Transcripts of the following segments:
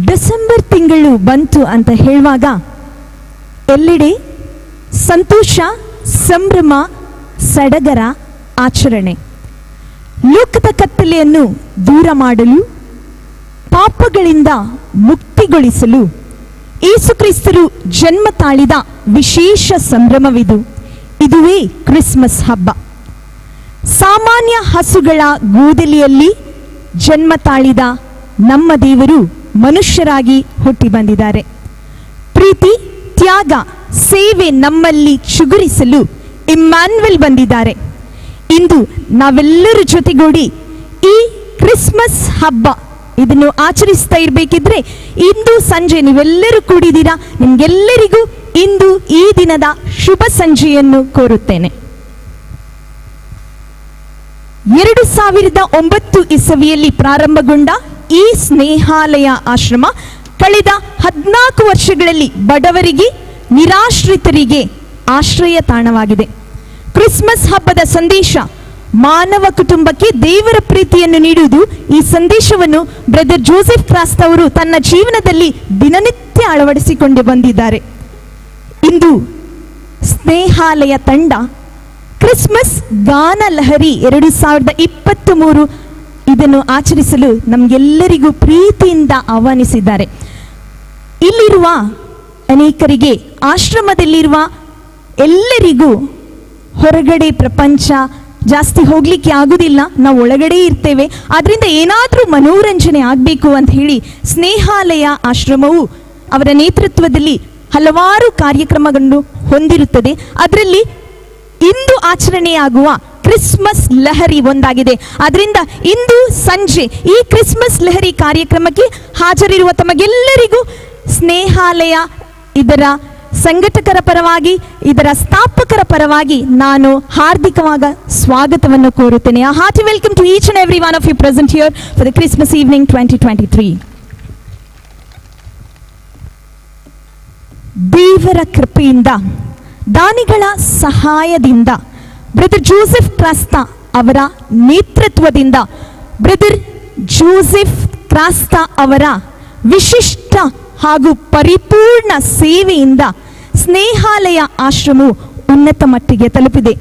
December ತಿಂಗಳು ಬಂತು ಅಂತ ಹೇಳುವಾಗ ಎಲ್ಲೆಡೆ ಸಂತೋಷ, ಸಂಭ್ರಮ, ಸಡಗರ ಆಚರಣೆ. ಲೋಕದ ಕತ್ತಲೆಯನ್ನು ದೂರ ಮಾಡಲು, ಪಾಪಗಳಿಂದ ಮುಕ್ತಿಗೊಳಿಸಲು ಯೇಸುಕ್ರಿಸ್ತರು ಜನ್ಮ ತಾಳಿದ ವಿಶೇಷ ಸಂಭ್ರಮವಿದು. ಇದುವೇ ಕ್ರಿಸ್ಮಸ್ ಹಬ್ಬ. ಸಾಮಾನ್ಯ ಹಸುಗಳ ಗೋದಲಿಯಲ್ಲಿ ಜನ್ಮ ತಾಳಿದ ನಮ್ಮ ದೇವರು ಮನುಷ್ಯರಾಗಿ ಹುಟ್ಟಿ ಬಂದಿದ್ದಾರೆ. ಪ್ರೀತಿ, ತ್ಯಾಗ, ಸೇವೆ ನಮ್ಮಲ್ಲಿ ಚಿಗುರಿಸಲು ಇಮ್ಯಾನ್ಯುಯಲ್ ಬಂದಿದ್ದಾರೆ. ಇಂದು ನಾವೆಲ್ಲರ ಜೊತೆಗೂಡಿ ಈ ಕ್ರಿಸ್ಮಸ್ ಹಬ್ಬ ಇದನ್ನು ಆಚರಿಸ್ತಾ ಇರಬೇಕಿದ್ರೆ ಇಂದು ಸಂಜೆ ನೀವೆಲ್ಲರೂ ಕೂಡಿದ್ದೀರಾ. ನಿಮಗೆಲ್ಲರಿಗೂ ಇಂದು ಈ ದಿನದ ಶುಭ ಸಂಜೆಯನ್ನು ಕೋರುತ್ತೇನೆ. 2009 ಇಸವಿಯಲ್ಲಿ ಪ್ರಾರಂಭಗೊಂಡ ಈ ಸ್ನೇಹಾಲಯ ಆಶ್ರಮ ಕಳೆದ 14 ವರ್ಷಗಳಲ್ಲಿ ಬಡವರಿಗೆ, ನಿರಾಶ್ರಿತರಿಗೆ ಆಶ್ರಯ ತಾಣವಾಗಿದೆ. ಕ್ರಿಸ್ಮಸ್ ಹಬ್ಬದ ಸಂದೇಶ ಮಾನವ ಕುಟುಂಬಕ್ಕೆ ದೇವರ ಪ್ರೀತಿಯನ್ನು ನೀಡುವುದು. ಈ ಸಂದೇಶವನ್ನು ಬ್ರದರ್ ಜೋಸೆಫ್ ಕ್ರಾಸ್ತ ಅವರು ತನ್ನ ಜೀವನದಲ್ಲಿ ದಿನನಿತ್ಯ ಅಳವಡಿಸಿಕೊಂಡು ಬಂದಿದ್ದಾರೆ. ಇಂದು ಸ್ನೇಹಾಲಯ ತಂಡ ಕ್ರಿಸ್ಮಸ್ ಗಾನ ಲಹರಿ 2023 ಇದನ್ನು ಆಚರಿಸಲು ನಮಗೆಲ್ಲರಿಗೂ ಪ್ರೀತಿಯಿಂದ ಆಹ್ವಾನಿಸಿದ್ದಾರೆ. ಇಲ್ಲಿರುವ ಅನೇಕರಿಗೆ, ಆಶ್ರಮದಲ್ಲಿರುವ ಎಲ್ಲರಿಗೂ ಹೊರಗಡೆ ಪ್ರಪಂಚ ಜಾಸ್ತಿ ಹೋಗ್ಲಿಕ್ಕೆ ಆಗುವುದಿಲ್ಲ, ನಾವು ಒಳಗಡೆ ಇರ್ತೇವೆ. ಅದರಿಂದ ಏನಾದರೂ ಮನೋರಂಜನೆ ಆಗಬೇಕು ಅಂತ ಹೇಳಿ ಸ್ನೇಹಾಲಯ ಆಶ್ರಮವು ಅವರ ನೇತೃತ್ವದಲ್ಲಿ ಹಲವಾರು ಕಾರ್ಯಕ್ರಮಗಳನ್ನು ಹೊಂದಿರುತ್ತದೆ. ಅದರಲ್ಲಿ ಇಂದು ಆಚರಣೆಯಾಗುವ ಕ್ರಿಸ್ಮಸ್ ಲಹರಿ ಒಂದಾಗಿದೆ. ಅದರಿಂದ ಇಂದು ಸಂಜೆ ಈ ಕ್ರಿಸ್ಮಸ್ ಲಹರಿ ಕಾರ್ಯಕ್ರಮಕ್ಕೆ ಹಾಜರಿರುವ ತಮಗೆಲ್ಲರಿಗೂ ಸ್ನೇಹಾಲಯ ಇದರ ಸಂಘಟಕರ ಪರವಾಗಿ, ಇದರ ಸ್ಥಾಪಕರ ಪರವಾಗಿ ನಾನು ಹಾರ್ದಿಕವಾದ ಸ್ವಾಗತವನ್ನು ಕೋರುತ್ತೇನೆ. A hearty welcome to each and every one of you present here for the Christmas evening 2023. ದೇವರ ಕೃಪೆಯಿಂದ, ದಾನಿಗಳ ಸಹಾಯದಿಂದ, ಬ್ರದರ್ ಜೋಸೆಫ್ ಕ್ರಾಸ್ತ ಅವರ ನೇತೃತ್ವದಿಂದ, ಬ್ರದರ್ ಜೋಸೆಫ್ ಕ್ರಾಸ್ತ ಅವರ ವಿಶಿಷ್ಟ ಹಾಗೂ ಪರಿಪೂರ್ಣ ಸೇವೆಯಿಂದ ಸ್ನೇಹಾಲಯ ಆಶ್ರಮವು ಉನ್ನತ ಮಟ್ಟಿಗೆ ತಲುಪಿದೆ.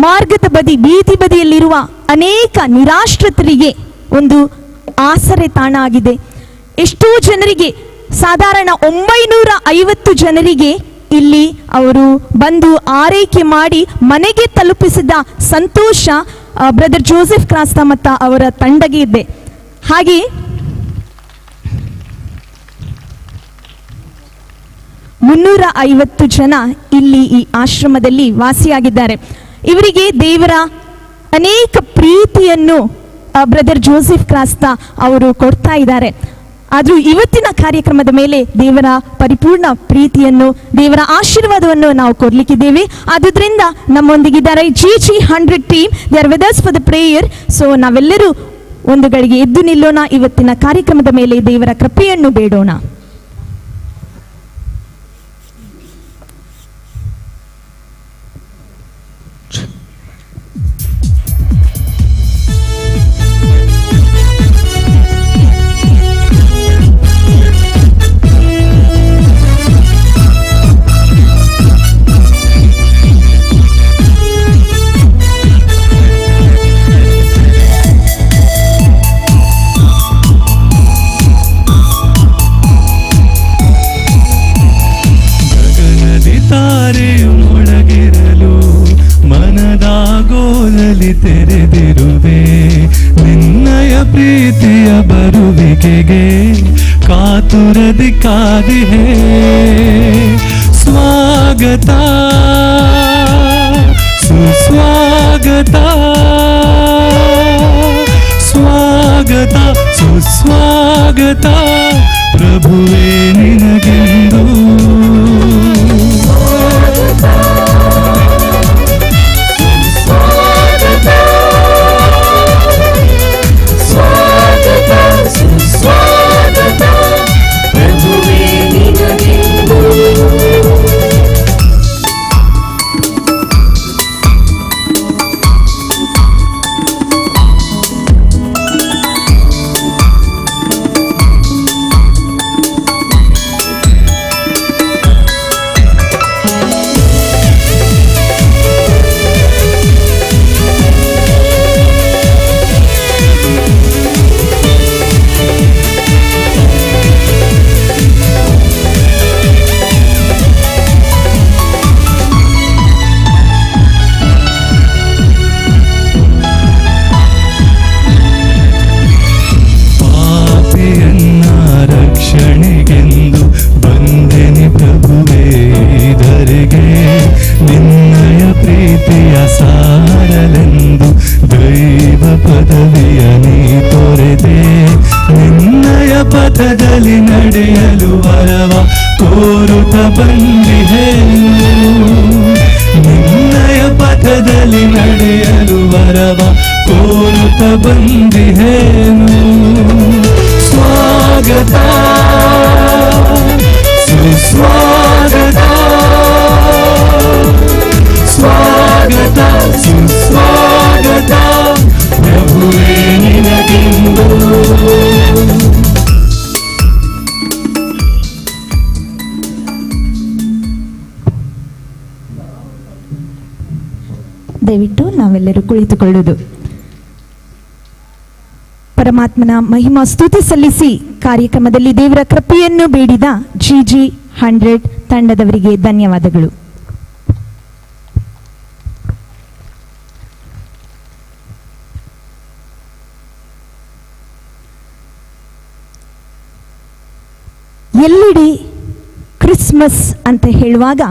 ಮಾರ್ಗದ ಬದಿ, ಬೀದಿ ಬದಿಯಲ್ಲಿರುವ ಅನೇಕ ನಿರಾಶ್ರಿತರಿಗೆ ಒಂದು ಆಸರೆ ತಾಣ ಆಗಿದೆ. ಎಷ್ಟೋ ಜನರಿಗೆ, ಸಾಧಾರಣ 950 ಜನರಿಗೆ ಇಲ್ಲಿ ಅವರು ಬಂದು ಆರೈಕೆ ಮಾಡಿ ಮನೆಗೆ ತಲುಪಿಸಿದ ಸಂತೋಷ ಬ್ರದರ್ ಜೋಸೆಫ್ ಕ್ರಾಸ್ತ ಮತ್ತು ಅವರ ತಂಡಗೆ ಇದೆ. ಹಾಗೆ 350 ಜನ ಇಲ್ಲಿ ಈ ಆಶ್ರಮದಲ್ಲಿ ವಾಸಿಯಾಗಿದ್ದಾರೆ. ಇವರಿಗೆ ದೇವರ ಅನೇಕ ಪ್ರೀತಿಯನ್ನು ಬ್ರದರ್ ಜೋಸೆಫ್ ಕ್ರಾಸ್ತ ಅವರು ಕೊಡ್ತಾ ಇದ್ದಾರೆ. ಆದರೂ ಇವತ್ತಿನ ಕಾರ್ಯಕ್ರಮದ ಮೇಲೆ ದೇವರ ಪರಿಪೂರ್ಣ ಪ್ರೀತಿಯನ್ನು, ದೇವರ ಆಶೀರ್ವಾದವನ್ನು ನಾವು ಕೊಡ್ಲಿಕ್ಕಿದ್ದೇವೆ. ಆದುದರಿಂದ ನಮ್ಮೊಂದಿಗಿದ್ದಾರೆ GG100 team. They are with us for the prayer. So ನಾವೆಲ್ಲರೂ ಒಂದು ಗಳಿಗೆ ಎದ್ದು ನಿಲ್ಲೋಣ. ಇವತ್ತಿನ ಕಾರ್ಯಕ್ರಮದ ಮೇಲೆ ದೇವರ ಕೃಪೆಯನ್ನು ಬೇಡೋಣ. ತೆರೆದಿರುವೆ ನಿನ್ನಯ ಪ್ರೀತಿಯ ಬರುವಿಕೆಗೆ ಕಾತುರದಿ ಕಾದಿಹೆ. ಸ್ವಾಗತ ಸುಸ್ವಾಗತ, ಸ್ವಾಗತ ಸುಸ್ವಾಗತ ಪ್ರಭುವೇ ನಿನಗೆಂದು. ಪಥದಲ್ಲಿ ನಡೆಯಲು ವರವ ಕೋರುತ್ತ ಬಂದಿಹೇನು. ನಿನ್ನಯ ಪಥದಲ್ಲಿ ನಡೆಯಲು ವರವ ಕೋರುತ್ತ ಬಂದಿಹೇನು. ಸ್ವಾಗತ ಸುಸ್ವಾಗತ, ಸ್ವಾಗತ ಸುಸ್ವಾಗತ ಪ್ರಭುವೇ ನಿನಗೆಂದು. ದಯವಿಟ್ಟು ನಾವೆಲ್ಲರೂ ಕುಳಿತುಕೊಳ್ಳುವುದು. ಪರಮಾತ್ಮನ ಮಹಿಮಾ ಸ್ತುತಿ ಸಲ್ಲಿಸಿ ಕಾರ್ಯಕ್ರಮದಲ್ಲಿ ದೇವರ ಕೃಪೆಯನ್ನು ಬೇಡಿದ GG100 ತಂಡದವರಿಗೆ ಧನ್ಯವಾದಗಳು. ಎಲ್ಲೆಡೆ ಕ್ರಿಸ್ಮಸ್ ಅಂತ ಹೇಳುವಾಗ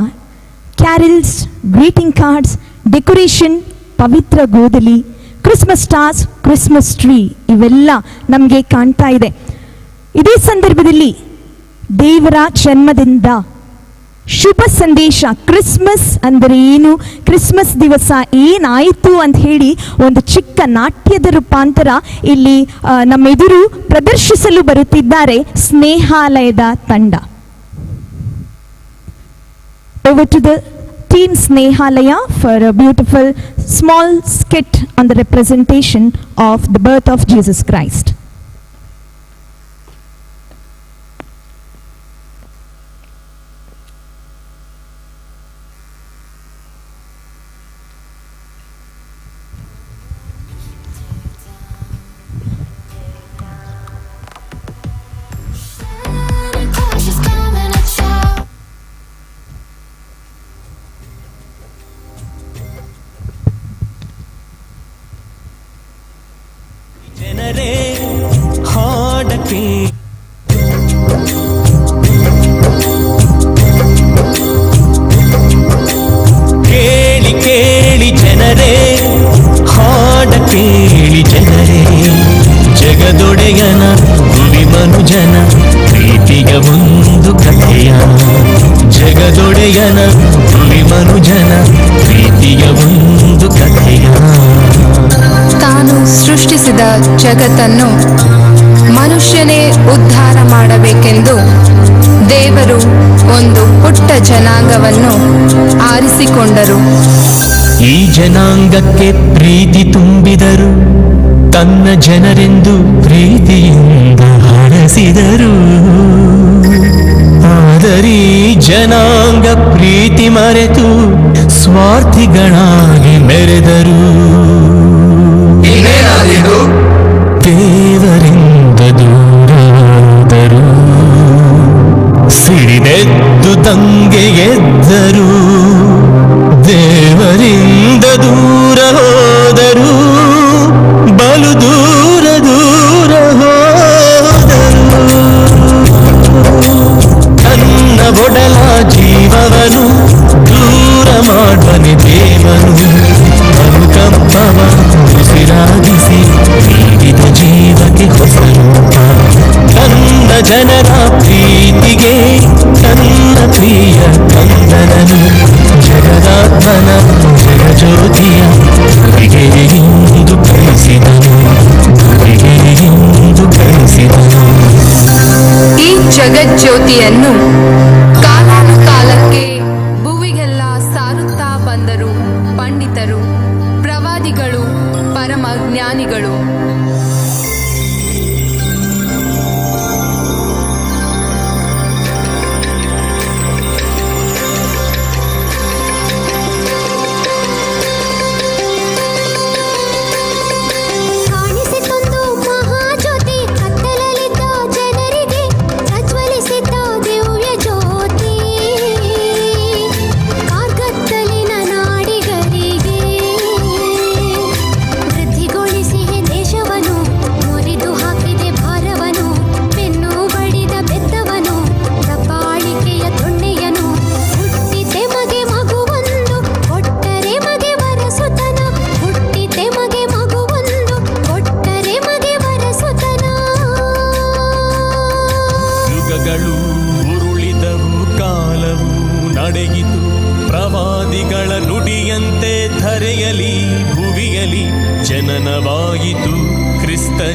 ಕ್ಯಾರಲ್ಸ್, ಗ್ರೀಟಿಂಗ್ ಕಾರ್ಡ್ಸ್, ಡೆಕೋರೇಷನ್, ಪವಿತ್ರ ಗೋದಲಿ, ಕ್ರಿಸ್ಮಸ್ ಸ್ಟಾರ್ಸ್, ಕ್ರಿಸ್ಮಸ್ ಟ್ರೀ ಇವೆಲ್ಲ ನಮಗೆ ಕಾಣ್ತಾ ಇದೆ. ಇದೇ ಸಂದರ್ಭದಲ್ಲಿ ದೇವರ ಜನ್ಮದಿಂದ ಶುಭ ಸಂದೇಶ, ಕ್ರಿಸ್ಮಸ್ ಅಂದರೆ ಏನು, ಕ್ರಿಸ್ಮಸ್ ದಿವಸ ಏನಾಯಿತು ಅಂತ ಹೇಳಿ ಒಂದು ಚಿಕ್ಕ ನಾಟ್ಯದ ರೂಪಾಂತರ ಇಲ್ಲಿ ನಮ್ಮೆದುರು ಪ್ರದರ್ಶಿಸಲು ಬರುತ್ತಿದ್ದಾರೆ ಸ್ನೇಹಾಲಯದ ತಂಡ. Over to the team Snehalaya for a beautiful small skit on the representation of the birth of Jesus Christ. ಜನರೇ ಹಾಡಕ್ಕೆ ಕೇಳಿ ಕೇಳಿ ಜನರೇ, ಹಾಡ ಕೇಳಿ ಜನರೇ, ಜಗದೊಡೆಯನ ಹುಲಿ ಮನುಜನ ಪ್ರೀತಿಯ ಒಂದು ಕಥೆಯ. ಜಗದೊಡೆಯನ ಹುಲಿ ಮನುಜನ ಪ್ರೀತಿಯ ಒಂದು ಕಥೆಯ. ತಾನು ಸೃಷ್ಟಿಸಿದ ಜಗತ್ತನ್ನು ಮನುಷ್ಯನೇ ಉದ್ಧಾರ ಮಾಡಬೇಕೆಂದು ದೇವರು ಒಂದು ಪುಟ್ಟ ಜನಾಂಗವನ್ನು ಆರಿಸಿಕೊಂಡರು. ಈ ಜನಾಂಗಕ್ಕೆ ಪ್ರೀತಿ ತುಂಬಿದರು, ತನ್ನ ಜನರೆಂದು ಪ್ರೀತಿಯಿಂದ ಹರಸಿದರು. ಆದರೀ ಜನಾಂಗ ಪ್ರೀತಿ ಮರೆತು ಸ್ವಾರ್ಥಿಗಳಾಗಿ ಮೆರೆದರು. ದೇವರಿಂದ ದೂರಾದರು, ಸಿಡಿದೆದ್ದು ದಂಗೆಗೆದ್ದರು. ದೇವರಿಂದ ದೂರ ಹೋದರು, ಬಲು ದೂರ ದೂರ ಹೋದರು. ತನ್ನ ಒಡಲ ಜೀವವನು ದೂರ ಮಾಡುವನೆ ದೇವನು. ಅನುಕಂಪವ ಉಸಿರಾಗಿಸಿ ನೀಡಿದ ಜೀವಕ್ಕೆ ಹೊಸ ರೂಪ. ತನ್ನ ಜನರ ಪ್ರೀತಿಗೆ ತನ್ನ ಪ್ರಿಯ ಕಂದನನು, ಜಗದಾತ್ಮನ ಜಗಜ್ಯೋತಿಯ ಗುರಿಗೆ ಇಂದು ಕಳಿಸಿದನು, ಗುರಿಗೆ ಇಂದು ಕಳಿಸಿದನು. ಈ ಜಗಜ್ಯೋತಿಯನ್ನು ಕಾಲಾನುಕಾಲಕ್ಕೆ ಭುವಿಗೆಲ್ಲ ಸಾರುತ್ತಾ ಬಂದರು ಪಂಡಿತರು, ಪ್ರವಾದಿಗಳು, ಪರಮ ಜ್ಞಾನಿಗಳು. ಕಾಣಿಸಿಕೊಂದು ಮಹಾಜ್ಯೋತಿ, ಕತ್ತಲಲ್ಲಿದ್ದ ಜನರಿಗೆ ಪ್ರಜ್ವಲಿಸಿದ್ದ ದಿವ್ಯ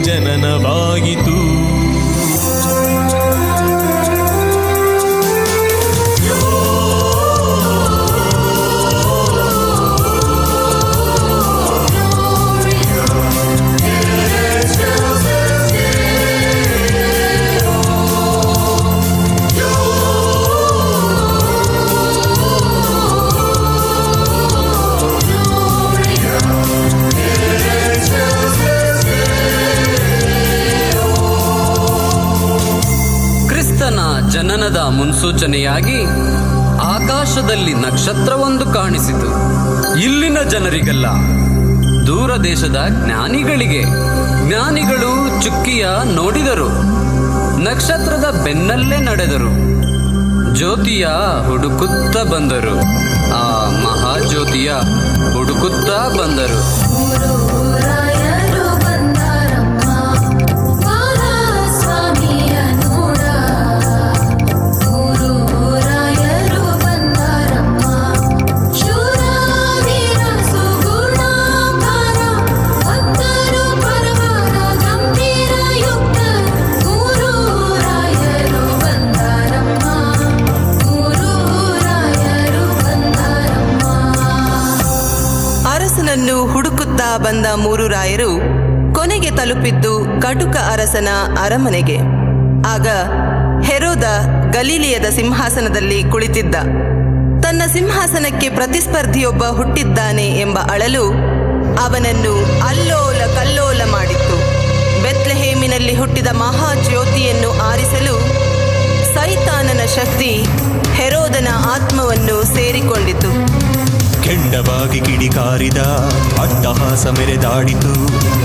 ಜನನವಾಯಿತು. ಜನನದ ಮುನ್ಸೂಚನೆಯಾಗಿ ಆಕಾಶದಲ್ಲಿ ನಕ್ಷತ್ರವೊಂದು ಕಾಣಿಸಿತು. ಇಲ್ಲಿನ ಜನರಿಗಲ್ಲ, ದೂರ ದೇಶದ ಜ್ಞಾನಿಗಳು ಚುಕ್ಕಿಯ ನೋಡಿದರು, ನಕ್ಷತ್ರದ ಬೆನ್ನಲ್ಲೇ ನಡೆದರು, ಜ್ಯೋತಿಯ ಹುಡುಕುತ್ತ ಬಂದರು, ಆ ಮಹಾಜ್ಯೋತಿಯ ಹುಡುಕುತ್ತ ಬಂದರು. ಹುಡುಕುತ್ತಾ ಬಂದ ಮೂರು ರಾಯರು ಕೊನೆಗೆ ತಲುಪಿದ್ದು ಕಟುಕ ಅರಸನ ಅರಮನೆಗೆ. ಆಗ ಹೆರೋದ ಗಲೀಲಿಯದ ಸಿಂಹಾಸನದಲ್ಲಿ ಕುಳಿತಿದ್ದ. ತನ್ನ ಸಿಂಹಾಸನಕ್ಕೆ ಪ್ರತಿಸ್ಪರ್ಧಿಯೊಬ್ಬ ಹುಟ್ಟಿದ್ದಾನೆ ಎಂಬ ಅಳಲು ಅವನನ್ನು ಅಲ್ಲೋಲ ಕಲ್ಲೋಲ ಮಾಡಿತ್ತು. ಬೆತ್ಲೆಹೇಮಿನಲ್ಲಿ ಹುಟ್ಟಿದ ಮಹಾಜ್ಯೋತಿಯನ್ನು ಆರಿಸಲು ಸೈತಾನನ ಶಕ್ತಿ ಹೆರೋದನ ಆತ್ಮವನ್ನು ಸೇರಿಕೊಂಡಿತು. ಕೆಂಡವಾಗಿ ಕಿಡಿಕಾರಿದ, ಅಟ್ಟಹಾಸ ಮೆರೆದಾಡಿತು,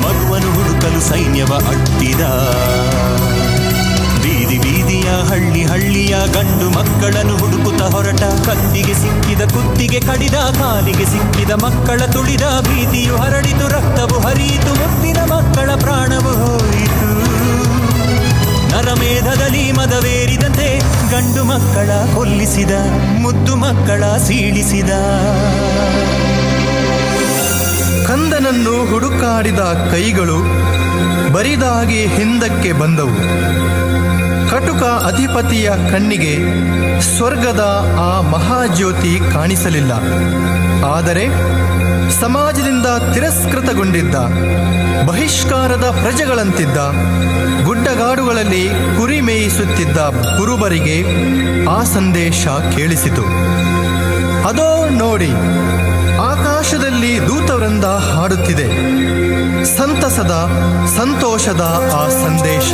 ಮಗುವನ್ನು ಹುಡುಕಲು ಸೈನ್ಯವ ಅಟ್ಟಿದ. ಬೀದಿ ಬೀದಿಯ ಹಳ್ಳಿಯ ಗಂಡು ಮಕ್ಕಳನ್ನು ಹುಡುಕುತ್ತ ಹೊರಟ, ಕತ್ತಿಗೆ ಸಿಕ್ಕಿದ ಕುತ್ತಿಗೆ ಕಡಿದ, ಕಾಲಿಗೆ ಸಿಕ್ಕಿದ ಮಕ್ಕಳ ತುಳಿದ. ಭೀತಿಯು ಹರಡಿತು, ರಕ್ತವು ಹರಿಯಿತು, ಮುತ್ತಿನ ಮಕ್ಕಳ ಪ್ರಾಣವು ಹೋಯಿತು. ನರಮೇಧದಲ್ಲಿ ಮದವೇರಿದಂತೆ ಗಂಡು ಮಕ್ಕಳ ಕೊಲ್ಲಿಸಿದ, ಮುದ್ದು ಮಕ್ಕಳ ಸೀಳಿಸಿದ. ಕಂದನನ್ನು ಹುಡುಕಾಡಿದ ಕೈಗಳು ಬರಿದಾಗಿ ಹಿಂದಕ್ಕೆ ಬಂದವು. ಕಟುಕ ಅಧಿಪತಿಯ ಕಣ್ಣಿಗೆ ಸ್ವರ್ಗದ ಆ ಮಹಾಜ್ಯೋತಿ ಕಾಣಿಸಲಿಲ್ಲ. ಆದರೆ ಸಮಾಜದಿಂದ ತಿರಸ್ಕೃತಗೊಂಡಿದ್ದ, ಬಹಿಷ್ಕಾರದ ಪ್ರಜೆಗಳಂತಿದ್ದ, ಗುಡ್ಡಗಾಡುಗಳಲ್ಲಿ ಕುರಿ ಮೇಯಿಸುತ್ತಿದ್ದ ಕುರುಬರಿಗೆ ಆ ಸಂದೇಶ ಕೇಳಿಸಿತು. ಅದೋ ನೋಡಿ, ಆಕಾಶದಲ್ಲಿ ದೂತವೃಂದ ಹಾಡುತ್ತಿದೆ, ಸಂತಸದ ಸಂತೋಷದ ಆ ಸಂದೇಶ.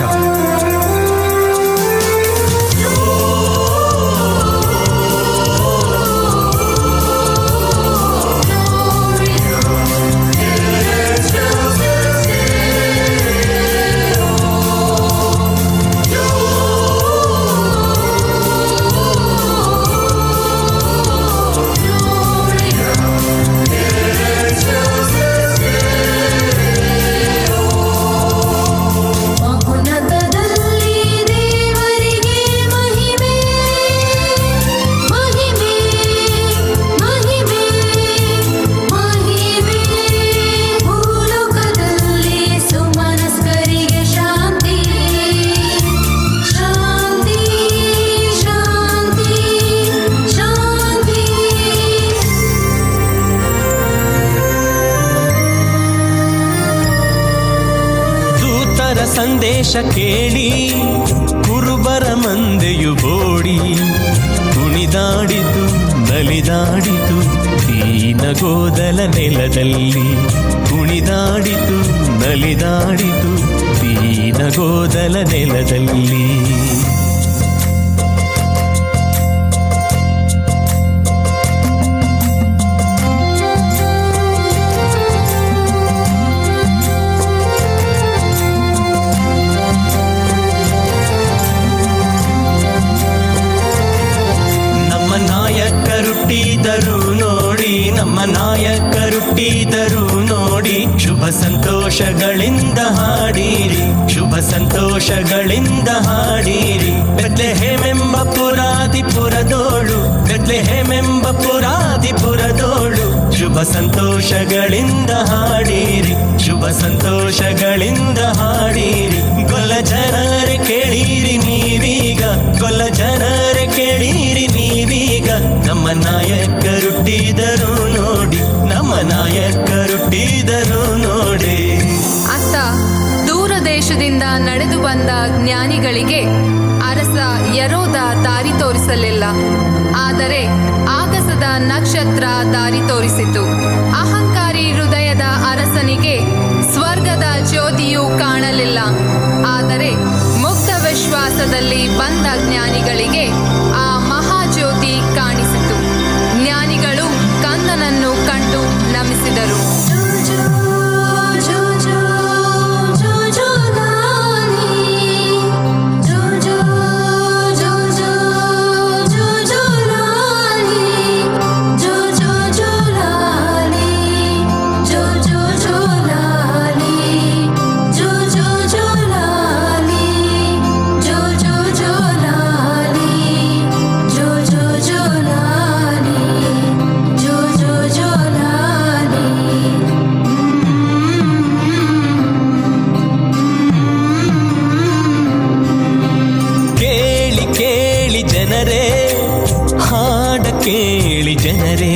ಸಂದೇಶ ಕೇಳಿ ಕುರುಬರ ಮಂದೆಯು ಬೋಡಿ ಕುಣಿದಾಡಿತು, ನಲಿದಾಡಿತು ದೀನಗೋದಲ ನೆಲದಲ್ಲಿ. ಕುಣಿದಾಡಿತು, ನಲಿದಾಡಿತು ದೀನಗೋದಲ ನೆಲದಲ್ಲಿ. ನಮ್ಮ ನಾಯಕರುಟ್ಟಿದರು ನೋಡಿ, ಶುಭ ಸಂತೋಷಗಳಿಂದ ಹಾಡಿರಿ, ಶುಭ ಸಂತೋಷಗಳಿಂದ ಹಾಡಿರಿ. ಬೆತ್ಲೆಹೇಮೆಂಬ ಪುರಾದಿಪುರದೋಳು, ಬೆತ್ಲೆಹೇಮೆಂಬ ಪುರಾದಿಪುರದೋಳು ಶುಭ ಸಂತೋಷಗಳಿಂದ ಹಾಡಿರಿ, ಶುಭ ಸಂತೋಷಗಳಿಂದ ಹಾಡಿರಿ. ಗೊಲ್ಲ ಜನರೇ ಕೇಳಿರಿ ನೀವೀಗ, ಗೊಲ್ಲ ಜನರೇ ಕೇಳಿರಿ ನೀವೀಗ. ನಮ್ಮ ನಾಯಕರುಟ್ಟಿದರು ನೋಡಿ, ನಮ್ಮ ನಾಯಕರುಟ್ಟಿದರು ನೋಡಿ. ಅತ್ತ ದೂರ ದೇಶದಿಂದ ನಡೆದು ಬಂದ ಜ್ಞಾನಿಗಳಿಗೆ ಅರಸ ಯರೋದ ದಾರಿ ತೋರಿಸಲಿಲ್ಲ, ಆದರೆ ಆಗಸದ ನಕ್ಷತ್ರ ದಾರಿ ತೋರಿಸಿತು. ಅಹಂಕಾರಿ ಹೃದಯದ ಅರಸನಿಗೆ ಸ್ವರ್ಗದ ಜ್ಯೋತಿಯು ಕಾಣಲಿಲ್ಲ, ಆದರೆ ಮುಕ್ತ ವಿಶ್ವಾಸದಲ್ಲಿ ಬಂದ ಜ್ಞಾನಿಗಳಿಗೆ ಆ ಮಹಾಜ್ಯೋತಿ ಕಾಣಿಸಿತು. ಜ್ಞಾನಿಗಳು ಕಂದನನ್ನು ಕಂಡು ನಮಿಸಿದರು. ಕೇಳಿ ಜನರೇ,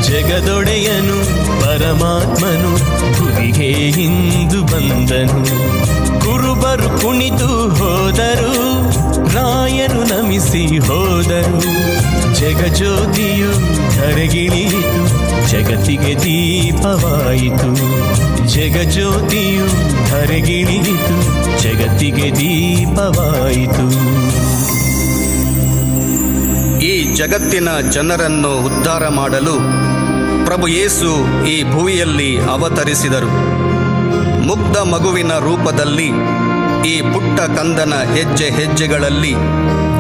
ಜಗದೊಡೆಯನು ಪರಮಾತ್ಮನು ಭುವಿಗೆ ಇಂದು ಬಂದನು. ಕುರುಬರು ಕುಣಿದು ಹೋದರು, ರಾಯನು ನಮಿಸಿ ಹೋದರು. ಜಗಜ್ಯೋತಿಯು ಧರೆಗಿಳಿಯಿತು, ಜಗತ್ತಿಗೆ ದೀಪವಾಯಿತು. ಜಗಜ್ಯೋತಿಯು ಧರೆಗಿಳಿಯಿತು, ಜಗತ್ತಿಗೆ ದೀಪವಾಯಿತು. ಈ ಜಗತ್ತಿನ ಜನರನ್ನು ಉದ್ಧಾರ ಮಾಡಲು ಪ್ರಭು ಯೇಸು ಈ ಭೂಮಿಯಲ್ಲಿ ಅವತರಿಸಿದರು. ಮುಗ್ಧ ಮಗುವಿನ ರೂಪದಲ್ಲಿ ಈ ಪುಟ್ಟ ಕಂದನ ಹೆಜ್ಜೆ ಹೆಜ್ಜೆಗಳಲ್ಲಿ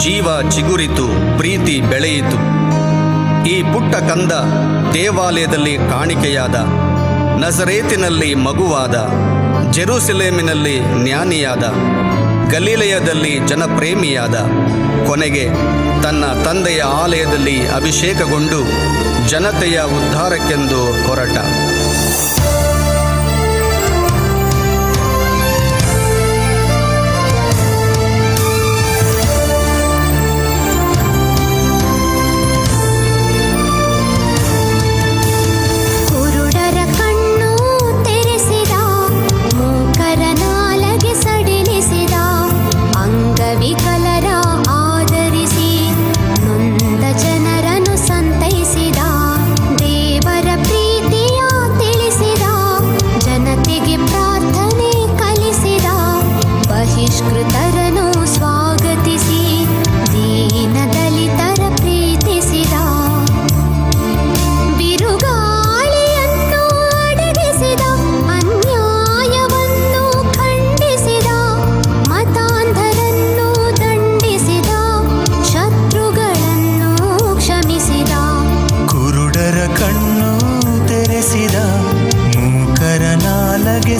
ಜೀವ ಚಿಗುರಿತು, ಪ್ರೀತಿ ಬೆಳೆಯಿತು. ಈ ಪುಟ್ಟ ಕಂದ ದೇವಾಲಯದಲ್ಲಿ ಕಾಣಿಕೆಯಾದ, ನಜರೇತಿನಲ್ಲಿ ಮಗುವಾದ, ಜೆರುಸಲೇಮಿನಲ್ಲಿ ಜ್ಞಾನಿಯಾದ, ಗಲೀಲಯದಲ್ಲಿ ಜನಪ್ರೇಮಿಯಾದ, ಕೊನೆಗೆ ತನ್ನ ತಂದೆಯ ಆಲಯದಲ್ಲಿ ಅಭಿಷೇಕಗೊಂಡು ಜನತೆಯ ಉದ್ಧಾರಕ್ಕೆಂದು ಹೊರಟ.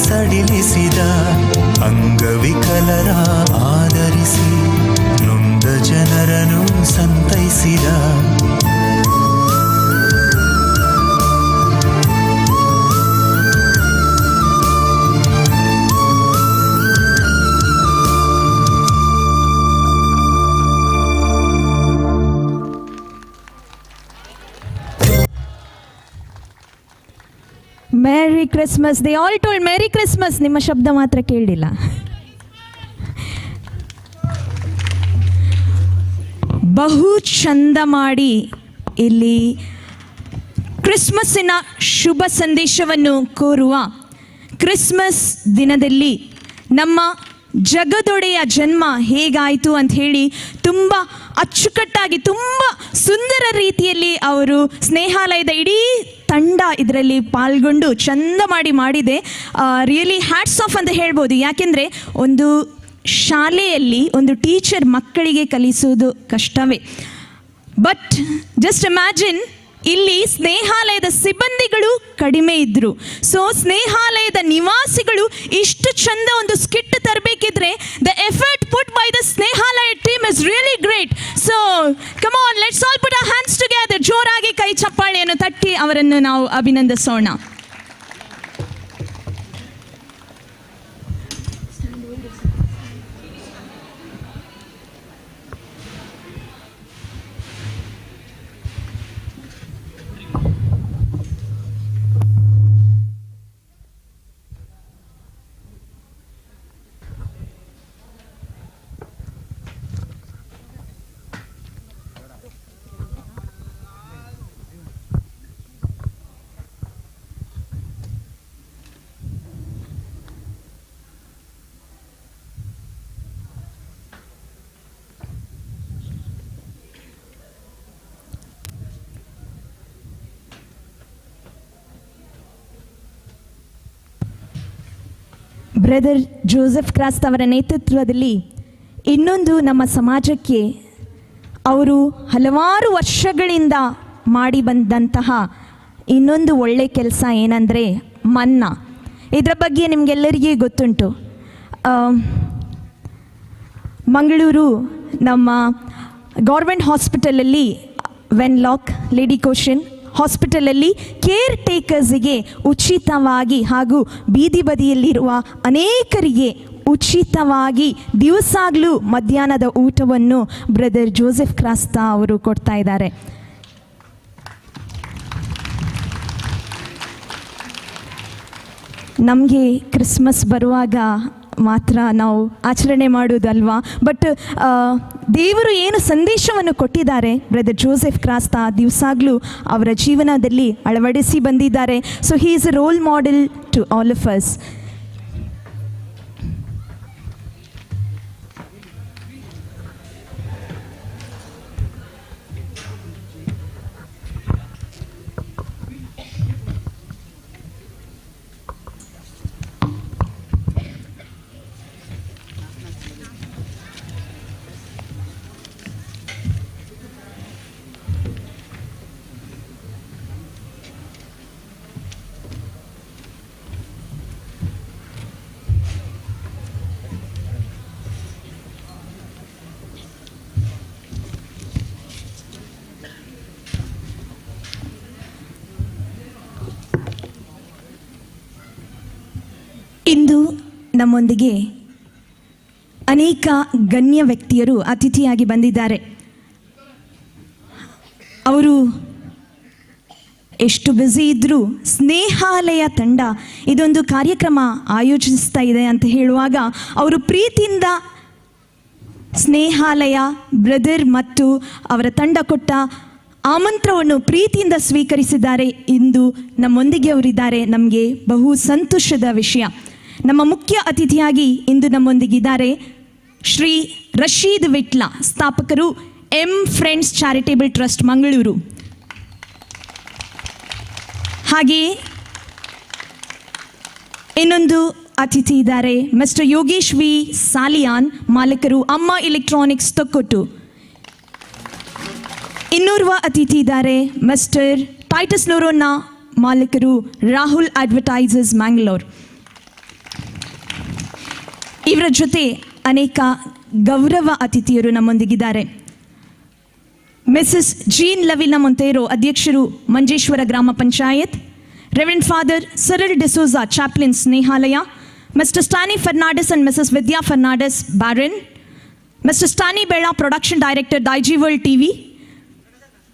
ಸಡಿಲಿಸಿದ, ಅಂಗವಿಕಲರ ಆದರಿಸಿ ನೊಂದ ಜನರನ್ನು ಸಂತೈಸಿದ. Merry Christmas. They all told merry Christmas. ನಿಮ್ಮ ಶಬ್ದ ಮಾತ್ರ ಕೇಳಿಲ್ಲ. ಬಹು ಚಂದ ಮಾಡಿ ಇಲ್ಲಿ ಕ್ರಿಸ್ಮಸ್ಸಿನ ಶುಭ ಸಂದೇಶವನ್ನು ಕೋರುವ ಕ್ರಿಸ್ಮಸ್ ದಿನದಲ್ಲಿ ನಮ್ಮ ಜಗದೊಡೆಯ ಜನ್ಮ ಹೇಗಾಯಿತು ಅಂತ ಹೇಳಿ ತುಂಬ ಅಚ್ಚುಕಟ್ಟಾಗಿ, ತುಂಬ ಸುಂದರ ರೀತಿಯಲ್ಲಿ ಅವರು ಸ್ನೇಹಾಲಯದ ಇಡೀ ತಂಡ ಇದರಲ್ಲಿ ಪಾಲ್ಗೊಂಡು ಚಂದ ಮಾಡಿದೆ. ರಿಯಲಿ ಹ್ಯಾಟ್ಸ್ ಆಫ್ ಅಂತ ಹೇಳ್ಬೋದು. ಯಾಕೆಂದರೆ ಒಂದು ಶಾಲೆಯಲ್ಲಿ ಒಂದು ಟೀಚರ್ ಮಕ್ಕಳಿಗೆ ಕಲಿಸೋದು ಕಷ್ಟವೇ. ಬಟ್ ಜಸ್ಟ್ ಇಮ್ಯಾಜಿನ್, ಇಲ್ಲಿ ಸ್ನೇಹಾಲಯದ ಸಿಬ್ಬಂದಿಗಳು ಕಡಿಮೆ ಇದ್ರು. ಸೊ ಸ್ನೇಹಾಲಯದ ನಿವಾಸಿಗಳು ಇಷ್ಟು ಚಂದ ಒಂದು ಸ್ಕಿಟ್ ತರಬೇಕಿದ್ರೆ the effort put by the Snehalaya team is really great. So come on, let's all put our hands together. ಜೋರಾಗಿ ಕೈ ಚಪ್ಪಾಳೆಯನ್ನು ತಟ್ಟಿ ಅವರನ್ನು ನಾವು ಅಭಿನಂದಿಸೋಣ. ಬ್ರದರ್ ಜೋಸೆಫ್ ಕ್ರಾಸ್ತ ಅವರ ನೇತೃತ್ವದಲ್ಲಿ ಇನ್ನೊಂದು ನಮ್ಮ ಸಮಾಜಕ್ಕೆ ಅವರು ಹಲವಾರು ವರ್ಷಗಳಿಂದ ಮಾಡಿ ಬಂದಂತಹ ಇನ್ನೊಂದು ಒಳ್ಳೆ ಕೆಲಸ ಏನಂದರೆ ಮನ್ನಾ. ಇದರ ಬಗ್ಗೆ ನಿಮಗೆಲ್ಲರಿಗೂ ಗೊತ್ತುಂಟು. ಮಂಗಳೂರು ನಮ್ಮ ಗೌರ್ಮೆಂಟ್ ಹಾಸ್ಪಿಟಲಲ್ಲಿ ವೆನ್ಲಾಕ್ ಲೇಡಿ ಕೋಶನ್ ಹಾಸ್ಪಿಟಲಲ್ಲಿ ಕೇರ್ ಟೇಕರ್ಸಿಗೆ ಉಚಿತವಾಗಿ ಹಾಗೂ ಬೀದಿ ಬದಿಯಲ್ಲಿರುವ ಅನೇಕರಿಗೆ ಉಚಿತವಾಗಿ ದಿವಸಾಗಲೂ ಮಧ್ಯಾಹ್ನದ ಊಟವನ್ನು ಬ್ರದರ್ ಜೋಸೆಫ್ ಕ್ರಾಸ್ತ ಅವರು ಕೊಡ್ತಾ ಇದ್ದಾರೆ. ನಮಗೆ ಕ್ರಿಸ್ಮಸ್ ಬರುವಾಗ ಮಾತ್ರ ನಾವು ಆಚರಣೆ ಮಾಡೋದಲ್ವಾ, ಬಟ್ ದೇವರು ಏನು ಸಂದೇಶವನ್ನು ಕೊಟ್ಟಿದ್ದಾರೆ ಬ್ರದರ್ ಜೋಸೆಫ್ ಕ್ರಾಸ್ತ ದಿವಸಾಗಲೂ ಅವರ ಜೀವನದಲ್ಲಿ ಅಳವಡಿಸಿ ಬಂದಿದ್ದಾರೆ. So he is a role model to all of us. ಇಂದು ನಮ್ಮೊಂದಿಗೆ ಅನೇಕ ಗಣ್ಯ ವ್ಯಕ್ತಿಯರು ಅತಿಥಿಯಾಗಿ ಬಂದಿದ್ದಾರೆ. ಅವರು ಎಷ್ಟು ಬ್ಯುಸಿ ಇದ್ದರೂ ಸ್ನೇಹಾಲಯ ತಂಡ ಇದೊಂದು ಕಾರ್ಯಕ್ರಮ ಆಯೋಜಿಸ್ತಾ ಇದೆ ಅಂತ ಹೇಳುವಾಗ ಅವರು ಪ್ರೀತಿಯಿಂದ ಸ್ನೇಹಾಲಯ ಬ್ರದರ್ ಮತ್ತು ಅವರ ತಂಡ ಕೊಟ್ಟ ಆಮಂತ್ರಣವನ್ನು ಪ್ರೀತಿಯಿಂದ ಸ್ವೀಕರಿಸಿದ್ದಾರೆ. ಇಂದು ನಮ್ಮೊಂದಿಗೆ ಅವರಿದ್ದಾರೆ. ನಮಗೆ ಬಹು ಸಂತೋಷದ ವಿಷಯ. ನಮ್ಮ ಮುಖ್ಯ ಅತಿಥಿಯಾಗಿ ಇಂದು ನಮ್ಮೊಂದಿಗಿದ್ದಾರೆ ಶ್ರೀ ರಶೀದ್ ವಿಟ್ಲ, ಸ್ಥಾಪಕರು M friends charitable trust Mangaluru. ಹಾಗೆಯೇ ಇನ್ನೊಂದು ಅತಿಥಿ ಇದ್ದಾರೆ ಮಿಸ್ಟರ್ ಯೋಗೇಶ್ ವಿ ಸಾಲಿಯಾನ್, ಮಾಲೀಕರು ಅಮ್ಮ ಎಲೆಕ್ಟ್ರಾನಿಕ್ಸ್ ತೊಕ್ಕೊಟ್ಟು. ಇನ್ನೋರ್ವ ಅತಿಥಿ ಇದ್ದಾರೆ ಮಿಸ್ಟರ್ ಟೈಟಸ್ ಲೋರೋನ, ಮಾಲೀಕರು ರಾಹುಲ್ ಅಡ್ವರ್ಟೈಸರ್ಸ್ ಮ್ಯಾಂಗ್ಳೂರ್. ಇವರ ಜೊತೆ ಅನೇಕ ಗೌರವ ಅತಿಥಿಯರು ನಮ್ಮೊಂದಿಗಿದ್ದಾರೆ. ಮಿಸಸ್ ಜೀನ್ ಲವಿನಾ ಮೊಂತೇರೋ, ಅಧ್ಯಕ್ಷರು Manjeshwar Grama Panchayat. Reverend father Cyril D'Souza, chaplain Snehalaya. Mr Stany Fernandes and Mrs Vidya Fernandes, Bahrain. Mr Stany Bela, production director Daijiworld TV.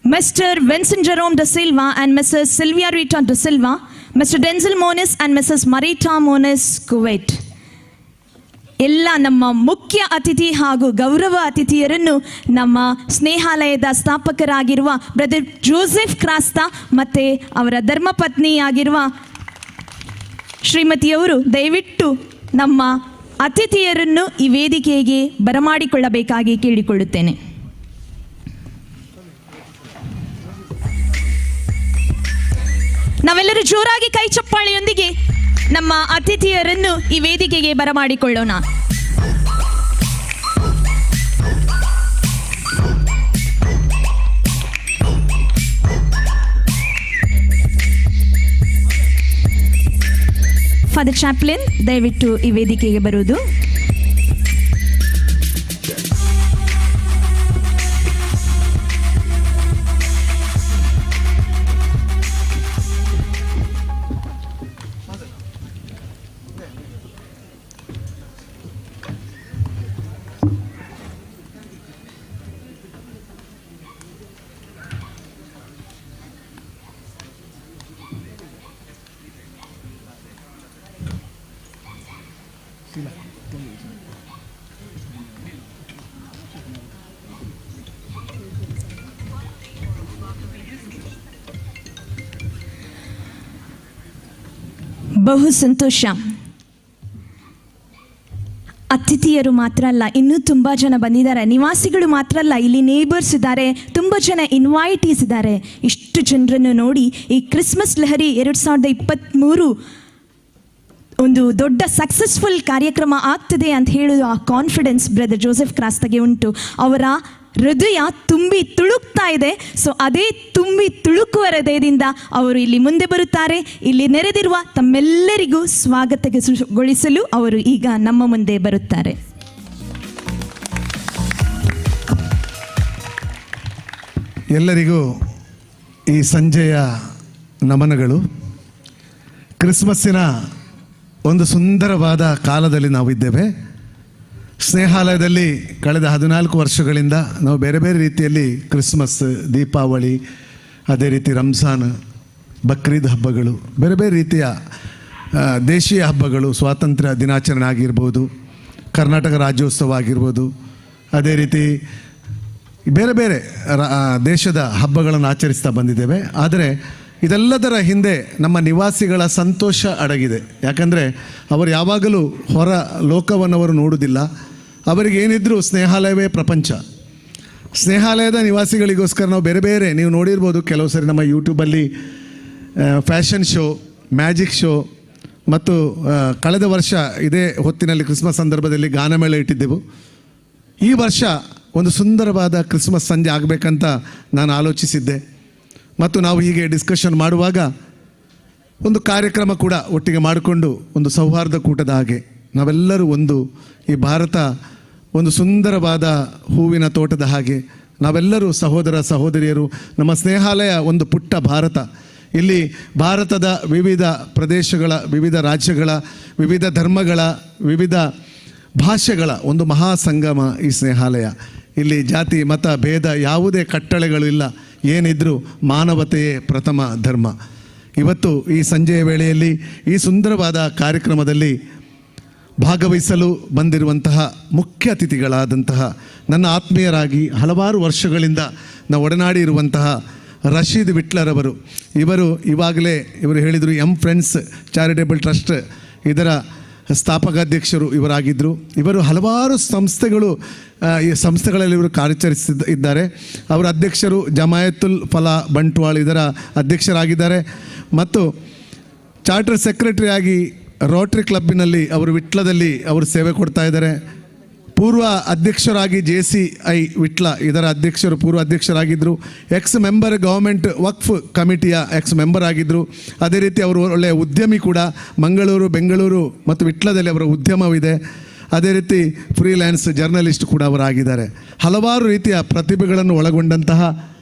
Mr. Vincent Jerome De Silva and Mrs. Sylvia Rita De Silva, Mr. Denzel Moniz and Mrs. Marita Moniz, Kuwait. ಎಲ್ಲ ನಮ್ಮ ಮುಖ್ಯ ಅತಿಥಿ ಹಾಗೂ ಗೌರವ ಅತಿಥಿಯರನ್ನು ನಮ್ಮ ಸ್ನೇಹಾಲಯದ ಸ್ಥಾಪಕರಾಗಿರುವ brother Joseph Crasta ಮತ್ತು ಅವರ ಧರ್ಮಪತ್ನಿಯಾಗಿರುವ ಶ್ರೀಮತಿಯವರು ದಯವಿಟ್ಟು ನಮ್ಮ ಅತಿಥಿಯರನ್ನು ಈ ವೇದಿಕೆಗೆ ಬರಮಾಡಿಕೊಳ್ಳಬೇಕಾಗಿ ಕೇಳಿಕೊಳ್ಳುತ್ತೇನೆ. ನಾವೆಲ್ಲರೂ ಜೋರಾಗಿ ಕೈ ಚಪ್ಪಾಳೆಯೊಂದಿಗೆ ನಮ್ಮ ಅತಿಥಿಯರನ್ನು ಈ ವೇದಿಕೆಗೆ ಬರಮಾಡಿಕೊಳ್ಳೋಣ. ಫಾದರ್ ಚಾಪ್ಲಿನ್ ದಯವಿಟ್ಟು ಈ ವೇದಿಕೆಗೆ ಬರುವುದು. ಬಹು ಸಂತೋಷ. ಅತಿಥಿಯರು ಮಾತ್ರ ಅಲ್ಲ, ಇನ್ನೂ ತುಂಬ ಜನ ಬಂದಿದ್ದಾರೆ. ನಿವಾಸಿಗಳು ಮಾತ್ರ ಅಲ್ಲ, ಇಲ್ಲಿ ನೇಬರ್ಸ್ ಇದ್ದಾರೆ, ತುಂಬ ಜನ ಇನ್ವೈಟೀಸ್ ಇದ್ದಾರೆ. ಇಷ್ಟು ಜನರನ್ನು ನೋಡಿ ಈ ಕ್ರಿಸ್ಮಸ್ ಲಹರಿ 2023 ಒಂದು ದೊಡ್ಡ ಸಕ್ಸಸ್ಫುಲ್ ಕಾರ್ಯಕ್ರಮ ಆಗ್ತದೆ ಅಂತ ಹೇಳೋದು ಆ ಕಾನ್ಫಿಡೆನ್ಸ್ ಬ್ರದರ್ ಜೋಸೆಫ್ ಕ್ರಾಸ್ತಗೆ ಉಂಟು. ಅವರ ಹೃದಯ ತುಂಬಿ ತುಳುಕ್ತಾ ಇದೆ. ಸೊ ಅದೇ ತುಂಬಿ ತುಳುಕುವ ಹೃದಯದಿಂದ ಅವರು ಇಲ್ಲಿ ಮುಂದೆ ಬರುತ್ತಾರೆ. ಇಲ್ಲಿ ನೆರೆದಿರುವ ತಮ್ಮೆಲ್ಲರಿಗೂ ಸ್ವಾಗತಗೊಳಿಸಲು ಅವರು ಈಗ ನಮ್ಮ ಮುಂದೆ ಬರುತ್ತಾರೆ. ಎಲ್ಲರಿಗೂ ಈ ಸಂಜೆಯ ನಮನಗಳು. ಕ್ರಿಸ್ಮಸ್ಸಿನ ಒಂದು ಸುಂದರವಾದ ಕಾಲದಲ್ಲಿ ನಾವಿದ್ದೇವೆ. ಸ್ನೇಹಾಲಯದಲ್ಲಿ ಕಳೆದ 14 ವರ್ಷಗಳಿಂದ ನಾವು ಬೇರೆ ಬೇರೆ ರೀತಿಯಲ್ಲಿ ಕ್ರಿಸ್ಮಸ್, ದೀಪಾವಳಿ, ಅದೇ ರೀತಿ ರಂಜಾನ್, ಬಕ್ರೀದ್ ಹಬ್ಬಗಳು, ಬೇರೆ ಬೇರೆ ರೀತಿಯ ದೇಶೀಯ ಹಬ್ಬಗಳು, ಸ್ವಾತಂತ್ರ್ಯ ದಿನಾಚರಣೆ ಆಗಿರ್ಬೋದು, ಕರ್ನಾಟಕ ರಾಜ್ಯೋತ್ಸವ ಆಗಿರ್ಬೋದು, ಅದೇ ರೀತಿ ಬೇರೆ ಬೇರೆ ದೇಶದ ಹಬ್ಬಗಳನ್ನು ಆಚರಿಸ್ತಾ ಬಂದಿದ್ದೇವೆ. ಆದರೆ ಇದೆಲ್ಲದರ ಹಿಂದೆ ನಮ್ಮ ನಿವಾಸಿಗಳ ಸಂತೋಷ ಅಡಗಿದೆ. ಯಾಕಂದರೆ ಅವರು ಯಾವಾಗಲೂ ಹೊರ ಲೋಕವನ್ನು ಅವರು ನೋಡುವುದಿಲ್ಲ. ಅವರಿಗೇನಿದ್ರೂ ಸ್ನೇಹಾಲಯವೇ ಪ್ರಪಂಚ. ಸ್ನೇಹಾಲಯದ ನಿವಾಸಿಗಳಿಗೋಸ್ಕರ ನಾವು ಬೇರೆ ಬೇರೆ, ನೀವು ನೋಡಿರ್ಬೋದು ಕೆಲವು ಸರಿ ನಮ್ಮ ಯೂಟ್ಯೂಬಲ್ಲಿ ಫ್ಯಾಷನ್ ಶೋ, ಮ್ಯಾಜಿಕ್ ಶೋ ಮತ್ತು ಕಳೆದ ವರ್ಷ ಇದೇ ಹೊತ್ತಿನಲ್ಲಿ ಕ್ರಿಸ್ಮಸ್ ಸಂದರ್ಭದಲ್ಲಿ ಗಾನಮೇಳ ಇಟ್ಟಿದ್ದೆವು. ಈ ವರ್ಷ ಒಂದು ಸುಂದರವಾದ ಕ್ರಿಸ್ಮಸ್ ಸಂಜೆ ಆಗಬೇಕಂತ ನಾನು ಆಲೋಚಿಸಿದ್ದೆ. ಮತ್ತು ನಾವು ಹೀಗೆ ಡಿಸ್ಕಷನ್ ಮಾಡುವಾಗ ಒಂದು ಕಾರ್ಯಕ್ರಮ ಕೂಡ ಒಟ್ಟಿಗೆ ಮಾಡಿಕೊಂಡು ಒಂದು ಸೌಹಾರ್ದ ಕೂಟದ ಹಾಗೆ ನಾವೆಲ್ಲರೂ ಒಂದು, ಈ ಭಾರತ ಒಂದು ಸುಂದರವಾದ ಹೂವಿನ ತೋಟದ ಹಾಗೆ ನಾವೆಲ್ಲರೂ ಸಹೋದರ ಸಹೋದರಿಯರು. ನಮ್ಮ ಸ್ನೇಹಾಲಯ ಒಂದು ಪುಟ್ಟ ಭಾರತ. ಇಲ್ಲಿ ಭಾರತದ ವಿವಿಧ ಪ್ರದೇಶಗಳ, ವಿವಿಧ ರಾಜ್ಯಗಳ, ವಿವಿಧ ಧರ್ಮಗಳ, ವಿವಿಧ ಭಾಷೆಗಳ ಒಂದು ಮಹಾ ಸಂಗಮ ಈ ಸ್ನೇಹಾಲಯ. ಇಲ್ಲಿ ಜಾತಿ ಮತ ಭೇದ ಯಾವುದೇ ಕಟ್ಟಳೆಗಳು ಇಲ್ಲ. ಏನಿದ್ರೂ ಮಾನವತೆಯೇ ಪ್ರಥಮ ಧರ್ಮ. ಇವತ್ತು ಈ ಸಂಜೆಯ ವೇಳೆಯಲ್ಲಿ ಈ ಸುಂದರವಾದ ಕಾರ್ಯಕ್ರಮದಲ್ಲಿ ಭಾಗವಹಿಸಲು ಬಂದಿರುವಂತಹ ಮುಖ್ಯ ಅತಿಥಿಗಳಾದಂತಹ ನನ್ನ ಆತ್ಮೀಯರಾಗಿ ಹಲವಾರು ವರ್ಷಗಳಿಂದ ನಾವು ಒಡನಾಡಿ ಇರುವಂತಹ ರಶೀದ್ ವಿಟ್ಲರವರು. ಇವರು ಹೇಳಿದರು ಫ್ರೆಂಡ್ಸ್ ಚಾರಿಟೇಬಲ್ ಟ್ರಸ್ಟ್ ಇದರ ಸ್ಥಾಪಕಾಧ್ಯಕ್ಷರು ಇವರಾಗಿದ್ದರು. ಇವರು ಹಲವಾರು ಈ ಸಂಸ್ಥೆಗಳಲ್ಲಿ ಇವರು ಕಾರ್ಯಾಚರಿಸಿದ್ದಾರೆ. ಅವರ ಅಧ್ಯಕ್ಷರು ಜಮಾಯತುಲ್ ಫಲಾ ಬಂಟ್ವಾಳ ಇದರ ಅಧ್ಯಕ್ಷರಾಗಿದ್ದಾರೆ ಮತ್ತು ಚಾರ್ಟರ್ ಸೆಕ್ರೆಟರಿ ಆಗಿ ರೋಟರಿ ಕ್ಲಬ್ಬಿನಲ್ಲಿ ಅವರು ವಿಟ್ಲದಲ್ಲಿ ಅವರು ಸೇವೆ ಕೊಡ್ತಾ ಇದ್ದಾರೆ. ಪೂರ್ವ ಅಧ್ಯಕ್ಷರಾಗಿ JCI ವಿಟ್ಲ ಇದರ ಪೂರ್ವ ಅಧ್ಯಕ್ಷರಾಗಿದ್ದರು. ಎಕ್ಸ್ ಮೆಂಬರ್ ಗೌರ್ಮೆಂಟ್ ವಕ್ಫ್ ಕಮಿಟಿಯ ಎಕ್ಸ್ ಮೆಂಬರ್ ಆಗಿದ್ದರು. ಅದೇ ರೀತಿ ಅವರು ಒಳ್ಳೆಯ ಉದ್ಯಮಿ ಕೂಡ. ಮಂಗಳೂರು, ಬೆಂಗಳೂರು ಮತ್ತು ವಿಟ್ಲದಲ್ಲಿ ಅವರ ಉದ್ಯಮವಿದೆ. ಅದೇ ರೀತಿ ಫ್ರೀಲ್ಯಾನ್ಸ್ ಜರ್ನಲಿಸ್ಟ್ ಕೂಡ ಅವರಾಗಿದ್ದಾರೆ. ಹಲವಾರು ರೀತಿಯ ಪ್ರತಿಭೆಗಳನ್ನು ಒಳಗೊಂಡಂತಹ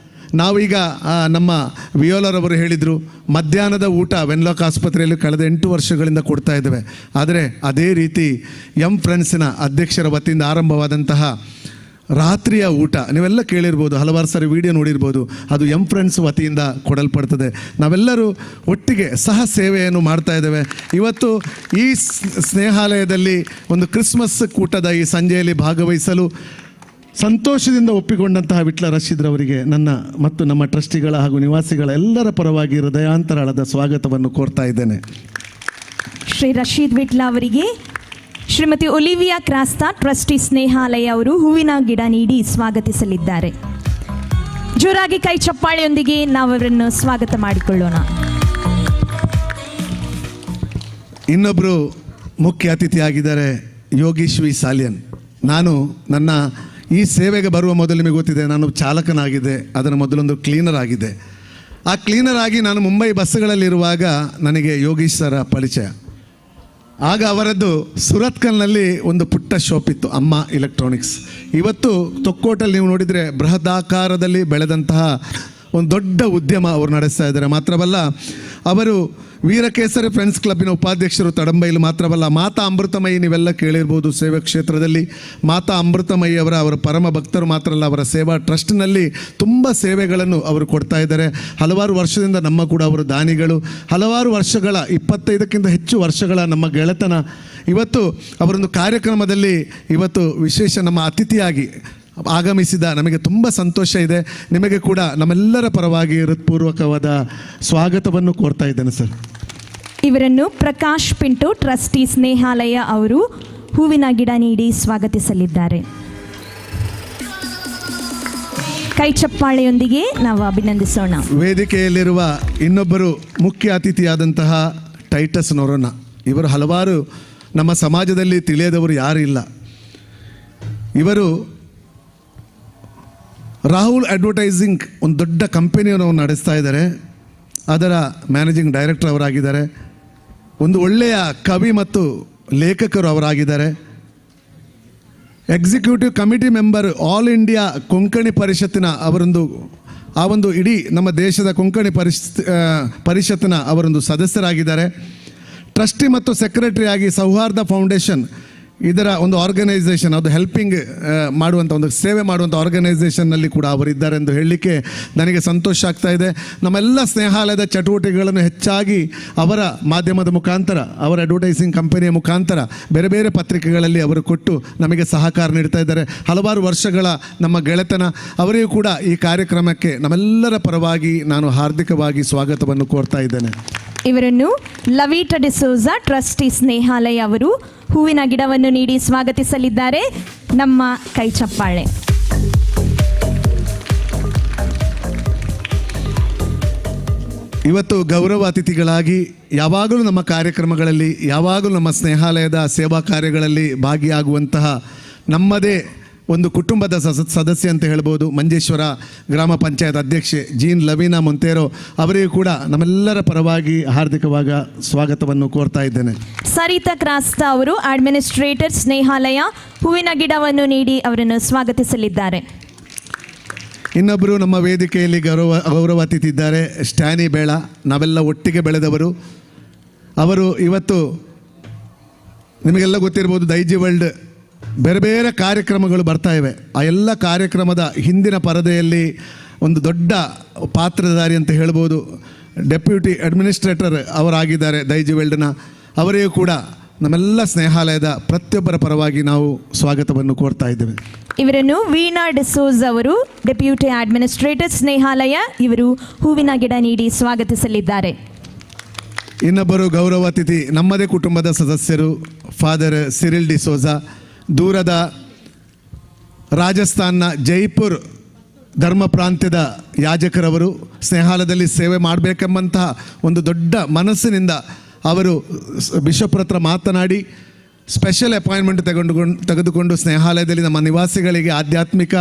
ನಾವೀಗ ನಮ್ಮ ವಿಯೋಲರವರು ಹೇಳಿದರು, ಮಧ್ಯಾಹ್ನದ ಊಟ ವೆನ್ಲಾಕ್ ಆಸ್ಪತ್ರೆಯಲ್ಲಿ ಕಳೆದ 8 ವರ್ಷಗಳಿಂದ ಕೊಡ್ತಾ ಇದ್ದೇವೆ. ಆದರೆ ಅದೇ ರೀತಿ ಫ್ರೆಂಡ್ಸಿನ ಅಧ್ಯಕ್ಷರ ವತಿಯಿಂದ ಆರಂಭವಾದಂತಹ ರಾತ್ರಿಯ ಊಟ ನೀವೆಲ್ಲ ಕೇಳಿರ್ಬೋದು, ಹಲವಾರು ಸಾರಿ ವಿಡಿಯೋ ನೋಡಿರ್ಬೋದು. ಅದು ಫ್ರೆಂಡ್ಸ್ ವತಿಯಿಂದ ಕೊಡಲ್ಪಡ್ತದೆ. ನಾವೆಲ್ಲರೂ ಒಟ್ಟಿಗೆ ಸಹ ಸೇವೆಯನ್ನು ಮಾಡ್ತಾ ಇದ್ದೇವೆ. ಇವತ್ತು ಈ ಸ್ನೇಹಾಲಯದಲ್ಲಿ ಒಂದು ಕ್ರಿಸ್ಮಸ್ ಕೂಟದ ಈ ಸಂಜೆಯಲ್ಲಿ ಭಾಗವಹಿಸಲು ಸಂತೋಷದಿಂದ ಒಪ್ಪಿಕೊಂಡಂತಹ ವಿಟ್ಲ ರಶೀದ್ರವರಿಗೆ ನನ್ನ ಮತ್ತು ನಮ್ಮ ಟ್ರಸ್ಟಿಗಳ ಹಾಗೂ ನಿವಾಸಿಗಳ ಎಲ್ಲರ ಪರವಾಗಿ ಹೃದಯಾಂತರಾಳದ ಸ್ವಾಗತವನ್ನು ಕೋರ್ತಾ ಇದ್ದೇನೆ. ಶ್ರೀ ರಶೀದ್ ವಿಟ್ಲ ಅವರಿಗೆ ಶ್ರೀಮತಿ ಒಲಿವಿಯಾ ಕ್ರಾಸ್ತಾ ಟ್ರಸ್ಟಿ ಸ್ನೇಹಾಲಯ ಅವರು ಹೂವಿನ ಗಿಡ ನೀಡಿ ಸ್ವಾಗತಿಸಲಿದ್ದಾರೆ. ಜೋರಾಗಿ ಕೈ ಚಪ್ಪಾಳೆಯೊಂದಿಗೆ ನಾವು ಅವರನ್ನು ಸ್ವಾಗತ ಮಾಡಿಕೊಳ್ಳೋಣ. ಇನ್ನೊಬ್ಬರು ಮುಖ್ಯ ಅತಿಥಿಯಾಗಿದ್ದಾರೆ ಯೋಗೀಶ್ ವಿ ಸಾಲಿಯನ್. ನಾನು ನನ್ನ ಈ ಸೇವೆಗೆ ಬರುವ ಮೊದಲು ನಿಮಗೆ ಗೊತ್ತಿದೆ, ನಾನು ಚಾಲಕನಾಗಿದ್ದೆ. ಅದರ ಮೊದಲೊಂದು ಕ್ಲೀನರ್ ಆಗಿದ್ದೆ. ಆ ಕ್ಲೀನರ್ ಆಗಿ ನಾನು ಮುಂಬೈ ಬಸ್ಸುಗಳಲ್ಲಿರುವಾಗ ನನಗೆ ಯೋಗೀಶ್ ಸರ ಪರಿಚಯ. ಆಗ ಅವರದ್ದು ಸುರತ್ಕಲ್ನಲ್ಲಿ ಒಂದು ಪುಟ್ಟ ಶಾಪ್ ಇತ್ತು, ಅಮ್ಮ ಎಲೆಕ್ಟ್ರಾನಿಕ್ಸ್. ಇವತ್ತು ತೊಕ್ಕೋಟಲ್ಲಿ ನೀವು ನೋಡಿದರೆ ಬೃಹದಾಕಾರದಲ್ಲಿ ಬೆಳೆದಂತಹ ಒಂದು ದೊಡ್ಡ ಉದ್ಯಮ ಅವರು ನಡೆಸ್ತಾ ಇದ್ದಾರೆ. ಮಾತ್ರವಲ್ಲ, ಅವರು ವೀರಕೇಸರಿ ಫ್ರೆಂಡ್ಸ್ ಕ್ಲಬ್ಬಿನ ಉಪಾಧ್ಯಕ್ಷರು ತಡಂಬೈಲು. ಮಾತ್ರವಲ್ಲ, ಮಾತಾ ಅಮೃತಮಯಿ ನೀವೆಲ್ಲ ಕೇಳಿರ್ಬೋದು ಸೇವಾ ಕ್ಷೇತ್ರದಲ್ಲಿ. ಮಾತಾ ಅಮೃತಮಯಿ ಅವರ ಪರಮ ಭಕ್ತರು ಮಾತ್ರ ಅಲ್ಲ, ಅವರ ಸೇವಾ ಟ್ರಸ್ಟ್ನಲ್ಲಿ ತುಂಬ ಸೇವೆಗಳನ್ನು ಅವರು ಕೊಡ್ತಾ ಇದ್ದಾರೆ. ಹಲವಾರು ವರ್ಷದಿಂದ ನಮ್ಮ ಕೂಡ ಅವರು ದಾನಿಗಳು. ಹಲವಾರು ವರ್ಷಗಳ 25ಕ್ಕಿಂತ ಹೆಚ್ಚು ವರ್ಷಗಳ ನಮ್ಮ ಗೆಳೆತನ. ಇವತ್ತು ಅವರೊಂದು ಕಾರ್ಯಕ್ರಮದಲ್ಲಿ ಇವತ್ತು ವಿಶೇಷ ನಮ್ಮ ಅತಿಥಿಯಾಗಿ ಆಗಮಿಸಿದ ನಮಗೆ ತುಂಬ ಸಂತೋಷ ಇದೆ. ನಿಮಗೆ ಕೂಡ ನಮ್ಮೆಲ್ಲರ ಪರವಾಗಿ ಹೃತ್ಪೂರ್ವಕವಾದ ಸ್ವಾಗತವನ್ನು ಕೋರ್ತಾ ಇದ್ದೇನೆ ಸರ್. ಇವರನ್ನು ಪ್ರಕಾಶ್ ಪಿಂಟು ಟ್ರಸ್ಟಿ ಸ್ನೇಹಾಲಯ ಅವರು ಹೂವಿನ ಗಿಡ ನೀಡಿ ಸ್ವಾಗತಿಸಲಿದ್ದಾರೆ. ಕೈ ಚಪ್ಪಾಳೆಯೊಂದಿಗೆ ನಾವು ಅಭಿನಂದಿಸೋಣ. ವೇದಿಕೆಯಲ್ಲಿರುವ ಇನ್ನೊಬ್ಬರು ಮುಖ್ಯ ಅತಿಥಿಯಾದಂತಹ ಟೈಟಸ್ ನೊರೊನ. ಇವರು ಹಲವಾರು ನಮ್ಮ ಸಮಾಜದಲ್ಲಿ ತಿಳಿಯದವರು ಯಾರೂ ಇಲ್ಲ. ಇವರು ರಾಹುಲ್ ಅಡ್ವರ್ಟೈಸಿಂಗ್ ಒಂದು ದೊಡ್ಡ ಕಂಪನಿಯನ್ನು ನಡೆಸ್ತಾ ಇದ್ದಾರೆ. ಅದರ ಮ್ಯಾನೇಜಿಂಗ್ ಡೈರೆಕ್ಟರ್ ಅವರಾಗಿದ್ದಾರೆ. ಒಂದು ಒಳ್ಳೆಯ ಕವಿ ಮತ್ತು ಲೇಖಕರು ಅವರಾಗಿದ್ದಾರೆ. Executive committee member all India Konkani ಪರಿಷತ್ತಿನ ಆ ಒಂದು ಇಡೀ ನಮ್ಮ ದೇಶದ ಕೊಂಕಣಿ ಪರಿಷತ್ತಿನ ಅವರೊಂದು ಸದಸ್ಯರಾಗಿದ್ದಾರೆ. ಟ್ರಸ್ಟಿ ಮತ್ತು ಸೆಕ್ರೆಟರಿ ಆಗಿ ಸೌಹಾರ್ದ ಫೌಂಡೇಶನ್ ಇದರ ಒಂದು ಆರ್ಗನೈಸೇಷನ್, ಅದು ಹೆಲ್ಪಿಂಗ್ ಮಾಡುವಂಥ ಒಂದು ಸೇವೆ ಮಾಡುವಂಥ ಆರ್ಗನೈಸೇಷನ್ನಲ್ಲಿ ಕೂಡ ಅವರಿದ್ದಾರೆ ಎಂದು ಹೇಳಲಿಕ್ಕೆ ನನಗೆ ಸಂತೋಷ ಆಗ್ತಾ ಇದೆ. ನಮ್ಮೆಲ್ಲ ಸ್ನೇಹಾಲಯದ ಚಟುವಟಿಕೆಗಳನ್ನು ಹೆಚ್ಚಾಗಿ ಅವರ ಮಾಧ್ಯಮದ ಮುಖಾಂತರ, ಅವರ ಅಡ್ವರ್ಟೈಸಿಂಗ್ ಕಂಪನಿಯ ಮುಖಾಂತರ ಬೇರೆ ಬೇರೆ ಪತ್ರಿಕೆಗಳಲ್ಲಿ ಅವರು ಕೊಟ್ಟು ನಮಗೆ ಸಹಕಾರ ನೀಡ್ತಾ ಇದ್ದಾರೆ. ಹಲವಾರು ವರ್ಷಗಳ ನಮ್ಮ ಗೆಳೆತನ. ಅವರಿಗೂ ಕೂಡ ಈ ಕಾರ್ಯಕ್ರಮಕ್ಕೆ ನಮ್ಮೆಲ್ಲರ ಪರವಾಗಿ ನಾನು ಹಾರ್ದಿಕವಾಗಿ ಸ್ವಾಗತವನ್ನು ಕೋರ್ತಾ ಇದ್ದೇನೆ. ಇವರನ್ನು ಲವಿಟಾ ಡಿಸೋಜಾ ಟ್ರಸ್ಟಿ ಸ್ನೇಹಾಲಯ ಅವರು ಹೂವಿನ ಗಿಡವನ್ನು ನೀಡಿ ಸ್ವಾಗತಿಸಲಿದ್ದಾರೆ. ನಮ್ಮ ಕೈ ಚಪ್ಪಾಳೆ. ಇವತ್ತು ಗೌರವ ಅತಿಥಿಗಳಾಗಿ ಯಾವಾಗಲೂ ನಮ್ಮ ಕಾರ್ಯಕ್ರಮಗಳಲ್ಲಿ, ಯಾವಾಗಲೂ ನಮ್ಮ ಸ್ನೇಹಾಲಯದ ಸೇವಾ ಕಾರ್ಯಗಳಲ್ಲಿ ಭಾಗಿಯಾಗುವಂತಹ ನಮ್ಮದೇ ಒಂದು ಕುಟುಂಬದ ಸದಸ್ಯ ಅಂತ ಹೇಳ್ಬೋದು, ಮಂಜೇಶ್ವರ ಗ್ರಾಮ ಪಂಚಾಯತ್ ಅಧ್ಯಕ್ಷೆ ಜೀನ್ ಲವೀನಾ ಮೊಂತೇರೋ ಅವರಿಗೂ ಕೂಡ ನಮ್ಮೆಲ್ಲರ ಪರವಾಗಿ ಹಾರ್ದಿಕವಾಗಿ ಸ್ವಾಗತವನ್ನು ಕೋರ್ತಾ ಇದ್ದೇನೆ. ಸರಿತಾ ಕ್ರಾಸ್ತಾ ಅವರು ಅಡ್ಮಿನಿಸ್ಟ್ರೇಟರ್ ಸ್ನೇಹಾಲಯ ಹೂವಿನ ಗಿಡವನ್ನು ನೀಡಿ ಅವರನ್ನು ಸ್ವಾಗತಿಸಲಿದ್ದಾರೆ. ಇನ್ನೊಬ್ಬರು ನಮ್ಮ ವೇದಿಕೆಯಲ್ಲಿ ಗೌರವ ಅತಿಥಿ ಇದ್ದಾರೆ, ಸ್ಟ್ಯಾನಿ ಬೇಳ. ನಾವೆಲ್ಲ ಒಟ್ಟಿಗೆ ಬೆಳೆದವರು. ಅವರು ಇವತ್ತು ನಿಮಗೆಲ್ಲ ಗೊತ್ತಿರ್ಬೋದು, ದೈಜಿ ವರ್ಲ್ಡ್ ಬೇರೆ ಬೇರೆ ಕಾರ್ಯಕ್ರಮಗಳು ಬರ್ತಾ ಇವೆ. ಆ ಎಲ್ಲ ಕಾರ್ಯಕ್ರಮದ ಹಿಂದಿನ ಪರದೆಯಲ್ಲಿ ಒಂದು ದೊಡ್ಡ ಪಾತ್ರಧಾರಿ ಅಂತ ಹೇಳ್ಬೋದು, ಡೆಪ್ಯೂಟಿ ಅಡ್ಮಿನಿಸ್ಟ್ರೇಟರ್ ಅವರಾಗಿದ್ದಾರೆ ದೈಜಿ ವರ್ಲ್ಡ್ನ. ಅವರಿಗೂ ಕೂಡ ನಮ್ಮೆಲ್ಲ ಸ್ನೇಹಾಲಯದ ಪ್ರತಿಯೊಬ್ಬರ ಪರವಾಗಿ ನಾವು ಸ್ವಾಗತವನ್ನು ಕೋರ್ತಾ ಇದ್ದೇವೆ. ಇವರನ್ನು ವೀಣಾ ಡಿಸೋಜ್ ಅವರು ಡೆಪ್ಯೂಟಿ ಅಡ್ಮಿನಿಸ್ಟ್ರೇಟರ್ ಸ್ನೇಹಾಲಯ ಇವರು ಹೂವಿನ ಗಿಡ ನೀಡಿ ಸ್ವಾಗತಿಸಲಿದ್ದಾರೆ. ಇನ್ನೊಬ್ಬರು ಗೌರವ ಅತಿಥಿ ನಮ್ಮದೇ ಕುಟುಂಬದ ಸದಸ್ಯರು, ಫಾದರ್ ಸಿರಿಲ್ ಡಿಸೋಜಾ. ದೂರದ ರಾಜಸ್ಥಾನ್ನ ಜೈಪುರ್ ಧರ್ಮ ಪ್ರಾಂತ್ಯದ ಯಾಜಕರವರು. ಸ್ನೇಹಾಲಯದಲ್ಲಿ ಸೇವೆ ಮಾಡಬೇಕೆಂಬಂತಹ ಒಂದು ದೊಡ್ಡ ಮನಸ್ಸಿನಿಂದ ಅವರು ಬಿಷಪ್ರ ಹತ್ರ ಮಾತನಾಡಿ ಸ್ಪೆಷಲ್ ಅಪಾಯಿಂಟ್ಮೆಂಟ್ ತೆಗೆದುಕೊಂಡು ಸ್ನೇಹಾಲಯದಲ್ಲಿ ನಮ್ಮ ನಿವಾಸಿಗಳಿಗೆ ಆಧ್ಯಾತ್ಮಿಕ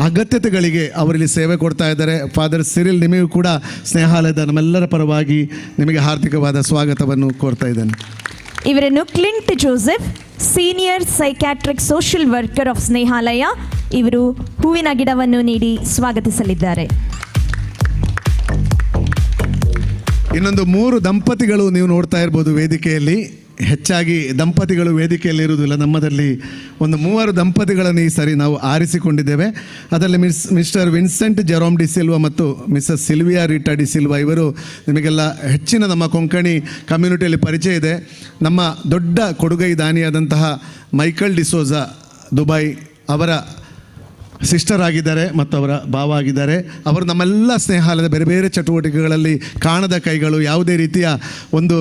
ಅಗತ್ಯತೆಗಳಿಗೆ ಅವರಲ್ಲಿ ಸೇವೆ ಕೊಡ್ತಾ ಇದ್ದಾರೆ. ಫಾದರ್ ಸಿರಿಲ್, ನಿಮಗೂ ಕೂಡ ಸ್ನೇಹಾಲಯದ ನಮ್ಮೆಲ್ಲರ ಪರವಾಗಿ ನಿಮಗೆ ಹಾರ್ದಿಕವಾದ ಸ್ವಾಗತವನ್ನು ಕೋರ್ತಾ ಇದ್ದೇನೆ. ಇವರನ್ನು Clint Joseph senior psychiatric social worker of Snehalaya ಇವರು ಹೂವಿನ ಗಿಡವನ್ನು ನೀಡಿ ಸ್ವಾಗತಿಸಲಿದ್ದಾರೆ. ಇನ್ನೊಂದು 3 ದಂಪತಿಗಳು ನೀವು ನೋಡ್ತಾ ಇರ್ಬೋದು ವೇದಿಕೆಯಲ್ಲಿ. ಹೆಚ್ಚಾಗಿ ದಂಪತಿಗಳು ವೇದಿಕೆಯಲ್ಲಿ ಇರುವುದಿಲ್ಲ. ನಮ್ಮದಲ್ಲಿ ಒಂದು 3 ದಂಪತಿಗಳನ್ನು ಈ ಸರಿ ನಾವು ಆರಿಸಿಕೊಂಡಿದ್ದೇವೆ. ಅದರಲ್ಲಿ Mr Vincent Jerome D'Silva ಮತ್ತು Mrs Sylvia Rita D'Silva. ಇವರು ನಿಮಗೆಲ್ಲ ಹೆಚ್ಚಿನ ನಮ್ಮ ಕೊಂಕಣಿ ಕಮ್ಯುನಿಟಿಯಲ್ಲಿ ಪರಿಚಯ ಇದೆ. ನಮ್ಮ ದೊಡ್ಡ ಕೊಡುಗೈ ದಾನಿಯಾದಂತಹ ಮೈಕಲ್ ಡಿಸೋಜಾ ದುಬೈ ಅವರ ಸಿಸ್ಟರ್ ಆಗಿದ್ದಾರೆ ಮತ್ತು ಅವರ ಭಾವ ಆಗಿದ್ದಾರೆ. ಅವರು ನಮ್ಮೆಲ್ಲ ಸ್ನೇಹಾಲಯದ ಬೇರೆ ಬೇರೆ ಚಟುವಟಿಕೆಗಳಲ್ಲಿ ಕಾಣದ ಕೈಗಳು. ಯಾವುದೇ ರೀತಿಯ ಒಂದು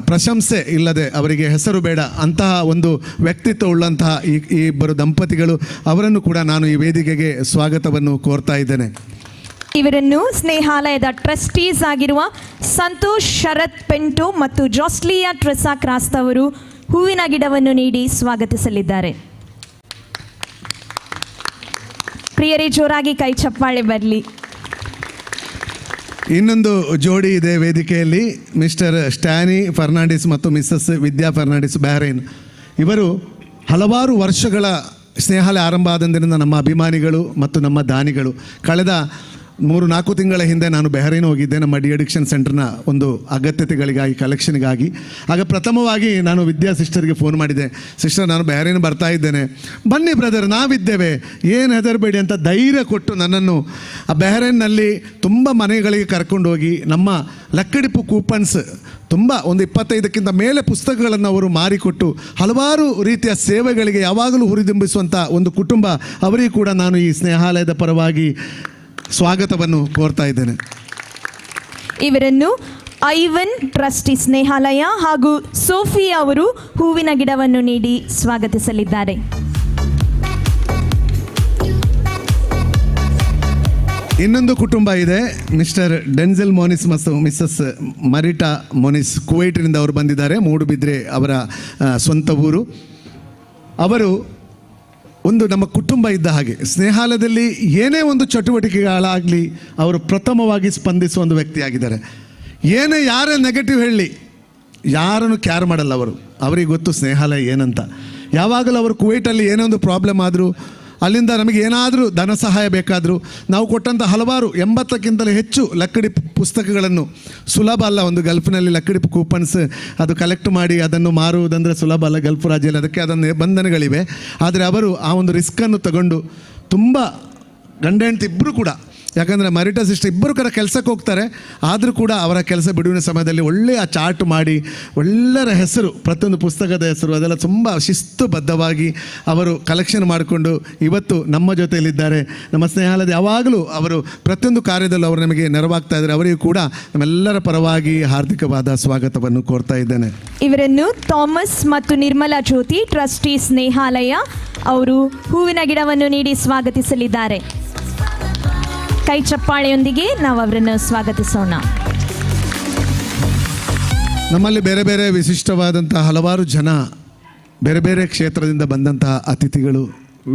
ಪ್ರಶಂಸೆ ಇಲ್ಲದೆ, ಅವರಿಗೆ ಹೆಸರು ಬೇಡ ಅಂತಹ ಒಂದು ವ್ಯಕ್ತಿತ್ವ ಉಳ್ಳಂತಹ ಈ ಇಬ್ಬರು ದಂಪತಿಗಳು. ಅವರನ್ನು ಕೂಡ ನಾನು ಈ ವೇದಿಕೆಗೆ ಸ್ವಾಗತವನ್ನು ಕೋರ್ತಾ ಇದ್ದೇನೆ. ಇವರನ್ನು ಸ್ನೇಹಾಲಯದ ಟ್ರಸ್ಟೀಸ್ ಆಗಿರುವ ಸಂತೋಷ್ ಶರತ್ ಪೆಂಟೋ ಮತ್ತು ಜೋಸ್ಲಿಯಾ ಟ್ರೆಸಾ ಕ್ರಾಸ್ತ್ ಅವರು ಹೂವಿನ ಗಿಡವನ್ನು ನೀಡಿ ಸ್ವಾಗತಿಸಲಿದ್ದಾರೆ. ಪ್ರಿಯರೇ, ಜೋರಾಗಿ ಕೈ ಚಪ್ಪಾಳೆ ಬರಲಿ. ಇನ್ನೊಂದು ಜೋಡಿ ಇದೆ ವೇದಿಕೆಯಲ್ಲಿ, ಮಿಸ್ಟರ್ ಸ್ಟ್ಯಾನಿ ಫರ್ನಾಂಡಿಸ್ ಮತ್ತು ಮಿಸ್ಸಸ್ ವಿದ್ಯಾ ಫರ್ನಾಂಡಿಸ್ ಬಹ್ರೈನ್. ಇವರು ಹಲವಾರು ವರ್ಷಗಳ ಸ್ನೇಹಾಲಯ ಆರಂಭ ಆದಂದಿನಿಂದ ನಮ್ಮ ಅಭಿಮಾನಿಗಳು ಮತ್ತು ನಮ್ಮ ದಾನಿಗಳು. ಕಳೆದ 3-4 ತಿಂಗಳ ಹಿಂದೆ ನಾನು ಬಹ್ರೈನ್ ಹೋಗಿದ್ದೆ ನಮ್ಮ ಡಿ ಅಡಿಕ್ಷನ್ ಸೆಂಟರ್ನ ಒಂದು ಅಗತ್ಯತೆಗಳಿಗಾಗಿ, ಕಲೆಕ್ಷನ್ಗಾಗಿ. ಆಗ ಪ್ರಥಮವಾಗಿ ನಾನು ವಿದ್ಯಾ ಸಿಸ್ಟರ್ಗೆ ಫೋನ್ ಮಾಡಿದೆ, ಸಿಸ್ಟರ್ ನಾನು ಬಹ್ರೈನ್ ಬರ್ತಾ ಇದ್ದೇನೆ, ಬನ್ನಿ ಬ್ರದರ್ ನಾವಿದ್ದೇವೆ, ಏನು ಹೆದರಬೇಡಿ ಅಂತ ಧೈರ್ಯ ಕೊಟ್ಟು ನನ್ನನ್ನು ಆ ಬಹ್ರೈನ್ನಲ್ಲಿ ತುಂಬ ಮನೆಗಳಿಗೆ ಕರ್ಕೊಂಡು ಹೋಗಿ ನಮ್ಮ ಲಕ್ಕಡಿಪು ಕೂಪನ್ಸ್ ತುಂಬ ಒಂದು 25ಕ್ಕಿಂತ ಮೇಲೆ ಪುಸ್ತಕಗಳನ್ನು ಅವರು ಮಾರಿಕೊಟ್ಟು ಹಲವಾರು ರೀತಿಯ ಸೇವೆಗಳಿಗೆ ಯಾವಾಗಲೂ ಹುರಿದುಂಬಿಸುವಂಥ ಒಂದು ಕುಟುಂಬ. ಅವರಿಗೂ ಕೂಡ ನಾನು ಈ ಸ್ನೇಹಾಲಯದ ಪರವಾಗಿ ಸ್ವಾಗತವನ್ನು ಕೋರ್ತಾ ಇದ್ದೇನೆ. ಇವರನ್ನು ಐವನ್ ಟ್ರಸ್ಟಿ ಸ್ನೇಹಾಲಯ ಹಾಗೂ ಸೋಫಿಯಾ ಅವರು ಹೂವಿನ ಗಿಡವನ್ನು ನೀಡಿ ಸ್ವಾಗತಿಸಲಿದ್ದಾರೆ. ಇನ್ನೊಂದು ಕುಟುಂಬ ಇದೆ, ಮಿಸ್ಟರ್ ಡೆನ್ಸೆಲ್ ಮೋನಿಸ್ ಮತ್ತು ಮಿಸ್ಸಸ್ ಮರಿಟಾ ಮೋನಿಸ್. ಕುವೈಟಿನಿಂದ ಅವರು ಬಂದಿದ್ದಾರೆ, ಮೂಡುಬಿದ್ರೆ ಅವರ ಸ್ವಂತ ಊರು. ಅವರು ಒಂದು ನಮ್ಮ ಕುಟುಂಬ ಇದ್ದ ಹಾಗೆ. ಸ್ನೇಹಾಲಯದಲ್ಲಿ ಏನೇ ಒಂದು ಚಟುವಟಿಕೆಗಳಾಗಲಿ ಅವರು ಪ್ರಥಮವಾಗಿ ಸ್ಪಂದಿಸುವ ಒಂದು ವ್ಯಕ್ತಿಯಾಗಿದ್ದಾರೆ. ಯಾರೇ ನೆಗೆಟಿವ್ ಹೇಳಲಿ ಯಾರನ್ನು ಕ್ಯಾರ್ ಮಾಡಲ್ಲ ಅವರು. ಅವರಿಗೆ ಗೊತ್ತು ಸ್ನೇಹಾಲಯ ಏನಂತ. ಯಾವಾಗಲೂ ಅವರು ಕುವೈಟಲ್ಲಿ ಏನೇ ಒಂದು ಪ್ರಾಬ್ಲಮ್ ಆದರೂ, ಅಲ್ಲಿಂದ ನಮಗೆ ಏನಾದರೂ ಧನ ಸಹಾಯ ಬೇಕಾದರೂ, ನಾವು ಕೊಟ್ಟಂಥ ಹಲವಾರು 80ಕ್ಕಿಂತಲೂ ಹೆಚ್ಚು ಲಕ್ಕಡಿ ಪುಸ್ತಕಗಳನ್ನು, ಸುಲಭ ಅಲ್ಲ ಒಂದು ಗಲ್ಫ್ನಲ್ಲಿ ಲಕ್ಕಡಿ ಕೂಪನ್ಸ್ ಅದು ಕಲೆಕ್ಟ್ ಮಾಡಿ ಅದನ್ನು ಮಾರುವುದಂದರೆ ಸುಲಭ ಅಲ್ಲ ಗಲ್ಫ್ ರಾಜ್ಯದಲ್ಲಿ, ಅದಕ್ಕೆ ಅದನ್ನು ಬಂಧನಗಳಿವೆ. ಆದರೆ ಅವರು ಆ ಒಂದು ರಿಸ್ಕನ್ನು ತಗೊಂಡು ತುಂಬ ಗಂಡ ಹೆಂಡತಿ ಇಬ್ಬರು ಕೂಡ, ಯಾಕಂದರೆ ಮರಿಟಾ ಸಿಸ್ಟರ್ ಇಬ್ಬರು ಕೂಡ ಕೆಲಸಕ್ಕೆ ಹೋಗ್ತಾರೆ, ಆದರೂ ಕೂಡ ಅವರ ಕೆಲಸ ಬಿಡುವಿನ ಸಮಯದಲ್ಲಿ ಒಳ್ಳೆಯ ಚಾರ್ಟ್ ಮಾಡಿ ಒಳ್ಳೆಯ ಹೆಸರು, ಪ್ರತಿಯೊಂದು ಪುಸ್ತಕದ ಹೆಸರು ಅದೆಲ್ಲ ತುಂಬ ಶಿಸ್ತುಬದ್ಧವಾಗಿ ಅವರು ಕಲೆಕ್ಷನ್ ಮಾಡಿಕೊಂಡು ಇವತ್ತು ನಮ್ಮ ಜೊತೆಯಲ್ಲಿದ್ದಾರೆ. ನಮ್ಮ ಸ್ನೇಹಾಲಯದ ಯಾವಾಗಲೂ ಅವರು ಪ್ರತಿಯೊಂದು ಕಾರ್ಯದಲ್ಲೂ ಅವರು ನಮಗೆ ನೆರವಾಗ್ತಾ ಇದ್ದಾರೆ. ಅವರಿಗೂ ಕೂಡ ನಮ್ಮೆಲ್ಲರ ಪರವಾಗಿ ಹಾರ್ದಿಕವಾದ ಸ್ವಾಗತವನ್ನು ಕೋರ್ತಾ ಇದ್ದೇನೆ. ಇವರನ್ನು ಥಾಮಸ್ ಮತ್ತು ನಿರ್ಮಲಾ ಜ್ಯೋತಿ ಟ್ರಸ್ಟಿ ಸ್ನೇಹಾಲಯ ಅವರು ಹೂವಿನ ಗಿಡವನ್ನು ನೀಡಿ ಸ್ವಾಗತಿಸಲಿದ್ದಾರೆ. ಕೈ ಚಪ್ಪಾಳೆಯೊಂದಿಗೆ ನಾವು ಅವರನ್ನು ಸ್ವಾಗತಿಸೋಣ. ನಮ್ಮಲ್ಲಿ ಬೇರೆ ಬೇರೆ ವಿಶಿಷ್ಟವಾದಂತಹ ಹಲವಾರು ಜನ, ಬೇರೆ ಬೇರೆ ಕ್ಷೇತ್ರದಿಂದ ಬಂದಂತಹ ಅತಿಥಿಗಳು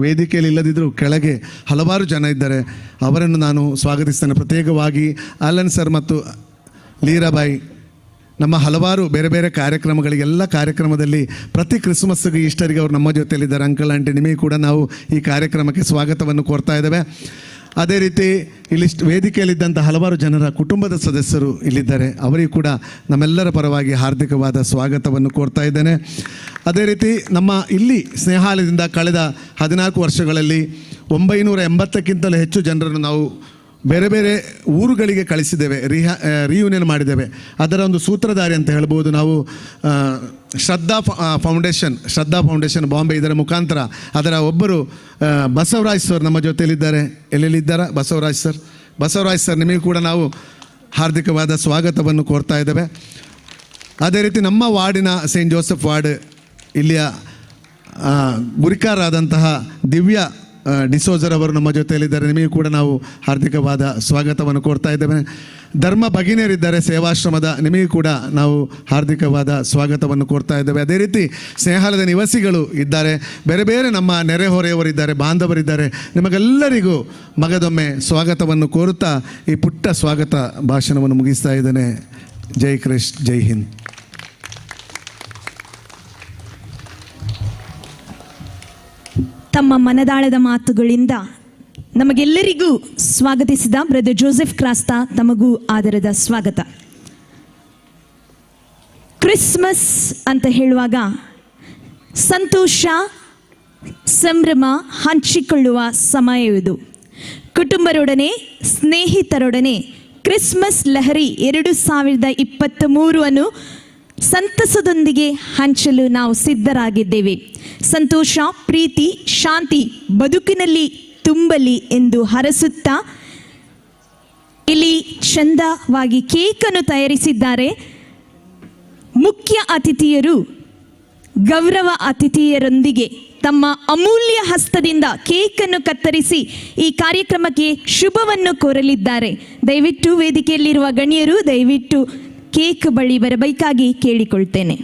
ವೇದಿಕೆಯಲ್ಲಿ ಇಲ್ಲದಿದ್ದರೂ ಕೆಳಗೆ ಹಲವಾರು ಜನ ಇದ್ದಾರೆ. ಅವರನ್ನು ನಾನು ಸ್ವಾಗತಿಸ್ತೇನೆ. ಪ್ರತ್ಯೇಕವಾಗಿ ಆಲನ್ ಸರ್ ಮತ್ತು ಲೀರಾಬಾಯಿ ನಮ್ಮ ಹಲವಾರು ಬೇರೆ ಬೇರೆ ಕಾರ್ಯಕ್ರಮಗಳಿಗೆ, ಎಲ್ಲ ಕಾರ್ಯಕ್ರಮದಲ್ಲಿ ಪ್ರತಿ ಕ್ರಿಸ್ಮಸ್ಗೆ ಈಸ್ಟರ್ಗೆ ಅವರು ನಮ್ಮ ಜೊತೆಯಲ್ಲಿದ್ದಾರೆ. ಅಂಕಲ್ ಆಂಟಿ, ನಿಮಗೆ ಕೂಡ ನಾವು ಈ ಕಾರ್ಯಕ್ರಮಕ್ಕೆ ಸ್ವಾಗತವನ್ನು ಕೋರ್ತಾ ಇದ್ದೇವೆ. ಅದೇ ರೀತಿ ಇಲ್ಲಿ ವೇದಿಕೆಯಲ್ಲಿದ್ದಂಥ ಹಲವಾರು ಜನರ ಕುಟುಂಬದ ಸದಸ್ಯರು ಇಲ್ಲಿದ್ದಾರೆ. ಅವರಿಗೂ ಕೂಡ ನಮ್ಮೆಲ್ಲರ ಪರವಾಗಿ ಹಾರ್ದಿಕವಾದ ಸ್ವಾಗತವನ್ನು ಕೋರ್ತಾ ಇದ್ದೇನೆ. ಅದೇ ರೀತಿ ನಮ್ಮ ಇಲ್ಲಿ ಸ್ನೇಹಾಲಯದಿಂದ ಕಳೆದ 14 ವರ್ಷಗಳಲ್ಲಿ 980ಕ್ಕಿಂತಲೂ ಹೆಚ್ಚು ಜನರನ್ನು ನಾವು ಬೇರೆ ಬೇರೆ ಊರುಗಳಿಗೆ ಕಳಿಸಿದ್ದೇವೆ, ರಿಯೂನಿಯನ್ ಮಾಡಿದ್ದೇವೆ. ಅದರ ಒಂದು ಸೂತ್ರಧಾರಿ ಅಂತ ಹೇಳ್ಬೋದು ನಾವು. ಶ್ರದ್ಧಾ ಫೌಂಡೇಶನ್ ಬಾಂಬೆ, ಇದರ ಮುಖಾಂತರ ಅದರ ಒಬ್ಬರು ಬಸವರಾಜ್ ಸರ್ ನಮ್ಮ ಜೊತೆಯಲ್ಲಿದ್ದಾರೆ. ಎಲ್ಲೆಲ್ಲಿದ್ದಾರ ಬಸವರಾಜ್ ಸರ್ ನಿಮಗೆ ಕೂಡ ನಾವು ಹಾರ್ದಿಕವಾದ ಸ್ವಾಗತವನ್ನು ಕೋರ್ತಾ ಇದ್ದೇವೆ. ಅದೇ ರೀತಿ ನಮ್ಮ ವಾರ್ಡಿನ ಸೇಂಟ್ ಜೋಸೆಫ್ ವಾರ್ಡ್ ಇಲ್ಲಿಯ ಗುರಿಕಾರಾದಂತಹ ದಿವ್ಯಾ ಡಿಸೋಜರ್ ಅವರು ನಮ್ಮ ಜೊತೆಯಲ್ಲಿದ್ದಾರೆ. ನಿಮಗೆ ಕೂಡ ನಾವು ಹಾರ್ದಿಕವಾದ ಸ್ವಾಗತವನ್ನು ಕೋರ್ತಾ ಇದ್ದೇವೆ. ಧರ್ಮ ಭಗಿನಿಯರಿದ್ದಾರೆ ಸೇವಾಶ್ರಮದ, ನಿಮಗೆ ಕೂಡ ನಾವು ಹಾರ್ದಿಕವಾದ ಸ್ವಾಗತವನ್ನು ಕೋರ್ತಾ ಇದ್ದೇವೆ. ಅದೇ ರೀತಿ ಸ್ನೇಹಾಲಯದ ನಿವಾಸಿಗಳು ಇದ್ದಾರೆ, ಬೇರೆ ಬೇರೆ ನಮ್ಮ ನೆರೆಹೊರೆಯವರಿದ್ದಾರೆ, ಬಾಂಧವರಿದ್ದಾರೆ. ನಿಮಗೆಲ್ಲರಿಗೂ ಮಗದೊಮ್ಮೆ ಸ್ವಾಗತವನ್ನು ಕೋರುತ್ತಾ ಈ ಪುಟ್ಟ ಸ್ವಾಗತ ಭಾಷಣವನ್ನು ಮುಗಿಸ್ತಾ ಇದ್ದೇನೆ. ಜೈ ಕ್ರಿಸ್ಟ್, ಜೈ ಹಿಂದ್. ತಮ್ಮ ಮನದಾಳದ ಮಾತುಗಳಿಂದ ನಮಗೆಲ್ಲರಿಗೂ ಸ್ವಾಗತಿಸಿದ ಬ್ರದರ್ ಜೋಸೆಫ್ ಕ್ರಾಸ್ತಾ, ತಮಗೂ ಆದರದ ಸ್ವಾಗತ. ಕ್ರಿಸ್ಮಸ್ ಅಂತ ಹೇಳುವಾಗ ಸಂತೋಷ, ಸಂಭ್ರಮ ಹಂಚಿಕೊಳ್ಳುವ ಸಮಯವಿದು. ಕುಟುಂಬರೊಡನೆ, ಸ್ನೇಹಿತರೊಡನೆ ಕ್ರಿಸ್ಮಸ್ ಲಹರಿ 2023 ಅನ್ನು ಸಂತಸದೊಂದಿಗೆ ಹಂಚಲು ನಾವು ಸಿದ್ಧರಾಗಿದ್ದೇವೆ. ಸಂತೋಷ, ಪ್ರೀತಿ, ಶಾಂತಿ ಬದುಕಿನಲ್ಲಿ ತುಂಬಲಿ ಎಂದು ಹರಸುತ್ತಾ ಇಲ್ಲಿ ಚಂದವಾಗಿ ಕೇಕನ್ನು ತಯಾರಿಸಿದ್ದಾರೆ. ಮುಖ್ಯ ಅತಿಥಿಯರು ಗೌರವ ಅತಿಥಿಯರೊಂದಿಗೆ ತಮ್ಮ ಅಮೂಲ್ಯ ಹಸ್ತದಿಂದ ಕೇಕನ್ನು ಕತ್ತರಿಸಿ ಈ ಕಾರ್ಯಕ್ರಮಕ್ಕೆ ಶುಭವನ್ನು ಕೋರಲಿದ್ದಾರೆ. ದಯವಿಟ್ಟು ವೇದಿಕೆಯಲ್ಲಿರುವ ಗಣ್ಯರು ದಯವಿಟ್ಟು ಕೇಕ್ ಬಳಿ ಬರಬೇಕಾಗಿ ಕೇಳಿಕೊಳ್ತೇನೆ.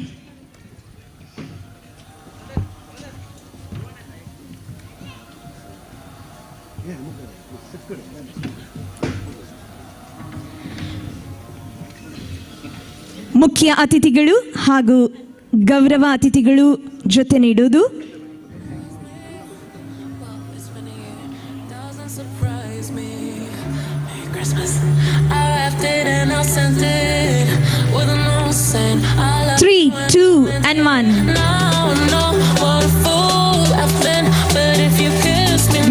ಮುಖ್ಯ ಅತಿಥಿಗಳು ಹಾಗೂ ಗೌರವ ಅತಿಥಿಗಳು ಜೊತೆ ನೀಡುವುದು. Three, two, and one.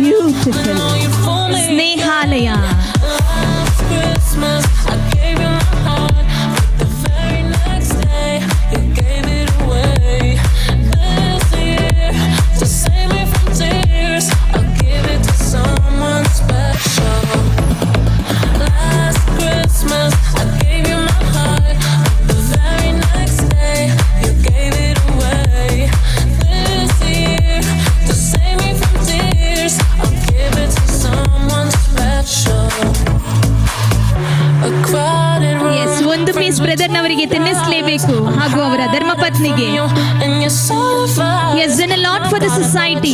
Beautiful. Snehalaya. ಬ್ರದರ್ನವರಿಗೆ ತಿನ್ನಿಸಲೇಬೇಕು ಹಾಗೂ ಅವರ ಧರ್ಮಪತ್ನಿಗೆ. He has done a lot for the society.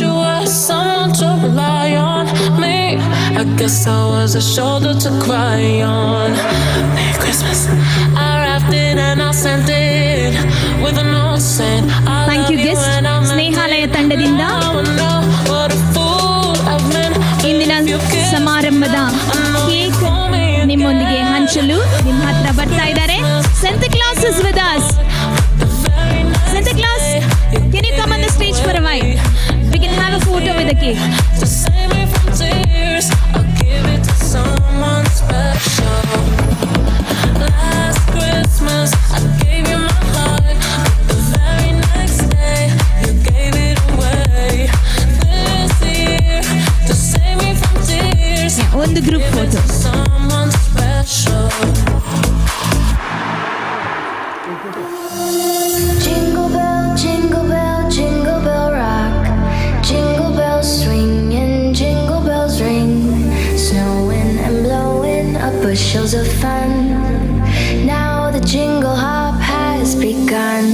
I guess I was a shoulder to cry on. Merry Christmas. I wrapped it and I sent it with a note saying I Thank you guest. Snehalaya ತಂಡದಿಂದ ಇಂದಿನ ಸಮಾರಂಭದ cake ನಿಮ್ಮೊಂದಿಗೆ ಹಂಚಲು ನಿಮ್ಮ ಹತ್ರ ಬರ್ತಾ ಇದ್ದಾರೆ. Santa Claus is with us. Santa Claus, can you come on the stage for a while? We can have a photo with the cake. To save me from tears, I'll give it to someone special. Last Christmas, I gave you my heart. The very next day, you gave it away. This year, to save me from tears, ಒಂದು group photo. someone special. Jingle bell, jingle bell, jingle bell rock. Jingle bells swing and jingle bells ring. Snowing and blowing up bushels of fun. Now the jingle hop has begun.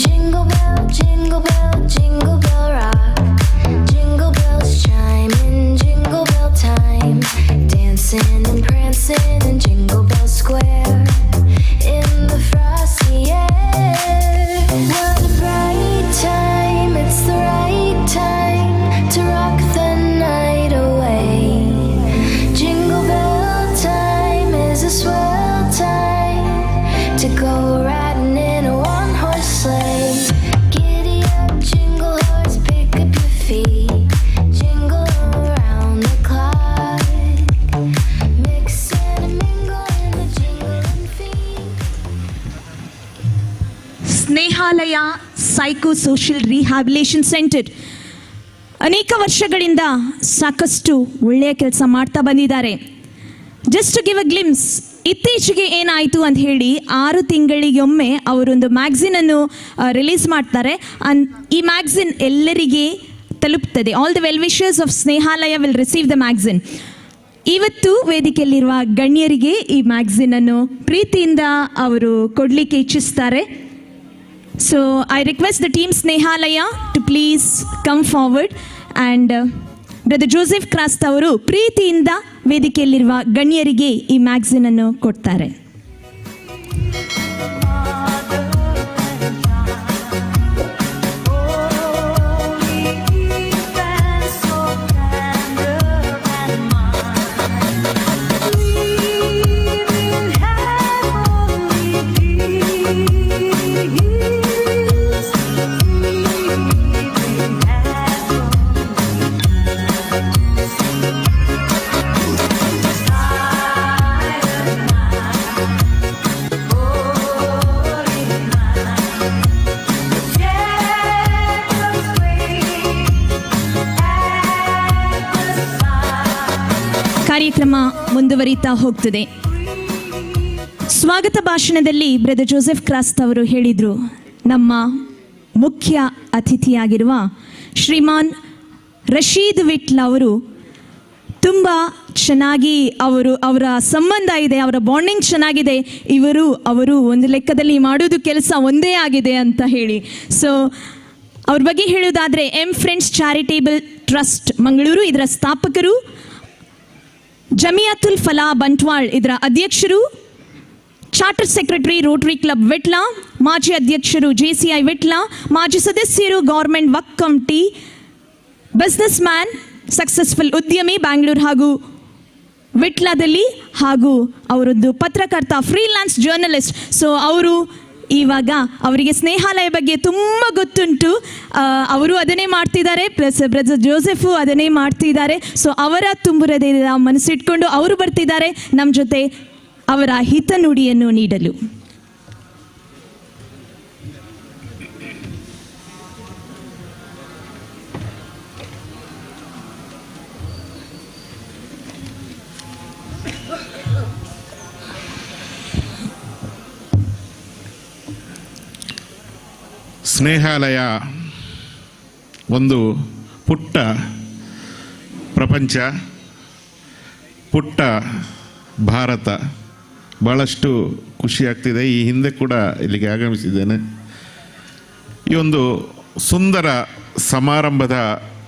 Jingle bell, jingle bell, jingle bell rock. Jingle bells chime in jingle bell time. Dancing and prancing in Jingle Bell Square. In the frosty air. What a bright time, it's the right time to rock the night away. Jingle bell time is a swell time to go riding in a one-horse sleigh. Giddy up, jingle horse, pick up your feet. Jingle around the clock. Mix and mingle in the jingling feet. Snehalaya psycho social rehabilitation centre ಅನೇಕ ವರ್ಷಗಳಿಂದ ಸಾಕಷ್ಟು ಒಳ್ಳೆಯ ಕೆಲಸ ಮಾಡ್ತಾ ಬಂದಿದ್ದಾರೆ. Just to give a glimpse, ಇತ್ತೀಚೆಗೆ ಏನಾಯಿತು ಅಂತ ಹೇಳಿ 6 ತಿಂಗಳಿಗೊಮ್ಮೆ ಅವರೊಂದು ಮ್ಯಾಗ್ಝಿನನ್ನು ರಿಲೀಸ್ ಮಾಡ್ತಾರೆ. ಈ ಮ್ಯಾಗ್ಝಿನ್ ಎಲ್ಲರಿಗೆ ತಲುಪ್ತದೆ. All the well wishers of Snehalaya will receive the magazine. ಇವತ್ತು ವೇದಿಕೆಯಲ್ಲಿರುವ ಗಣ್ಯರಿಗೆ ಈ ಮ್ಯಾಗ್ಝಿನನ್ನು ಪ್ರೀತಿಯಿಂದ ಅವರು ಕೊಡಲಿಕ್ಕೆ ಇಚ್ಛಿಸ್ತಾರೆ. So I request the team Snehalaya to please come forward and Brother Joseph Krasta ಅವರು ಪ್ರೀತಿಯಿಂದ ವೇದಿಕೆಯಲ್ಲಿರುವ ಗಣ್ಯರಿಗೆ ಈ ಮ್ಯಾಗ್ಝಿನ್ ಅನ್ನು ಕೊಡ್ತಾರೆ. ಕಾರ್ಯಕ್ರಮ ಮುಂದುವರಿತಾ ಹೋಗ್ತದೆ. ಸ್ವಾಗತ ಭಾಷಣದಲ್ಲಿ ಬ್ರದರ್ ಜೋಸೆಫ್ ಕ್ರಾಸ್ತ ಅವರು ಹೇಳಿದರು, ನಮ್ಮ ಮುಖ್ಯ ಅತಿಥಿಯಾಗಿರುವ ಶ್ರೀಮಾನ್ ರಶೀದ್ ವಿಟ್ಲ ಅವರು ತುಂಬ ಚೆನ್ನಾಗಿ ಅವರ ಸಂಬಂಧ ಇದೆ, ಅವರ ಬಾಂಡಿಂಗ್ ಚೆನ್ನಾಗಿದೆ, ಅವರು ಒಂದು ಲೆಕ್ಕದಲ್ಲಿ ಮಾಡೋದು ಕೆಲಸ ಒಂದೇ ಆಗಿದೆ ಅಂತ ಹೇಳಿ. ಸೊ ಅವ್ರ ಬಗ್ಗೆ ಹೇಳೋದಾದರೆ M friends charitable trust Mangaluru ಇದರ ಸ್ಥಾಪಕರು, ಜಮಿಯಾತುಲ್ ಫಲಾ ಬಂಟ್ವಾಳ್ ಇದರ ಅಧ್ಯಕ್ಷರು, charter secretary Rotary club Vitla, ಮಾಜಿ ಅಧ್ಯಕ್ಷರು JCI ವಿಟ್ಲ, ಮಾಜಿ ಸದಸ್ಯರು ಗೌರ್ಮೆಂಟ್ ವಕ್ ಕಮಿಟಿ, ಬಿಸ್ನೆಸ್ ಮ್ಯಾನ್, ಸಕ್ಸಸ್ಫುಲ್ ಉದ್ಯಮಿ ಬ್ಯಾಂಗ್ಳೂರು ಹಾಗೂ ವಿಟ್ಲದಲ್ಲಿ, ಹಾಗೂ ಅವರದ್ದು ಪತ್ರಕರ್ತ, ಫ್ರೀಲಾನ್ಸ್ ಜರ್ನಲಿಸ್ಟ್. ಸೊ ಅವರು ಇವಾಗ ಅವರಿಗೆ ಸ್ನೇಹಾಲಯ ಬಗ್ಗೆ ತುಂಬ ಗೊತ್ತುಂಟು, ಅವರು ಅದನ್ನೇ ಮಾಡ್ತಿದ್ದಾರೆ, ಪ್ಲಸ್ ಬ್ರದರ್ ಜೋಸೆಫು ಅದನ್ನೇ ಮಾಡ್ತಿದ್ದಾರೆ. ಸೊ ಅವರ ತುಂಬುರದಿಂದ ಮನಸ್ಸಿಟ್ಕೊಂಡು ಅವರು ಬರ್ತಿದ್ದಾರೆ ನಮ್ಮ ಜೊತೆ ಅವರ ಹಿತನುಡಿಯನ್ನು ನೀಡಲು. ಸ್ನೇಹಾಲಯ ಒಂದು ಪುಟ್ಟ ಪ್ರಪಂಚ, ಪುಟ್ಟ ಭಾರತ. ಭಾಳಷ್ಟು ಖುಷಿಯಾಗ್ತಿದೆ. ಈ ಹಿಂದೆ ಕೂಡ ಇಲ್ಲಿಗೆ ಆಗಮಿಸಿದ್ದೇನೆ. ಈ ಒಂದು ಸುಂದರ ಸಮಾರಂಭದ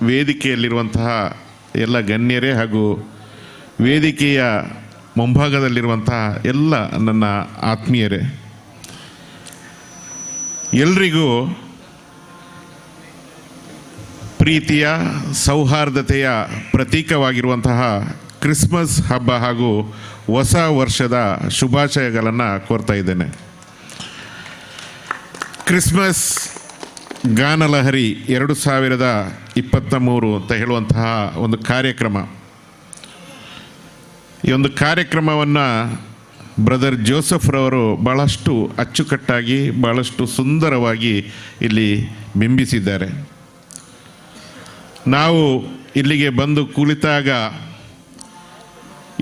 ವೇದಿಕೆಯಲ್ಲಿರುವಂತಹ ಎಲ್ಲ ಗಣ್ಯರೇ ಹಾಗೂ ವೇದಿಕೆಯ ಮುಂಭಾಗದಲ್ಲಿರುವಂತಹ ಎಲ್ಲ ನನ್ನ ಆತ್ಮೀಯರೇ, ಎಲ್ರಿಗೂ ಪ್ರೀತಿಯ ಸೌಹಾರ್ದತೆಯ ಪ್ರತೀಕವಾಗಿರುವಂತಹ ಕ್ರಿಸ್ಮಸ್ ಹಬ್ಬ ಹಾಗೂ ಹೊಸ ವರ್ಷದ ಶುಭಾಶಯಗಳನ್ನು ಕೋರ್ತಾ ಇದ್ದೇನೆ. ಕ್ರಿಸ್ಮಸ್ ಗಾನಲಹರಿ 2023 ಅಂತ ಹೇಳುವಂತಹ ಒಂದು ಕಾರ್ಯಕ್ರಮ. ಈ ಒಂದು ಕಾರ್ಯಕ್ರಮವನ್ನು ಬ್ರದರ್ ಜೋಸೆಫ್ರವರು ಭಾಳಷ್ಟು ಅಚ್ಚುಕಟ್ಟಾಗಿ ಭಾಳಷ್ಟು ಸುಂದರವಾಗಿ ಇಲ್ಲಿ ಬಿಂಬಿಸಿದ್ದಾರೆ. ನಾವು ಇಲ್ಲಿಗೆ ಬಂದು ಕುಳಿತಾಗ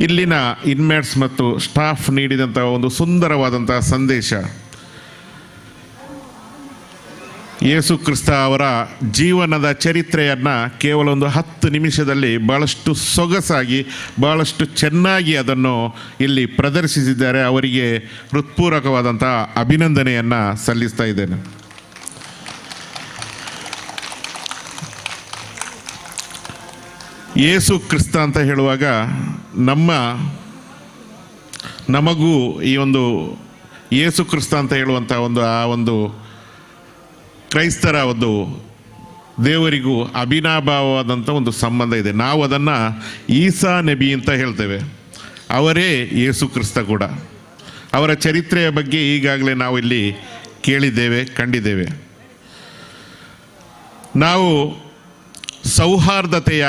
ಇಲ್ಲಿನ ಇನ್ಮೇಟ್ಸ್ ಮತ್ತು ಸ್ಟಾಫ್ ನೀಡಿದಂಥ ಒಂದು ಸುಂದರವಾದಂಥ ಸಂದೇಶ, ಯೇಸು ಕ್ರಿಸ್ತ ಅವರ ಜೀವನದ ಚರಿತ್ರೆಯನ್ನು ಕೇವಲ ಒಂದು 10 ನಿಮಿಷದಲ್ಲಿ ಭಾಳಷ್ಟು ಸೊಗಸಾಗಿ ಭಾಳಷ್ಟು ಚೆನ್ನಾಗಿ ಅದನ್ನು ಇಲ್ಲಿ ಪ್ರದರ್ಶಿಸಿದ್ದಾರೆ. ಅವರಿಗೆ ಹೃತ್ಪೂರ್ವಕವಾದಂಥ ಅಭಿನಂದನೆಯನ್ನು ಸಲ್ಲಿಸ್ತಾ ಇದ್ದೇನೆ. ಯೇಸು ಕ್ರಿಸ್ತ ಅಂತ ಹೇಳುವಾಗ ನಮಗೂ ಈ ಒಂದು ಯೇಸು ಕ್ರಿಸ್ತ ಅಂತ ಹೇಳುವಂಥ ಒಂದು ಕ್ರೈಸ್ತರ ಒಂದು ದೇವರಿಗೂ ಅವಿನಾಭಾವವಾದಂಥ ಒಂದು ಸಂಬಂಧ ಇದೆ. ನಾವು ಅದನ್ನು ಈಸಾ ನಬಿ ಅಂತ ಹೇಳ್ತೇವೆ. ಅವರೇ ಯೇಸು ಕ್ರಿಸ್ತ ಕೂಡ. ಅವರ ಚರಿತ್ರೆಯ ಬಗ್ಗೆ ಈಗಾಗಲೇ ನಾವು ಇಲ್ಲಿ ಕೇಳಿದ್ದೇವೆ, ಕಂಡಿದ್ದೇವೆ. ನಾವು ಸೌಹಾರ್ದತೆಯ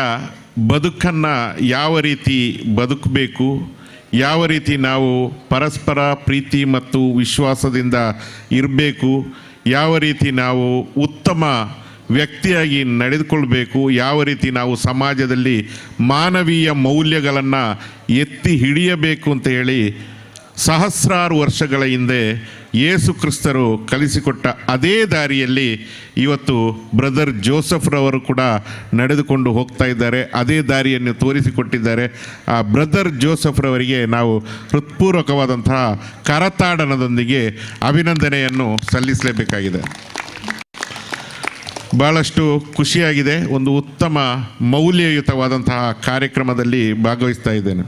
ಬದುಕನ್ನು ಯಾವ ರೀತಿ ಬದುಕಬೇಕು, ಯಾವ ರೀತಿ ನಾವು ಪರಸ್ಪರ ಪ್ರೀತಿ ಮತ್ತು ವಿಶ್ವಾಸದಿಂದ ಇರಬೇಕು, ಯಾವ ರೀತಿ ನಾವು ಉತ್ತಮ ವ್ಯಕ್ತಿಯಾಗಿ ನಡೆದುಕೊಳ್ಬೇಕು, ಯಾವ ರೀತಿ ನಾವು ಸಮಾಜದಲ್ಲಿ ಮಾನವೀಯ ಮೌಲ್ಯಗಳನ್ನು ಎತ್ತಿ ಹಿಡಿಯಬೇಕು ಅಂತ ಹೇಳಿ ಸಹಸ್ರಾರು ವರ್ಷಗಳ ಹಿಂದೆ ಯೇಸು ಕ್ರಿಸ್ತರು ಕಲಿಸಿಕೊಟ್ಟ ಅದೇ ದಾರಿಯಲ್ಲಿ ಇವತ್ತು ಬ್ರದರ್ ಜೋಸೆಫ್ರವರು ಕೂಡ ನಡೆದುಕೊಂಡು ಹೋಗ್ತಾ ಇದ್ದಾರೆ. ಅದೇ ದಾರಿಯನ್ನು ತೋರಿಸಿಕೊಟ್ಟಿದ್ದಾರೆ. ಆ ಬ್ರದರ್ ಜೋಸೆಫ್ರವರಿಗೆ ನಾವು ಹೃತ್ಪೂರ್ವಕವಾದಂತಹ ಕರತಾಡನದೊಂದಿಗೆ ಅಭಿನಂದನೆಯನ್ನು ಸಲ್ಲಿಸಲೇಬೇಕಾಗಿದೆ. ಭಾಳಷ್ಟು ಖುಷಿಯಾಗಿದೆ. ಒಂದು ಉತ್ತಮ ಮೌಲ್ಯಯುತವಾದಂತಹ ಕಾರ್ಯಕ್ರಮದಲ್ಲಿ ಭಾಗವಹಿಸ್ತಾ ಇದ್ದೇನೆ.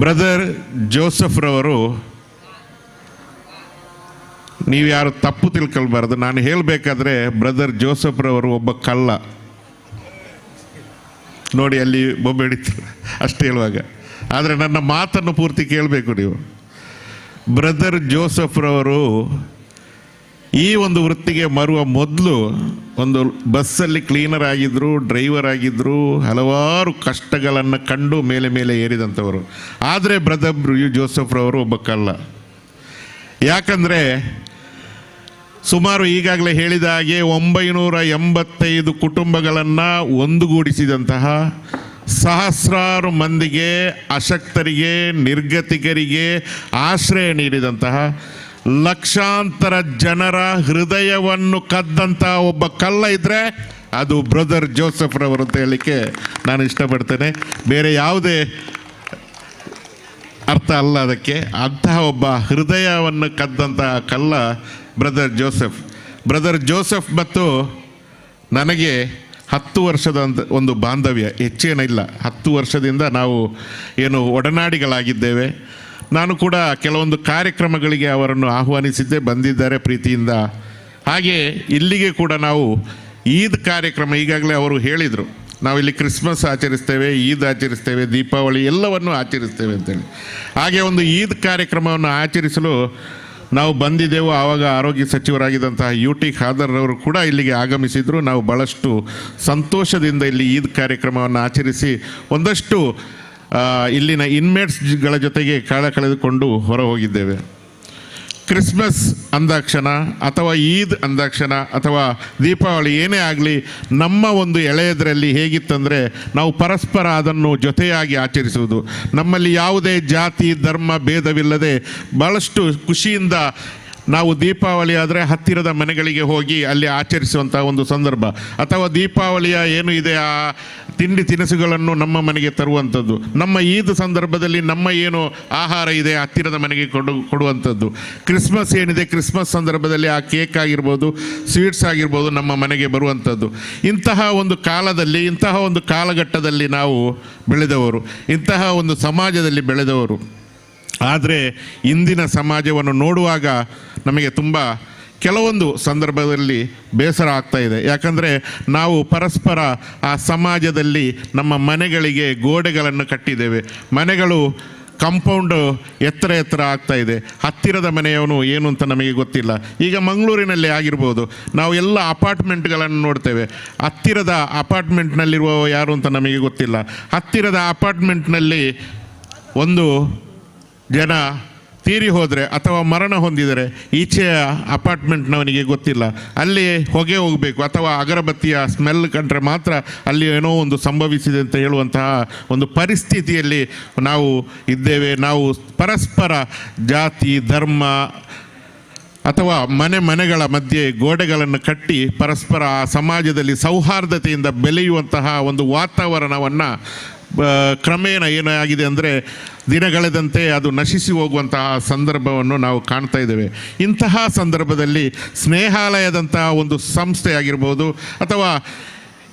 ಬ್ರದರ್ ಜೋಸೆಫ್ರವರು, ನೀವು ಯಾರು ತಪ್ಪು ತಿಳ್ಕೊಳ್ಬಾರ್ದು, ನಾನು ಹೇಳಬೇಕಾದ್ರೆ ಬ್ರದರ್ ಜೋಸೆಫ್ರವರು ಒಬ್ಬ ಕಳ್ಳ. ನೋಡಿ ಅಲ್ಲಿ ಬೊಬ್ಬೆ ಹಿಡಿತಾರೆ ಅಷ್ಟು ಹೇಳುವಾಗ, ಆದರೆ ನನ್ನ ಮಾತನ್ನು ಪೂರ್ತಿ ಕೇಳಬೇಕು ನೀವು. ಬ್ರದರ್ ಜೋಸೆಫ್ರವರು ಈ ಒಂದು ವೃತ್ತಿಗೆ ಬರುವ ಮೊದಲು ಒಂದು ಬಸ್ಸಲ್ಲಿ ಕ್ಲೀನರ್ ಆಗಿದ್ದರು, ಡ್ರೈವರ್ ಆಗಿದ್ದರು, ಹಲವಾರು ಕಷ್ಟಗಳನ್ನು ಕಂಡು ಮೇಲೆ ಏರಿದಂಥವರು. ಆದರೆ ಬ್ರದರ್ ಜೋಸೆಫ್ರವರು ಒಬ್ಬ ಕಳ್ಳ. ಯಾಕಂದರೆ ಸುಮಾರು ಈಗಾಗಲೇ ಹೇಳಿದ ಹಾಗೆ 985 ಕುಟುಂಬಗಳನ್ನು ಒಂದುಗೂಡಿಸಿದಂತಹ, ಸಹಸ್ರಾರು ಮಂದಿಗೆ, ಅಶಕ್ತರಿಗೆ, ನಿರ್ಗತಿಕರಿಗೆ ಆಶ್ರಯ ನೀಡಿದಂತಹ, ಲಕ್ಷಾಂತರ ಜನರ ಹೃದಯವನ್ನು ಕದ್ದಂಥ ಒಬ್ಬ ಕಳ್ಳ ಇದ್ದರೆ ಅದು ಬ್ರದರ್ ಜೋಸೆಫ್ರವರು ಅಂತ ಹೇಳಲಿಕ್ಕೆ ನಾನು ಇಷ್ಟಪಡ್ತೇನೆ. ಬೇರೆ ಯಾವುದೇ ಅರ್ಥ ಅಲ್ಲ ಅದಕ್ಕೆ. ಅಂತಹ ಒಬ್ಬ ಹೃದಯವನ್ನು ಕದ್ದಂತಹ ಕಳ್ಳ ಬ್ರದರ್ ಜೋಸೆಫ್. ಬ್ರದರ್ ಜೋಸೆಫ್ ಮತ್ತು ನನಗೆ 10 ವರ್ಷದ ಒಂದು ಬಾಂಧವ್ಯ, ಹೆಚ್ಚೇನಿಲ್ಲ. 10 ವರ್ಷದಿಂದ ನಾವು ಏನು ಒಡನಾಡಿಗಳಾಗಿದ್ದೇವೆ. ನಾನು ಕೂಡ ಕೆಲವೊಂದು ಕಾರ್ಯಕ್ರಮಗಳಿಗೆ ಅವರನ್ನು ಆಹ್ವಾನಿಸಿದ್ದೆ, ಬಂದಿದ್ದಾರೆ ಪ್ರೀತಿಯಿಂದ. ಹಾಗೆ ಇಲ್ಲಿಗೆ ಕೂಡ ನಾವು ಈದ್ ಕಾರ್ಯಕ್ರಮ, ಈಗಾಗಲೇ ಅವರು ಹೇಳಿದರು, ನಾವಿಲ್ಲಿ ಕ್ರಿಸ್ಮಸ್ ಆಚರಿಸ್ತೇವೆ, ಈದ್ ಆಚರಿಸ್ತೇವೆ, ದೀಪಾವಳಿ ಎಲ್ಲವನ್ನು ಆಚರಿಸ್ತೇವೆ ಅಂತೇಳಿ. ಹಾಗೆ ಒಂದು ಈದ್ ಕಾರ್ಯಕ್ರಮವನ್ನು ಆಚರಿಸಲು ನಾವು ಬಂದಿದ್ದೆವು. ಆವಾಗ ಆರೋಗ್ಯ ಸಚಿವರಾಗಿದ್ದಂತಹ UT ಖಾದರ್ ಅವರು ಕೂಡ ಇಲ್ಲಿಗೆ ಆಗಮಿಸಿದರು. ನಾವು ಭಾಳಷ್ಟು ಸಂತೋಷದಿಂದ ಇಲ್ಲಿ ಈದ್ ಕಾರ್ಯಕ್ರಮವನ್ನು ಆಚರಿಸಿ ಒಂದಷ್ಟು ಇಲ್ಲಿನ ಇನ್ಮೇಟ್ಸ್ಗಳ ಜೊತೆಗೆ ಕಾಲ ಕಳೆದುಕೊಂಡು ಹೊರ ಹೋಗಿದ್ದೇವೆ. ಕ್ರಿಸ್ಮಸ್ ಅಂದಾಕ್ಷಣ ಅಥವಾ ಈದ್ ಅಂದಾಕ್ಷಣ ಅಥವಾ ದೀಪಾವಳಿ ಏನೇ ಆಗಲಿ, ನಮ್ಮ ಒಂದು ಎಳೆಯದರಲ್ಲಿ ಹೇಗಿತ್ತಂದರೆ ನಾವು ಪರಸ್ಪರ ಅದನ್ನು ಜೊತೆಯಾಗಿ ಆಚರಿಸುವುದು. ನಮ್ಮಲ್ಲಿ ಯಾವುದೇ ಜಾತಿ ಧರ್ಮ ಭೇದವಿಲ್ಲದೆ ಭಾಳಷ್ಟು ಖುಷಿಯಿಂದ ನಾವು ದೀಪಾವಳಿ ಆದರೆ ಹತ್ತಿರದ ಮನೆಗಳಿಗೆ ಹೋಗಿ ಅಲ್ಲಿ ಆಚರಿಸುವಂಥ ಒಂದು ಸಂದರ್ಭ, ಅಥವಾ ದೀಪಾವಳಿಯ ಏನು ಇದೆ ಆ ತಿಂಡಿ ತಿನಿಸುಗಳನ್ನು ನಮ್ಮ ಮನೆಗೆ ತರುವಂಥದ್ದು, ನಮ್ಮ ಈದ್ ಸಂದರ್ಭದಲ್ಲಿ ನಮ್ಮ ಏನು ಆಹಾರ ಇದೆ ಹತ್ತಿರದ ಮನೆಗೆ ಕೊಡುವಂಥದ್ದು, ಕ್ರಿಸ್ಮಸ್ ಏನಿದೆ ಕ್ರಿಸ್ಮಸ್ ಸಂದರ್ಭದಲ್ಲಿ ಆ ಕೇಕ್ ಆಗಿರ್ಬೋದು, ಸ್ವೀಟ್ಸ್ ಆಗಿರ್ಬೋದು ನಮ್ಮ ಮನೆಗೆ ಬರುವಂಥದ್ದು. ಇಂತಹ ಒಂದು ಕಾಲದಲ್ಲಿ, ಇಂತಹ ಒಂದು ಕಾಲಘಟ್ಟದಲ್ಲಿ ನಾವು ಬೆಳೆದವರು, ಇಂತಹ ಒಂದು ಸಮಾಜದಲ್ಲಿ ಬೆಳೆದವರು. ಆದರೆ ಇಂದಿನ ಸಮಾಜವನ್ನು ನೋಡುವಾಗ ನಮಗೆ ತುಂಬ ಕೆಲವೊಂದು ಸಂದರ್ಭದಲ್ಲಿ ಬೇಸರ ಆಗ್ತಾ ಇದೆ. ಯಾಕಂದರೆ ನಾವು ಪರಸ್ಪರ ಆ ಸಮಾಜದಲ್ಲಿ ನಮ್ಮ ಮನೆಗಳಿಗೆ ಗೋಡೆಗಳನ್ನು ಕಟ್ಟಿದ್ದೇವೆ, ಮನೆಗಳು ಕಾಂಪೌಂಡು ಎತ್ತರ ಆಗ್ತಾ ಇದೆ, ಹತ್ತಿರದ ಮನೆಯವನು ಏನು ಅಂತ ನಮಗೆ ಗೊತ್ತಿಲ್ಲ. ಈಗ ಮಂಗಳೂರಿನಲ್ಲಿ ಆಗಿರ್ಬೋದು, ನಾವು ಎಲ್ಲ ಅಪಾರ್ಟ್ಮೆಂಟ್ಗಳನ್ನು ನೋಡ್ತೇವೆ, ಹತ್ತಿರದ ಅಪಾರ್ಟ್ಮೆಂಟ್ನಲ್ಲಿರುವ ಯಾರು ಅಂತ ನಮಗೆ ಗೊತ್ತಿಲ್ಲ. ಹತ್ತಿರದ ಅಪಾರ್ಟ್ಮೆಂಟ್ನಲ್ಲಿ ಒಂದು ಜನ ತೀರಿ ಹೋದರೆ ಅಥವಾ ಮರಣ ಹೊಂದಿದರೆ ಈಚೆಯ ಅಪಾರ್ಟ್ಮೆಂಟ್ನವನಿಗೆ ಗೊತ್ತಿಲ್ಲ. ಅಲ್ಲಿ ಹೊಗೆ ಹೋಗಬೇಕು ಅಥವಾ ಅಗರಬತ್ತಿಯ ಸ್ಮೆಲ್ ಕಂಡ್ರೆ ಮಾತ್ರ ಅಲ್ಲಿ ಏನೋ ಒಂದು ಸಂಭವಿಸಿದೆ ಅಂತ ಹೇಳುವಂತಹ ಒಂದು ಪರಿಸ್ಥಿತಿಯಲ್ಲಿ ನಾವು ಇದ್ದೇವೆ. ನಾವು ಪರಸ್ಪರ ಜಾತಿ ಧರ್ಮ ಅಥವಾ ಮನೆಗಳ ಮಧ್ಯೆ ಗೋಡೆಗಳನ್ನು ಕಟ್ಟಿ ಪರಸ್ಪರ ಆ ಸಮಾಜದಲ್ಲಿ ಸೌಹಾರ್ದತೆಯಿಂದ ಬೆಳೆಯುವಂತಹ ಒಂದು ವಾತಾವರಣವನ್ನು ಕ್ರಮೇಣ ಏನಾಗಿದೆ ಅಂದರೆ ದಿನಗಳೆದಂತೆ ಅದು ನಶಿಸಿ ಹೋಗುವಂತಹ ಸಂದರ್ಭವನ್ನು ನಾವು ಕಾಣ್ತಾ ಇದ್ದೇವೆ. ಇಂತಹ ಸಂದರ್ಭದಲ್ಲಿ ಸ್ನೇಹಾಲಯದಂತಹ ಒಂದು ಸಂಸ್ಥೆ ಆಗಿರ್ಬೋದು, ಅಥವಾ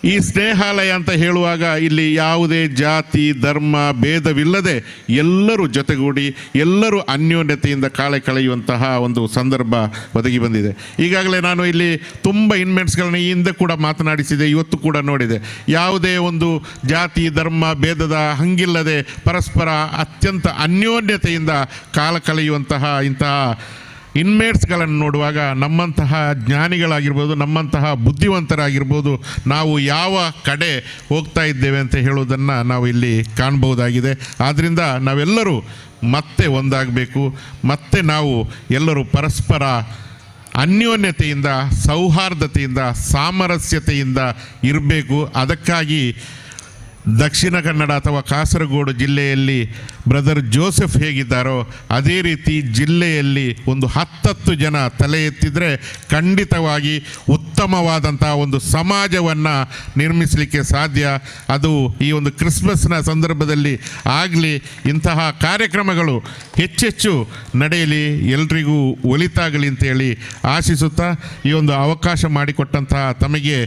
ಈ ಸ್ನೇಹಾಲಯ ಅಂತ ಹೇಳುವಾಗ ಇಲ್ಲಿ ಯಾವುದೇ ಜಾತಿ ಧರ್ಮ ಭೇದವಿಲ್ಲದೆ ಎಲ್ಲರೂ ಜೊತೆಗೂಡಿ ಎಲ್ಲರೂ ಅನ್ಯೋನ್ಯತೆಯಿಂದ ಕಾಲ ಕಳೆಯುವಂತಹ ಒಂದು ಸಂದರ್ಭ ಒದಗಿ ಬಂದಿದೆ. ಈಗಾಗಲೇ ನಾನು ಇಲ್ಲಿ ತುಂಬ ಇನ್ಮೇಟ್ಸ್ಗಳನ್ನ ಈ ಹಿಂದೆ ಕೂಡ ಮಾತನಾಡಿಸಿದೆ, ಇವತ್ತು ಕೂಡ ನೋಡಿದೆ. ಯಾವುದೇ ಒಂದು ಜಾತಿ ಧರ್ಮ ಭೇದದ ಹಂಗಿಲ್ಲದೆ ಪರಸ್ಪರ ಅತ್ಯಂತ ಅನ್ಯೋನ್ಯತೆಯಿಂದ ಕಾಲ ಕಳೆಯುವಂತಹ ಇಂತಹ ಇನ್ಮೇಟ್ಸ್ಗಳನ್ನು ನೋಡುವಾಗ ನಮ್ಮಂತಹ ಜ್ಞಾನಿಗಳಾಗಿರ್ಬೋದು, ನಮ್ಮಂತಹ ಬುದ್ಧಿವಂತರಾಗಿರ್ಬೋದು, ನಾವು ಯಾವ ಕಡೆ ಹೋಗ್ತಾ ಇದ್ದೇವೆ ಅಂತ ಹೇಳುವುದನ್ನು ನಾವು ಇಲ್ಲಿ ಕಾಣಬಹುದಾಗಿದೆ. ಆದ್ದರಿಂದ ನಾವೆಲ್ಲರೂ ಮತ್ತೆ ಒಂದಾಗಬೇಕು, ಮತ್ತೆ ನಾವು ಎಲ್ಲರೂ ಪರಸ್ಪರ ಅನ್ಯೋನ್ಯತೆಯಿಂದ ಸೌಹಾರ್ದತೆಯಿಂದ ಸಾಮರಸ್ಯತೆಯಿಂದ ಇರಬೇಕು. ಅದಕ್ಕಾಗಿ ದಕ್ಷಿಣ ಕನ್ನಡ ಅಥವಾ ಕಾಸರಗೋಡು ಜಿಲ್ಲೆಯಲ್ಲಿ ಬ್ರದರ್ ಜೋಸೆಫ್ ಹೇಗಿದ್ದಾರೋ ಅದೇ ರೀತಿ ಜಿಲ್ಲೆಯಲ್ಲಿ ಒಂದು 10 ಜನ ತಲೆ ಎತ್ತಿದರೆ ಖಂಡಿತವಾಗಿ ಉತ್ತಮವಾದಂಥ ಒಂದು ಸಮಾಜವನ್ನು ನಿರ್ಮಿಸಲಿಕ್ಕೆ ಸಾಧ್ಯ. ಅದು ಈ ಒಂದು ಕ್ರಿಸ್ಮಸ್ನ ಸಂದರ್ಭದಲ್ಲಿ ಆಗಲಿ, ಇಂತಹ ಕಾರ್ಯಕ್ರಮಗಳು ಹೆಚ್ಚೆಚ್ಚು ನಡೆಯಲಿ, ಎಲ್ರಿಗೂ ಒಳಿತಾಗಲಿ ಅಂತೇಳಿ ಆಶಿಸುತ್ತಾ ಈ ಒಂದು ಅವಕಾಶ ಮಾಡಿಕೊಟ್ಟಂತಹ ತಮಗೆ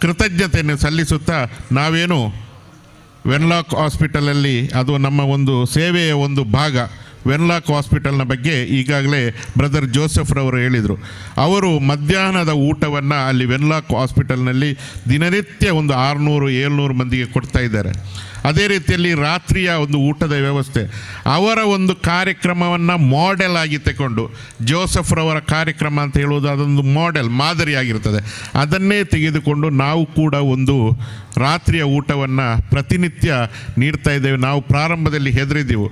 ಕೃತಜ್ಞತೆಯನ್ನು ಸಲ್ಲಿಸುತ್ತಾ, ನಾವೇನು ವೆನ್ಲಾಕ್ ಹಾಸ್ಪಿಟಲಲ್ಲಿ ಅದು ನಮ್ಮ ಒಂದು ಸೇವೆಯ ಒಂದು ಭಾಗ. ವೆನ್ಲಾಕ್ ಹಾಸ್ಪಿಟಲ್ನ ಬಗ್ಗೆ ಈಗಾಗಲೇ ಬ್ರದರ್ ಜೋಸೆಫ್ರವರು ಹೇಳಿದರು. ಅವರು ಮಧ್ಯಾಹ್ನದ ಊಟವನ್ನು ಅಲ್ಲಿ ವೆನ್ಲಾಕ್ ಹಾಸ್ಪಿಟಲ್ನಲ್ಲಿ ದಿನನಿತ್ಯ ಒಂದು 600-700 ಮಂದಿಗೆ ಕೊಡ್ತಾ ಇದ್ದಾರೆ. ಅದೇ ರೀತಿಯಲ್ಲಿ ರಾತ್ರಿಯ ಒಂದು ಊಟದ ವ್ಯವಸ್ಥೆ ಅವರ ಒಂದು ಕಾರ್ಯಕ್ರಮವನ್ನು ಮಾಡೆಲ್ ಆಗಿ ತಗೊಂಡು, ಜೋಸೆಫ್ರವರ ಕಾರ್ಯಕ್ರಮ ಅಂತ ಹೇಳುವುದು ಅದೊಂದು ಮಾದರಿಯಾಗಿರ್ತದೆ. ಅದನ್ನೇ ತೆಗೆದುಕೊಂಡು ನಾವು ಕೂಡ ಒಂದು ರಾತ್ರಿಯ ಊಟವನ್ನು ಪ್ರತಿನಿತ್ಯ ನೀಡ್ತಾ ಇದ್ದೇವೆ. ನಾವು ಪ್ರಾರಂಭದಲ್ಲಿ ಹೆದರಿದ್ದೆವು,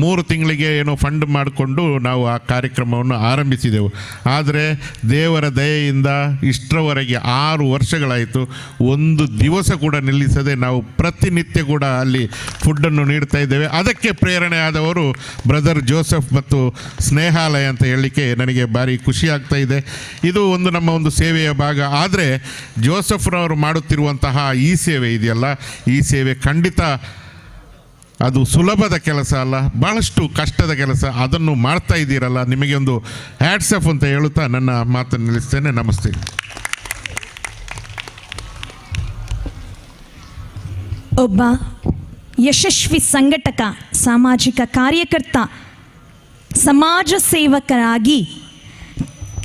3 ತಿಂಗಳಿಗೆ ಏನೋ ಫಂಡ್ ಮಾಡಿಕೊಂಡು ನಾವು ಆ ಕಾರ್ಯಕ್ರಮವನ್ನು ಆರಂಭಿಸಿದೆವು. ಆದರೆ ದೇವರ ದಯೆಯಿಂದ ಇಷ್ಟರವರೆಗೆ 6 ವರ್ಷಗಳಾಯಿತು, ಒಂದು ದಿವಸ ಕೂಡ ನಿಲ್ಲಿಸದೆ ನಾವು ಪ್ರತಿನಿತ್ಯ ಕೂಡ ಅಲ್ಲಿ ಫುಡ್ಡನ್ನು ನೀಡ್ತಾ ಇದ್ದೇವೆ. ಅದಕ್ಕೆ ಪ್ರೇರಣೆ ಆದವರು ಬ್ರದರ್ ಜೋಸೆಫ್ ಮತ್ತು ಸ್ನೇಹಾಲಯ ಅಂತ ಹೇಳಲಿಕ್ಕೆ ನನಗೆ ಭಾರಿ ಖುಷಿ ಆಗ್ತಾ ಇದೆ. ಇದು ಒಂದು ನಮ್ಮ ಒಂದು ಸೇವೆಯ ಭಾಗ. ಆದರೆ ಜೋಸೆಫ್ರವರು ಮಾಡುತ್ತಿರುವಂತಹ ಈ ಸೇವೆ ಇದೆಯಲ್ಲ, ಈ ಸೇವೆ ಖಂಡಿತ ಅದು ಸುಲಭದ ಕೆಲಸ ಅಲ್ಲ, ಭಾಳಷ್ಟು ಕಷ್ಟದ ಕೆಲಸ. ಅದನ್ನು ಮಾಡ್ತಾ ಇದ್ದೀರಲ್ಲ, ನಿಮಗೆ ಒಂದು ಹ್ಯಾಟ್ಸ್ ಆಫ್ ಅಂತ ಹೇಳುತ್ತಾ ನನ್ನ ಮಾತನ್ನು ನಿಲ್ಲಿಸ್ತೇನೆ. ನಮಸ್ತೆ. ಒಬ್ಬ ಯಶಸ್ವಿ ಸಂಘಟಕ, ಸಾಮಾಜಿಕ ಕಾರ್ಯಕರ್ತ, ಸಮಾಜ ಸೇವಕರಾಗಿ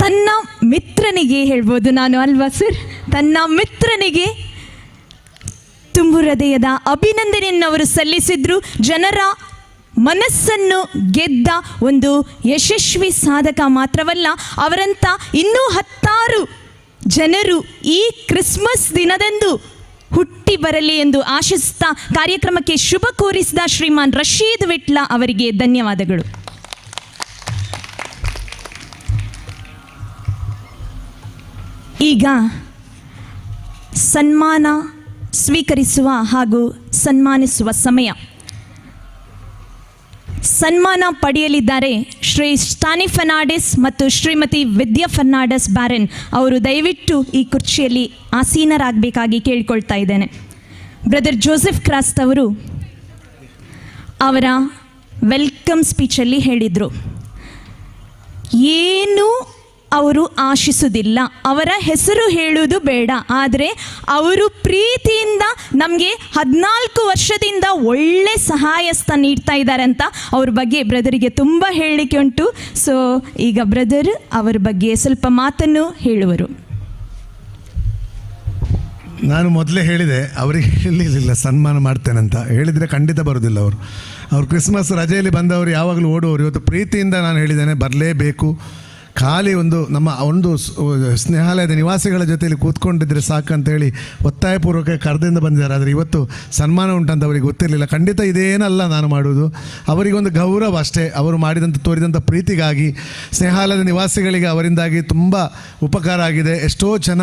ತನ್ನ ಮಿತ್ರನಿಗೆ ಹೇಳ್ಬೋದು ನಾನು ಅಲ್ವಾ ಸರ್, ತನ್ನ ಮಿತ್ರನಿಗೆ ತುಂಬು ಹೃದಯದ ಅಭಿನಂದನೆಯನ್ನು ಅವರು ಸಲ್ಲಿಸಿದ್ರು. ಜನರ ಮನಸ್ಸನ್ನು ಗೆದ್ದ ಒಂದು ಯಶಸ್ವಿ ಸಾಧಕ ಮಾತ್ರವಲ್ಲ, ಅವರಂಥ ಇನ್ನೂ 10 ಜನರು ಈ ಕ್ರಿಸ್ಮಸ್ ದಿನದಂದು ಹುಟ್ಟಿ ಬರಲಿ ಎಂದು ಆಶಿಸ್ತಾ ಕಾರ್ಯಕ್ರಮಕ್ಕೆ ಶುಭ ಕೋರಿಸಿದ ಶ್ರೀಮಾನ್ ರಶೀದ್ ವಿಟ್ಲ ಅವರಿಗೆ ಧನ್ಯವಾದಗಳು. ಈಗ ಸನ್ಮಾನ ಸ್ವೀಕರಿಸುವ ಹಾಗೂ ಸನ್ಮಾನಿಸುವ ಸಮಯ. ಸನ್ಮಾನ ಪಡೆಯಲಿದ್ದಾರೆ ಶ್ರೀ ಸ್ಟಾನಿ ಫರ್ನಾಂಡಿಸ್ ಮತ್ತು ಶ್ರೀಮತಿ ವಿದ್ಯಾ ಫರ್ನಾಂಡಿಸ್ ಬ್ಯಾರನ್. ಅವರು ದಯವಿಟ್ಟು ಈ ಕುರ್ಚಿಯಲ್ಲಿ ಆಸೀನರಾಗಬೇಕಾಗಿ ಕೇಳಿಕೊಳ್ತಾ ಇದ್ದೇನೆ. ಬ್ರದರ್ ಜೋಸೆಫ್ ಕ್ರಾಸ್ಟ್ ಅವರು ಅವರ ವೆಲ್ಕಮ್ ಸ್ಪೀಚಲ್ಲಿ ಹೇಳಿದರು, ಏನು ಅವರು ಆಶಿಸುವುದಿಲ್ಲ, ಅವರ ಹೆಸರು ಹೇಳುವುದು ಬೇಡ, ಆದರೆ ಅವರು ಪ್ರೀತಿಯಿಂದ ನಮಗೆ 14 ವರ್ಷದಿಂದ ಒಳ್ಳೆ ಸಹಾಯಸ್ತ ನೀಡ್ತಾ ಇದ್ದಾರೆ ಅಂತ ಅವ್ರ ಬಗ್ಗೆ ಬ್ರದರಿಗೆ ತುಂಬ ಹೇಳಲಿಕ್ಕೆ ಉಂಟು. ಸೊ ಈಗ ಬ್ರದರ್ ಅವರ ಬಗ್ಗೆ ಸ್ವಲ್ಪ ಮಾತನ್ನು ಹೇಳುವರು. ನಾನು ಮೊದಲೇ ಹೇಳಿದೆ, ಅವರಿಗೆ ಹೇಳಿರಲಿಲ್ಲ ಸನ್ಮಾನ ಮಾಡ್ತೇನಂತ. ಹೇಳಿದರೆ ಖಂಡಿತ ಬರೋದಿಲ್ಲ ಅವರು ಕ್ರಿಸ್ಮಸ್ ರಜೆಯಲ್ಲಿ ಬಂದವರು ಯಾವಾಗಲೂ ಓಡುವವರು. ಇವತ್ತು ಪ್ರೀತಿಯಿಂದ ನಾನು ಹೇಳಿದ್ದೇನೆ, ಬರಲೇಬೇಕು. ಖಾಲಿ ಒಂದು ಸ್ನೇಹಾಲಯದ ನಿವಾಸಿಗಳ ಜೊತೆಯಲ್ಲಿ ಕೂತ್ಕೊಂಡಿದ್ರೆ ಸಾಕಂತೇಳಿ ಒತ್ತಾಯಪೂರ್ವಕ ಕರೆದಿಂದ ಬಂದಿದ್ದಾರೆ. ಆದರೆ ಇವತ್ತು ಸನ್ಮಾನ ಉಂಟಂತ ಅವರಿಗೆ ಗೊತ್ತಿರಲಿಲ್ಲ. ಖಂಡಿತ ಇದೇನಲ್ಲ ನಾನು ಮಾಡುವುದು, ಅವರಿಗೊಂದು ಗೌರವ ಅಷ್ಟೇ. ಅವರು ತೋರಿದಂಥ ಪ್ರೀತಿಗಾಗಿ ಸ್ನೇಹಾಲಯದ ನಿವಾಸಿಗಳಿಗೆ ಅವರಿಂದಾಗಿ ತುಂಬ ಉಪಕಾರ ಆಗಿದೆ. ಎಷ್ಟೋ ಜನ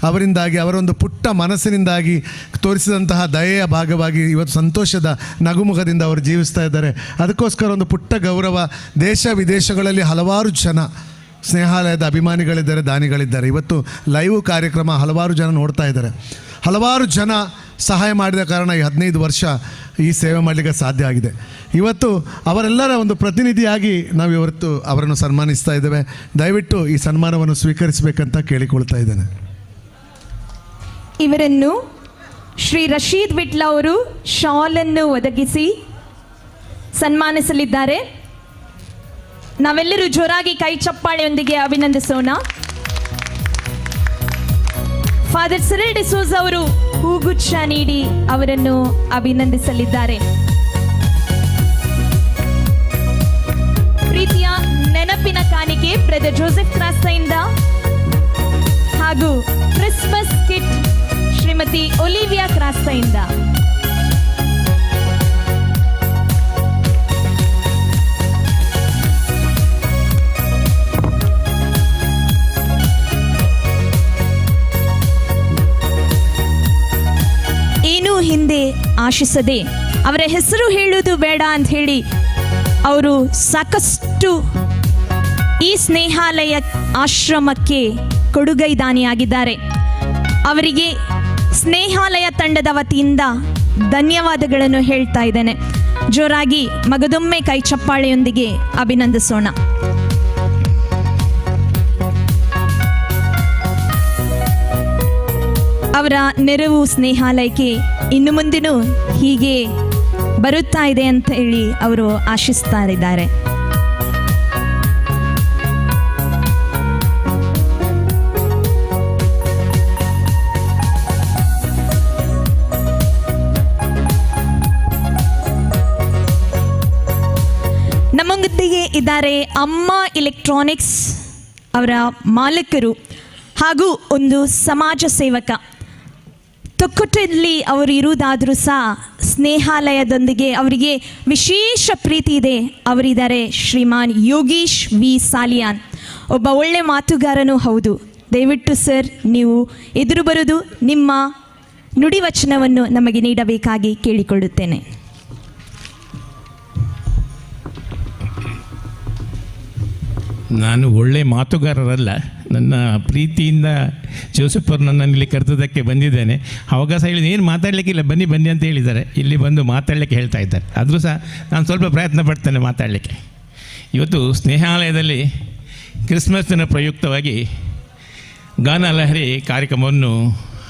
ಅವರಿಂದಾಗಿ, ಅವರೊಂದು ಪುಟ್ಟ ಮನಸ್ಸಿನಿಂದಾಗಿ ತೋರಿಸಿದಂತಹ ದಯೆಯ ಭಾಗವಾಗಿ ಇವತ್ತು ಸಂತೋಷದ ನಗುಮುಖದಿಂದ ಅವರು ಜೀವಿಸ್ತಾ ಇದ್ದಾರೆ. ಅದಕ್ಕೋಸ್ಕರ ಒಂದು ಪುಟ್ಟ ಗೌರವ. ದೇಶ ವಿದೇಶಗಳಲ್ಲಿ ಹಲವಾರು ಜನ ಸ್ನೇಹಾಲಯದ ಅಭಿಮಾನಿಗಳಿದ್ದಾರೆ, ದಾನಿಗಳಿದ್ದಾರೆ. ಇವತ್ತು ಲೈವ್ ಕಾರ್ಯಕ್ರಮ ಹಲವಾರು ಜನ ನೋಡ್ತಾ ಇದ್ದಾರೆ. ಹಲವಾರು ಜನ ಸಹಾಯ ಮಾಡಿದ ಕಾರಣ ಈ 15 ವರ್ಷ ಈ ಸೇವೆ ಮಾಡಲಿಕ್ಕೆ ಸಾಧ್ಯ ಆಗಿದೆ. ಇವತ್ತು ಅವರೆಲ್ಲರ ಒಂದು ಪ್ರತಿನಿಧಿಯಾಗಿ ನಾವು ಇವತ್ತು ಅವರನ್ನು ಸನ್ಮಾನಿಸ್ತಾ ಇದ್ದೇವೆ. ದಯವಿಟ್ಟು ಈ ಸನ್ಮಾನವನ್ನು ಸ್ವೀಕರಿಸಬೇಕಂತ ಕೇಳಿಕೊಳ್ತಾ ಇದ್ದೇನೆ. ಇವರನ್ನು ಶ್ರೀ ರಶೀದ್ ವಿಟ್ಲ ಅವರು ಶಾಲನ್ನು ಒದಗಿಸಿ ಸನ್ಮಾನಿಸಲಿದ್ದಾರೆ. ನಾವೆಲ್ಲರೂ ಜೋರಾಗಿ ಕೈ ಚಪ್ಪಾಳೆಯೊಂದಿಗೆ ಅಭಿನಂದಿಸೋಣ. ಫಾದರ್ ಸಿರಿಲ್ ಡಿಸೋಜ ಅವರು ಹೂಗುಚ್ಛ ನೀಡಿ ಅವರನ್ನು ಅಭಿನಂದಿಸಲಿದ್ದಾರೆ. ಪ್ರೀತಿಯ ನೆನಪಿನ ಕಾಣಿಕೆ ಬ್ರದರ್ ಜೋಸೆಫ್ ಕ್ರಾಸ್ತಾಯಿಂದ ಹಾಗೂ ಕ್ರಿಸ್ಮಸ್ ಕಿಟ್ ಶ್ರೀಮತಿ ಒಲಿವಿಯಾ ಕ್ರಾಸ್ತಾಯಿಂದ. ಹಿಂದೆ ಆಶಿಸದೆ, ಅವರ ಹೆಸರು ಹೇಳುವುದು ಬೇಡ ಅಂತ ಹೇಳಿ ಅವರು ಸಾಕಷ್ಟು ಈ ಸ್ನೇಹಾಲಯ ಆಶ್ರಮಕ್ಕೆ ಕೊಡುಗೈದಾನಿಯಾಗಿದ್ದಾರೆ. ಅವರಿಗೆ ಸ್ನೇಹಾಲಯ ತಂಡದ ವತಿಯಿಂದ ಧನ್ಯವಾದಗಳನ್ನು ಹೇಳ್ತಾ ಇದ್ದೇನೆ. ಜೋರಾಗಿ ಮಗದೊಮ್ಮೆ ಕೈ ಚಪ್ಪಾಳೆಯೊಂದಿಗೆ ಅಭಿನಂದಿಸೋಣ. ಅವರ ನೆರವು ಸ್ನೇಹಾಲಯಕ್ಕೆ ಇನ್ನು ಮುಂದಿನೂ ಹೀಗೆ ಬರುತ್ತಾ ಇದೆ ಅಂತ ಹೇಳಿ ಅವರು ಆಶಿಸ್ತಾ ಇದ್ದಾರೆ. ನಮ್ಮೊಂದಿಗೆ ಇದ್ದಾರೆ ಅಮ್ಮ ಎಲೆಕ್ಟ್ರಾನಿಕ್ಸ್ ಅವರ ಮಾಲೀಕರು ಹಾಗೂ ಒಂದು ಸಮಾಜ ಸೇವಕ. ತೊಕ್ಕೊಟ್ಟಲ್ಲಿ ಅವರು ಇರುವುದಾದರೂ ಸಹ ಸ್ನೇಹಾಲಯದೊಂದಿಗೆ ಅವರಿಗೆ ವಿಶೇಷ ಪ್ರೀತಿ ಇದೆ. ಅವರಿದ್ದಾರೆ ಶ್ರೀಮಾನ್ ಯೋಗೀಶ್ ವಿ ಸಾಲಿಯಾನ್, ಒಬ್ಬ ಒಳ್ಳೆ ಮಾತುಗಾರನೂ ಹೌದು. ದಯವಿಟ್ಟು ಸರ್ ನೀವು ಎದುರು ಬರುವುದು, ನಿಮ್ಮ ನುಡಿವಚನವನ್ನು ನಮಗೆ ನೀಡಬೇಕಾಗಿ ಕೇಳಿಕೊಳ್ಳುತ್ತೇನೆ. ನಾನು ಒಳ್ಳೆ ಮಾತುಗಾರರಲ್ಲ, ನನ್ನ ಪ್ರೀತಿಯಿಂದ ಜೋಸೆಫ್ ಅವರು ನನ್ನನ್ನು ಇಲ್ಲಿ ಕರೆದದ್ದಕ್ಕೆ ಬಂದಿದ್ದೇನೆ. ಅವಕಾಶ ಹೇಳಿದ ಏನು ಮಾತಾಡಲಿಕ್ಕಿಲ್ಲ, ಬನ್ನಿ ಅಂತ ಹೇಳಿದ್ದಾರೆ. ಇಲ್ಲಿ ಬಂದು ಮಾತಾಡಲಿಕ್ಕೆ ಹೇಳ್ತಾ ಇದ್ದಾರೆ. ಆದರೂ ಸಹ ನಾನು ಸ್ವಲ್ಪ ಪ್ರಯತ್ನ ಪಡ್ತೇನೆ ಮಾತಾಡಲಿಕ್ಕೆ. ಇವತ್ತು ಸ್ನೇಹಾಲಯದಲ್ಲಿ ಕ್ರಿಸ್ಮಸ್ಸಿನ ಪ್ರಯುಕ್ತವಾಗಿ ಗಾನ ಲಹರಿ ಕಾರ್ಯಕ್ರಮವನ್ನು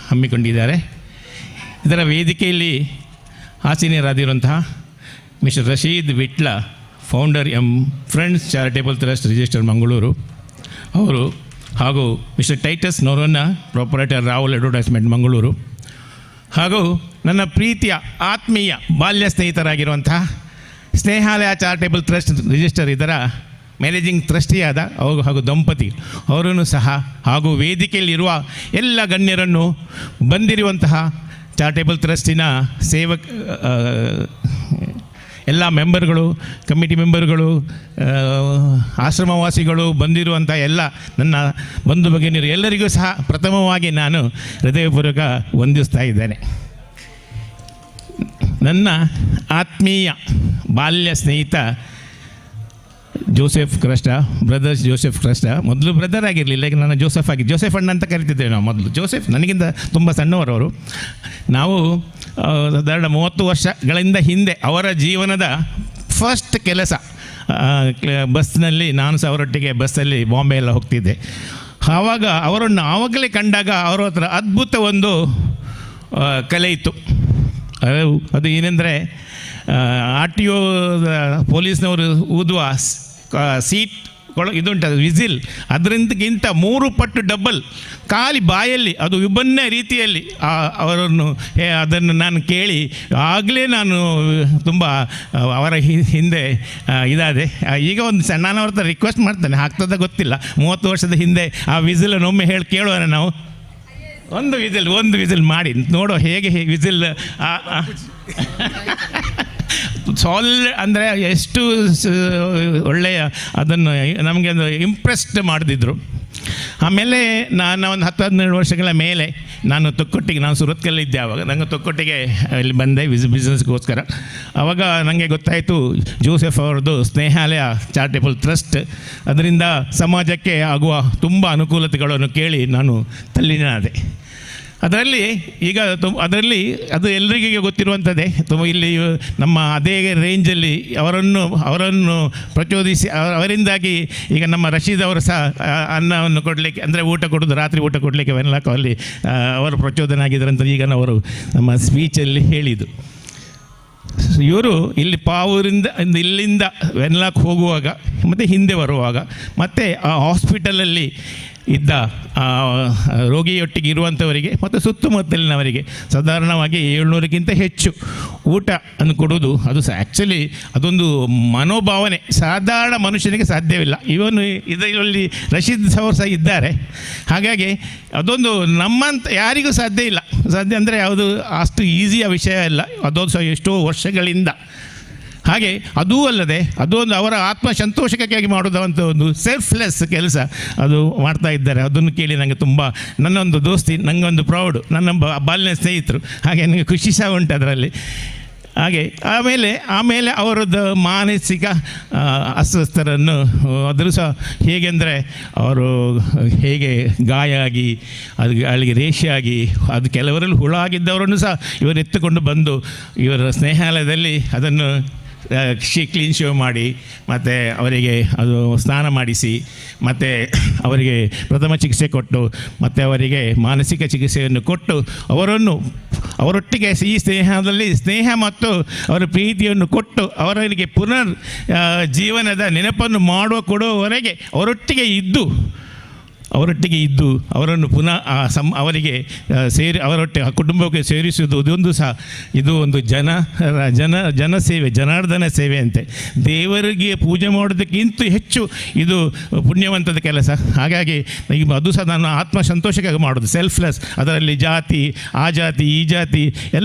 ಹಮ್ಮಿಕೊಂಡಿದ್ದಾರೆ. ಇದರ ವೇದಿಕೆಯಲ್ಲಿ ಆಸೀನರಾದಿರುವಂತಹ Mr Rashid Vitla founder Friends charitable trust register Mangaluru ಅವರು, ಹಾಗೂ Mr Titus Noronha proprietor Rahul advertisement Mangaluru, ಹಾಗೂ ನನ್ನ ಪ್ರೀತಿಯ ಆತ್ಮೀಯ ಬಾಲ್ಯ ಸ್ನೇಹಿತರಾಗಿರುವಂತಹ ಸ್ನೇಹಾಲಯ ಚಾರಿಟೇಬಲ್ ಟ್ರಸ್ಟ್ ರಿಜಿಸ್ಟರ್ ಇದರ ಮ್ಯಾನೇಜಿಂಗ್ ಟ್ರಸ್ಟಿಯಾದ ಅವರು ಹಾಗೂ ದಂಪತಿ ಅವರನ್ನು ಸಹ, ಹಾಗೂ ವೇದಿಕೆಯಲ್ಲಿರುವ ಎಲ್ಲ ಗಣ್ಯರನ್ನು, ಬಂದಿರುವಂತಹ ಚಾರಿಟೇಬಲ್ ಟ್ರಸ್ಟಿನ ಎಲ್ಲ ಮೆಂಬರ್ಗಳು, ಕಮಿಟಿ ಮೆಂಬರ್ಗಳು, ಆಶ್ರಮವಾಸಿಗಳು, ಬಂದಿರುವಂಥ ಎಲ್ಲ ನನ್ನ ಬಂಧು ಭಗಿನಿಯರು ಎಲ್ಲರಿಗೂ ಸಹ ಪ್ರಥಮವಾಗಿ ನಾನು ಹೃದಯಪೂರ್ವಕ ವಂದಿಸ್ತಾ ಇದ್ದೇನೆ. ನನ್ನ ಆತ್ಮೀಯ ಬಾಲ್ಯ ಸ್ನೇಹಿತ ಜೋಸೆಫ್ ಕ್ರಸ್ಟ, ಬ್ರದರ್ಸ್ ಜೋಸೆಫ್ ಕ್ರಸ್ಟ, ಮೊದಲು ಬ್ರದರ್ ಆಗಿರಲಿಲ್ಲ, ಈಗ ನಾನು ಜೋಸೆಫ್ ಜೋಸೆಫ್ ಅಣ್ಣ ಅಂತ ಕರಿತಿದ್ದೇವೆ ನಾವು ಮೊದಲು. ಜೋಸೆಫ್ ನನಗಿಂತ ತುಂಬ ಸಣ್ಣವರವರು. ನಾವು ಸಾಧಾರಣ 30 ವರ್ಷಗಳಿಂದ ಹಿಂದೆ ಅವರ ಜೀವನದ ಫಸ್ಟ್ ಕೆಲಸ ಬಸ್ನಲ್ಲಿ, ನಾನು ಸಹ ಅವರೊಟ್ಟಿಗೆ ಬಸ್ಸಲ್ಲಿ ಬಾಂಬೆ ಎಲ್ಲ ಹೋಗ್ತಿದ್ದೆ. ಆವಾಗ ಅವರನ್ನು ಆವಾಗಲೇ ಕಂಡಾಗ ಅವರ ಹತ್ರ ಅದ್ಭುತ ಒಂದು ಕಲೆ ಇತ್ತು. ಅದು ಏನೆಂದರೆ RTO ಪೊಲೀಸ್ನವರು ಊದುವ ಸೀಟ್ ಇದುಂಟು ವಿಸಿಲ್, ಅದರಿಂದಗಿಂತ 3 ಪಟ್ಟು ಡಬಲ್ ಖಾಲಿ ಬಾಯಲ್ಲಿ, ಅದು ವಿಭಿನ್ನ ರೀತಿಯಲ್ಲಿ ಅವರನ್ನು ಅದನ್ನು ನಾನು ಕೇಳಿ ಆಗಲೇ ನಾನು ತುಂಬ ಅವರ ಹಿಂದೆ ಇದಾದೆ. ಈಗ ಒಂದು ನಾನು ಅವ್ರ ಹತ್ರ ರಿಕ್ವೆಸ್ಟ್ ಮಾಡ್ತೇನೆ, ಆಗ್ತದ ಗೊತ್ತಿಲ್ಲ, 30 ವರ್ಷದ ಹಿಂದೆ ಆ ವಿಸಿಲನ್ನು ಒಮ್ಮೆ ಹೇಳಿ ಕೇಳುವ ನಾವು. ಒಂದು ವಿಸಿಲ್ ಮಾಡಿ ನೋಡೋ ಹೇಗೆ ವಿಸಿಲ್ ಅಂದರೆ ಎಷ್ಟು ಒಳ್ಳೆಯ ಅದನ್ನು ನಮಗೆ ಒಂದು ಇಂಪ್ರೆಸ್ಡ್ ಮಾಡಿದ್ರು. ಆಮೇಲೆ ನಾನು ಒಂದು 10-12 ವರ್ಷಗಳ ಮೇಲೆ ನಾನು ತೊಕ್ಕೊಟ್ಟಿಗೆ, ನಾನು ಸುರತ್ಕಲ್ಲಿದ್ದೆ ಆವಾಗ, ನನಗೆ ತೊಕ್ಕೊಟ್ಟಿಗೆ ಇಲ್ಲಿ ಬಂದೆ ಬಿಸ್ನೆಸ್ಗೋಸ್ಕರ. ಆವಾಗ ನನಗೆ ಗೊತ್ತಾಯಿತು ಜೋಸೆಫ್ ಅವ್ರದ್ದು ಸ್ನೇಹಾಲಯ ಚಾರಿಟೇಬಲ್ ಟ್ರಸ್ಟ್, ಅದರಿಂದ ಸಮಾಜಕ್ಕೆ ಆಗುವ ತುಂಬ ಅನುಕೂಲತೆಗಳನ್ನು ಕೇಳಿ ನಾನು ತಲ್ಲೀನಾದೆ. ಅದರಲ್ಲಿ ಈಗ ಅದರಲ್ಲಿ ಅದು ಎಲ್ಲರಿಗೂ ಗೊತ್ತಿರುವಂಥದ್ದೇ. ಇಲ್ಲಿ ನಮ್ಮ ಅದೇ ರೇಂಜಲ್ಲಿ ಅವರನ್ನು ಪ್ರಚೋದಿಸಿ ಅವರಿಂದಾಗಿ ಈಗ ನಮ್ಮ ರಶೀದ್ ಅವರು ಸಹ ಅನ್ನವನ್ನು ಕೊಡಲಿಕ್ಕೆ, ಅಂದರೆ ಊಟ ಕೊಡೋದು, ರಾತ್ರಿ ಊಟ ಕೊಡಲಿಕ್ಕೆ ವೆನ್ಲಾಕ್ ಅಲ್ಲಿ ಅವರು ಪ್ರಚೋದನೆ ಆಗಿದ್ದರಂತ ಈಗ ಅವರು ನಮ್ಮ ಸ್ಪೀಚಲ್ಲಿ ಹೇಳಿದ್ದು. ಇವರು ಇಲ್ಲಿ ಪಾವೂರಿಂದ ಇಲ್ಲಿಂದ ವೆನ್ಲಾಕ್ ಹೋಗುವಾಗ ಮತ್ತು ಹಿಂದೆ ಬರುವಾಗ ಮತ್ತು ಆ ಹಾಸ್ಪಿಟಲಲ್ಲಿ ಇದ್ದ ರೋಗಿಯೊಟ್ಟಿಗೆ ಇರುವಂಥವರಿಗೆ ಮತ್ತು ಸುತ್ತಮುತ್ತಲಿನವರಿಗೆ ಸಾಧಾರಣವಾಗಿ 700ಕ್ಕಿಂತ ಹೆಚ್ಚು ಊಟ ಅನ್ನು ಕೊಡುವುದು, ಅದು ಆ್ಯಕ್ಚುಲಿ ಅದೊಂದು ಮನೋಭಾವನೆ, ಸಾಧಾರಣ ಮನುಷ್ಯನಿಗೆ ಸಾಧ್ಯವಿಲ್ಲ. ಇವನು ಇದರಲ್ಲಿ ರಶೀದ್ ಅವರು ಸಹ ಇದ್ದಾರೆ. ಹಾಗಾಗಿ ಅದೊಂದು ನಮ್ಮಂತ ಯಾರಿಗೂ ಸಾಧ್ಯ ಇಲ್ಲ. ಸಾಧ್ಯ ಅಂದರೆ ಯಾವುದು ಅಷ್ಟು ಈಸಿಯ ವಿಷಯ ಇಲ್ಲ, ಅದೊಂದು ಸಹ ಎಷ್ಟೋ ವರ್ಷಗಳಿಂದ. ಹಾಗೆ ಅದೂ ಅಲ್ಲದೆ ಅದೊಂದು ಅವರ ಆತ್ಮ ಸಂತೋಷಕ್ಕಾಗಿ ಮಾಡೋದಂಥ ಒಂದು ಸೆಲ್ಫ್ಲೆಸ್ ಕೆಲಸ ಅದು ಮಾಡ್ತಾ ಇದ್ದಾರೆ. ಅದನ್ನು ಕೇಳಿ ನನಗೆ ತುಂಬ, ನನ್ನೊಂದು ದೋಸ್ತಿ, ನನಗೊಂದು ಪ್ರೌಡ್, ನನ್ನ ಬಾಲ್ಯ ಸ್ನೇಹಿತರು, ಹಾಗೆ ನನಗೆ ಖುಷಿ ಸಹ ಉಂಟು ಅದರಲ್ಲಿ. ಹಾಗೆ ಆಮೇಲೆ ಅವರದ್ದು ಮಾನಸಿಕ ಅಸ್ವಸ್ಥರನ್ನು ಅದರೂ ಸಹ ಹೇಗೆಂದರೆ ಅವರು ಹೇಗೆ ಗಾಯ ಆಗಿ ಅಲ್ಲಿಗೆ ರೇಷೆಯಾಗಿ ಅದು ಕೆಲವರಲ್ಲಿ ಹುಳ ಆಗಿದ್ದವರನ್ನು ಸಹ ಇವರು ಎತ್ತುಕೊಂಡು ಬಂದು ಇವರ ಸ್ನೇಹಾಲಯದಲ್ಲಿ ಅದನ್ನು ಕ್ಲೀನ್ ಶೇವ್ ಮಾಡಿ ಮತ್ತು ಅವರಿಗೆ ಅದು ಸ್ನಾನ ಮಾಡಿಸಿ ಮತ್ತು ಅವರಿಗೆ ಪ್ರಥಮ ಚಿಕಿತ್ಸೆ ಕೊಟ್ಟು ಮತ್ತು ಅವರಿಗೆ ಮಾನಸಿಕ ಚಿಕಿತ್ಸೆಯನ್ನು ಕೊಟ್ಟು ಅವರೊಟ್ಟಿಗೆ ಈ ಸ್ನೇಹದಲ್ಲಿ ಸ್ನೇಹ ಮತ್ತು ಅವರ ಪ್ರೀತಿಯನ್ನು ಕೊಟ್ಟು ಅವರಿಗೆ ಪುನರ್ ಜೀವನದ ನೆನಪನ್ನು ಕೊಡುವವರೆಗೆ ಅವರೊಟ್ಟಿಗೆ ಇದ್ದು ಅವರನ್ನು ಪುನಃ ಅವರಿಗೆ ಅವರೊಟ್ಟಿಗೆ ಕುಟುಂಬಕ್ಕೆ ಸೇರಿಸುವುದು, ಇದು ಒಂದು ಜನ ಸೇವೆ, ಜನಾರ್ದನ ಸೇವೆ ಅಂತೆ. ದೇವರಿಗೆ ಪೂಜೆ ಮಾಡೋದಕ್ಕಿಂತ ಹೆಚ್ಚು ಇದು ಪುಣ್ಯವಂತದ ಕೆಲಸ. ಹಾಗಾಗಿ ಅದು ಸಹ ನಾನು ಆತ್ಮ ಸಂತೋಷಕ್ಕಾಗಿ ಮಾಡೋದು, ಸೆಲ್ಫ್ಲೆಸ್. ಅದರಲ್ಲಿ ಜಾತಿ, ಆ ಜಾತಿ, ಈ ಜಾತಿ,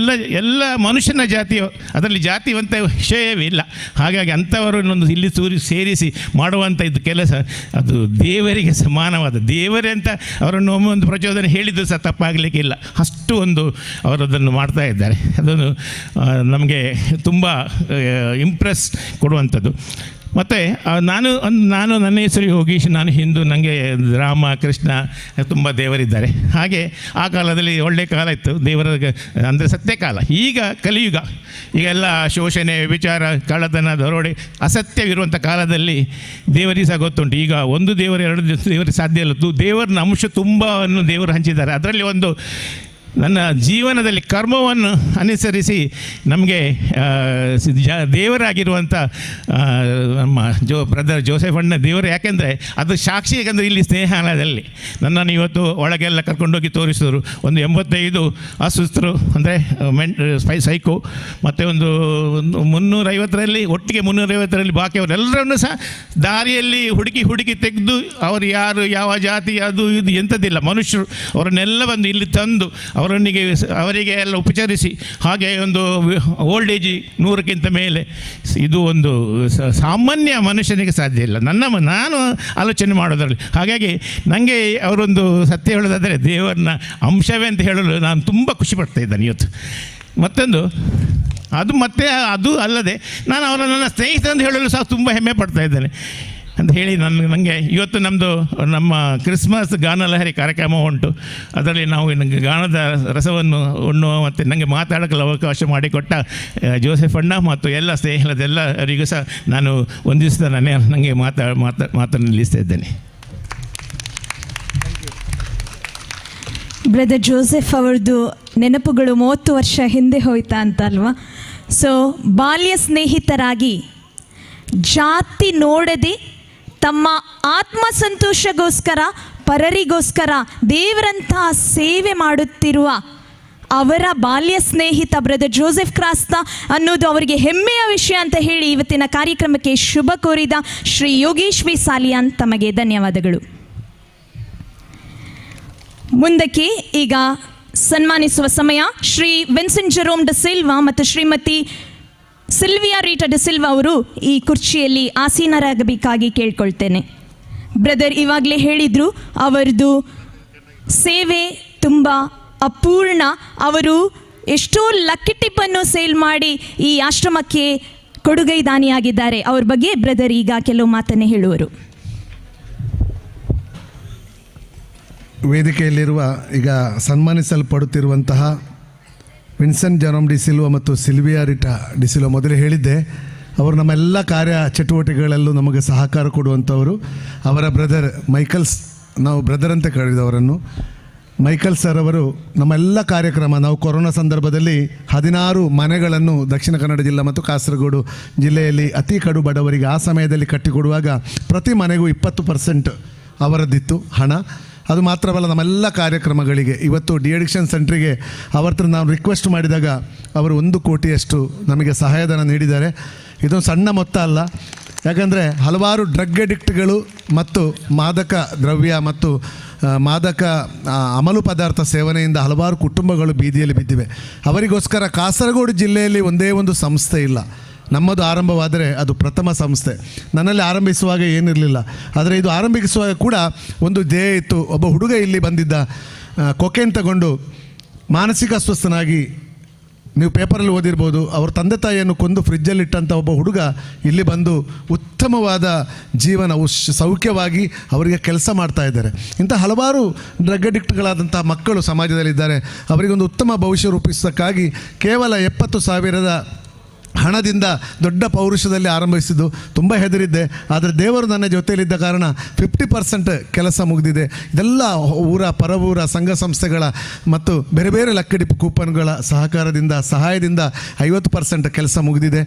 ಎಲ್ಲ ಮನುಷ್ಯನ ಜಾತಿ, ಅದರಲ್ಲಿ ಜಾತಿವಂತ ವಿಷಯವೇ ಇಲ್ಲ. ಹಾಗಾಗಿ ಅಂಥವರನ್ನೊಂದು ಇಲ್ಲಿ ಸೇರಿಸಿ ಮಾಡುವಂಥ ಇದು ಕೆಲಸ ಅದು ದೇವರಿಗೆ ಸಮಾನವಾದ, ದೇವರೇ ಅಂತ ಅವರನ್ನು ಒಮ್ಮೆ ಒಂದು ಪ್ರಚೋದನೆ ಹೇಳಿದ್ದು ಸಹ ತಪ್ಪಾಗಲಿಕ್ಕಿಲ್ಲ. ಅಷ್ಟು ಒಂದು ಅವರದನ್ನು ಮಾಡ್ತಾ ಇದ್ದಾರೆ. ಅದನ್ನು ನಮಗೆ ತುಂಬ ಇಂಪ್ರೆಸ್ ಕೊಡುವಂಥದ್ದು. ಮತ್ತು ನಾನು ನನ್ನ ಹೆಸರು ಯೋಗೀಶ್, ನಾನು ಹಿಂದೂ, ನನಗೆ ರಾಮ ಕೃಷ್ಣ ತುಂಬ ದೇವರಿದ್ದಾರೆ. ಹಾಗೆ ಆ ಕಾಲದಲ್ಲಿ ಒಳ್ಳೆಯ ಕಾಲ ಇತ್ತು, ದೇವರ ಅಂದರೆ ಸತ್ಯಕಾಲ. ಈಗ ಕಲಿಯುಗ, ಈಗೆಲ್ಲ ಶೋಷಣೆ, ವಿಚಾರ, ಕಳ್ಳತನ, ದರೋಡೆ, ಅಸತ್ಯವಿರುವಂಥ ಕಾಲದಲ್ಲಿ ದೇವರಿಗೆ ಸಹ ಗೊತ್ತುಂಟು. ಈಗ ಒಂದು ದೇವರು, ಎರಡು ದೇವರಿಗೆ ಸಾಧ್ಯ ಇಲ್ಲ. ದೇವರನ್ನ ಅಂಶ ತುಂಬವನ್ನು ದೇವರು ಹಂಚಿದ್ದಾರೆ. ಅದರಲ್ಲಿ ಒಂದು ನನ್ನ ಜೀವನದಲ್ಲಿ ಕರ್ಮವನ್ನು ಅನುಸರಿಸಿ ನಮಗೆ ದೇವರಾಗಿರುವಂಥ ನಮ್ಮ ಬ್ರದರ್ ಜೋಸೆಫ್ ಅಣ್ಣ ದೇವರು. ಯಾಕೆಂದರೆ ಅದು ಸಾಕ್ಷಿ. ಯಾಕೆಂದರೆ ಇಲ್ಲಿ ಸ್ನೇಹಾಲಯದಲ್ಲಿ ನನ್ನನ್ನು ಇವತ್ತು ಒಳಗೆಲ್ಲ ಕರ್ಕೊಂಡೋಗಿ ತೋರಿಸಿದ್ರು. ಒಂದು 85 ಅಸುಸ್ಥರು, ಅಂದರೆ ಸೈಕೋ, ಮತ್ತು ಒಂದು 350ರಲ್ಲಿ ಒಟ್ಟಿಗೆ 350ರಲ್ಲಿ ಬಾಕಿಯವರೆಲ್ಲರನ್ನು ಸಹ ದಾರಿಯಲ್ಲಿ ಹುಡುಕಿ ತೆಗೆದು ಅವರು ಯಾರು ಯಾವ ಜಾತಿ ಅದು ಇದು ಎಂಥದ್ದಿಲ್ಲ ಮನುಷ್ಯರು ಅವರನ್ನೆಲ್ಲ ಬಂದು ಇಲ್ಲಿ ತಂದು ಅವರಿಗೆ ಎಲ್ಲ ಉಪಚರಿಸಿ, ಹಾಗೆ ಒಂದು ಓಲ್ಡ್ ಏಜ್ 100ಕ್ಕಿಂತ ಮೇಲೆ, ಇದು ಒಂದು ಸಾಮಾನ್ಯ ಮನುಷ್ಯನಿಗೆ ಸಾಧ್ಯ ಇಲ್ಲ ನಾನು ಆಲೋಚನೆ ಮಾಡೋದರಲ್ಲಿ. ಹಾಗಾಗಿ ನನಗೆ ಅವರೊಂದು ಸತ್ಯ ಹೇಳೋದಾದರೆ ದೇವರನ್ನ ಅಂಶವೇ ಅಂತ ಹೇಳಲು ನಾನು ತುಂಬ ಖುಷಿ ಪಡ್ತಾ ಇದ್ದೇನೆ ಇವತ್ತು. ಮತ್ತೊಂದು ಅದು ಅಲ್ಲದೆ ನಾನು ಅವರ ನನ್ನ ಸ್ನೇಹಿತ ಅಂತ ಹೇಳಲು ಸಹ ತುಂಬ ಹೆಮ್ಮೆ ಪಡ್ತಾ ಇದ್ದೇನೆ ಅಂತ ಹೇಳಿ ನನಗೆ ಇವತ್ತು ನಮ್ಮ ಕ್ರಿಸ್ಮಸ್ ಗಾನಲಹರಿ ಕಾರ್ಯಕ್ರಮ ಉಂಟು. ಅದರಲ್ಲಿ ನಾವು ನನಗೆ ಗಾನದ ರಸವನ್ನು ಉಣ್ಣುವ ಮತ್ತು ನನಗೆ ಮಾತಾಡೋಕ್ಕೆ ಅವಕಾಶ ಮಾಡಿಕೊಟ್ಟ ಜೋಸೆಫ್ ಅಣ್ಣ ಮತ್ತು ಎಲ್ಲ ಸ್ನೇಹಿತರೆಲ್ಲರಿಗೂ ಸಹ ನಾನು ವಂದಿಸ್ತಾ ನನಗೆ ಮಾತನ್ನು ನಿಲ್ಲಿಸ್ತಾ ಇದ್ದೇನೆ. ಬ್ರದರ್ ಜೋಸೆಫ್ ಅವ್ರದ್ದು ನೆನಪುಗಳು 30 ವರ್ಷ ಹಿಂದೆ ಹೋಯ್ತಾ ಅಂತ ಅಲ್ವಾ? ಸೊ ಬಾಲ್ಯ ಸ್ನೇಹಿತರಾಗಿ ಜಾತಿ ನೋಡದೆ ತಮ್ಮ ಆತ್ಮ ಸಂತೋಷಗೋಸ್ಕರ ಪರರಿಗೋಸ್ಕರ ದೇವರಂತಹ ಸೇವೆ ಮಾಡುತ್ತಿರುವ ಅವರ ಬಾಲ್ಯ ಸ್ನೇಹಿತ ಬ್ರದರ್ ಜೋಸೆಫ್ ಕ್ರಾಸ್ತ ಅನ್ನೋದು ಅವರಿಗೆ ಹೆಮ್ಮೆಯ ವಿಷಯ ಅಂತ ಹೇಳಿ ಇವತ್ತಿನ ಕಾರ್ಯಕ್ರಮಕ್ಕೆ ಶುಭ ಕೋರಿದ ಶ್ರೀ ಯೋಗೇಶ್ ವಿ ಸಾಲಿಯಾನ್ ತಮಗೆ ಧನ್ಯವಾದಗಳು. ಮುಂದಕ್ಕೆ ಈಗ ಸನ್ಮಾನಿಸುವ ಸಮಯ. ಶ್ರೀ ವಿನ್ಸೆಂಟ್ ಜೆರೋಮ್ ಡ ಸಿಲ್ವಾ ಮತ್ತು ಶ್ರೀಮತಿ ಸಿಲ್ವಿಯಾ ರೀಟಾ ಡ ಸಿಲ್ವಾ ಅವರು ಈ ಕುರ್ಚಿಯಲ್ಲಿ ಆಸೀನರಾಗಬೇಕಾಗಿ ಕೇಳ್ಕೊಳ್ತೇನೆ. ಬ್ರದರ್ ಇವಾಗಲೇ ಹೇಳಿದರು, ಅವರದು ಸೇವೆ ತುಂಬ ಅಪೂರ್ಣ. ಅವರು ಎಷ್ಟೋ ಲಕ್ಕಿ ಟಿಪ್ಪನ್ನು ಸೇಲ್ ಮಾಡಿ ಈ ಆಶ್ರಮಕ್ಕೆ ಕೊಡುಗೈ ದಾನಿಯಾಗಿದ್ದಾರೆ. ಅವ್ರ ಬಗ್ಗೆ ಬ್ರದರ್ ಈಗ ಕೆಲವು ಮಾತನ್ನೇ ಹೇಳುವರು. ವೇದಿಕೆಯಲ್ಲಿರುವ ಈಗ ಸನ್ಮಾನಿಸಲ್ಪಡುತ್ತಿರುವಂತಹ ವಿನ್ಸೆಂಟ್ ಜೆರೋಮ್ ಡಿ ಸಿಲ್ವಾ ಮತ್ತು ಸಿಲ್ವಿಯಾ ರೀಟಾ ಡಿ ಸಿಲ್ವಾ, ಮೊದಲೇ ಹೇಳಿದ್ದೆ, ಅವರು ನಮ್ಮೆಲ್ಲ ಕಾರ್ಯ ಚಟುವಟಿಕೆಗಳಲ್ಲೂ ನಮಗೆ ಸಹಕಾರ ಕೊಡುವಂಥವರು. ಅವರ ಬ್ರದರ್ ಮೈಕಲ್ಸ್, ನಾವು ಬ್ರದರ್ ಅಂತ ಕರೆದವರನ್ನು, ಮೈಕಲ್ ಸರ್ ಅವರು ನಮ್ಮೆಲ್ಲ ಕಾರ್ಯಕ್ರಮ, ನಾವು ಕೊರೋನಾ ಸಂದರ್ಭದಲ್ಲಿ 16 ಮನೆಗಳನ್ನು ದಕ್ಷಿಣ ಕನ್ನಡ ಜಿಲ್ಲೆ ಮತ್ತು ಕಾಸರಗೋಡು ಜಿಲ್ಲೆಯಲ್ಲಿ ಅತಿ ಕಡು ಬಡವರಿಗೆ ಆ ಸಮಯದಲ್ಲಿ ಕಟ್ಟಿಕೊಡುವಾಗ ಪ್ರತಿ ಮನೆಗೂ 20% ಅವರದ್ದಿತ್ತು ಹಣ. ಅದು ಮಾತ್ರವಲ್ಲ, ನಮ್ಮೆಲ್ಲ ಕಾರ್ಯಕ್ರಮಗಳಿಗೆ ಇವತ್ತು ಡಿಅಡಿಕ್ಷನ್ ಸೆಂಟ್ರಿಗೆ ಅವರ ಹತ್ರ ನಾವು ರಿಕ್ವೆಸ್ಟ್ ಮಾಡಿದಾಗ ಅವರು 1 ಕೋಟಿಯಷ್ಟು ನಮಗೆ ಸಹಾಯಧನ ನೀಡಿದ್ದಾರೆ. ಇದೊಂದು ಸಣ್ಣ ಮೊತ್ತ ಅಲ್ಲ, ಯಾಕಂದರೆ ಹಲವಾರು ಡ್ರಗ್ ಅಡಿಕ್ಟ್ಗಳು ಮತ್ತು ಮಾದಕ ದ್ರವ್ಯ ಮತ್ತು ಮಾದಕ ಅಮಲು ಪದಾರ್ಥ ಸೇವನೆಯಿಂದ ಹಲವಾರು ಕುಟುಂಬಗಳು ಬೀದಿಯಲ್ಲಿ ಬಿದ್ದಿವೆ. ಅವರಿಗೋಸ್ಕರ ಕಾಸರಗೋಡು ಜಿಲ್ಲೆಯಲ್ಲಿ ಒಂದೇ ಒಂದು ಸಂಸ್ಥೆ ಇಲ್ಲ. ನಮ್ಮದು ಆರಂಭವಾದರೆ ಅದು ಪ್ರಥಮ ಸಂಸ್ಥೆ. ನನ್ನಲ್ಲಿ ಆರಂಭಿಸುವಾಗ ಏನಿರಲಿಲ್ಲ, ಆದರೆ ಇದು ಆರಂಭಿಸುವಾಗ ಕೂಡ ಒಂದು ಧ್ಯೇಯ ಇತ್ತು. ಒಬ್ಬ ಹುಡುಗ ಇಲ್ಲಿ ಬಂದಿದ್ದ, ಕೊಕೇನ್ ತಗೊಂಡು ಮಾನಸಿಕ ಅಸ್ವಸ್ಥನಾಗಿ, ನೀವು ಪೇಪರಲ್ಲಿ ಓದಿರ್ಬೋದು, ಅವ್ರ ತಂದೆ ತಾಯಿಯನ್ನು ಕೊಂದು ಫ್ರಿಜ್ಜಲ್ಲಿಟ್ಟಂಥ ಒಬ್ಬ ಹುಡುಗ ಇಲ್ಲಿ ಬಂದು ಉತ್ತಮವಾದ ಜೀವನ ಸೌಖ್ಯವಾಗಿ ಅವರಿಗೆ ಕೆಲಸ ಮಾಡ್ತಾ ಇದ್ದಾರೆ. ಇಂಥ ಹಲವಾರು ಡ್ರಗ್ ಅಡಿಕ್ಟ್ಗಳಾದಂಥ ಮಕ್ಕಳು ಸಮಾಜದಲ್ಲಿದ್ದಾರೆ. ಅವರಿಗೊಂದು ಉತ್ತಮ ಭವಿಷ್ಯ ರೂಪಿಸೋಕ್ಕಾಗಿ ಕೇವಲ 70,000 ಹಣದಿಂದ ದೊಡ್ಡ ಪೌರುಷದಲ್ಲಿ ಆರಂಭಿಸಿದ್ದು. ತುಂಬ ಹೆದರಿದ್ದೆ, ಆದರೆ ದೇವರು ನನ್ನ ಜೊತೆಯಲ್ಲಿದ್ದ ಕಾರಣ 50% ಕೆಲಸ ಮುಗಿದಿದೆ. ಇದೆಲ್ಲ ಪರವೂರ ಸಂಘ ಸಂಸ್ಥೆಗಳ ಮತ್ತು ಬೇರೆ ಬೇರೆ ಲಕ್ಕಡಿ ಕೂಪನ್ಗಳ ಸಹಾಯದಿಂದ 50% ಕೆಲಸ ಮುಗಿದಿದೆ.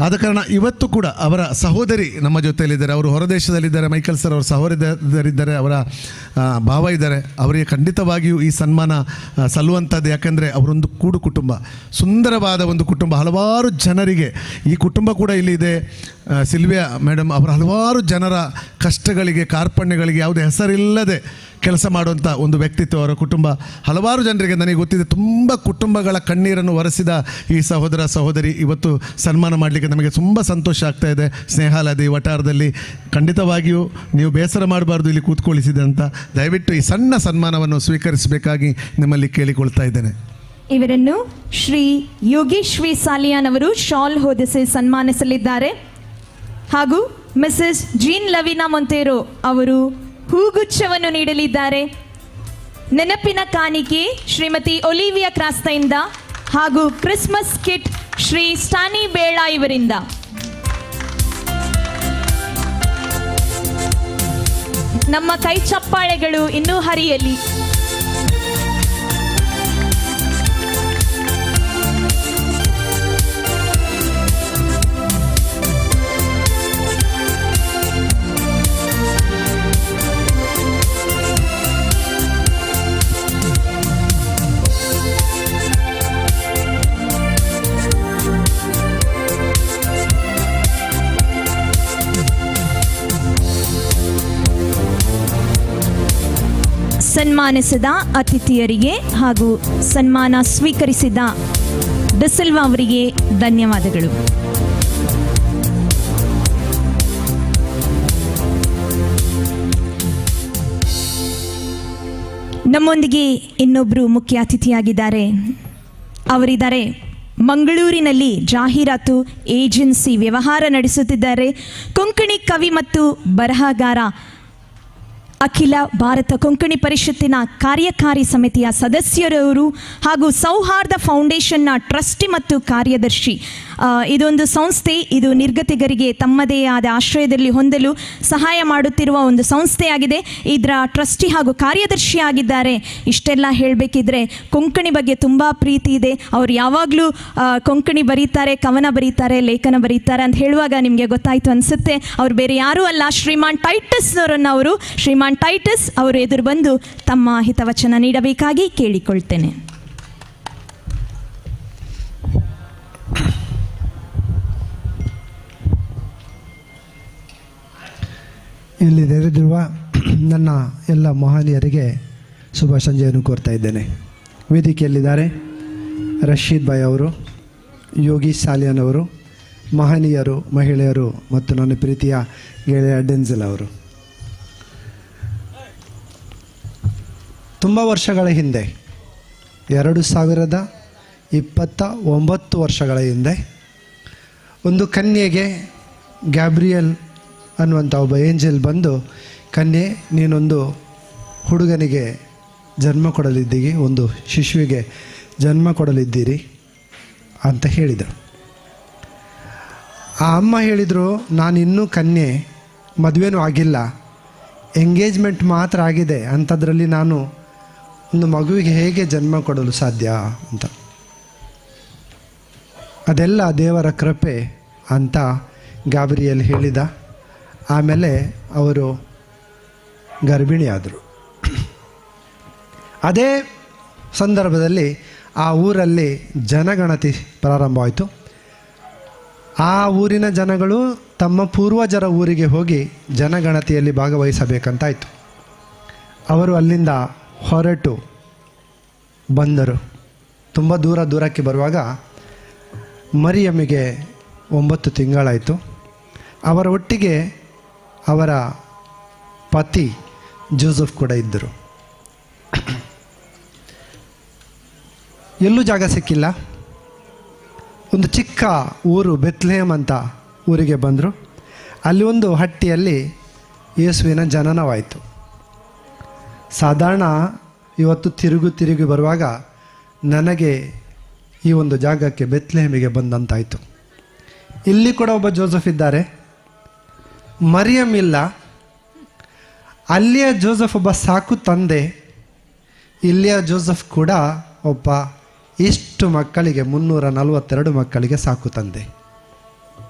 ಆದ ಕಾರಣ ಇವತ್ತು ಕೂಡ ಅವರ ಸಹೋದರಿ ನಮ್ಮ ಜೊತೆಯಲ್ಲಿದ್ದಾರೆ. ಅವರು ಹೊರದೇಶದಲ್ಲಿದ್ದಾರೆ. ಮೈಕಲ್ ಸರ್ ಅವರ ಸಹೋದರಿದ್ದಾರೆ, ಅವರ ಭಾವ ಇದ್ದಾರೆ. ಅವರಿಗೆ ಖಂಡಿತವಾಗಿಯೂ ಈ ಸನ್ಮಾನ ಸಲ್ಲುವಂಥದ್ದು. ಯಾಕಂದರೆ ಅವರೊಂದು ಕೂಡು ಕುಟುಂಬ, ಸುಂದರವಾದ ಒಂದು ಕುಟುಂಬ. ಹಲವಾರು ಜನರಿಗೆ ಈ ಕುಟುಂಬ ಕೂಡ ಇಲ್ಲಿದೆ. ಸಿಲ್ವಿಯಾ ಮೇಡಮ್ ಅವರ ಹಲವಾರು ಜನರ ಕಷ್ಟಗಳಿಗೆ, ಕಾರ್ಪಣ್ಯಗಳಿಗೆ ಯಾವುದೇ ಹೆಸರಿಲ್ಲದೆ ಕೆಲಸ ಮಾಡುವಂಥ ಒಂದು ವ್ಯಕ್ತಿತ್ವ ಅವರ ಕುಟುಂಬ. ಹಲವಾರು ಜನರಿಗೆ ನನಗೆ ಗೊತ್ತಿದೆ, ತುಂಬ ಕುಟುಂಬಗಳ ಕಣ್ಣೀರನ್ನು ಒರೆಸಿದ ಈ ಸಹೋದರ ಸಹೋದರಿ ಇವತ್ತು ಸನ್ಮಾನ ಮಾಡಲಿಕ್ಕೆ ನಮಗೆ ತುಂಬ ಸಂತೋಷ ಆಗ್ತಾ ಇದೆ. ಸ್ನೇಹಾಲಯದ ಈ ವಟಾರದಲ್ಲಿ ಖಂಡಿತವಾಗಿಯೂ ನೀವು ಬೇಸರ ಮಾಡಬಾರ್ದು ಇಲ್ಲಿ ಕೂತ್ಕೊಳ್ಳಿಸಿದೆ ಅಂತ. ದಯವಿಟ್ಟು ಈ ಸಣ್ಣ ಸನ್ಮಾನವನ್ನು ಸ್ವೀಕರಿಸಬೇಕಾಗಿ ನಿಮ್ಮಲ್ಲಿ ಕೇಳಿಕೊಳ್ತಾ ಇದ್ದೇನೆ. ಇವರನ್ನು ಶ್ರೀ ಯೋಗೇಶ್ ವಿ ಸಾಲಿಯಾನ್ ಅವರು ಶಾಲ್ ಹೊದಿಸಿ ಸನ್ಮಾನಿಸಲಿದ್ದಾರೆ. ಹಾಗೂ ಮಿಸಸ್ ಜೀನ್ ಲವಿನಾ ಮೊಂತೇರೋ ಅವರು ಹೂಗುಚ್ಛವನ್ನು ನೀಡಲಿದ್ದಾರೆ. ನೆನಪಿನ ಕಾಣಿಕೆ ಶ್ರೀಮತಿ ಒಲಿವಿಯಾ ಕ್ರಾಸ್ತೆಯಿಂದ ಹಾಗೂ ಕ್ರಿಸ್ಮಸ್ ಕಿಟ್ ಶ್ರೀ ಸ್ಟಾನಿ ಬೇಳ ಇವರಿಂದ. ನಮ್ಮ ಕೈ ಚಪ್ಪಾಳೆಗಳು ಇನ್ನೂ ಹರಿಯಲಿ. ಸನ್ಮಾನಿಸಿದ ಅತಿಥಿಯರಿಗೆ ಹಾಗೂ ಸನ್ಮಾನ ಸ್ವೀಕರಿಸಿದ ಡಿಸಿಲ್ವಾ ಅವರಿಗೆ ಧನ್ಯವಾದಗಳು. ನಮ್ಮೊಂದಿಗೆ ಇನ್ನೊಬ್ಬರು ಮುಖ್ಯ ಅತಿಥಿಯಾಗಿದ್ದಾರೆ. ಅವರಿದ್ದಾರೆ ಮಂಗಳೂರಿನಲ್ಲಿ ಜಾಹೀರಾತು ಏಜೆನ್ಸಿ ವ್ಯವಹಾರ ನಡೆಸುತ್ತಿದ್ದಾರೆ. ಕೊಂಕಣಿ ಕವಿ ಮತ್ತು ಬರಹಗಾರ, ಅಖಿಲ ಭಾರತ ಕೊಂಕಣಿ ಪರಿಷತ್ತಿನ ಕಾರ್ಯಕಾರಿ ಸಮಿತಿಯ ಸದಸ್ಯರವರು ಹಾಗೂ ಸೌಹಾರ್ದ ಫೌಂಡೇಶನ್ನ ಟ್ರಸ್ಟಿ ಮತ್ತು ಕಾರ್ಯದರ್ಶಿ. ಇದೊಂದು ಸಂಸ್ಥೆ, ಇದು ನಿರ್ಗತಿಕರಿಗೆ ತಮ್ಮದೇ ಆದ ಆಶ್ರಯದಲ್ಲಿ ಹೊಂದಲು ಸಹಾಯ ಮಾಡುತ್ತಿರುವ ಒಂದು ಸಂಸ್ಥೆಯಾಗಿದೆ. ಇದರ ಟ್ರಸ್ಟಿ ಹಾಗೂ ಕಾರ್ಯದರ್ಶಿ ಆಗಿದ್ದಾರೆ. ಇಷ್ಟೆಲ್ಲ ಹೇಳಬೇಕಿದ್ರೆ ಕೊಂಕಣಿ ಬಗ್ಗೆ ತುಂಬ ಪ್ರೀತಿ ಇದೆ. ಅವರು ಯಾವಾಗಲೂ ಕೊಂಕಣಿ ಬರೀತಾರೆ, ಕವನ ಬರೀತಾರೆ, ಲೇಖನ ಬರೀತಾರೆ ಅಂತ ಹೇಳುವಾಗ ನಿಮಗೆ ಗೊತ್ತಾಯಿತು ಅನಿಸುತ್ತೆ. ಅವರು ಬೇರೆ ಯಾರೂ ಅಲ್ಲ, ಶ್ರೀಮಾನ್ ಟೈಟಸ್ ಅವರನ್ನು ಅವರು ಶ್ರೀಮಾನ್ ಟೈಟಸ್ ಅವರು ಎದುರು ಬಂದು ತಮ್ಮ ಹಿತವಚನ ನೀಡಬೇಕಾಗಿ ಕೇಳಿಕೊಳ್ತೇನೆ. ಇಲ್ಲಿ ನೆರೆದಿರುವ ನನ್ನ ಎಲ್ಲ ಮಹನೀಯರಿಗೆ ಶುಭ ಸಂಜೆಯನ್ನು ಕೋರ್ತಾ ಇದ್ದೇನೆ. ವೇದಿಕೆಯಲ್ಲಿದ್ದಾರೆ ರಶೀದ್ ಭಾಯ್ ಅವರು, ಯೋಗಿ ಸಾಲಿಯನ್ ಅವರು, ಮಹನೀಯರು, ಮಹಿಳೆಯರು ಮತ್ತು ನನ್ನ ಪ್ರೀತಿಯ ಗೆಳೆಯ ಡೆನ್ಸಿಲ್ ಅವರು. ತುಂಬ ವರ್ಷಗಳ ಹಿಂದೆ 2029 ವರ್ಷಗಳ ಹಿಂದೆ ಒಂದು ಕನ್ಯೆಗೆ ಗ್ಯಾಬ್ರಿಯಲ್ ಅನ್ನುವಂಥ ಒಬ್ಬ ಏಂಜಲ್ ಬಂದು, ಕನ್ಯೆ ನೀನೊಂದು ಹುಡುಗನಿಗೆ ಜನ್ಮ ಕೊಡಲಿದ್ದೀರಿ, ಒಂದು ಶಿಶುವಿಗೆ ಜನ್ಮ ಕೊಡಲಿದ್ದೀರಿ ಅಂತ ಹೇಳಿದರು. ಆ ಅಮ್ಮ ಹೇಳಿದರು, ನಾನಿನ್ನೂ ಕನ್ಯೆ, ಮದುವೆನೂ ಆಗಿಲ್ಲ, ಎಂಗೇಜ್ಮೆಂಟ್ ಮಾತ್ರ ಆಗಿದೆ, ಅಂಥದ್ರಲ್ಲಿ ನಾನು ಒಂದು ಮಗುವಿಗೆ ಹೇಗೆ ಜನ್ಮ ಕೊಡಲು ಸಾಧ್ಯ ಅಂತ. ಅದೆಲ್ಲ ದೇವರ ಕೃಪೆ ಅಂತ ಗಾಬ್ರಿಯಲ್ ಹೇಳಿದ. ಆಮೇಲೆ ಅವರು ಗರ್ಭಿಣಿಯಾದರು. ಅದೇ ಸಂದರ್ಭದಲ್ಲಿ ಆ ಊರಲ್ಲಿ ಜನಗಣತಿ ಪ್ರಾರಂಭವಾಯಿತು. ಆ ಊರಿನ ಜನಗಳು ತಮ್ಮ ಪೂರ್ವಜರ ಊರಿಗೆ ಹೋಗಿ ಜನಗಣತಿಯಲ್ಲಿ ಭಾಗವಹಿಸಬೇಕಂತಾಯಿತು. ಅವರು ಅಲ್ಲಿಂದ ಹೊರಟು ಬಂದರು. ತುಂಬ ದೂರಕ್ಕೆ ಬರುವಾಗ ಮರಿಯಮ್ಮಿಗೆ 9 ತಿಂಗಳಾಯಿತು. ಅವರ ಒಟ್ಟಿಗೆ ಅವರ ಪತಿ ಜೋಸೆಫ್ ಕೂಡ ಇದ್ದರು. ಎಲ್ಲೂ ಜಾಗ ಸಿಕ್ಕಿಲ್ಲ. ಒಂದು ಚಿಕ್ಕ ಊರು ಬೆತ್ಲೆಹೇಮ್ ಅಂತ ಊರಿಗೆ ಬಂದರು. ಅಲ್ಲಿ ಒಂದು ಹಟ್ಟಿಯಲ್ಲಿ ಯೇಸುವಿನ ಜನನವಾಯಿತು. ಸಾಧಾರಣ ಇವತ್ತು ತಿರುಗಿ ಬರುವಾಗ ನನಗೆ ಈ ಒಂದು ಜಾಗಕ್ಕೆ ಬೆತ್ಲೆಹೇಮಿಗೆ ಬಂದಂತಾಯಿತು. ಇಲ್ಲಿ ಕೂಡ ಒಬ್ಬ ಜೋಸೆಫ್ ಇದ್ದಾರೆ, ಮರಿಯಮ್ ಇಲ್ಲ. ಅಲ್ಲಿಯ ಜೋಸೆಫ್ ಒಬ್ಬ ಸಾಕು ತಂದೆ, ಇಲ್ಲಿಯ ಜೋಸೆಫ್ ಕೂಡ ಒಬ್ಬ ಇಷ್ಟು ಮಕ್ಕಳಿಗೆ 342 ಮಕ್ಕಳಿಗೆ ಸಾಕು ತಂದೆ.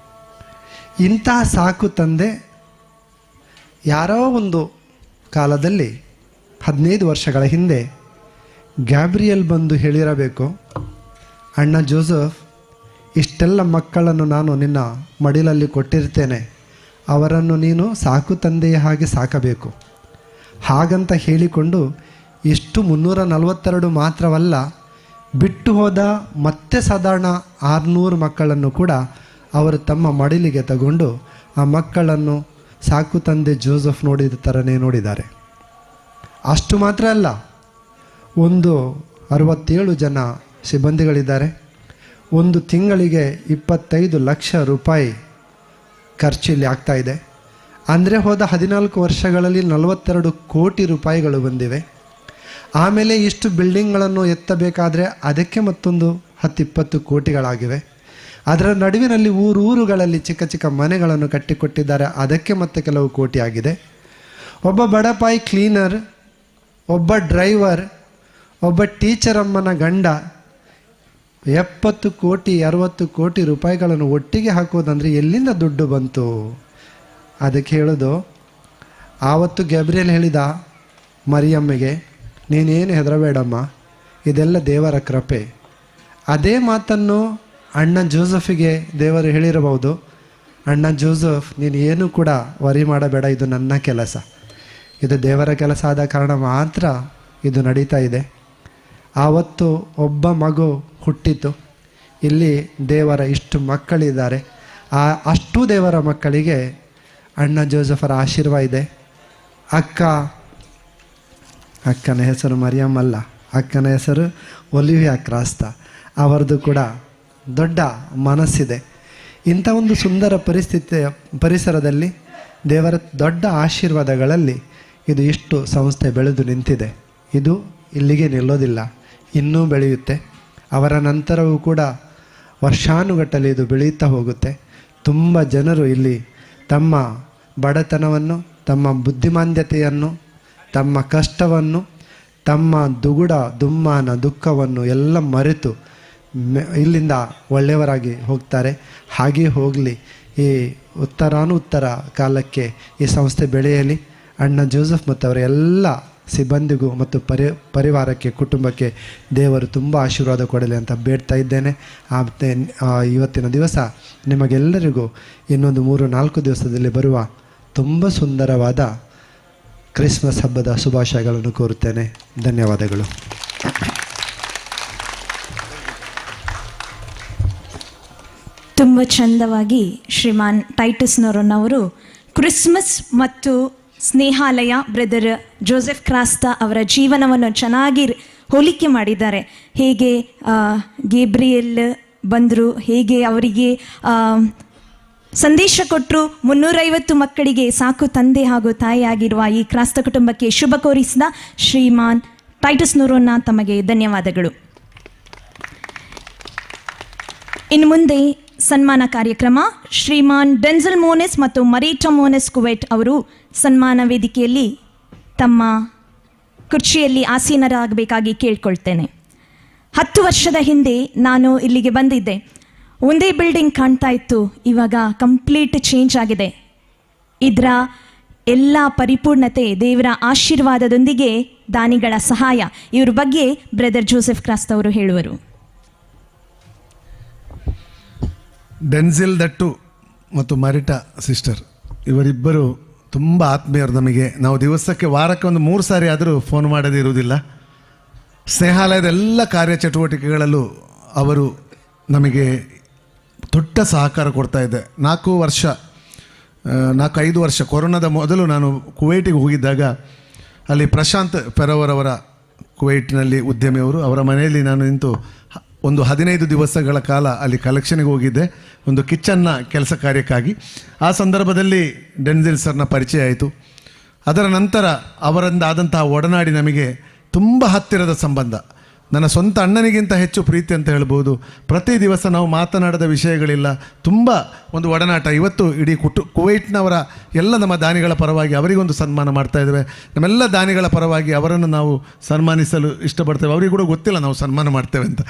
ಇಂತಹ ಸಾಕು ತಂದೆ ಯಾರೋ ಒಂದು ಕಾಲದಲ್ಲಿ 15 ವರ್ಷಗಳ ಹಿಂದೆ ಗ್ಯಾಬ್ರಿಯಲ್ ಬಂದು ಹೇಳಿರಬೇಕು, ಅಣ್ಣ ಜೋಸೆಫ್, ಇಷ್ಟೆಲ್ಲ ಮಕ್ಕಳನ್ನು ನಾನು ನಿನ್ನ ಮಡಿಲಲ್ಲಿ ಕೊಟ್ಟಿರ್ತೇನೆ, ಅವರನ್ನು ನೀನು ಸಾಕು ತಂದೆಯ ಹಾಗೆ ಸಾಕಬೇಕು. ಹಾಗಂತ ಹೇಳಿಕೊಂಡು ಇಷ್ಟು 342 ಮಾತ್ರವಲ್ಲ, ಬಿಟ್ಟು ಹೋದ ಮತ್ತೆ ಸಾಧಾರಣ 600 ಮಕ್ಕಳನ್ನು ಕೂಡ ಅವರು ತಮ್ಮ ಮಡಿಲಿಗೆ ತಗೊಂಡು ಆ ಮಕ್ಕಳನ್ನು ಸಾಕು ತಂದೆ ಜೋಸೆಫ್ ನೋಡಿದ ಥರನೇ ನೋಡಿದ್ದಾರೆ. ಅಷ್ಟು ಮಾತ್ರ ಅಲ್ಲ, ಒಂದು 67 ಜನ ಸಿಬ್ಬಂದಿಗಳಿದ್ದಾರೆ. ಒಂದು ತಿಂಗಳಿಗೆ 25 ಲಕ್ಷ ರೂಪಾಯಿ ಖರ್ಚಿಲ್ಲಿ ಆಗ್ತಾಯಿದೆ. ಅಂದರೆ ಹೋದ 14 ವರ್ಷಗಳಲ್ಲಿ 42 ಕೋಟಿ ರೂಪಾಯಿಗಳು ಬಂದಿವೆ. ಆಮೇಲೆ ಇಷ್ಟು ಬಿಲ್ಡಿಂಗ್ಗಳನ್ನು ಎತ್ತಬೇಕಾದರೆ ಅದಕ್ಕೆ ಮತ್ತೊಂದು 10-20 ಕೋಟಿಗಳಾಗಿವೆ. ಅದರ ನಡುವಿನಲ್ಲಿ ಊರುಗಳಲ್ಲಿ ಚಿಕ್ಕ ಚಿಕ್ಕ ಮನೆಗಳನ್ನು ಕಟ್ಟಿಕೊಟ್ಟಿದ್ದಾರೆ, ಅದಕ್ಕೆ ಮತ್ತೆ ಕೆಲವು ಕೋಟಿ ಆಗಿದೆ. ಒಬ್ಬ ಬಡಪಾಯಿ ಕ್ಲೀನರ್, ಒಬ್ಬ ಡ್ರೈವರ್, ಒಬ್ಬ ಟೀಚರ್ ಅಮ್ಮನ ಗಂಡ 70 ಕೋಟಿ 60 ಕೋಟಿ ರೂಪಾಯಿಗಳನ್ನು ಒಟ್ಟಿಗೆ ಹಾಕೋದಂದರೆ ಎಲ್ಲಿಂದ ದುಡ್ಡು ಬಂತು? ಅದಕ್ಕೆ ಹೇಳೋದು, ಆವತ್ತು ಗ್ಯಾಬ್ರಿಯಲ್ ಹೇಳಿದ ಮರಿಯಮ್ಮಿಗೆ, ನೀನೇನು ಹೆದರಬೇಡಮ್ಮ, ಇದೆಲ್ಲ ದೇವರ ಕೃಪೆ. ಅದೇ ಮಾತನ್ನು ಅಣ್ಣ ಜೋಸೆಫಿಗೆ ದೇವರು ಹೇಳಿರಬಹುದು, ಅಣ್ಣ ಜೋಸೆಫ್ ನೀನು ಏನೂ ಕೂಡ ವರಿ ಮಾಡಬೇಡ, ಇದು ನನ್ನ ಕೆಲಸ, ಇದು ದೇವರ ಕೆಲಸ ಆದ ಕಾರಣ ಮಾತ್ರ ಇದು ನಡೀತಾ ಇದೆ. ಆವತ್ತು ಒಬ್ಬ ಮಗು ಹುಟ್ಟಿತು. ಇಲ್ಲಿ ದೇವರ ಇಷ್ಟು ಮಕ್ಕಳಿದ್ದಾರೆ. ಅಷ್ಟು ದೇವರ ಮಕ್ಕಳಿಗೆ ಅಣ್ಣ ಜೋಸಫರ ಆಶೀರ್ವಾದ ಇದೆ. ಅಕ್ಕನ ಹೆಸರು ಮರಿಯಮ್ಮಲ್ಲ, ಅಕ್ಕನ ಹೆಸರು ಒಲಿವಿಯಾ ಕ್ರಾಸ್ತ. ಅವರದ್ದು ಕೂಡ ದೊಡ್ಡ ಮನಸ್ಸಿದೆ. ಇಂಥ ಒಂದು ಸುಂದರ ಪರಿಸರದಲ್ಲಿ ದೇವರ ದೊಡ್ಡ ಆಶೀರ್ವಾದಗಳಲ್ಲಿ ಇದು ಇಷ್ಟು ಸಂಸ್ಥೆ ಬೆಳೆದು ನಿಂತಿದೆ. ಇದು ಇಲ್ಲಿಗೆ ನಿಲ್ಲೋದಿಲ್ಲ, ಇನ್ನೂ ಬೆಳೆಯುತ್ತೆ. ಅವರ ನಂತರವೂ ಕೂಡ ವರ್ಷಾನುಗಟ್ಟಲೆ ಇದು ಬೆಳೆಯುತ್ತಾ ಹೋಗುತ್ತೆ. ತುಂಬ ಜನರು ಇಲ್ಲಿ ತಮ್ಮ ಬಡತನವನ್ನು, ತಮ್ಮ ಬುದ್ಧಿಮಾಂದ್ಯತೆಯನ್ನು, ತಮ್ಮ ಕಷ್ಟವನ್ನು, ತಮ್ಮ ದುಮ್ಮಾನ ದುಃಖವನ್ನು ಎಲ್ಲ ಮರೆತು ಇಲ್ಲಿಂದ ಒಳ್ಳೆಯವರಾಗಿ ಹೋಗ್ತಾರೆ. ಹಾಗೇ ಹೋಗಲಿ. ಈ ಉತ್ತರ ಕಾಲಕ್ಕೆ ಈ ಸಂಸ್ಥೆ ಬೆಳೆಯಲಿ. ಅಣ್ಣ ಜೋಸೆಫ್ ಮತ್ತು ಅವರ ಎಲ್ಲ ಸಿಬ್ಬಂದಿಗೂ ಮತ್ತು ಪರಿವಾರಕ್ಕೆ, ಕುಟುಂಬಕ್ಕೆ ದೇವರು ತುಂಬ ಆಶೀರ್ವಾದ ಕೊಡಲಿ ಅಂತ ಬೇಡ್ತಾ ಇದ್ದೇನೆ. ಮತ್ತು ಇವತ್ತಿನ ದಿವಸ ನಿಮಗೆಲ್ಲರಿಗೂ ಇನ್ನೊಂದು 3-4 ದಿವಸದಲ್ಲಿ ಬರುವ ತುಂಬ ಸುಂದರವಾದ ಕ್ರಿಸ್ಮಸ್ ಹಬ್ಬದ ಶುಭಾಶಯಗಳನ್ನು ಕೋರುತ್ತೇನೆ. ಧನ್ಯವಾದಗಳು. ತುಂಬ ಚಂದವಾಗಿ ಶ್ರೀಮಾನ್ ಟೈಟಸ್ನವರನ್ನವರು ಕ್ರಿಸ್ಮಸ್ ಮತ್ತು ಸ್ನೇಹಾಲಯ ಬ್ರದರ್ ಜೋಸೆಫ್ ಕ್ರಾಸ್ತ ಅವರ ಜೀವನವನ್ನು ಚೆನ್ನಾಗಿ ಹೋಲಿಕೆ ಮಾಡಿದ್ದಾರೆ. ಹೇಗೆ ಗೇಬ್ರಿಯಲ್ ಬಂದರು, ಹೇಗೆ ಅವರಿಗೆ ಸಂದೇಶ ಕೊಟ್ಟರು, 350 ಮಕ್ಕಳಿಗೆ ಸಾಕು ತಂದೆ ಹಾಗೂ ತಾಯಿಯಾಗಿರುವ ಈ ಕ್ರಾಸ್ತ ಕುಟುಂಬಕ್ಕೆ ಶುಭ ಕೋರಿಸಿದ ಶ್ರೀಮಾನ್ ಟೈಟಸ್ನವರನ್ನ ತಮಗೆ ಧನ್ಯವಾದಗಳು. ಇನ್ನು ಮುಂದೆ ಸನ್ಮಾನ ಕಾರ್ಯಕ್ರಮ. ಶ್ರೀಮಾನ್ ಡೆನ್ಸಲ್ ಮೋನೆಸ್ ಮತ್ತು ಮರೀಟಾ ಮೋನೆಸ್ ಕುವೈಟ್ ಅವರು ಸನ್ಮಾನ ವೇದಿಕೆಯಲ್ಲಿ ತಮ್ಮ ಕುರ್ಚಿಯಲ್ಲಿ ಆಸೀನರಾಗಬೇಕಾಗಿ ಕೇಳ್ಕೊಳ್ತೇನೆ. 10 ವರ್ಷದ ಹಿಂದೆ ನಾನು ಇಲ್ಲಿಗೆ ಬಂದಿದ್ದೆ. ಒಂದೇ ಬಿಲ್ಡಿಂಗ್ ಕಾಣ್ತಾ ಇತ್ತು, ಇವಾಗ ಕಂಪ್ಲೀಟ್ ಚೇಂಜ್ ಆಗಿದೆ. ಇದರ ಎಲ್ಲ ಪರಿಪೂರ್ಣತೆ ದೇವರ ಆಶೀರ್ವಾದದೊಂದಿಗೆ ದಾನಿಗಳ ಸಹಾಯ. ಇವ್ರ ಬಗ್ಗೆ ಬ್ರದರ್ ಜೋಸೆಫ್ ಕ್ರಾಸ್ತ ಅವರು ಹೇಳುವರು. ಡೆನ್ಸಿಲ್ ದಟ್ಟು ಮತ್ತು ಮರಿಟಾ ಸಿಸ್ಟರ್ ಇವರಿಬ್ಬರು ತುಂಬ ಆತ್ಮೀಯರು ನಮಗೆ. ನಾವು ದಿವಸಕ್ಕೆ ವಾರಕ್ಕೆ ಒಂದು 3 ಸಾರಿ ಆದರೂ ಫೋನ್ ಮಾಡದೇ ಇರುವುದಿಲ್ಲ. ಸ್ನೇಹಾಲಯದ ಎಲ್ಲ ಕಾರ್ಯಚಟುವಟಿಕೆಗಳಲ್ಲೂ ಅವರು ನಮಗೆ ದೊಡ್ಡ ಸಹಕಾರ ಕೊಡ್ತಾ ಇದ್ದೆ. 4-5 ವರ್ಷ ಕೊರೋನಾದ ಮೊದಲು ನಾನು ಕುವೈಟಿಗೆ ಹೋಗಿದ್ದಾಗ ಅಲ್ಲಿ ಪ್ರಶಾಂತ್ ಫೆರೋವರವರ ಕುವೈಟ್ನಲ್ಲಿ ಉದ್ಯಮಿಯವರು, ಅವರ ಮನೆಯಲ್ಲಿ ನಾನು ನಿಂತು ಒಂದು 15 ದಿವಸಗಳ ಕಾಲ ಅಲ್ಲಿ ಕಲೆಕ್ಷನ್ಗೆ ಹೋಗಿದ್ದೆ, ಒಂದು ಕಿಚನ್ನ ಕೆಲಸ ಕಾರ್ಯಕ್ಕಾಗಿ. ಆ ಸಂದರ್ಭದಲ್ಲಿ ಡೆನ್ಸಿಲ್ ಸರ್ನ ಪರಿಚಯ ಆಯಿತು. ಅದರ ನಂತರ ಅವರಿಂದ ಆದಂತಹ ಒಡನಾಡಿ ನಮಗೆ ತುಂಬ ಹತ್ತಿರದ ಸಂಬಂಧ. ನನ್ನ ಸ್ವಂತ ಅಣ್ಣನಿಗಿಂತ ಹೆಚ್ಚು ಪ್ರೀತಿ ಅಂತ ಹೇಳ್ಬೋದು. ಪ್ರತಿ ದಿವಸ ನಾವು ಮಾತನಾಡದ ವಿಷಯಗಳಿಲ್ಲ, ತುಂಬ ಒಂದು ಒಡನಾಟ. ಇವತ್ತು ಇಡೀ ಕುವೈಟ್ನವರ ಎಲ್ಲ ನಮ್ಮ ದಾನಿಗಳ ಪರವಾಗಿ ಅವರಿಗೊಂದು ಸನ್ಮಾನ ಮಾಡ್ತಾ ಇದ್ದೇವೆ. ನಮ್ಮೆಲ್ಲ ದಾನಿಗಳ ಪರವಾಗಿ ಅವರನ್ನು ನಾವು ಸನ್ಮಾನಿಸಲು ಇಷ್ಟಪಡ್ತೇವೆ. ಅವರಿಗೆ ಕೂಡ ಗೊತ್ತಿಲ್ಲ ನಾವು ಸನ್ಮಾನ ಮಾಡ್ತೇವೆ ಅಂತ.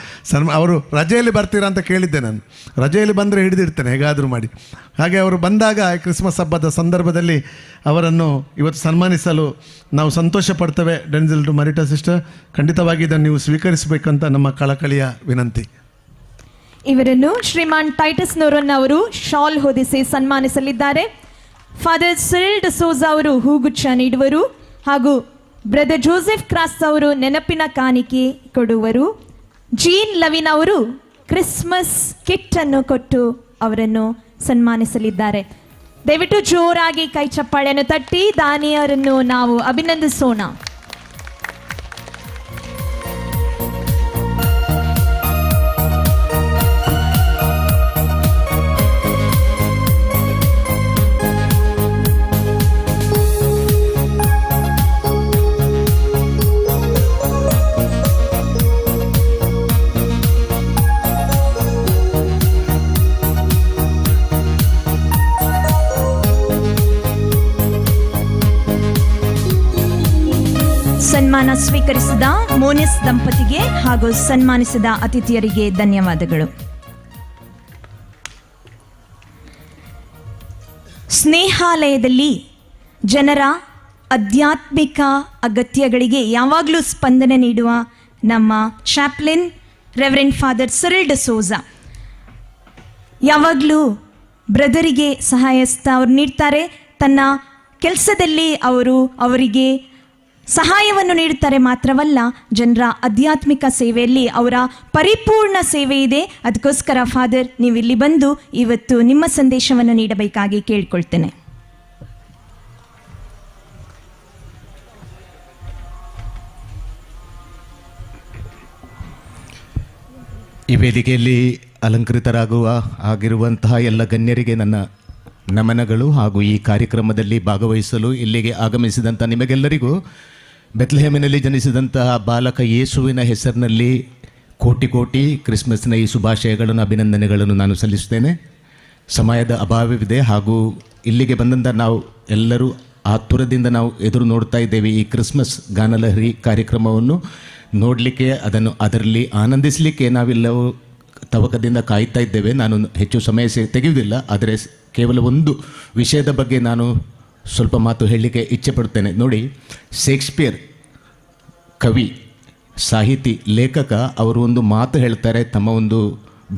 ಅವರು ರಜೆಯಲ್ಲಿ ಬರ್ತೀರಾ ಅಂತ ಕೇಳಿದ್ದೆ ನಾನು. ರಜೆಯಲ್ಲಿ ಬಂದರೆ ಹಿಡಿದಿರ್ತೇನೆ ಹೇಗಾದರೂ ಮಾಡಿ. ಹಾಗೆ ಅವರು ಬಂದಾಗ ಕ್ರಿಸ್ಮಸ್ ಹಬ್ಬದ ಸಂದರ್ಭದಲ್ಲಿ ಅವರನ್ನು ಇವತ್ತು ಸನ್ಮಾನಿಸಲು ನಾವು ಸಂತೋಷ ಪಡ್ತೇವೆ. ಡೆನ್ಸಿಲ್ ಟು ಮರಿಟಾ ಸಿಸ್ಟರ್, ಖಂಡಿತವಾಗಿ ಇದನ್ನು ನೀವು ಸ್ವೀಕರಿಸಬೇಕಂತ ನಮ್ಮ ಕಳಕಳಿಯ ವಿನಂತಿ. ಇವರನ್ನು ಶ್ರೀಮಾನ್ ಟೈಟಸ್ನವರನ್ನು ಅವರು ಶಾಲ್ ಹೊದಿಸಿ ಸನ್ಮಾನಿಸಲಿದ್ದಾರೆ. ಫಾದರ್ ಸಿರಿಲ್ ಡಿಸೋಜಾ ಅವರು ಹೂಗುಚ್ಛ ನೀಡುವರು ಹಾಗೂ ಬ್ರದರ್ ಜೋಸೆಫ್ ಕ್ರಾಸ್ ಅವರು ನೆನಪಿನ ಕಾಣಿಕೆ ಕೊಡುವರು. ಜೀನ್ ಲವಿನ್ ಅವರು ಕ್ರಿಸ್ಮಸ್ ಕಿಟ್ ಅನ್ನು ಕೊಟ್ಟು ಅವರನ್ನು ಸನ್ಮಾನಿಸಲಿದ್ದಾರೆ. ದಯವಿಟ್ಟು ಜೋರಾಗಿ ಕೈ ಚಪ್ಪಾಳೆಯನ್ನು ತಟ್ಟಿ ದಾನಿಯರನ್ನು ನಾವು ಅಭಿನಂದಿಸೋಣ. ಸನ್ಮಾನ ಸ್ವೀಕರಿಸಿದ ಮೋನಿಸ್ ದಂಪತಿಗೆ ಹಾಗೂ ಸನ್ಮಾನಿಸಿದ ಅತಿಥಿಯರಿಗೆ ಧನ್ಯವಾದಗಳು. ಸ್ನೇಹಾಲಯದಲ್ಲಿ ಜನರ ಆಧ್ಯಾತ್ಮಿಕ ಅಗತ್ಯಗಳಿಗೆ ಯಾವಾಗಲೂ ಸ್ಪಂದನೆ ನೀಡುವ ನಮ್ಮ Chaplin reverend father Cyril D'Souza ಯಾವಾಗಲೂ ಬ್ರದರಿಗೆ ಸಹಾಯಸ್ತ ಅವ್ರು ನೀಡ್ತಾರೆ. ತನ್ನ ಕೆಲಸದಲ್ಲಿ ಅವರಿಗೆ ಸಹಾಯವನ್ನು ನೀಡುತ್ತಾರೆ ಮಾತ್ರವಲ್ಲ, ಜನರ ಆಧ್ಯಾತ್ಮಿಕ ಸೇವೆಯಲ್ಲಿ ಅವರ ಪರಿಪೂರ್ಣ ಸೇವೆ ಇದೆ. ಅದಕ್ಕೋಸ್ಕರ ಫಾದರ್, ನೀವು ಇಲ್ಲಿ ಬಂದು ಇವತ್ತು ನಿಮ್ಮ ಸಂದೇಶವನ್ನು ನೀಡಬೇಕಾಗಿ ಕೇಳಿಕೊಳ್ತೇನೆ. ಈ ವೇದಿಕೆಯಲ್ಲಿ ಆಗಿರುವಂತಹ ಎಲ್ಲ ಗಣ್ಯರಿಗೆ ನನ್ನ ನಮನಗಳು ಹಾಗೂ ಈ ಕಾರ್ಯಕ್ರಮದಲ್ಲಿ ಭಾಗವಹಿಸಲು ಇಲ್ಲಿಗೆ ಆಗಮಿಸಿದಂಥ ನಿಮಗೆಲ್ಲರಿಗೂ ಬೆತ್ಲೆಹೇಮಿನಲ್ಲಿ ಜನಿಸಿದಂತಹ ಬಾಲಕ ಯೇಸುವಿನ ಹೆಸರಿನಲ್ಲಿ ಕೋಟಿ ಕೋಟಿ ಕ್ರಿಸ್ಮಸ್ನ ಈ ಶುಭಾಶಯಗಳನ್ನು, ಅಭಿನಂದನೆಗಳನ್ನು ನಾನು ಸಲ್ಲಿಸುತ್ತೇನೆ. ಸಮಯದ ಅಭಾವವಿದೆ ಹಾಗೂ ಇಲ್ಲಿಗೆ ಬಂದಂಥ ನಾವು ಎಲ್ಲರೂ ಆತುರದಿಂದ ನಾವು ಎದುರು ನೋಡ್ತಾ ಇದ್ದೇವೆ ಈ ಕ್ರಿಸ್ಮಸ್ ಗಾನಲಹರಿ ಕಾರ್ಯಕ್ರಮವನ್ನು ನೋಡಲಿಕ್ಕೆ, ಅದರಲ್ಲಿ ಆನಂದಿಸಲಿಕ್ಕೆ ನಾವೆಲ್ಲವೂ ತವಕದಿಂದ ಕಾಯ್ತಾ ಇದ್ದೇವೆ. ನಾನು ಹೆಚ್ಚು ಸಮಯ ತೆಗೆಯುವುದಿಲ್ಲ, ಆದರೆ ಕೇವಲ ಒಂದು ವಿಷಯದ ಬಗ್ಗೆ ನಾನು ಸ್ವಲ್ಪ ಮಾತು ಹೇಳಲಿಕ್ಕೆ ಇಚ್ಛೆ ಪಡುತ್ತೇನೆ. ನೋಡಿ, ಶೇಕ್ಸ್ಪಿಯರ್ ಕವಿ, ಸಾಹಿತಿ, ಲೇಖಕ ಅವರು ಒಂದು ಮಾತು ಹೇಳ್ತಾರೆ ತಮ್ಮ ಒಂದು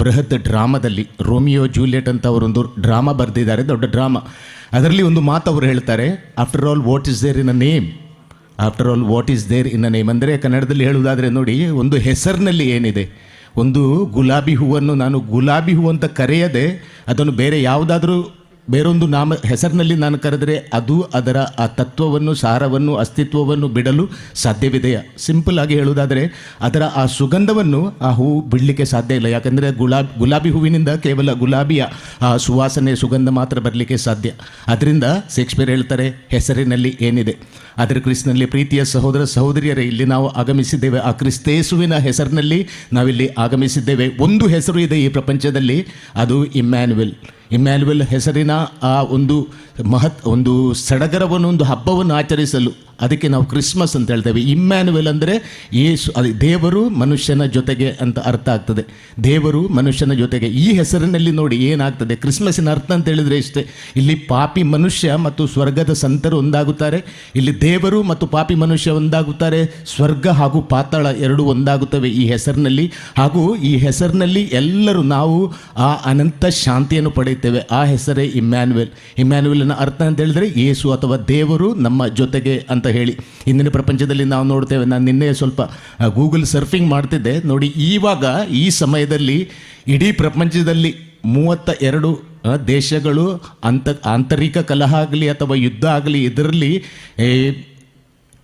ಬೃಹತ್ ಡ್ರಾಮಾದಲ್ಲಿ. ರೋಮಿಯೋ ಜೂಲಿಯಟ್ ಅಂತ ಅವರೊಂದು ಡ್ರಾಮಾ ಬರೆದಿದ್ದಾರೆ, ದೊಡ್ಡ ಡ್ರಾಮಾ. ಅದರಲ್ಲಿ ಒಂದು ಮಾತು ಅವರು ಹೇಳ್ತಾರೆ, after all what is there in a name, after all what is there in a name. ಅಂದರೆ ಕನ್ನಡದಲ್ಲಿ ಹೇಳುವುದಾದರೆ ನೋಡಿ, ಒಂದು ಹೆಸರಿನಲ್ಲಿ ಏನಿದೆ. ಒಂದು ಗುಲಾಬಿ ಹೂವನ್ನು ನಾನು ಗುಲಾಬಿ ಹೂ ಅಂತ ಕರೆಯದೆ ಅದನ್ನು ಬೇರೆ ಯಾವುದಾದ್ರೂ ಬೇರೊಂದು ಹೆಸರಿನಲ್ಲಿ ನಾನು ಕರೆದರೆ ಅದು ಅದರ ಆ ತತ್ವವನ್ನು, ಸಾರವನ್ನು, ಅಸ್ತಿತ್ವವನ್ನು ಬಿಡಲು ಸಾಧ್ಯವಿದೆಯಾ? ಸಿಂಪಲ್ ಆಗಿ ಹೇಳುವುದಾದರೆ ಅದರ ಆ ಸುಗಂಧವನ್ನು ಆ ಹೂ ಬಿಡಲಿಕ್ಕೆ ಸಾಧ್ಯ ಇಲ್ಲ. ಯಾಕಂದರೆ ಗುಲಾಬಿ ಹೂವಿನಿಂದ ಕೇವಲ ಗುಲಾಬಿಯ ಆ ಸುವಾಸನೆ, ಸುಗಂಧ ಮಾತ್ರ ಬರಲಿಕ್ಕೆ ಸಾಧ್ಯ. ಅದರಿಂದ ಶೇಕ್ಸ್ಪಿಯರ್ ಹೇಳ್ತಾರೆ, ಹೆಸರಿನಲ್ಲಿ ಏನಿದೆ. ಆದರೆ ಕ್ರಿಸ್ತನಲ್ಲಿ ಪ್ರೀತಿಯ ಸಹೋದರ ಸಹೋದರಿಯರೇ, ಇಲ್ಲಿ ನಾವು ಆಗಮಿಸಿದ್ದೇವೆ ಆ ಕ್ರಿಸ್ತೇಸುವಿನ ಹೆಸರಿನಲ್ಲಿ ನಾವಿಲ್ಲಿ ಆಗಮಿಸಿದ್ದೇವೆ. ಒಂದು ಹೆಸರು ಇದೆ ಈ ಪ್ರಪಂಚದಲ್ಲಿ, ಅದು ಇಮ್ಯಾನ್ಯುವೆಲ್. ಇಮ್ಯಾನ್ಯುವೆಲ್ ಹೆಸರಿನ ಆ ಒಂದು ಸಡಗರವನ್ನು, ಒಂದು ಹಬ್ಬವನ್ನು ಆಚರಿಸಲು ಅದಕ್ಕೆ ನಾವು ಕ್ರಿಸ್ಮಸ್ ಅಂತ ಹೇಳ್ತೇವೆ. ಇಮ್ಯಾನ್ಯುವೆಲ್ ಅಂದರೆ ಯೇಸು, ಅದು ದೇವರು ಮನುಷ್ಯನ ಜೊತೆಗೆ ಅಂತ ಅರ್ಥ ಆಗ್ತದೆ. ದೇವರು ಮನುಷ್ಯನ ಜೊತೆಗೆ. ಈ ಹೆಸರಿನಲ್ಲಿ ನೋಡಿ ಏನಾಗ್ತದೆ. ಕ್ರಿಸ್ಮಸ್ಸಿನ ಅರ್ಥ ಅಂತ ಹೇಳಿದರೆ ಇಷ್ಟೇ, ಇಲ್ಲಿ ಪಾಪಿ ಮನುಷ್ಯ ಮತ್ತು ಸ್ವರ್ಗದ ಸಂತರು ಒಂದಾಗುತ್ತಾರೆ. ಇಲ್ಲಿ ದೇವರು ಮತ್ತು ಪಾಪಿ ಮನುಷ್ಯ ಒಂದಾಗುತ್ತಾರೆ. ಸ್ವರ್ಗ ಹಾಗೂ ಪಾತಾಳ ಎರಡೂ ಒಂದಾಗುತ್ತವೆ ಈ ಹೆಸರಿನಲ್ಲಿ. ಹಾಗೂ ಈ ಹೆಸರಿನಲ್ಲಿ ಎಲ್ಲರೂ ನಾವು ಆ ಅನಂತ ಶಾಂತಿಯನ್ನು ಪಡೆಯುತ್ತೇವೆ. ಆ ಹೆಸರೇ ಇಮ್ಯಾನ್ಯುವೆಲ್. ಇಮ್ಯಾನ್ಯುವೆಲ್ನ ಅರ್ಥ ಅಂತ ಹೇಳಿದರೆ ಯೇಸು ಅಥವಾ ದೇವರು ನಮ್ಮ ಜೊತೆಗೆ ಅಂತ ಹೇಳಿ. ಇಂದಿನ ಪ್ರಪಂಚದಲ್ಲಿ ನಾವು ನೋಡ್ತೇವೆ. ನಾನು ನಿನ್ನೆ ಸ್ವಲ್ಪ ಗೂಗಲ್ ಸರ್ಫಿಂಗ್ ಮಾಡ್ತಿದ್ದೆ. ನೋಡಿ, ಇವಾಗ ಈ ಸಮಯದಲ್ಲಿ ಇಡೀ ಪ್ರಪಂಚದಲ್ಲಿ 32 ದೇಶಗಳು ಆಂತರಿಕ ಕಲಹ ಆಗಲಿ ಅಥವಾ ಯುದ್ಧ ಆಗಲಿ, ಇದರಲ್ಲಿ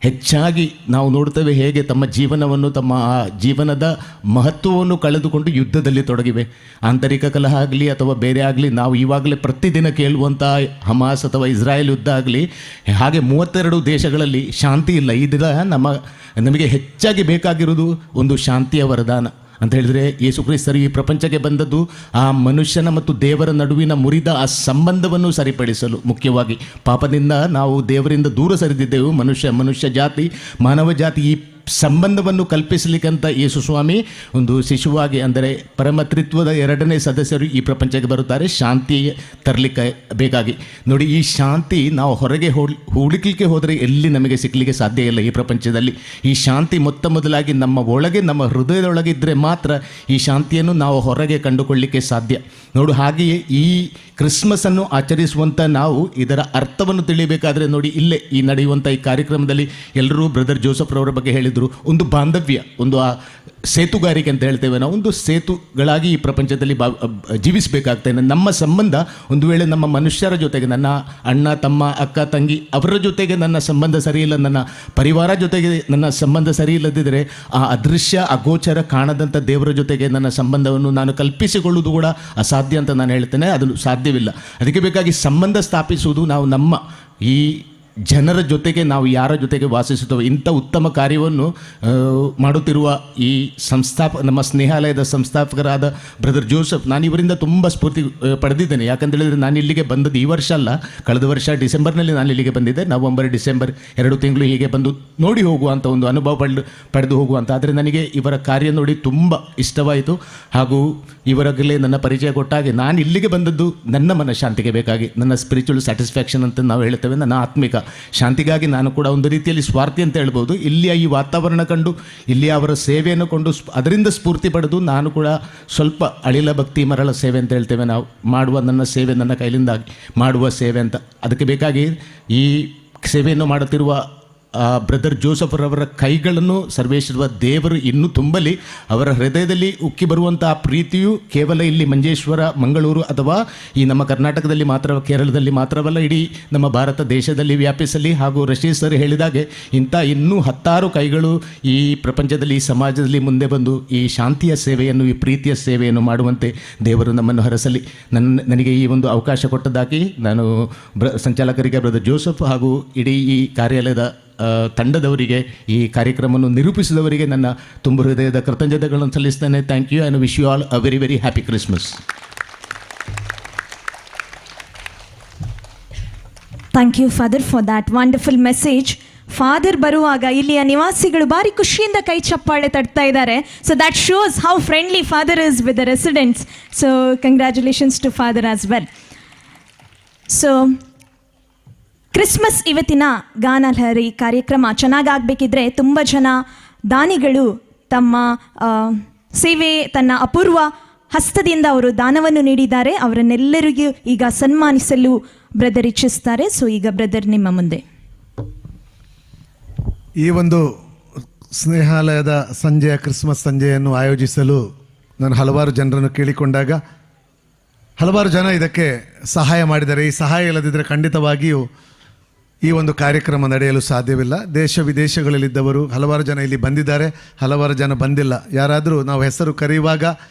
ಹೆಚ್ಚಾಗಿ ನಾವು ನೋಡ್ತೇವೆ ಹೇಗೆ ತಮ್ಮ ಜೀವನವನ್ನು, ತಮ್ಮ ಜೀವನದ ಮಹತ್ವವನ್ನು ಕಳೆದುಕೊಂಡು ಯುದ್ಧದಲ್ಲಿ ತೊಡಗಿವೆ. ಆಂತರಿಕ ಕಲಹ ಆಗಲಿ ಅಥವಾ ಬೇರೆ ಆಗಲಿ, ನಾವು ಇವಾಗಲೇ ಪ್ರತಿದಿನ ಕೇಳುವಂಥ ಹಮಾಸ್ ಅಥವಾ ಇಸ್ರಾಯೇಲ್ ಯುದ್ಧ ಆಗಲಿ, ಹಾಗೆ 32 ದೇಶಗಳಲ್ಲಿ ಶಾಂತಿ ಇಲ್ಲ. ಇದರ ನಮಗೆ ಹೆಚ್ಚಾಗಿ ಬೇಕಾಗಿರುವುದು ಒಂದು ಶಾಂತಿಯ ವರದಾನ ಅಂತ ಹೇಳಿದರೆ, ಯೇಸು ಕ್ರಿಸ್ತರು ಈ ಪ್ರಪಂಚಕ್ಕೆ ಬಂದದ್ದು ಆ ಮನುಷ್ಯನ ಮತ್ತು ದೇವರ ನಡುವಿನ ಮುರಿದ ಆ ಸಂಬಂಧವನ್ನು ಸರಿಪಡಿಸಲು. ಮುಖ್ಯವಾಗಿ ಪಾಪದಿಂದ ನಾವು ದೇವರಿಂದ ದೂರ ಸರಿದಿದ್ದೆವು. ಮನುಷ್ಯ ಜಾತಿ, ಮಾನವ ಜಾತಿ ಈ ಸಂಬಂಧವನ್ನು ಕಲ್ಪಿಸಲಿಕ್ಕಂತ ಯೇಸು ಸ್ವಾಮಿ ಒಂದು ಶಿಶುವಾಗಿ, ಅಂದರೆ ಪರಮತ್ರಿತ್ವದ 2ನೇ ಸದಸ್ಯರು ಈ ಪ್ರಪಂಚಕ್ಕೆ ಬರುತ್ತಾರೆ ಶಾಂತಿ ತರಲಿಕ್ಕೆ ಬೇಕಾಗಿ. ನೋಡಿ, ಈ ಶಾಂತಿ ನಾವು ಹೊರಗೆ ಹುಡುಕಲಿಕ್ಕೆ ಹೋದರೆ ಎಲ್ಲಿ ನಮಗೆ ಸಿಕ್ಕಲಿಕ್ಕೆ ಸಾಧ್ಯ ಇಲ್ಲ ಈ ಪ್ರಪಂಚದಲ್ಲಿ. ಈ ಶಾಂತಿ ಮೊದಲಾಗಿ ನಮ್ಮ ಒಳಗೆ, ನಮ್ಮ ಹೃದಯದೊಳಗೆ ಇದ್ದರೆ ಮಾತ್ರ ಈ ಶಾಂತಿಯನ್ನು ನಾವು ಹೊರಗೆ ಕಂಡುಕೊಳ್ಳಲಿಕ್ಕೆ ಸಾಧ್ಯ. ನೋಡು, ಹಾಗೆಯೇ ಈ ಕ್ರಿಸ್ಮಸನ್ನು ಆಚರಿಸುವಂಥ ನಾವು ಇದರ ಅರ್ಥವನ್ನು ತಿಳಿಯಬೇಕಾದ್ರೆ ನೋಡಿ, ಇಲ್ಲೇ ಈ ನಡೆಯುವಂಥ ಈ ಕಾರ್ಯಕ್ರಮದಲ್ಲಿ ಎಲ್ಲರೂ ಬ್ರದರ್ ಜೋಸಫ್ ರವರ ಬಗ್ಗೆ ಹೇಳಿದರು. ಒಂದು ಬಾಂಧವ್ಯ, ಒಂದು ಆ ಸೇತುಗಾರಿಕೆ ಅಂತ ಹೇಳ್ತೇವೆ ನಾವು, ಒಂದು ಸೇತುಗಳಾಗಿ ಈ ಪ್ರಪಂಚದಲ್ಲಿ ಜೀವಿಸಬೇಕಾಗ್ತದೆ. ನಮ್ಮ ಸಂಬಂಧ ಒಂದು ವೇಳೆ ನಮ್ಮ ಮನುಷ್ಯರ ಜೊತೆಗೆ, ನನ್ನ ಅಣ್ಣ ತಮ್ಮ ಅಕ್ಕ ತಂಗಿ ಅವರ ಜೊತೆಗೆ ನನ್ನ ಸಂಬಂಧ ಸರಿಯಿಲ್ಲ, ನನ್ನ ಪರಿವಾರ ಜೊತೆಗೆ ನನ್ನ ಸಂಬಂಧ ಸರಿ ಇಲ್ಲದಿದ್ದರೆ, ಆ ಅದೃಶ್ಯ ಅಗೋಚರ ಕಾಣದಂಥ ದೇವರ ಜೊತೆಗೆ ನನ್ನ ಸಂಬಂಧವನ್ನು ನಾನು ಕಲ್ಪಿಸಿಕೊಳ್ಳುವುದು ಕೂಡ ಅಸಾಧ್ಯ ಅಂತ ನಾನು ಹೇಳ್ತೇನೆ. ಅದು ಸಾಧ್ಯವಿಲ್ಲ. ಅದಕ್ಕೆ ಬೇಕಾಗಿ ಸಂಬಂಧ ಸ್ಥಾಪಿಸುವುದು ನಾವು ನಮ್ಮ ಈ ಜನರ ಜೊತೆಗೆ, ನಾವು ಯಾರ ಜೊತೆಗೆ ವಾಸಿಸುತ್ತೇವೆ. ಇಂಥ ಉತ್ತಮ ಕಾರ್ಯವನ್ನು ಮಾಡುತ್ತಿರುವ ಈ ನಮ್ಮ ಸ್ನೇಹಾಲಯದ ಸಂಸ್ಥಾಪಕರಾದ ಬ್ರದರ್ ಜೋಸಫ್, ನಾನು ಇವರಿಂದ ತುಂಬ ಸ್ಫೂರ್ತಿ ಪಡೆದಿದ್ದೇನೆ. ಯಾಕಂತೇಳಿದರೆ ನಾನು ಇಲ್ಲಿಗೆ ಬಂದದ್ದು ಈ ವರ್ಷ ಅಲ್ಲ, ಕಳೆದ ವರ್ಷ ಡಿಸೆಂಬರ್ನಲ್ಲಿ ನಾನು ಇಲ್ಲಿಗೆ ಬಂದಿದ್ದೆ. ನವಂಬರ್ ಡಿಸೆಂಬರ್ 2 ತಿಂಗಳು ಹೀಗೆ ಬಂದು ನೋಡಿ ಹೋಗುವಂಥ ಒಂದು ಅನುಭವ ಪಡೆದು ಹೋಗುವಂಥ. ಆದರೆ ನನಗೆ ಇವರ ಕಾರ್ಯ ನೋಡಿ ತುಂಬ ಇಷ್ಟವಾಯಿತು. ಹಾಗೂ ಇವರಾಗಲೇ ನನ್ನ ಪರಿಚಯ ಕೊಟ್ಟಾಗೆ ನಾನು ಇಲ್ಲಿಗೆ ಬಂದದ್ದು ನನ್ನ ಮನಃಶಾಂತಿಗೆ ಬೇಕಾಗಿ, ನನ್ನ ಸ್ಪಿರಿಚುವಲ್ ಸ್ಯಾಟಿಸ್ಫ್ಯಾಕ್ಷನ್ ಅಂತ ನಾವು ಹೇಳ್ತೇವೆ, ನನ್ನ ಆತ್ಮಿಕ ಶಾಂತಿಗಾಗಿ. ನಾನು ಕೂಡ ಒಂದು ರೀತಿಯಲ್ಲಿ ಸ್ವಾರ್ಥಿ ಅಂತ ಹೇಳ್ಬೋದು. ಇಲ್ಲಿಯ ಈ ವಾತಾವರಣ ಕಂಡು, ಇಲ್ಲಿ ಅವರ ಸೇವೆಯನ್ನು ಕೊಂಡು ಅದರಿಂದ ಸ್ಫೂರ್ತಿ ಪಡೆದು ನಾನು ಕೂಡ ಸ್ವಲ್ಪ ಅಳಿಲ ಭಕ್ತಿ ಮರಳ ಸೇವೆ ಅಂತ ಹೇಳ್ತೇವೆ ನಾವು, ಮಾಡುವ ನನ್ನ ಸೇವೆ, ನನ್ನ ಕೈಲಿಂದ ಮಾಡುವ ಸೇವೆ ಅಂತ. ಅದಕ್ಕೆ ಬೇಕಾಗಿ ಈ ಸೇವೆಯನ್ನು ಮಾಡುತ್ತಿರುವ ಬ್ರದರ್ ಜೋಸಫರವರ ಕೈಗಳನ್ನು ಸರ್ವೇಶ್ವರ ದೇವರು ಇನ್ನೂ ತುಂಬಲಿ. ಅವರ ಹೃದಯದಲ್ಲಿ ಉಕ್ಕಿ ಬರುವಂಥ ಪ್ರೀತಿಯು ಕೇವಲ ಇಲ್ಲಿ ಮಂಜೇಶ್ವರ, ಮಂಗಳೂರು ಅಥವಾ ಈ ನಮ್ಮ ಕರ್ನಾಟಕದಲ್ಲಿ ಮಾತ್ರ, ಕೇರಳದಲ್ಲಿ ಮಾತ್ರವಲ್ಲ, ಇಡೀ ನಮ್ಮ ಭಾರತ ದೇಶದಲ್ಲಿ ವ್ಯಾಪಿಸಲಿ. ಹಾಗೂ ರಶೀದ್ ಸರ್ ಹೇಳಿದಾಗೆ ಇಂಥ ಇನ್ನೂ 10 ಕೈಗಳು ಈ ಪ್ರಪಂಚದಲ್ಲಿ, ಈ ಸಮಾಜದಲ್ಲಿ ಮುಂದೆ ಬಂದು ಈ ಶಾಂತಿಯ ಸೇವೆಯನ್ನು, ಈ ಪ್ರೀತಿಯ ಸೇವೆಯನ್ನು ಮಾಡುವಂತೆ ದೇವರು ನಮ್ಮನ್ನು ಹರಸಲಿ. ನನಗೆ ಈ ಒಂದು ಅವಕಾಶ ಕೊಟ್ಟದಾಗಿ ನಾನು ಸಂಚಾಲಕರಿಗೆ, ಬ್ರದರ್ ಜೋಸಫ್ ಹಾಗೂ ಇಡೀ ಈ ಕಾರ್ಯಾಲಯದ ತಂಡದವರಿಗೆ, ಈ ಕಾರ್ಯಕ್ರಮವನ್ನು ನಿರೂಪಿಸಿದವರಿಗೆ ನನ್ನ ತುಂಬ ಹೃದಯದ ಕೃತಜ್ಞತೆಗಳನ್ನು ಸಲ್ಲಿಸ್ತೇನೆ. Thank you and wish you all a very very happy Christmas. Thank you father for that wonderful message. Father ಬರುವಾಗ ಇಲ್ಲಿಯ ನಿವಾಸಿಗಳು ಭಾರಿ ಖುಷಿಯಿಂದ ಕೈ ಚಪ್ಪಾಳೆ ತಟ್ತಾ ಇದ್ದಾರೆ. So that shows how friendly father is with the residents. So congratulations to father as well. So Christmas ಇವತ್ತಿನ ಗಾನಲಹರಿ ಕಾರ್ಯಕ್ರಮ ಚೆನ್ನಾಗಾಗಬೇಕಿದ್ರೆ ತುಂಬ ಜನ ದಾನಿಗಳು ತಮ್ಮ ಸೇವೆ, ತನ್ನ ಅಪೂರ್ವ ಹಸ್ತದಿಂದ ಅವರು ದಾನವನ್ನು ನೀಡಿದ್ದಾರೆ. ಅವರನ್ನೆಲ್ಲರಿಗೂ ಈಗ ಸನ್ಮಾನಿಸಲು ಬ್ರದರ್ ಇಚ್ಛಿಸ್ತಾರೆ. ಸೊ ಈಗ ಬ್ರದರ್ ನಿಮ್ಮ ಮುಂದೆ. ಈ ಒಂದು ಸ್ನೇಹಾಲಯದ ಸಂಜೆಯ ಕ್ರಿಸ್ಮಸ್ ಸಂಜೆಯನ್ನು ಆಯೋಜಿಸಲು ನಾನು ಹಲವಾರು ಜನರನ್ನು ಕೇಳಿಕೊಂಡಾಗ ಹಲವಾರು ಜನ ಇದಕ್ಕೆ ಸಹಾಯ ಮಾಡಿದ್ದಾರೆ. ಈ ಸಹಾಯ ಇಲ್ಲದಿದ್ದರೆ ಖಂಡಿತವಾಗಿಯೂ ಈ ಒಂದು ಕಾರ್ಯಕ್ರಮ ನಡೆಯಲು ಸಾಧ್ಯವಿಲ್ಲ. ದೇಶ ವಿದೇಶಗಳಲ್ಲಿದ್ದವರು ಹಲವಾರು ಜನ ಇಲ್ಲಿ ಬಂದಿದ್ದಾರೆ, ಹಲವಾರು ಜನ ಬಂದಿಲ್ಲ. ಯಾರಾದರೂ ನಾವು ಹೆಸರು ಕರೆಯುವಾಗ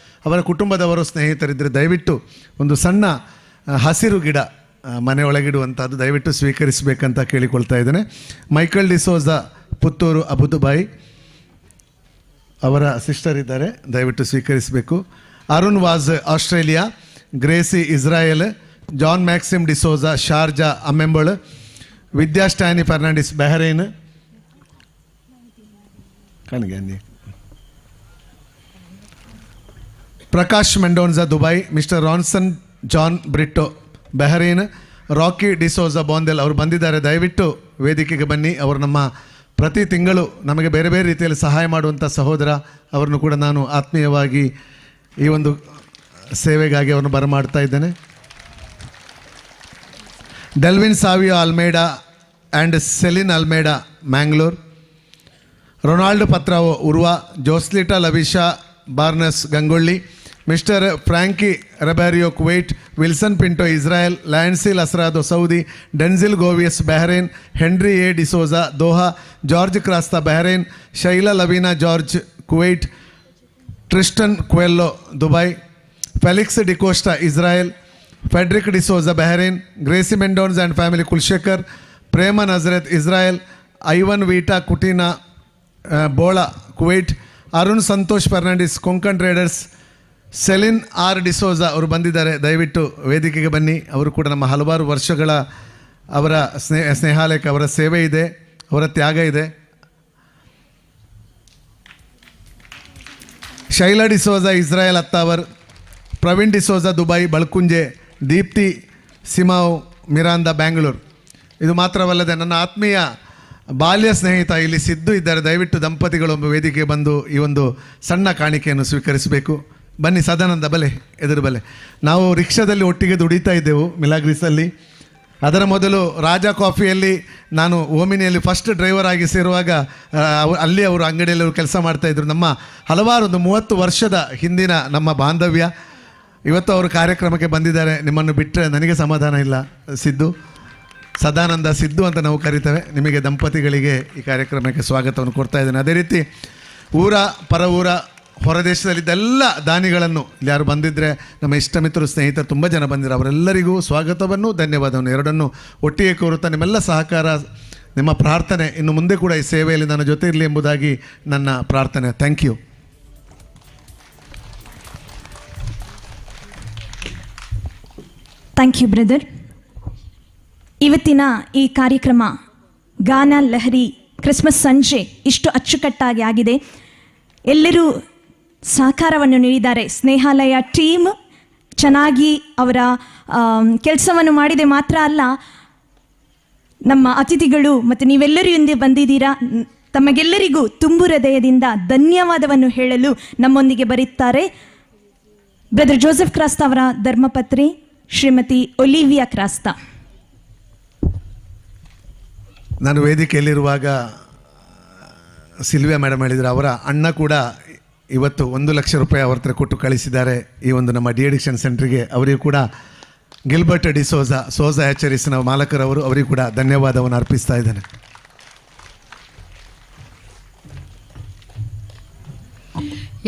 ಅವರ ಕುಟುಂಬದವರು, ಸ್ನೇಹಿತರಿದ್ದರೆ ದಯವಿಟ್ಟು ಒಂದು ಸಣ್ಣ ಹಸಿರು ಗಿಡ ಮನೆಯೊಳಗಿಡುವಂಥದ್ದು ದಯವಿಟ್ಟು ಸ್ವೀಕರಿಸಬೇಕಂತ ಕೇಳಿಕೊಳ್ತಾ ಇದ್ದೇನೆ. ಮೈಕಲ್ ಡಿಸೋಜ ಪುತ್ತೂರು ಅಬುದುಬಾಯಿ ಅವರ ಸಿಸ್ಟರ್ ಇದ್ದಾರೆ, ದಯವಿಟ್ಟು ಸ್ವೀಕರಿಸಬೇಕು. Arun Vaz Australia, Gracy Israel, John Maxim D'Souza Sharjah Ammembal, Vidya Stany Fernandes Bahrain, Prakash Mendonca Dubai, Mr Ronson John Britto Bahrain, Rocky D'Souza Bondel ಅವರು ಬಂದಿದ್ದಾರೆ. ದಯವಿಟ್ಟು ವೇದಿಕೆಗೆ ಬನ್ನಿ. ಅವರು ನಮ್ಮ ಪ್ರತಿ ತಿಂಗಳು ನಮಗೆ ಬೇರೆ ಬೇರೆ ರೀತಿಯಲ್ಲಿ ಸಹಾಯ ಮಾಡುವಂಥ ಸಹೋದರ. ಅವರನ್ನು ಕೂಡ ನಾನು ಆತ್ಮೀಯವಾಗಿ ಈ ಒಂದು ಸೇವೆಗಾಗಿ ಅವರನ್ನು ಬರಮಾಡ್ತಾ ಇದ್ದೇನೆ. Delwin Savio Almeida and Celine Almeida Mangalore, Ronald Patrao Urwa, Joslita Lavisha Barnes Gangolli, Mr Franky Rebeiro Kuwait, Wilson Pinto Israel, Lancil Asrado Saudi, Densil Goveas Bahrain, Henry A D'Souza Doha, George Crasta Bahrain, Shaila Laveena George Kuwait, Tristan Coelho Dubai, Felix D'Costa Israel, Fredrick D'Souza Bahrain, Gracy Mendonsa and family Kulshekar, Prema Nazareth Israel, Ivan Vita Kutinha Bola Kuwait, Arun Santosh Fernandes Konkan traders, ಸೆಲಿನ್ R D'Souza ಅವರು ಬಂದಿದ್ದಾರೆ. ದಯವಿಟ್ಟು ವೇದಿಕೆಗೆ ಬನ್ನಿ. ಅವರು ಕೂಡ ನಮ್ಮ ಹಲವಾರು ವರ್ಷಗಳ ಅವರ ಸ್ನೇಹಾಲಯಕ್ಕೆ ಅವರ ಸೇವೆ ಇದೆ, ಅವರ ತ್ಯಾಗ ಇದೆ. ಶೈಲಾ ಡಿಸೋಜಾ ಇಸ್ರಾಯೇಲ್ ಅತ್ತಾವರ್, ಪ್ರವೀಣ್ ಡಿಸೋಜಾ ದುಬೈ ಬಳ್ಕುಂಜೆ, ದೀಪ್ತಿ ಸಿಮಾವ್ ಮಿರಾಂದ ಬ್ಯಾಂಗ್ಳೂರು. ಇದು ಮಾತ್ರವಲ್ಲದೆ ನನ್ನ ಆತ್ಮೀಯ ಬಾಲ್ಯ ಸ್ನೇಹಿತ ಇಲ್ಲಿ ಸಿದ್ದು ಇದ್ದಾರೆ. ದಯವಿಟ್ಟು ದಂಪತಿಗಳೊಬ್ಬ ವೇದಿಕೆಗೆ ಬಂದು ಈ ಒಂದು ಸಣ್ಣ ಕಾಣಿಕೆಯನ್ನು ಸ್ವೀಕರಿಸಬೇಕು. ಬನ್ನಿ ಸದಾನಂದ, ಬಲೆ ಎದುರು ಬಲೆ. ನಾವು ರಿಕ್ಷಾದಲ್ಲಿ ಒಟ್ಟಿಗೆ ದುಡಿತಾ ಇದ್ದೆವು ಮಿಲಾಗ್ರಿಸಲ್ಲಿ. ಅದರ ಮೊದಲು ರಾಜ ಕಾಫಿಯಲ್ಲಿ ನಾನು ಓಮಿನಿಯಲ್ಲಿ ಫಸ್ಟ್ ಡ್ರೈವರ್ ಆಗಿ ಸೇರುವಾಗ ಅಲ್ಲಿ ಅವರು ಅಂಗಡಿಯಲ್ಲಿ ಕೆಲಸ ಮಾಡ್ತಾಯಿದ್ರು. ನಮ್ಮ ಹಲವಾರು ಒಂದು 30 ವರ್ಷದ ಹಿಂದಿನ ನಮ್ಮ ಬಾಂಧವ್ಯ. ಇವತ್ತು ಅವರು ಕಾರ್ಯಕ್ರಮಕ್ಕೆ ಬಂದಿದ್ದಾರೆ. ನಿಮ್ಮನ್ನು ಬಿಟ್ಟರೆ ನನಗೆ ಸಮಾಧಾನ ಇಲ್ಲ. ಸಿದ್ದು, ಸದಾನಂದ ಸಿದ್ದು ಅಂತ ನಾವು ಕರಿತೇವೆ. ನಿಮಗೆ ದಂಪತಿಗಳಿಗೆ ಈ ಕಾರ್ಯಕ್ರಮಕ್ಕೆ ಸ್ವಾಗತವನ್ನು ಕೊಡ್ತಾ ಇದ್ದೇನೆ. ಅದೇ ರೀತಿ ಊರ ಪರ ಊರ ಹೊರದೇಶದಲ್ಲಿದ್ದೆಲ್ಲ ದಾನಿಗಳನ್ನು ಇಲ್ಲಿ ಯಾರು ಬಂದಿದ್ದರೆ, ನಮ್ಮ ಇಷ್ಟಮಿತ್ರರು ಸ್ನೇಹಿತರು ತುಂಬ ಜನ ಬಂದಿದ್ದಾರೆ, ಅವರೆಲ್ಲರಿಗೂ ಸ್ವಾಗತವನ್ನು ಧನ್ಯವಾದವನ್ನು ಎರಡನ್ನೂ ಒಟ್ಟಿಗೆ ಕೋರುತ್ತಾ ನಿಮ್ಮೆಲ್ಲ ಸಹಕಾರ, ನಿಮ್ಮ ಪ್ರಾರ್ಥನೆ ಇನ್ನು ಮುಂದೆ ಕೂಡ ಈ ಸೇವೆಯಲ್ಲಿ ನನ್ನ ಜೊತೆ ಇರಲಿ ಎಂಬುದಾಗಿ ನನ್ನ ಪ್ರಾರ್ಥನೆ. Thank you. Thank you brother. ಇವತ್ತಿನ ಈ ಕಾರ್ಯಕ್ರಮ ಗಾನ ಲಹರಿ ಕ್ರಿಸ್ಮಸ್ ಸಂಜೆ ಇಷ್ಟು ಅಚ್ಚುಕಟ್ಟಾಗಿ ಆಗಿದೆ. ಎಲ್ಲರೂ ಸಹಕಾರವನ್ನು ನೀಡಿದ್ದಾರೆ. ಸ್ನೇಹಾಲಯ ಟೀಮ್ ಚೆನ್ನಾಗಿ ಅವರ ಕೆಲಸವನ್ನು ಮಾಡಿದೆ ಮಾತ್ರ ಅಲ್ಲ, ನಮ್ಮ ಅತಿಥಿಗಳು ಮತ್ತು ನೀವೆಲ್ಲರೂ ಹಿಂದೆ ಬಂದಿದ್ದೀರಾ. ತಮಗೆಲ್ಲರಿಗೂ ತುಂಬು ಹೃದಯದಿಂದ ಧನ್ಯವಾದವನ್ನು ಹೇಳಲು ನಮ್ಮೊಂದಿಗೆ ಬರುತ್ತಾರೆ ಬ್ರದರ್ ಜೋಸೆಫ್ ಕ್ರಾಸ್ತಾ ಅವರ ಧರ್ಮಪತ್ನಿ ಶ್ರೀಮತಿ ಒಲಿವಿಯಾ ಕ್ರಾಸ್ತಾ. ನಾನು ವೇದಿಕೆಯಲ್ಲಿರುವಾಗ ಸಿಲ್ವಿಯಾ ಮೇಡಮ್ ಹೇಳಿದರು, ಅವರ ಅಣ್ಣ ಕೂಡ ಇವತ್ತು 1 ಲಕ್ಷ ರೂಪಾಯಿ ಅವ್ರ ಹತ್ರ ಕೊಟ್ಟು ಕಳಿಸಿದ್ದಾರೆ ಈ ಒಂದು ನಮ್ಮ ಡಿ ಅಡಿಕ್ಷನ್ ಸೆಂಟ್ರಿಗೆ. ಅವರಿಗೂ ಕೂಡ ಗಿಲ್ಬರ್ಟ್ ಡಿಸೋಜಾ ಸೋಜಾ ಹ್ಯಾಚರೀಸ್ನ ಮಾಲಕರವರು, ಅವರಿಗೂ ಕೂಡ ಧನ್ಯವಾದವನ್ನು ಅರ್ಪಿಸ್ತಾ ಇದ್ದೇನೆ.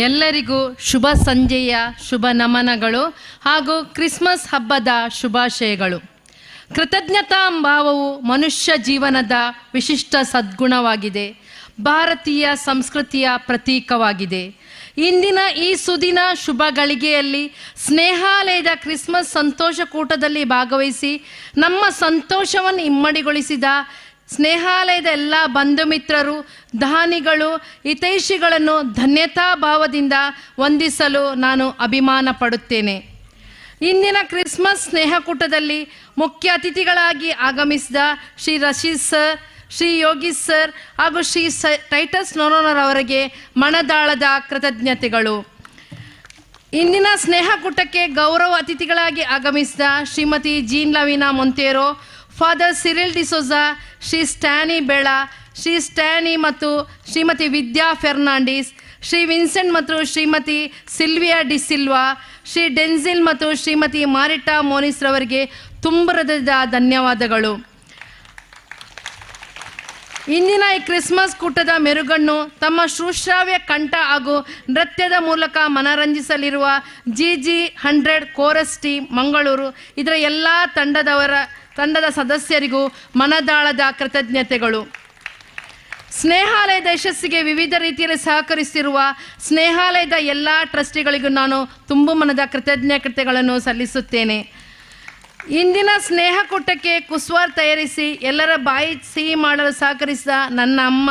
ಎಲ್ಲರಿಗೂ ಶುಭ ಸಂಜೆಯ ಶುಭ ನಮನಗಳು ಹಾಗೂ ಕ್ರಿಸ್ಮಸ್ ಹಬ್ಬದ ಶುಭಾಶಯಗಳು. ಕೃತಜ್ಞತಾ ಭಾವವು ಮನುಷ್ಯ ಜೀವನದ ವಿಶಿಷ್ಟ ಸದ್ಗುಣವಾಗಿದೆ, ಭಾರತೀಯ ಸಂಸ್ಕೃತಿಯ ಪ್ರತೀಕವಾಗಿದೆ. ಇಂದಿನ ಈ ಸುದಿನ ಶುಭ ಗಳಿಗೆಯಲ್ಲಿ ಸ್ನೇಹಾಲಯದ ಕ್ರಿಸ್ಮಸ್ ಸಂತೋಷಕೂಟದಲ್ಲಿ ಭಾಗವಹಿಸಿ ನಮ್ಮ ಸಂತೋಷವನ್ನು ಇಮ್ಮಡಿಗೊಳಿಸಿದ ಸ್ನೇಹಾಲಯದ ಎಲ್ಲ ಬಂಧು ಮಿತ್ರರು, ದಾನಿಗಳು, ಹಿತೈಷಿಗಳನ್ನು ಧನ್ಯತಾ ಭಾವದಿಂದ ವಂದಿಸಲು ನಾನು ಅಭಿಮಾನ ಪಡುತ್ತೇನೆ. ಇಂದಿನ ಕ್ರಿಸ್ಮಸ್ ಸ್ನೇಹಕೂಟದಲ್ಲಿ ಮುಖ್ಯ ಅತಿಥಿಗಳಾಗಿ ಆಗಮಿಸಿದ ಶ್ರೀ ರಶೀದ್ ಸರ್, ಶ್ರೀ ಯೋಗೀಶ್ ಸರ್ ಹಾಗೂ ಶ್ರೀ ಟೈಟಸ್ ನೋರೋನರ್ ಅವರಿಗೆ ಮನದಾಳದ ಕೃತಜ್ಞತೆಗಳು. ಇಂದಿನ ಸ್ನೇಹಕೂಟಕ್ಕೆ ಗೌರವ ಅತಿಥಿಗಳಾಗಿ ಆಗಮಿಸಿದ Shrimati Jean Laveena Monteiro, father Cyril D'Souza, Shri Stany Bela, Shri Stany ಮತ್ತು ಶ್ರೀಮತಿ ವಿದ್ಯಾ ಫೆರ್ನಾಂಡಿಸ್, ಶ್ರೀ ವಿನ್ಸೆಂಟ್ ಮತ್ತು Shrimati Sylvia D'Silva, Shri Densil ಮತ್ತು ಶ್ರೀಮತಿ ಮಾರಿಟಾ ಮೋನಿಸ್ ರವರಿಗೆ ತುಂಬ ಹೃದಯದ ಧನ್ಯವಾದಗಳು. ಇಂದಿನ ಈ ಕ್ರಿಸ್ಮಸ್ ಕೂಟದ ಮೆರುಗನ್ನು ತಮ್ಮ ಶ್ರೂಶ್ರಾವ್ಯ ಕಂಠ ಹಾಗೂ ನೃತ್ಯದ ಮೂಲಕ ಮನರಂಜಿಸಲಿರುವ GG100 ಕೋರಸ್ ಟೀಮ್ ಮಂಗಳೂರು, ಇದರ ಎಲ್ಲ ತಂಡದ ಸದಸ್ಯರಿಗೂ ಮನದಾಳದ ಕೃತಜ್ಞತೆಗಳು. ಸ್ನೇಹಾಲಯದ ಯಶಸ್ಸಿಗೆ ವಿವಿಧ ರೀತಿಯಲ್ಲಿ ಸಹಕರಿಸಿರುವ ಸ್ನೇಹಾಲಯದ ಎಲ್ಲ ಟ್ರಸ್ಟಿಗಳಿಗೂ ನಾನು ತುಂಬ ಮನದ ಕೃತಜ್ಞತೆಗಳನ್ನು ಸಲ್ಲಿಸುತ್ತೇನೆ. ಇಂದಿನ ಸ್ನೇಹಕೂಟಕ್ಕೆ ಕುಸ್ವಾರ್ ತಯಾರಿಸಿ ಎಲ್ಲರ ಬಾಯಿ ಸಿಹಿ ಮಾಡಲು ಸಹಕರಿಸಿದ ನನ್ನ ಅಮ್ಮ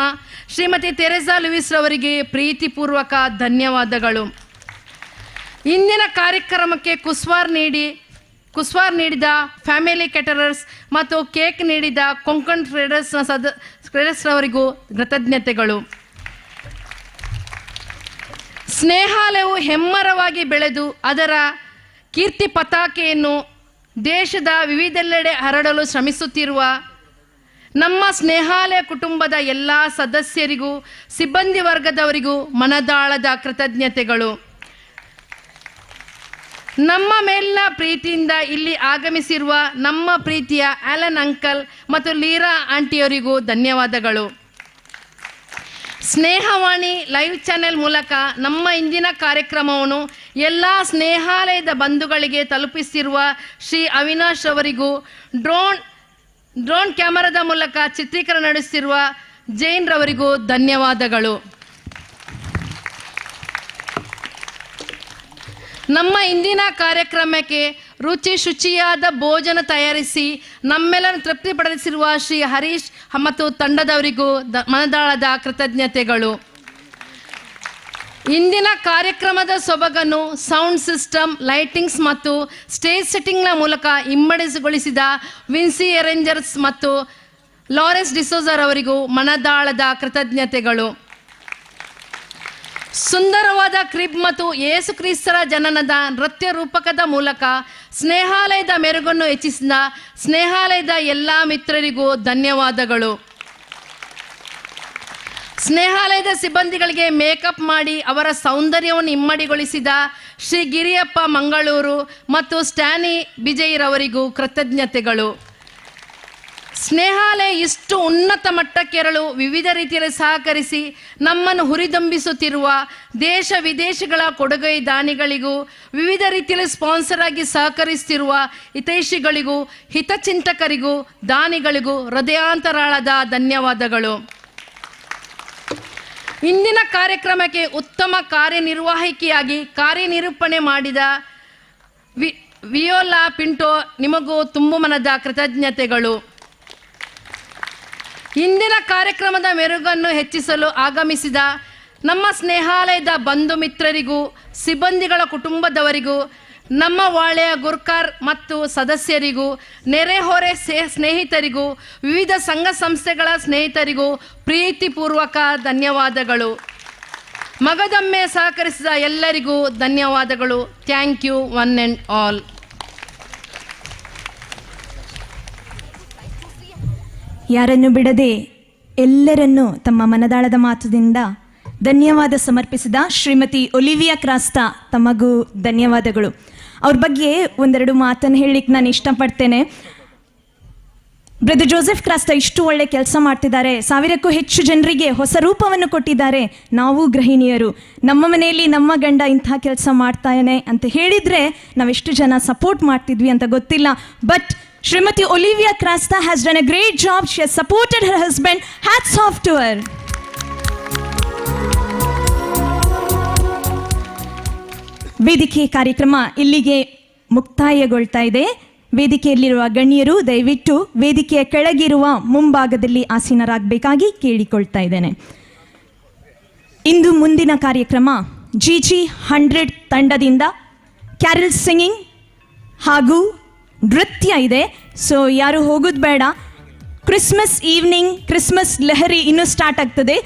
ಶ್ರೀಮತಿ ತೆರೆಸಾ ಲೂಯಿಸ್ ರವರಿಗೆ ಪ್ರೀತಿಪೂರ್ವಕ ಧನ್ಯವಾದಗಳು. ಇಂದಿನ ಕಾರ್ಯಕ್ರಮಕ್ಕೆ ಕುಸ್ವಾರ್ ನೀಡಿದ ಫ್ಯಾಮಿಲಿ ಕೆಟರರ್ಸ್ ಮತ್ತು ಕೇಕ್ ನೀಡಿದ ಕೊಂಕಣ್ ಟ್ರೇಡರ್ಸ್ರವರಿಗೂ ಕೃತಜ್ಞತೆಗಳು. ಸ್ನೇಹಾಲಯವು ಹೆಮ್ಮರವಾಗಿ ಬೆಳೆದು ಅದರ ಕೀರ್ತಿ ಪತಾಕೆಯನ್ನು ದೇಶದ ವಿವಿಧೆಲ್ಲೆಡೆ ಹರಡಲು ಶ್ರಮಿಸುತ್ತಿರುವ ನಮ್ಮ ಸ್ನೇಹಾಲಯ ಕುಟುಂಬದ ಎಲ್ಲ ಸದಸ್ಯರಿಗೂ ಸಿಬ್ಬಂದಿ ವರ್ಗದವರಿಗೂ ಮನದಾಳದ ಕೃತಜ್ಞತೆಗಳು. ನಮ್ಮ ಮೇಲಿನ ಪ್ರೀತಿಯಿಂದ ಇಲ್ಲಿ ಆಗಮಿಸಿರುವ ನಮ್ಮ ಪ್ರೀತಿಯ ಆಲನ್ ಅಂಕಲ್ ಮತ್ತು ಲೀರಾ ಆಂಟಿಯವರಿಗೂ ಧನ್ಯವಾದಗಳು. ಸ್ನೇಹವಾಣಿ ಲೈವ್ ಚಾನೆಲ್ ಮೂಲಕ ನಮ್ಮ ಇಂದಿನ ಕಾರ್ಯಕ್ರಮವನ್ನು ಎಲ್ಲ ಸ್ನೇಹಾಲಯದ ಬಂಧುಗಳಿಗೆ ತಲುಪಿಸಿರುವ ಶ್ರೀ ಅವಿನಾಶ್ ಅವರಿಗೂ, ಡ್ರೋನ್ ಕ್ಯಾಮರಾದ ಮೂಲಕ ಚಿತ್ರೀಕರಣ ನಡೆಸುತ್ತಿರುವ ಜೈನ್ ರವರಿಗೂ ಧನ್ಯವಾದಗಳು. ನಮ್ಮ ಇಂದಿನ ಕಾರ್ಯಕ್ರಮಕ್ಕೆ ಶುಚಿಯಾದ ಭೋಜನ ತಯಾರಿಸಿ ನಮ್ಮೆಲ್ಲರನ್ನು ತೃಪ್ತಿಪಡಿಸಿರುವ ಶ್ರೀ ಹರೀಶ್ ಮತ್ತು ತಂಡದವರಿಗೂ ಮನದಾಳದ ಕೃತಜ್ಞತೆಗಳು. ಇಂದಿನ ಕಾರ್ಯಕ್ರಮದ ಸೊಬಗನ್ನು ಸೌಂಡ್ ಸಿಸ್ಟಮ್, ಲೈಟಿಂಗ್ಸ್ ಮತ್ತು ಸ್ಟೇಜ್ ಸೆಟ್ಟಿಂಗ್ನ ಮೂಲಕ ಇಮ್ಮಡಿಗೊಳಿಸಿದ ವಿನ್ಸಿ ಅರೇಂಜರ್ಸ್ ಮತ್ತು ಲಾರೆನ್ಸ್ ಡಿಸೋಜರ್ ಅವರಿಗೂ ಮನದಾಳದ ಕೃತಜ್ಞತೆಗಳು. ಸುಂದರವಾದ ಕ್ರಿಬ್ ಮತ್ತು ಯೇಸು ಕ್ರಿಸ್ತರ ಜನನದ ನೃತ್ಯ ರೂಪಕದ ಮೂಲಕ ಸ್ನೇಹಾಲಯದ ಮೆರುಗನ್ನು ಹೆಚ್ಚಿಸಿದ ಸ್ನೇಹಾಲಯದ ಎಲ್ಲ ಮಿತ್ರರಿಗೂ ಧನ್ಯವಾದಗಳು. ಸ್ನೇಹಾಲಯದ ಸಿಬ್ಬಂದಿಗಳಿಗೆ ಮೇಕಪ್ ಮಾಡಿ ಅವರ ಸೌಂದರ್ಯವನ್ನು ಇಮ್ಮಡಿಗೊಳಿಸಿದ ಶ್ರೀ ಗಿರಿಯಪ್ಪ ಮಂಗಳೂರು ಮತ್ತು ಸ್ಟ್ಯಾನಿ ಬಿಜೈರವರಿಗೂ ಕೃತಜ್ಞತೆಗಳು. ಸ್ನೇಹಾಲಯ ಇಷ್ಟು ಉನ್ನತ ಮಟ್ಟಕ್ಕೇರಲು ವಿವಿಧ ರೀತಿಯಲ್ಲಿ ಸಹಕರಿಸಿ ನಮ್ಮನ್ನು ಹುರಿದುಂಬಿಸುತ್ತಿರುವ ದೇಶ ವಿದೇಶಗಳ ಕೊಡುಗೈ ದಾನಿಗಳಿಗೂ, ವಿವಿಧ ರೀತಿಯಲ್ಲಿ ಸ್ಪಾನ್ಸರ್ ಆಗಿ ಸಹಕರಿಸುತ್ತಿರುವ ಹಿತೈಷಿಗಳಿಗೂ, ಹಿತಚಿಂತಕರಿಗೂ, ದಾನಿಗಳಿಗೂ ಹೃದಯಾಂತರಾಳದ ಧನ್ಯವಾದಗಳು. ಇಂದಿನ ಕಾರ್ಯಕ್ರಮಕ್ಕೆ ಉತ್ತಮ ಕಾರ್ಯನಿರ್ವಾಹಕಿಯಾಗಿ ಕಾರ್ಯನಿರೂಪಣೆ ಮಾಡಿದ ವಿಯೋಲಾ ಪಿಂಟೋ, ನಿಮಗೂ ತುಂಬ ಮನದ ಕೃತಜ್ಞತೆಗಳು. ಇಂದಿನ ಕಾರ್ಯಕ್ರಮದ ಮೆರುಗನ್ನು ಹೆಚ್ಚಿಸಲು ಆಗಮಿಸಿದ ನಮ್ಮ ಸ್ನೇಹಾಲಯದ ಬಂಧು ಮಿತ್ರರಿಗೂ, ಸಿಬ್ಬಂದಿಗಳ ಕುಟುಂಬದವರಿಗೂ, ನಮ್ಮ ವಾಳೆಯ ಗುರ್ಕಾರ್ ಮತ್ತು ಸದಸ್ಯರಿಗೂ, ನೆರೆಹೊರೆ ಸ್ನೇಹಿತರಿಗೂ, ವಿವಿಧ ಸಂಘ ಸಂಸ್ಥೆಗಳ ಸ್ನೇಹಿತರಿಗೂ ಪ್ರೀತಿಪೂರ್ವಕ ಧನ್ಯವಾದಗಳು. ಮಗದೊಮ್ಮೆ ಸಹಕರಿಸಿದ ಎಲ್ಲರಿಗೂ ಧನ್ಯವಾದಗಳು. Thank you one and all. ಯಾರನ್ನು ಬಿಡದೆ ಎಲ್ಲರನ್ನೂ ತಮ್ಮ ಮನದಾಳದ ಮಾತುದಿಂದ ಧನ್ಯವಾದ ಸಮರ್ಪಿಸಿದ ಶ್ರೀಮತಿ ಒಲಿವಿಯಾ ಕ್ರಾಸ್ತಾ, ತಮಗೂ ಧನ್ಯವಾದಗಳು. ಅವ್ರ ಬಗ್ಗೆ ಒಂದೆರಡು ಮಾತನ್ನು ಹೇಳಲಿಕ್ಕೆ ನಾನು ಇಷ್ಟಪಡ್ತೇನೆ. ಬ್ರದರ್ ಜೋಸೆಫ್ ಕ್ರಾಸ್ತಾ ಇಷ್ಟು ಒಳ್ಳೆ ಕೆಲಸ ಮಾಡ್ತಿದ್ದಾರೆ, 1000ಕ್ಕೂ ಹೆಚ್ಚು ಜನರಿಗೆ ಹೊಸ ರೂಪವನ್ನು ಕೊಟ್ಟಿದ್ದಾರೆ. ನಾವು ಗೃಹಿಣಿಯರು, ನಮ್ಮ ಮನೆಯಲ್ಲಿ ನಮ್ಮ ಗಂಡ ಇಂಥ ಕೆಲಸ ಮಾಡ್ತಾನೆ ಅಂತ ಹೇಳಿದರೆ ನಾವೆಷ್ಟು ಜನ ಸಪೋರ್ಟ್ ಮಾಡ್ತಿದ್ವಿ ಅಂತ ಗೊತ್ತಿಲ್ಲ. But Shrimati Olivia Crasta has done a great job. She has supported her husband. Hats off to her. ವೇದಿಕೆ ಕಾರ್ಯಕ್ರಮ ಇಲ್ಲಿಗೆ ಮುಕ್ತಾಯಗೊಳ್ತಾ ಇದೆ. ವೇದಿಕೆಯಲ್ಲಿರುವ ಗಣ್ಯರು ದಯವಿಟ್ಟು ವೇದಿಕೆಯ ಕೆಳಗಿರುವ ಮುಂಭಾಗದಲ್ಲಿ ಆಸೀನರಾಗಬೇಕಾಗಿ ಕೇಳಿಕೊಳ್ತಾ ಇದ್ದೇನೆ. ಇಂದು ಮುಂದಿನ ಕಾರ್ಯಕ್ರಮ GG100 ತಂಡದಿಂದ ಕ್ಯಾರಲ್ ಸಿಂಗಿಂಗ್ ಹಾಗೂ ನೃತ್ಯ ಇದೆ. ಸೊ ಯಾರು ಹೋಗೋದು ಬೇಡ. ಕ್ರಿಸ್ಮಸ್ ಈವ್ನಿಂಗ್, ಕ್ರಿಸ್ಮಸ್ ಲಹರಿ ಇನ್ನೂ ಸ್ಟಾರ್ಟ್ ಆಗ್ತದೆ.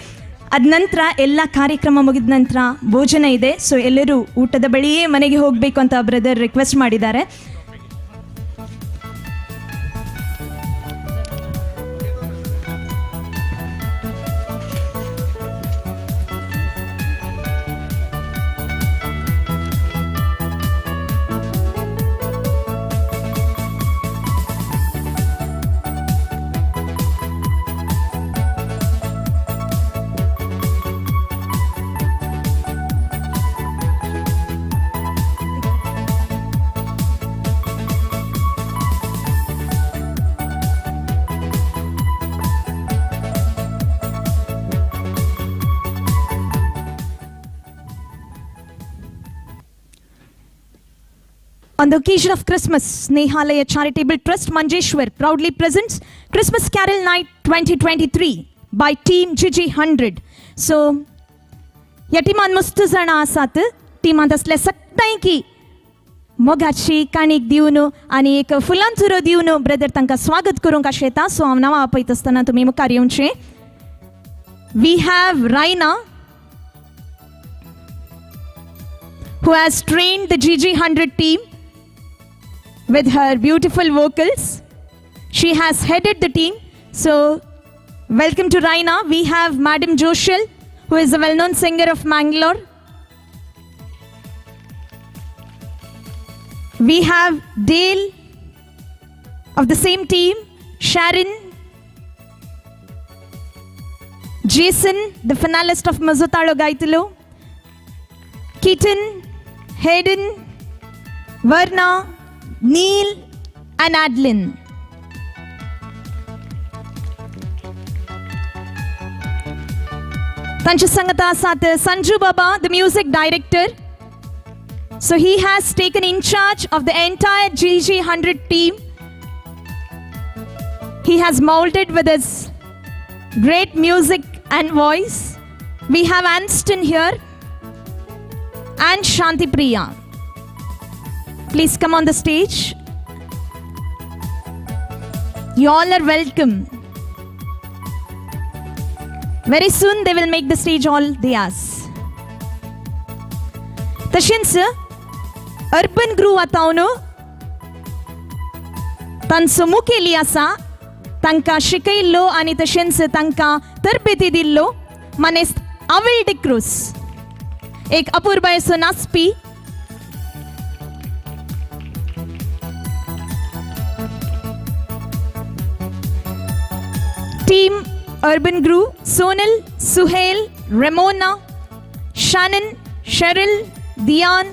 ಅದ ನಂತರ ಎಲ್ಲ ಕಾರ್ಯಕ್ರಮ ಮುಗಿದ ನಂತರ ಭೋಜನ ಇದೆ. ಸೊ ಎಲ್ಲರೂ ಊಟದ ಬಳಿಯೇ ಮನೆಗೆ ಹೋಗಬೇಕು ಅಂತ ಬ್ರದರ್ ರಿಕ್ವೆಸ್ಟ್ ಮಾಡಿದ್ದಾರೆ. On the occasion of Christmas, Snehalaya Charitable Trust Manjeshwar proudly presents Christmas Carol Night 2023 by Team GG100. So, yatiman mustuzana asat team andasle saktai ki mogachi kanik diunu ani ek fulanturo diunu brother tanka swagat karun ka sheta. So amnawa apaitastana to memu karyunche. We have Raina, who has trained the GG100 team with her beautiful vocals. She has headed the team. So, welcome to Raina. We have Madam Joshel, who is a well-known singer of Mangalore. We have Dale of the same team, Sharon, Jason, the finalist of Mazutalo Gaitalo, Keaton, Hayden, Varna, Neil and Adlin. Tancha Sangata Sat Sanju Baba, the music director. So he has taken in charge of the entire GG100 team. He has molded with his great music and voice. We have Anston here and Shanti Priya. Please come on the stage. You all are welcome. Very soon they will make the stage all theirs. तशेंच urban ग्रू आतावनो तांचो मुखेली आसा, तांकां शिकयल्लो आनी तशेंच तांकां तरबेती दिल्लो मनेस आविल डिक्रूस, एक अपूर्व असो नाचपी. Team Urban Group, Sonal, Suhail, Ramona, Shannon, Cheryl, Dion,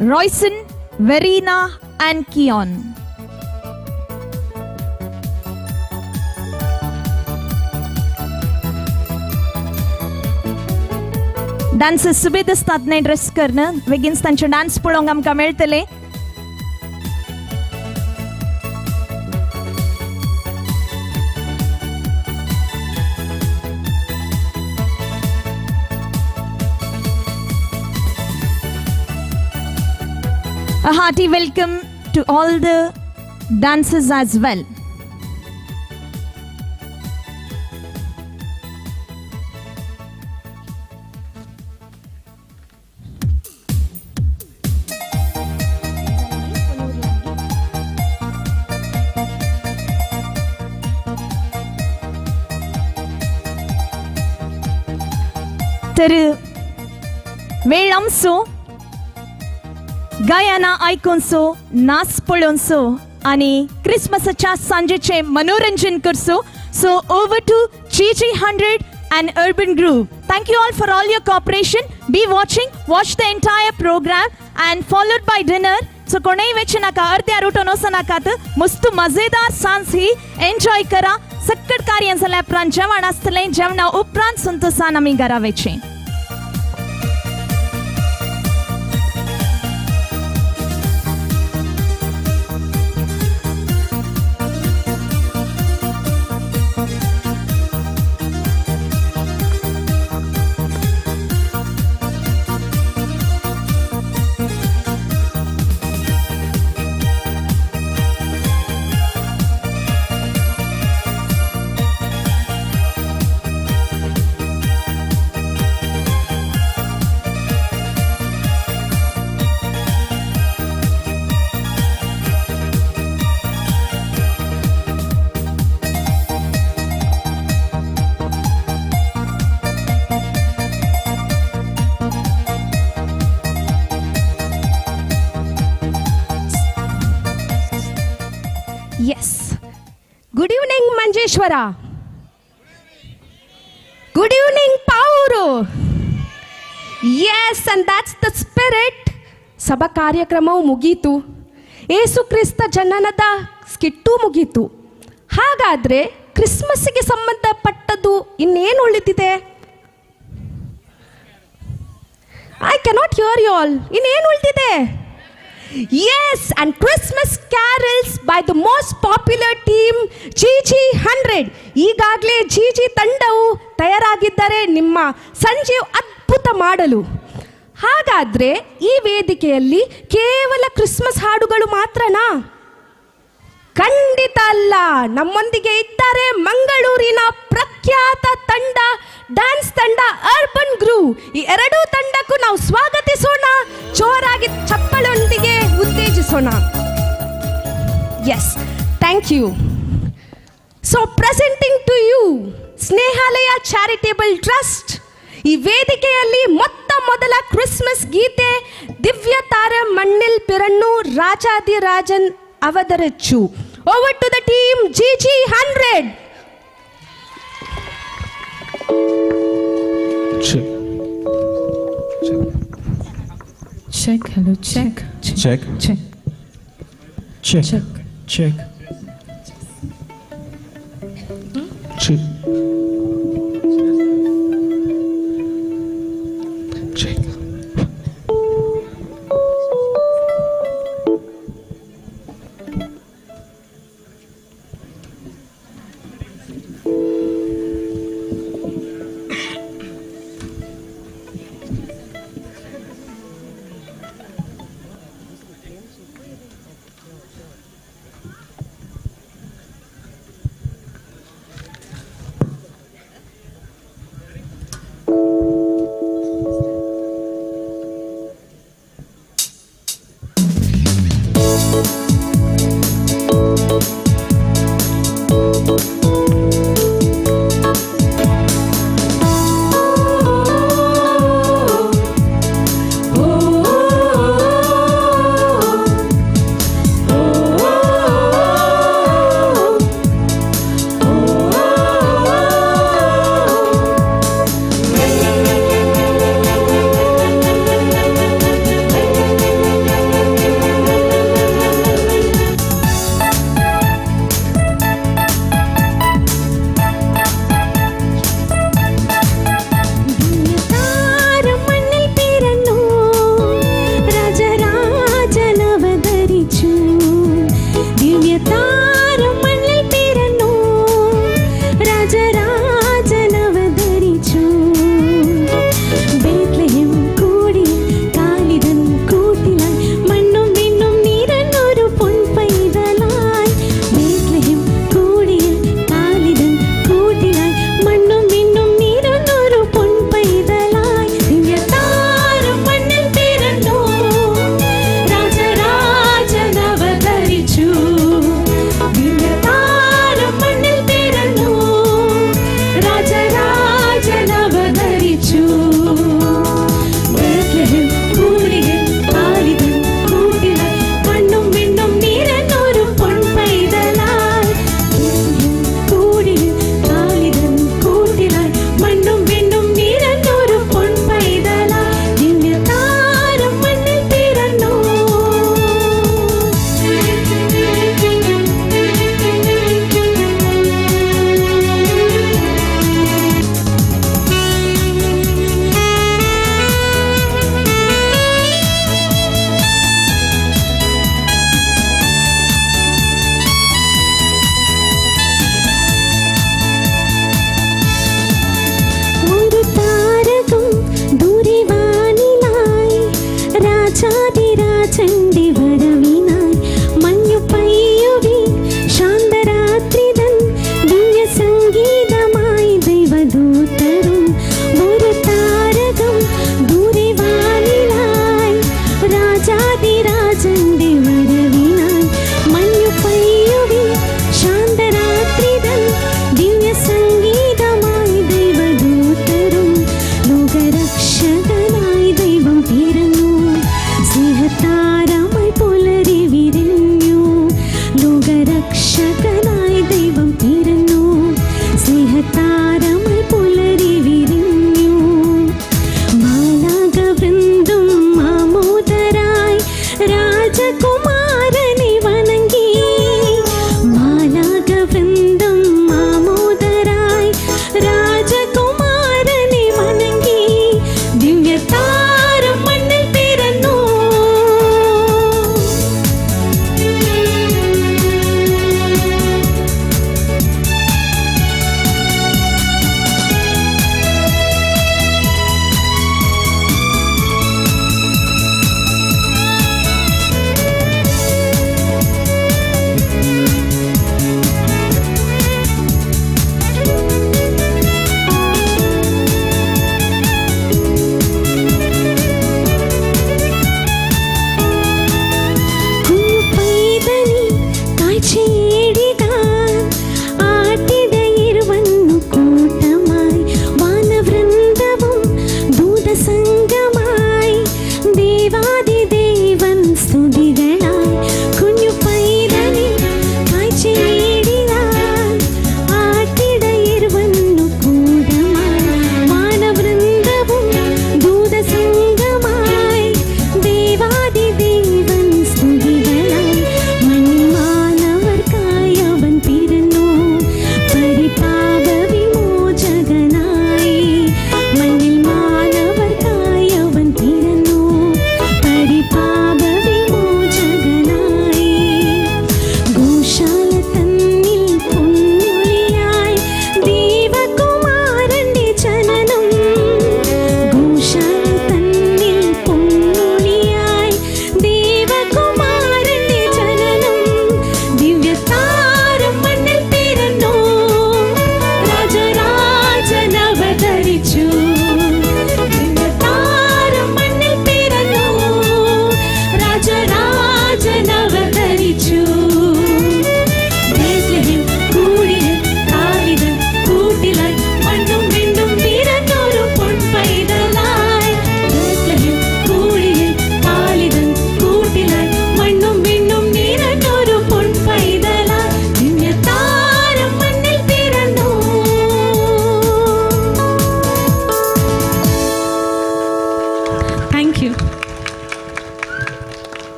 Royson, Verena and Keon. Dancer सुबेद स्तातने ड्रेस करणं वेगिन्स तांचे डान्स पळोवंक आमकां मेळटले. A hearty welcome to all the dancers as well. तर वेळांसो गायना आयकोनसो नाच पळोवनसो आणि क्रिसमसाच्या सांजेचे मनोरंजन करसो. So over to GG100 and Urban Group. Thank you all your cooperation. Be watching, watch the entire program and followed by dinner. So कोणाही vetch नाका अर्ध्या रूटोन वचो नाकात. मस्त मजेदार सांज ही एन्जॉय करा. सक्कट कार्य जाल्या उपरांत जेवण आसतलें. जेवणा उपरांत संतोषान आमी घरा वयचें. Yes. Good evening, Manjeshwara. Good evening, Pauru. Yes, and that's the spirit. ಸಭಾ ಕಾರ್ಯಕ್ರಮವು ಮುಗೀತು. ಏಸು ಕ್ರಿಸ್ತ ಜನನದ ಸ್ಕಿಟ್ಟು ಮುಗೀತು. ಹಾಗಾದರೆ ಕ್ರಿಸ್ಮಸ್ಗೆ ಸಂಬಂಧಪಟ್ಟದ್ದು ಇನ್ನೇನು ಉಳಿದಿದೆ? I cannot hear you all. ಇನ್ನೇನು ಉಳಿದಿದೆ? Yes, and Christmas carols by the most popular team GG100. ಈಗಾಗಲೇ GG ತಂಡವು ತಯಾರಾಗಿದ್ದಾರೆ ನಿಮ್ಮ ಸಂಜೆ ಅದ್ಭುತ ಮಾಡಲು. ಹಾಗಾದರೆ ಈ ವೇದಿಕೆಯಲ್ಲಿ ಕೇವಲ ಕ್ರಿಸ್ಮಸ್ ಹಾಡುಗಳು ಮಾತ್ರನಾ? ಖಂಡಿತ ಅಲ್ಲ. ನಮ್ಮೊಂದಿಗೆ ಇದ್ದಾರೆ ಮಂಗಳೂರಿನ ಪ್ರಖ್ಯಾತ ತಂಡ, ಡ್ಯಾನ್ಸ್ ತಂಡ ಅರ್ಬನ್ ಗ್ರೂವ್. ಈ ಎರಡೂ ತಂಡಕ್ಕೂ ನಾವು ಸ್ವಾಗತಿಸೋಣ, ಜೋರಾಗಿ ಚಪ್ಪಳೊಂದಿಗೆ ಉತ್ತೇಜಿಸೋಣ. Yes, thank you. So presenting to you Snehalaya charitable trust. ಈ ವೇದಿಕೆಯಲ್ಲಿ ಮೊದಲ ಕ್ರಿಸ್ಮಸ್ ಗೀತೆ ದಿವ್ಯ ತಾರ ಮಣ್ಣಿಲ್ ಪಿರಣ್ಣು ರಾಜಾದಿರಾಜನ್ ಅವತರಿಸು. Over to the team GG100. Check. Hello, check. Check. Check. Check. Check. Check. Check. Check.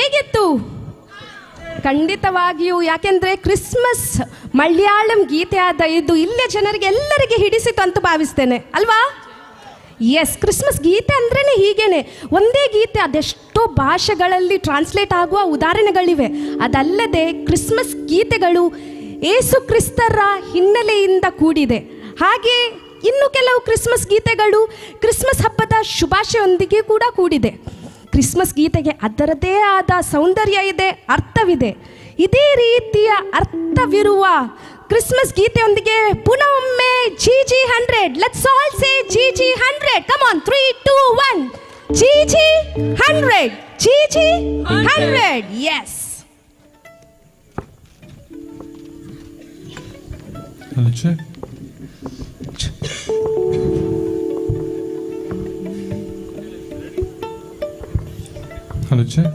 ಹೇಗಿತ್ತು? ಖಂಡಿತವಾಗಿಯೂ, ಯಾಕೆಂದರೆ ಕ್ರಿಸ್ಮಸ್ ಮಲಯಾಳಂ ಗೀತೆ ಆದ ಇದು ಇಲ್ಲಿಯ ಜನರಿಗೆ ಎಲ್ಲರಿಗೆ ಹಿಡಿಸಿತು ಅಂತ ಭಾವಿಸ್ತೇನೆ ಅಲ್ವಾ? ಎಸ್, ಕ್ರಿಸ್ಮಸ್ ಗೀತೆ ಅಂದ್ರೇ ಹೀಗೇನೆ, ಒಂದೇ ಗೀತೆ ಅದೆಷ್ಟೋ ಭಾಷೆಗಳಲ್ಲಿ ಟ್ರಾನ್ಸ್ಲೇಟ್ ಆಗುವ ಉದಾಹರಣೆಗಳಿವೆ. ಅದಲ್ಲದೆ ಕ್ರಿಸ್ಮಸ್ ಗೀತೆಗಳು ಏಸು ಕ್ರಿಸ್ತರ ಹಿನ್ನೆಲೆಯಿಂದ ಕೂಡಿದೆ. ಹಾಗೆ ಇನ್ನು ಕೆಲವು ಕ್ರಿಸ್ಮಸ್ ಗೀತೆಗಳು ಕ್ರಿಸ್ಮಸ್ ಹಬ್ಬದ ಶುಭಾಶಯದೊಂದಿಗೆ ಕೂಡ ಕೂಡಿದೆ. ಕ್ರಿಸ್ಮಸ್ ಗೀತೆಗೆ ಅದರದೇ ಆದ ಸೌಂದರ್ಯ ಇದೆ, ಅರ್ಥವಿದೆ. ಇದೇ ರೀತಿಯ ಅರ್ಥವಿರುವ ಕ್ರಿಸ್ಮಸ್ ಗೀತೆಯೊಂದಿಗೆ ಪುನಃ ಒಮ್ಮೆ GG 100. Let's all say GG 100. Come on, 3, 2, 1. GG 100. GG 100. Yes. Hello, check. Hello, check.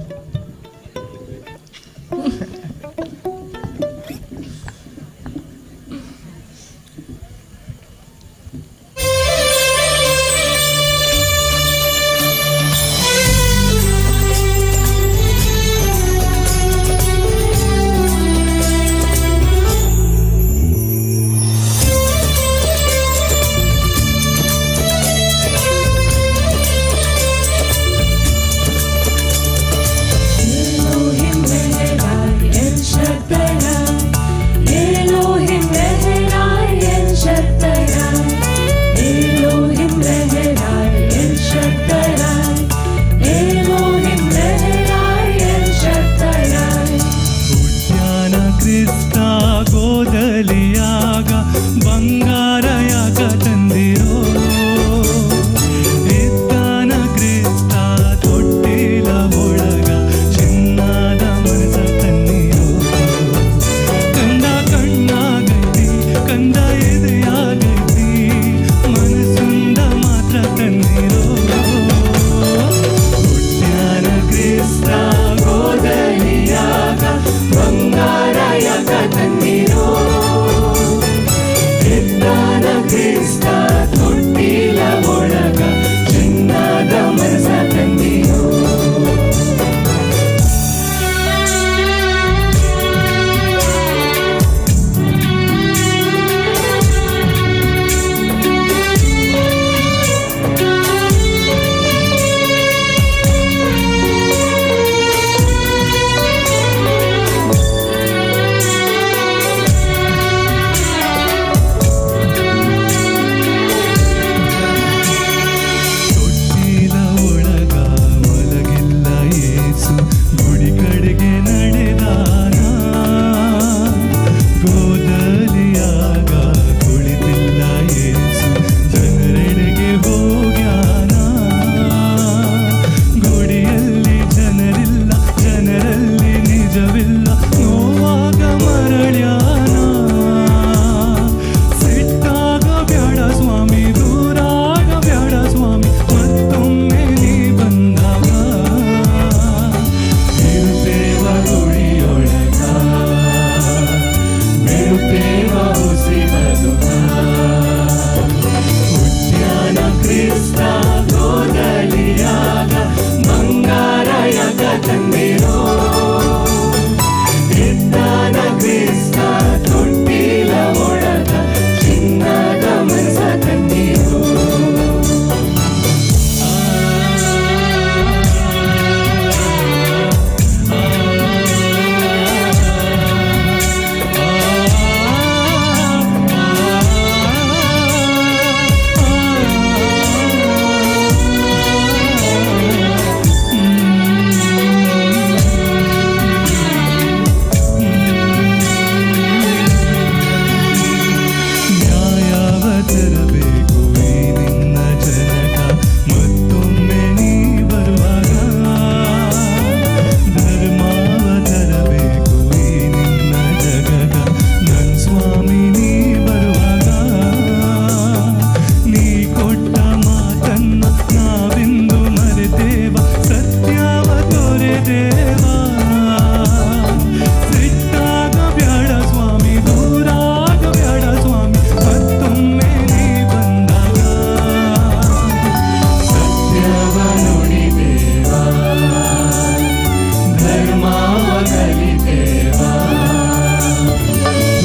ಧರ್ಮಾವಗಲಿತೇವಾ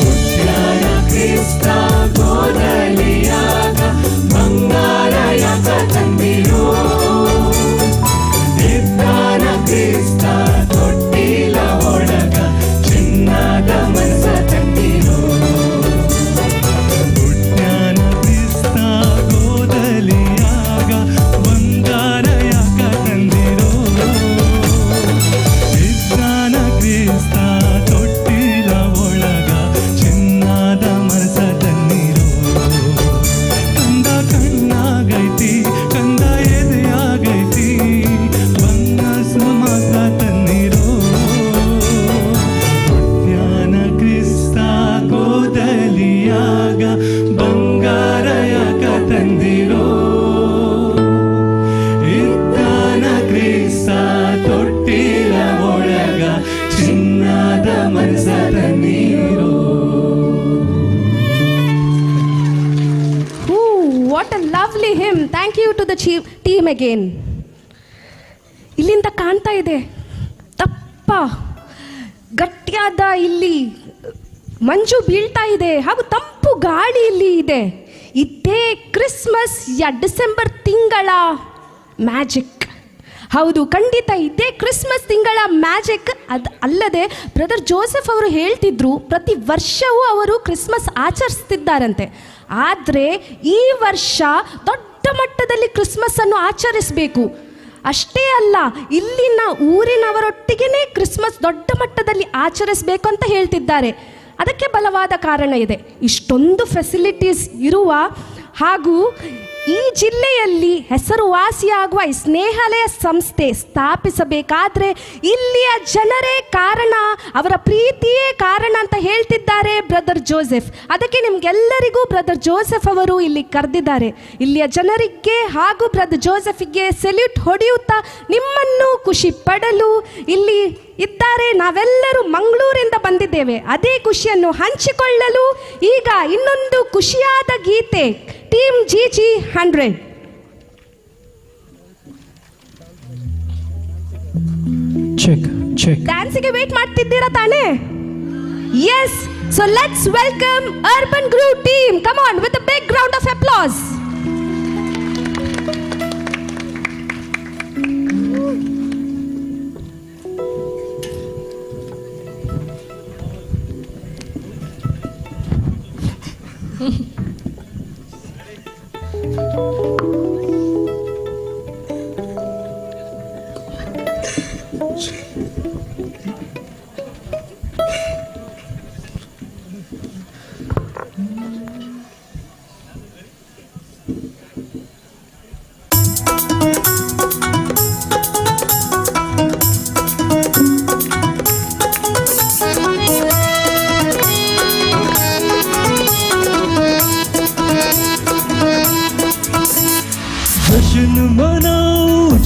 ಹುಟ್ಟ್ಯಾನ ಕ್ರಿಸ್ತ ಗೋದಲಿಯಾಗ ಬಂಗಾರ ಯಾಕ ತಂದಿರೋ ಇದ್ದಾನ ಕ್ರಿಸ್ತ ತೊಟ್ಟಿಲ ಒಳಗ ಚಿನ್ನದ ಮನಸ ತಂದಿರೋ ಹುಟ್ಟ್ಯಾನ ಕ್ರಿಸ್ತ ಗೋದಲಿಯಾಗ ಬಂಗಾರ ಯಾಕ ತಂದಿರೋ ಇದ್ದಾನ ಕ್ರಿಸ್ತ ತೊಟ್ಟಿಲ ಒಳಗ ಚಿನ್ನದ ಮನಸ ತಂದಿರೋ ಕಂದ ಕಣ್ಣಾಗೈತಿ ಕಂದ ಎದೆಯಾಗೈತಿ ಬನ್ನಸು ಮಾತ್ರ ತಂದಿರೋ ಹುಟ್ಟ್ಯಾನ ಕ್ರಿಸ್ತ ಗೋದಲಿಯಾಗ ಬಂಗಾರ ಯಾಕ ತಂದಿರೋ ಇದ್ದಾನ ಕ್ರಿಸ್ತ ತೊಟ್ಟಿಲ ಒಳಗ ಚಿನ್ನದ ಮನಸ ತಂದಿರೋ. What a lovely hymn. Thank you to the team again. ಇಲ್ಲಿಂದ ಕಾಣ್ತಾ ಇದೆ ದಪ್ಪ ಗಟ್ಟಿಯಾದ ಇಲ್ಲಿ ಮಂಜು ಬೀಳ್ತಾ ಇದೆ ಹಾಗೂ ತಂಪು ಗಾಳಿ ಇಲ್ಲಿ ಇದೆ. ಇದೇ ಕ್ರಿಸ್ಮಸ್ ಡಿಸೆಂಬರ್ ತಿಂಗಳ ಮ್ಯಾಜಿಕ್. ಹೌದು, ಖಂಡಿತ ಇದೇ ಕ್ರಿಸ್ಮಸ್ ತಿಂಗಳ ಮ್ಯಾಜಿಕ್. ಅದು ಅಲ್ಲದೆ ಬ್ರದರ್ ಜೋಸೆಫ್ ಅವರು ಹೇಳ್ತಿದ್ರು ಪ್ರತಿ ವರ್ಷವೂ ಅವರು ಕ್ರಿಸ್ಮಸ್ ಆಚರಿಸ್ತಿದ್ದಾರಂತೆ. ಆದರೆ ಈ ವರ್ಷ ದೊಡ್ಡ ಮಟ್ಟದಲ್ಲಿ ಕ್ರಿಸ್ಮಸ್ಸನ್ನು ಆಚರಿಸಬೇಕು. ಅಷ್ಟೇ ಅಲ್ಲ, ಇಲ್ಲಿನ ಊರಿನವರೊಟ್ಟಿಗೆ ಕ್ರಿಸ್ಮಸ್ ದೊಡ್ಡ ಮಟ್ಟದಲ್ಲಿ ಆಚರಿಸಬೇಕು ಅಂತ ಹೇಳ್ತಿದ್ದಾರೆ. ಅದಕ್ಕೆ ಬಲವಾದ ಕಾರಣ ಇದೆ. ಇಷ್ಟೊಂದು ಫೆಸಿಲಿಟೀಸ್ ಇರುವ ಹಾಗೂ ಈ ಜಿಲ್ಲೆಯಲ್ಲಿ ಹೆಸರುವಾಸಿಯಾಗುವ ಈ ಸ್ನೇಹಾಲಯ ಸಂಸ್ಥೆ ಸ್ಥಾಪಿಸಬೇಕಾದ್ರೆ ಇಲ್ಲಿಯ ಜನರೇ ಕಾರಣ, ಅವರ ಪ್ರೀತಿಯೇ ಕಾರಣ ಅಂತ ಹೇಳ್ತಿದ್ದಾರೆ ಬ್ರದರ್ ಜೋಸೆಫ್. ಅದಕ್ಕೆ ನಿಮಗೆಲ್ಲರಿಗೂ ಬ್ರದರ್ ಜೋಸೆಫ್ ಅವರು ಇಲ್ಲಿ ಕರೆದಿದ್ದಾರೆ. ಇಲ್ಲಿಯ ಜನರಿಗೆ ಹಾಗೂ ಬ್ರದರ್ ಜೋಸೆಫಿಗೆ ಸೆಲ್ಯೂಟ್ ಹೊಡೆಯುತ್ತಾ ನಿಮ್ಮನ್ನು ಖುಷಿ ಪಡಲು ಇಲ್ಲಿ ಇದ್ದಾರೆ. ನಾವೆಲ್ಲರೂ ಮಂಗಳೂರಿಂದ ಬಂದಿದ್ದೇವೆ. ಅದೇ ಖುಷಿಯನ್ನು ಹಂಚಿಕೊಳ್ಳಲು ಈಗ ಇನ್ನೊಂದು ಖುಷಿಯಾದ ಗೀತೆ ಟೀಮ್ GG 100. ಡ್ಯಾನ್ಸಿಗೆ ವೇಟ್ ಮಾಡ್ತಿದ್ದೀರಾ ತಾನೇ? Yes. So let's welcome Urban Groove team. Come on with a big round of applause.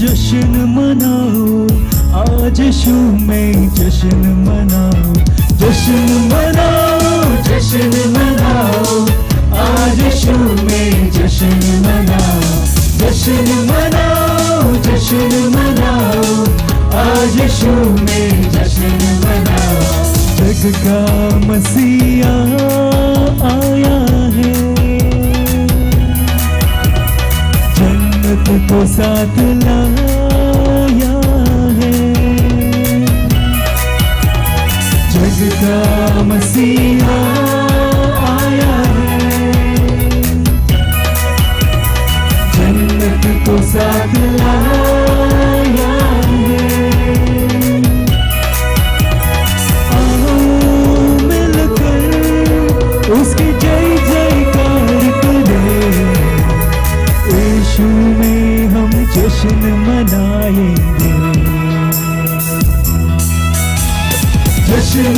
जश्न मनाओ आज यीशु में जश्न मनाओ जश्न मनाओ आज यीशु में जश्न मनाओ आज यीशु में जश्न मनाओ जग का मसीहा आया है जन्नत को साथ लाया है जग का मसीहा आया है जन्नत को साथ लाया है आओ मिलकर उसकी जय जयकार करें यीशु में हम जश्न मनाएंगे जश्न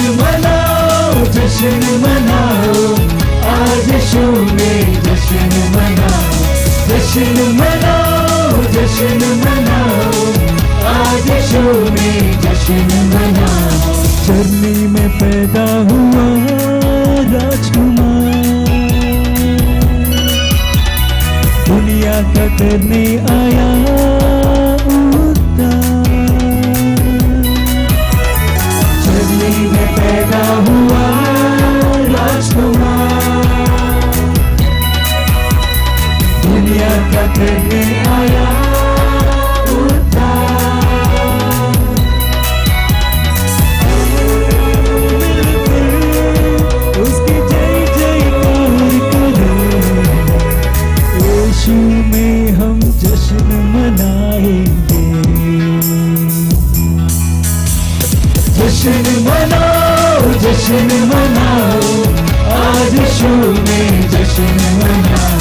मनाओ आज यीशु में जश्न मनाओ आज यीशु में जश्न मनाओ जर्नी में पैदा हुआ राजकुमार दुनिया का करने आया उद्धार हुआ राजकुमार, दुनिया का करने आया उद्धार। उसकी जय जयकार करें, यीशु में हम जश्न मनाएंगे। जश्न मनाओ, जश्न मनाओ, आज यीशु में जश्न मनाओ।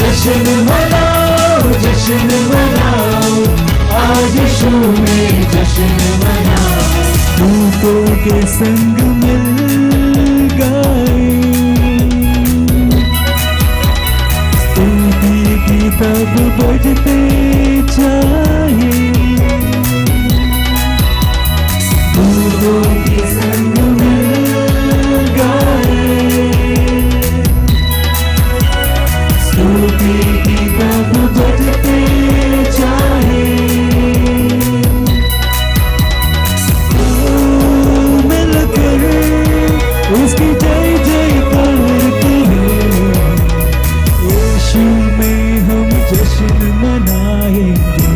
जश्न मनाओ, जश्न मनाओ, आज यीशु में जश्न मनाओ। दूतों के संग मिल गए, स्तुति की तब बजते जाए। दूतों के संग मिल गए, स्तुति की तब बजते जाए। मिलकर उसकी जय जयकार करें, यीशु में हम जश्न मनाएंगे।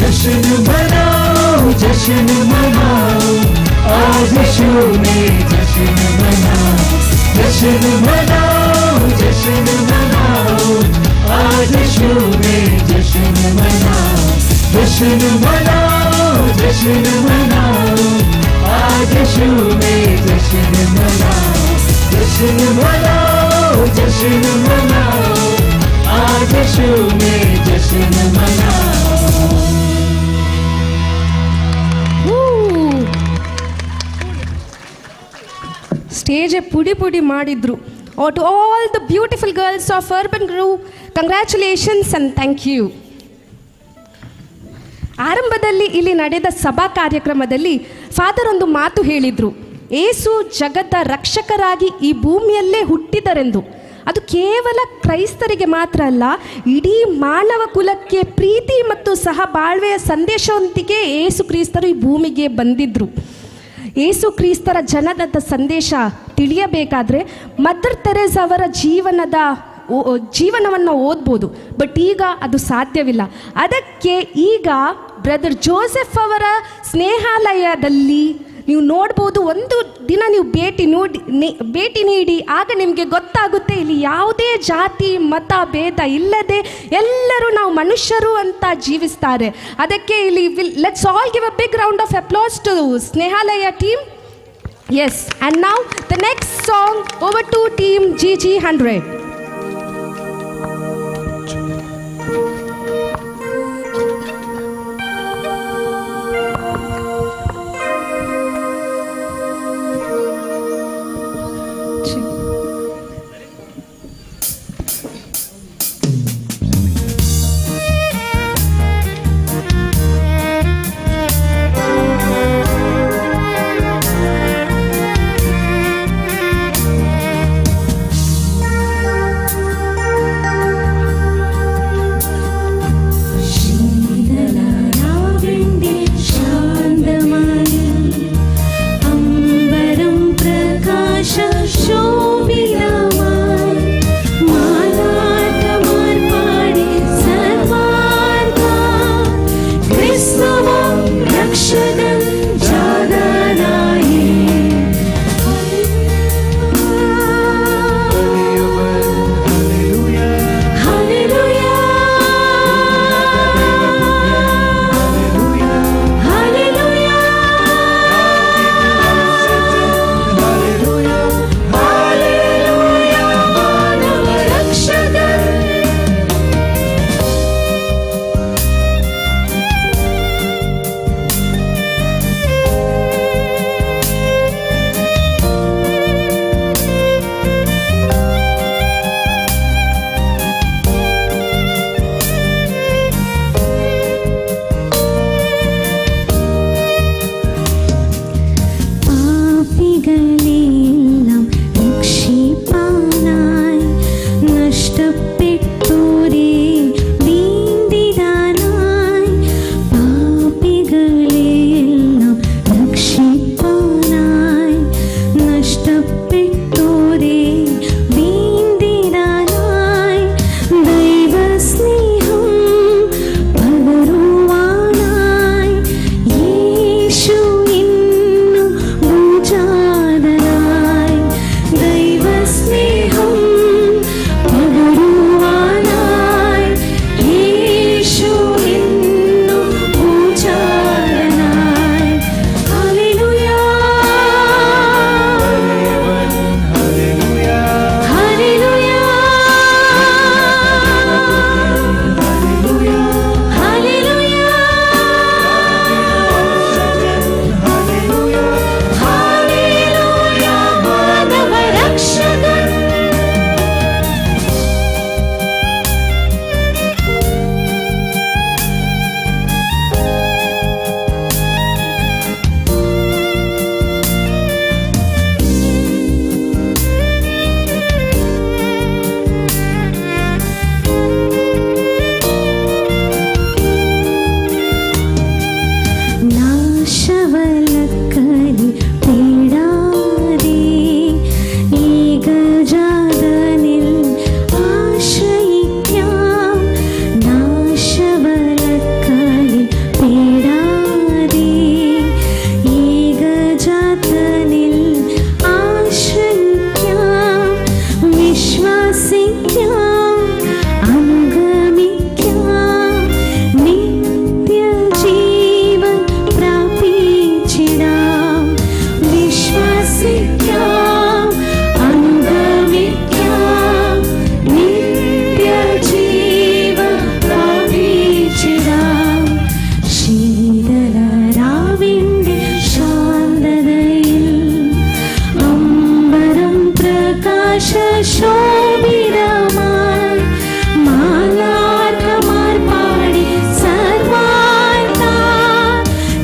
जश्न मनाओ, जश्न मनाओ, आज यीशु में जश्न मनाओ। जश्न मनाओ, जश्न मनाओ, आज यीशु में जश्न मनाओ। जश्न मनाओ, जश्न मनाओ, आज यीशु में जश्न मनाओ। जश्न मनाओ, जश्न मनाओ, आज यीशु में जश्न मनाओ। ಸ್ಟೇಜ್ ಪುಡಿ ಪುಡಿ ಮಾಡಿದ್ರು. To all the beautiful girls of Urban Groove, congratulations and thank you. ಆರಂಭದಲ್ಲಿ ಇಲ್ಲಿ ನಡೆದ ಸಭಾ ಕಾರ್ಯಕ್ರಮದಲ್ಲಿ ಫಾದರ್ ಒಂದು ಮಾತು ಹೇಳಿದರು, ಏಸು ಜಗತ್ತ ರಕ್ಷಕರಾಗಿ ಈ ಭೂಮಿಯಲ್ಲೇ ಹುಟ್ಟಿದರೆಂದು. ಅದು ಕೇವಲ ಕ್ರೈಸ್ತರಿಗೆ ಮಾತ್ರ ಅಲ್ಲ, ಇಡೀ ಮಾನವ ಕುಲಕ್ಕೆ ಪ್ರೀತಿ ಮತ್ತು ಸಹಬಾಳ್ವೆಯ ಸಂದೇಶದೊಂದಿಗೆ ಏಸು ಕ್ರಿಸ್ತರು ಈ ಭೂಮಿಗೆ ಬಂದಿದ್ದರು. ಏಸು ಕ್ರಿಸ್ತರ ಜನನದ ಸಂದೇಶ ತಿಳಿಯಬೇಕಾದ್ರೆ ಮದರ್ ತೆರೇಸ್ ಅವರ ಜೀವನವನ್ನು ಓದ್ಬೋದು, ಬಟ್ ಈಗ ಅದು ಸಾಧ್ಯವಿಲ್ಲ. ಅದಕ್ಕೆ ಈಗ ಬ್ರದರ್ ಜೋಸೆಫ್ ಅವರ ಸ್ನೇಹಾಲಯದಲ್ಲಿ ನೀವು ನೋಡ್ಬೋದು. ಒಂದು ದಿನ ನೀವು ಭೇಟಿ ನೀಡಿ ಆಗ ನಿಮಗೆ ಗೊತ್ತಾಗುತ್ತೆ, ಇಲ್ಲಿ ಯಾವುದೇ ಜಾತಿ ಮತ ಭೇದ ಇಲ್ಲದೆ ಎಲ್ಲರೂ ನಾವು ಮನುಷ್ಯರು ಅಂತ ಜೀವಿಸ್ತಾರೆ. ಅದಕ್ಕೆ ಇಲ್ಲಿ let's all give a big round of applause to Snehalaya team. Yes, and now the next song over to team GG100.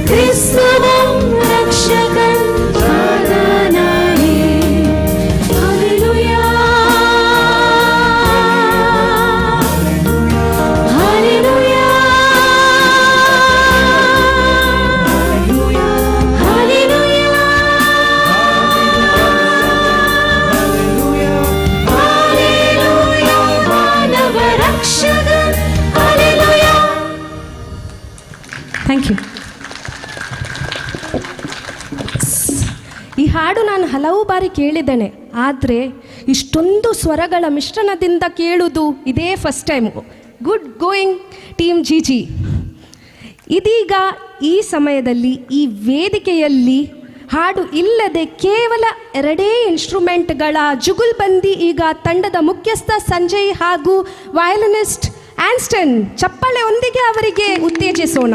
क्रिस्तवं रक्षकं आदानाये हालेलुया हालेलुया हालेलुया हालेलुया मानव रक्षकं हालेलुया. Thank you. ಈ ಹಾಡು ನಾನು ಹಲವು ಬಾರಿ ಕೇಳಿದ್ದೇನೆ, ಆದರೆ ಇಷ್ಟೊಂದು ಸ್ವರಗಳ ಮಿಶ್ರಣದಿಂದ ಕೇಳುವುದು ಇದೇ first time. Good going team GG. ಇದೀಗ ಈ ಸಮಯದಲ್ಲಿ ಈ ವೇದಿಕೆಯಲ್ಲಿ ಹಾಡು ಇಲ್ಲದೆ ಕೇವಲ 2 ಇನ್ಸ್ಟ್ರೂಮೆಂಟ್ಗಳ ಜುಗುಲ್ಬಂದಿ ಈಗ ತಂಡದ ಮುಖ್ಯಸ್ಥ ಸಂಜಯ್ ಹಾಗೂ ವಯಲಿನಿಸ್ಟ್ ಆನ್ಸ್ಟನ್ ಚಪ್ಪಾಳೆಯೊಂದಿಗೆ ಅವರಿಗೆ ಉತ್ತೇಜಿಸೋಣ.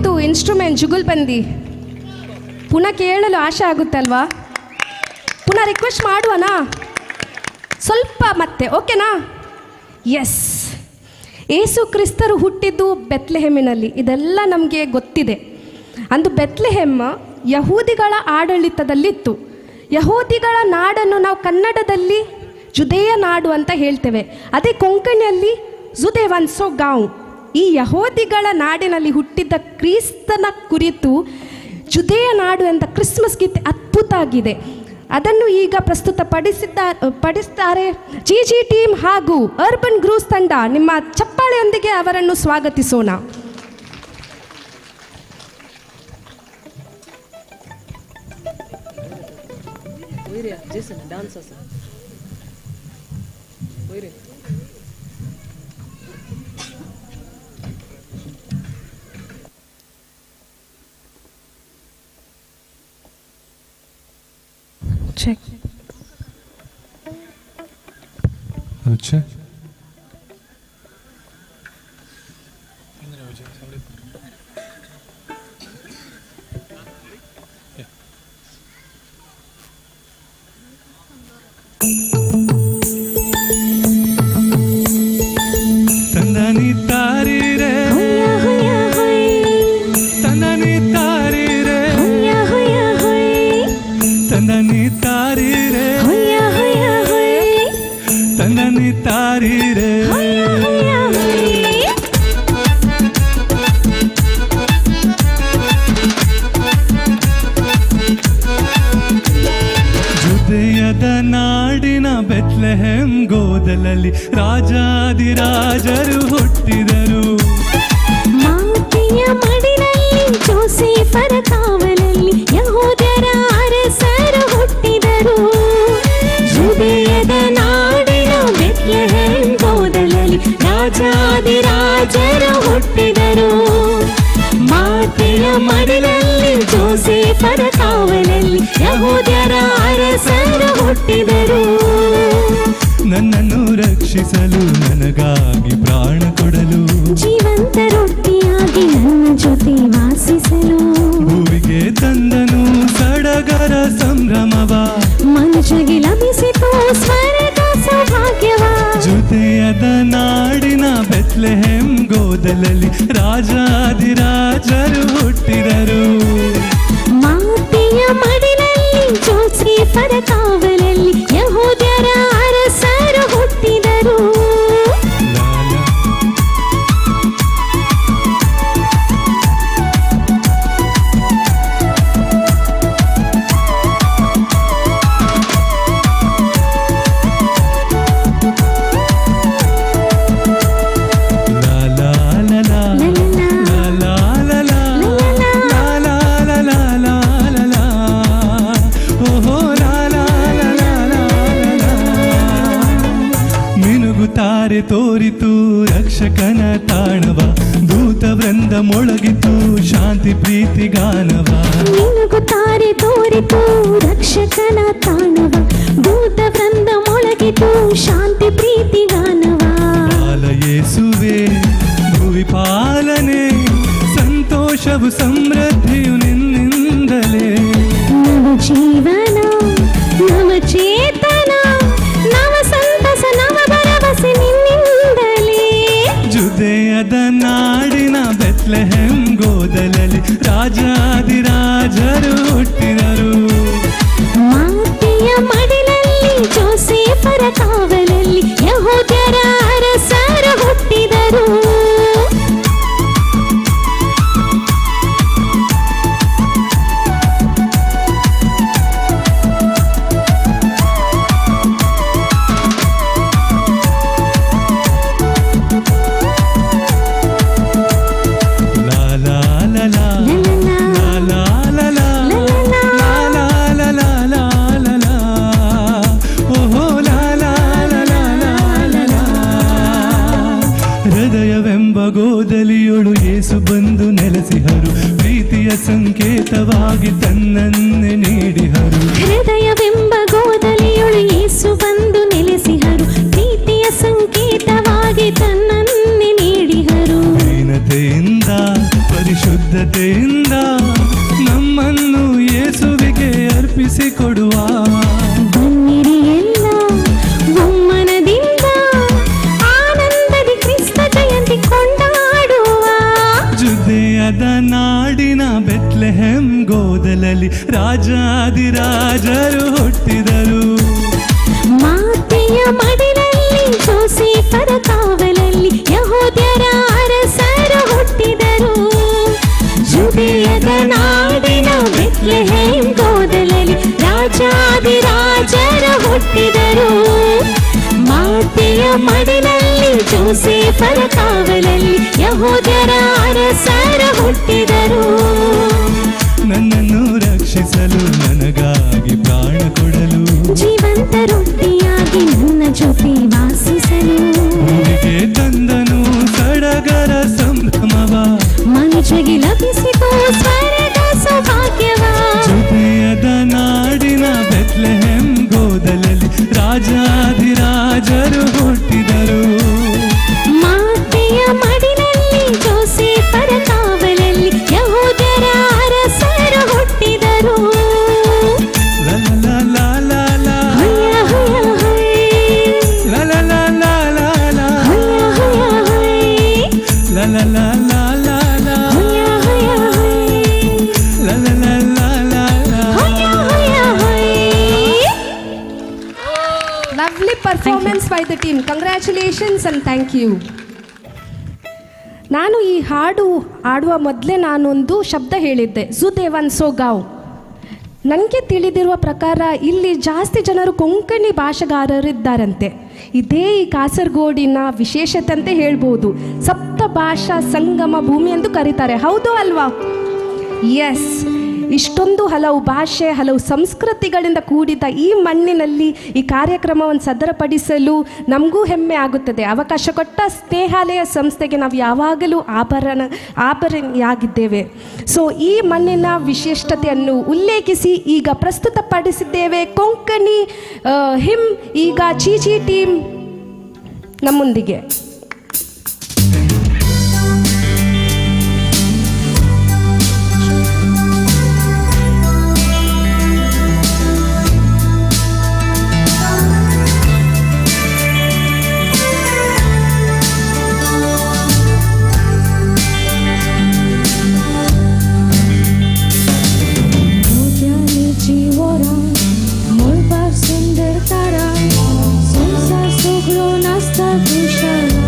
ಇತ್ತು ಇನ್ಸ್ಟ್ರೂಮೆಂಟ್ ಜುಗುಲ್ಬಂದಿ ಪುನಃ ಕೇಳಲು ಆಶೆ ಆಗುತ್ತಲ್ವಾ? ಪುನಃ ರಿಕ್ವೆಸ್ಟ್ ಮಾಡುವನಾ? ಸ್ವಲ್ಪ ಮತ್ತೆ ಓಕೆನಾ? ಎಸ್, ಏಸು ಕ್ರಿಸ್ತರು ಹುಟ್ಟಿದ್ದು ಬೆತ್ಲೆಹೆಮ್ಮಿನಲ್ಲಿ, ಇದೆಲ್ಲ ನಮಗೆ ಗೊತ್ತಿದೆ. ಅಂದು ಬೆತ್ಲೆಹೆಮ್ ಯಹೂದಿಗಳ ಆಡಳಿತದಲ್ಲಿತ್ತು. ಯಹೂದಿಗಳ ನಾಡನ್ನು ನಾವು ಕನ್ನಡದಲ್ಲಿ ಜುದೇಯ ನಾಡು ಅಂತ ಹೇಳ್ತೇವೆ, ಅದೇ ಕೊಂಕಣಿಯಲ್ಲಿ ಜುದೇವನ್ಸೋ ಗಾಂವ್. ಈ ಯಹೂದಿಗಳ ನಾಡಿನಲ್ಲಿ ಹುಟ್ಟಿದ್ದ ಕ್ರಿಸ್ತನ ಕುರಿತು ಜುದೇಯ ನಾಡು ಅಂತ ಕ್ರಿಸ್ಮಸ್ ಗೀತೆ ಅದ್ಭುತ ಆಗಿದೆ. ಅದನ್ನು ಈಗ ಪಡಿಸ್ತಾರೆ ಜಿ ಟೀಮ್ ಹಾಗೂ ಅರ್ಬನ್ ಗ್ರೂಸ್ ತಂಡ. ನಿಮ್ಮ ಚಪ್ಪಾಳೆಯೊಂದಿಗೆ ಅವರನ್ನು ಸ್ವಾಗತಿಸೋಣ. Check. Check. ತಂದನಿ ತಾರೀರೆ ತಂದನಿ ತಾರೀರೆ ತಂದನಿ ತಾರೀರೆ ತಂದನಿ ತಾರೀರೆ ಜುದೆಯದ ನಾಡಿನ ಬೆತ್ಲೆಹೆಮ್ ಗೋದಲಲ್ಲಿ ರಾಜಾದಿರಾಜರು ಹುಟ್ಟಿದರು. ಮಾತೆಯ ಮಡಿಲಲ್ಲಿ ಜೋಸೇಫರ ಕಾವಲಲ್ಲಿ ಯಹೂದ್ಯರ ಅರಸರು ಹುಟ್ಟಿದರು. ಜುದೆಯದ ನಾಡಿನ ಬೆತ್ಲೆಹೆಮ್ ಗೋದಲಲ್ಲಿ ರಾಜಾದಿರಾಜರು ಹುಟ್ಟಿದರು. ಮಾತೆಯ ಮಡಿಲಲ್ಲಿ ಜೋಸೇಫರ ಕಾವಲಲ್ಲಿ ಯಹೂದ್ಯರ ಅರಸರು ಹುಟ್ಟಿದರು. ನನ್ನನ್ನು ರಕ್ಷಿಸಲು ನನಗಾಗಿ ಪ್ರಾಣ ಕೊಡಲು ಜೀವಂತ ರೊಟ್ಟಿಯಾಗಿ ನನ್ನ ಜೊತೆ ವಾಸಿಸಲು ಭೂಮಿಗೆ ತಂದನು ಸಡಗರ ಸಂಭ್ರಮವ. ಮನುಷ್ಯಗೆ ಲಭಿಸಿತು ಸ್ವರ್ಗ ಸೌಭಾಗ್ಯವ. ಜೊತೆಯದ ನಾಡಿನ ಬೆತ್ಲೆಹೆಮ್ ಗೋದಲಲ್ಲಿ ರಾಜಾದಿರಾಜರು ಹುಟ್ಟಿದರು. ಮಾತೆಯ ಮಡಿಲಲ್ಲಿ ಜೋಸೇಫರ ಕಾವಲಲ್ಲಿ ಯಹೂದ್ಯರ ಅರಸರು ಹುಟ್ಟಿದರು. ತಾರೆ ತೋರಿತು ರಕ್ಷಕನ ತಾಣವ, ದೂತ ವೃಂದ ಮೊಳಗಿತು ಶಾಂತಿ ಪ್ರೀತಿ ಗಾನವ. ತಾರೆ ತೋರಿತು ರಕ್ಷಕನ ತಾಣವ, ದೂತ ವೃಂದ ಮೊಳಗಿತು ಶಾಂತಿ ಪ್ರೀತಿ ಗಾನವ. ಬಾಲ ಯೇಸುವೆ ಭುವಿ ಪಾಲನೆ, ಸಂತೋಷವು ಸಮೃದ್ಧಿಯು ನಿನ್ನಿಂದಲೇ. ನವ ಜೀವನ ನವ ಚೇತನ ನವ ಸಂತಸ ನವ ಭರವಸೆ ನಿನ್ನಿಂದಲೇ. ಜುದೆಯದ ನಾಡಿನ ಬೆತ್ಲೆಹೆಮ್ ಗೋದಲಲ್ಲಿ ರಾಜಾದಿರಾಜರು ಹುಟ್ಟಿದರು. ಮಾತೆಯ ಮಡಿಲಲ್ಲಿ ಜೋಸೇಫರ ಕಾವಲಲ್ಲಿ ಯಹೂದ್ಯರ ಅರಸರು ಹುಟ್ಟಿದರು. ಹೃದಯವೆಂಬ ಗೋದಲಿಯೊಳು ಯೇಸು ಬಂದು ನೆಲೆಸಿಹರು, ಪ್ರೀತಿಯ ಸಂಕೇತವಾಗಿ ತನ್ನನ್ನೇ ನೀಡಿಹರು. ಹೃದಯವೆಂಬ ಗೋದಲಿಯೊಳು ಯೇಸು ಬಂದು ನೆಲೆಸಿಹರು, ಪ್ರೀತಿಯ ಸಂಕೇತವಾಗಿ ತನ್ನನ್ನೇ ನೀಡಿಹರು. ದೀನತೆಯಿಂದ ಪರಿಶುದ್ಧ ನಮ್ರತೆಯಿಂದ ನಮ್ಮನ್ನು ಯೇಸುವಿಗೆ ಅರ್ಪಿಸಿಕೊಡುವ. ಬನ್ನಿರಿ ಎಲ್ಲ ಒಮ್ಮನದಿಂದ ಆನಂದದಿ ಕ್ರಿಸ್ತ ಜಯಂತಿ ಕೊಂಡಾಡುವ. ಜುದೇಯದ ನಾಡಿನ ಬೆತ್ಲೆಹೆಮ್ ಗೋದಲಲ್ಲಿ ರಾಜಾದಿರಾಜರು ಹುಟ್ಟಿದರು. ಮಾತೆಯ ಮಡಿಲಲ್ಲಿ ಜೋಸೇಫರ ಕಾವಲಲ್ಲಿ ಯಹೂದ್ಯರ ಅರಸರು ಹುಟ್ಟಿದರು. ಜುದೇಯದ ನಾಡಿನ ಬೆತ್ಲೆಹೇಮ್ ಗೋದಲಲ್ಲಿ ರಾಜಾದಿರಾಜರು ಹುಟ್ಟಿದರು. ಮಾತೆಯ ಮಡಿಲಲ್ಲಿ ಜೋಸೇಫರ ಕಾವಲಲ್ಲಿ ಯಹೂದ್ಯರ ಅರಸರು ಹುಟ್ಟಿದರು. ನನ್ನನ್ನು ರಕ್ಷಿಸಲು ನನಗಾಗಿ ಪ್ರಾಣ ಕೊಡಲು ಜೀವಂತ ರೊಟ್ಟಿಯಾಗಿ ನನ್ನ ಜೊತೆ ವಾಸಿಸಲು ಭೂಮಿಗೆ ತಂದನು ಸಡಗರ ಸಂಭ್ರಮವ. ಮನುಷ್ಯಗೆ ಲಭಿಸಿತು ಸ್ವರ್ಗ ಸೌಭಾಗ್ಯವ. ಜುದೇಯದ ನಾಡಿನ ಬೆತ್ಲೆಹೆಮ್ ಗೋದಲಲ್ಲಿ ರಾಜಾದಿರಾಜರು ಹುಟ್ಟಿದರು. ಮಾತೆಯ ಮಡಿಲಲ್ಲಿ ಜೋಸೇಫರ ಕಾವಲಲ್ಲಿ ಯಹೂದ್ಯರ ಅರಸರು ಹುಟ್ಟಿದರು. ಹೊಯ್ಯ ಹೊಯ್ಯ ಹೊಯ್. ಹೊಯ್ಯ ಹೊಯ್ಯ ಹೊಯ್. ಹೊಯ್ಯ ಹೊಯ್ಯ ಹೊಯ್. ಹೊಯ್ಯ ಹೊಯ್ಯ ಹೊಯ್. Lovely performance by the team. Congratulations and thank you. ನಾನು ಈ ಹಾಡು ಆಡುವ ಮೊದಲೇ ನಾನೊಂದು ಶಬ್ದ ಹೇಳಿದ್ದೆ, ಜುದೇವನ್ ಸೋಗಾವ್. ನನಗೆ ತಿಳಿದಿರುವ ಪ್ರಕಾರ ಇಲ್ಲಿ ಜಾಸ್ತಿ ಜನರು ಕೊಂಕಣಿ ಭಾಷೆಗಾರರಿದ್ದಾರಂತೆ. ಇದೇ ಈ ಕಾಸರಗೋಡಿನ ವಿಶೇಷತೆ ಅಂತ ಹೇಳ್ಬೋದು. ಸಪ್ತ ಭಾಷಾ ಸಂಗಮ ಭೂಮಿ ಎಂದು ಕರೀತಾರೆ, ಹೌದು ಅಲ್ವಾ? ಎಸ್, ಇಷ್ಟೊಂದು ಹಲವು ಭಾಷೆ ಹಲವು ಸಂಸ್ಕೃತಿಗಳಿಂದ ಕೂಡಿದ ಈ ಮಣ್ಣಿನಲ್ಲಿ ಈ ಕಾರ್ಯಕ್ರಮವನ್ನು ಸದರಪಡಿಸಲು ನಮಗೂ ಹೆಮ್ಮೆ ಆಗುತ್ತದೆ. ಅವಕಾಶ ಕೊಟ್ಟ ಸ್ನೇಹಾಲಯ ಸಂಸ್ಥೆಗೆ ನಾವು ಯಾವಾಗಲೂ ಆಭರಣಿಯಾಗಿದ್ದೇವೆ. ಸೊ ಈ ಮಣ್ಣಿನ ವಿಶಿಷ್ಟತೆಯನ್ನು ಉಲ್ಲೇಖಿಸಿ ಈಗ ಪ್ರಸ್ತುತಪಡಿಸಿದ್ದೇವೆ ಕೊಂಕಣಿ ಹಿಮ್. ಈಗ ಚೀಚಿ ಟೀಮ್ ನಮ್ಮೊಂದಿಗೆ. Sunder tara, sonsa sogro nasta kushara.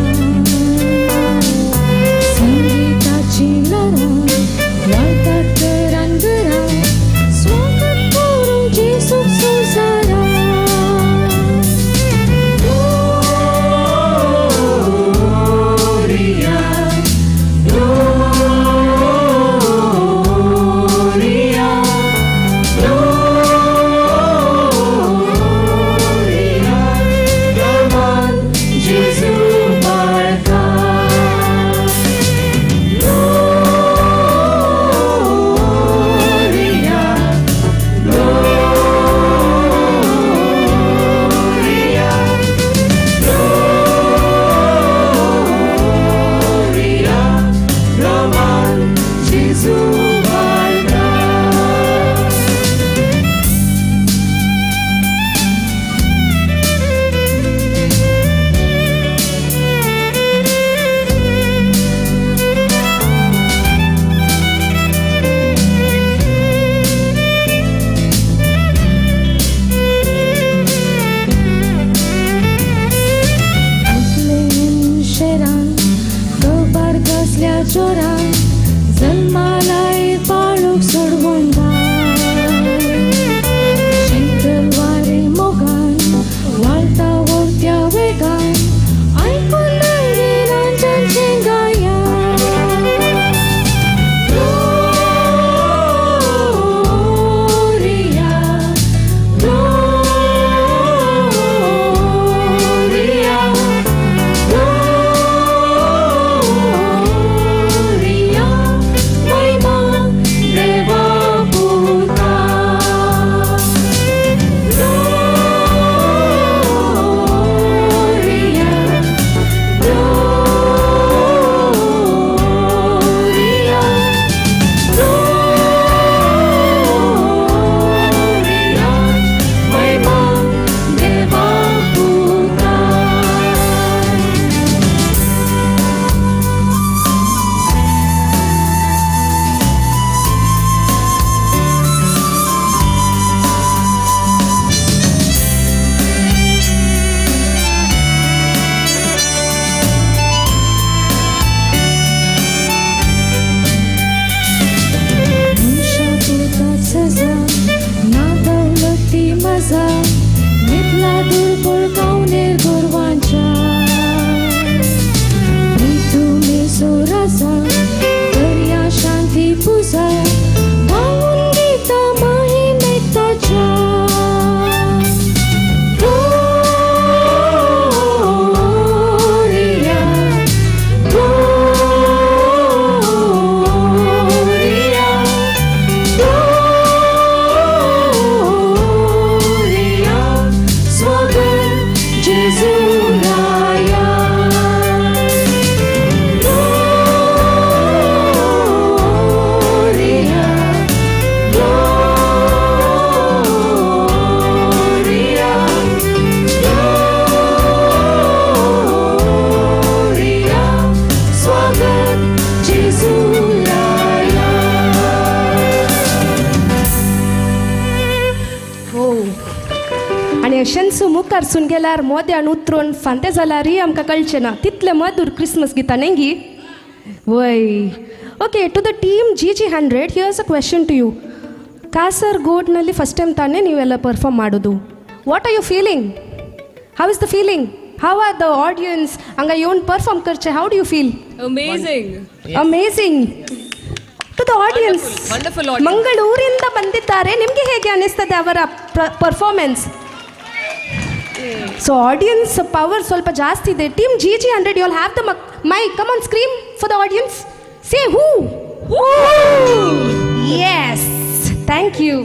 बसा दर्या शांती पुसा गाऊन गीता महिमेचा Gloria, Gloria, Gloria, स्वागत जेजू राया. Gloria, Gloria, Gloria, स्वागत जेजू राया. हो आणि अशेंच मुखार सून गेल्यार मोद्यान उतरून फांते जाल्यार आमकां कळचें ना तितलें मधुर क्रिसमस गितां नेंगी वय. Okay to the team GG100 here's a question to you. ಕಾಸರಗೋಡ್ನಲ್ಲಿ ಫಸ್ಟ್ ಟೈಮ್ ತಾನೇ ನೀವೆಲ್ಲ ಪರ್ಫಾರ್ಮ್ ಮಾಡೋದು. What are you feeling? How is the feeling? How are the audience? ಹಂಗ ಇವನ್ ಪರ್ಫಾರ್ಮ್ ಕರ್ಚೆ how do you feel? Amazing. Amazing. To the audience, Wonderful audience. ಮಂಗಳೂರಿಂದ ಬಂದಿದ್ದಾರೆ, ನಿಮಗೆ ಹೇಗೆ ಅನಿಸ್ತದೆ ಅವರ ಪರ್ಫಾರ್ಮೆನ್ಸ್? ಸೊ ಆಡಿಯನ್ಸ್ ಪವರ್ ಸ್ವಲ್ಪ ಜಾಸ್ತಿ ಇದೆ. Team GG100 you all have the mic. Come on scream for the audience. Say hoo. Yes, thank you.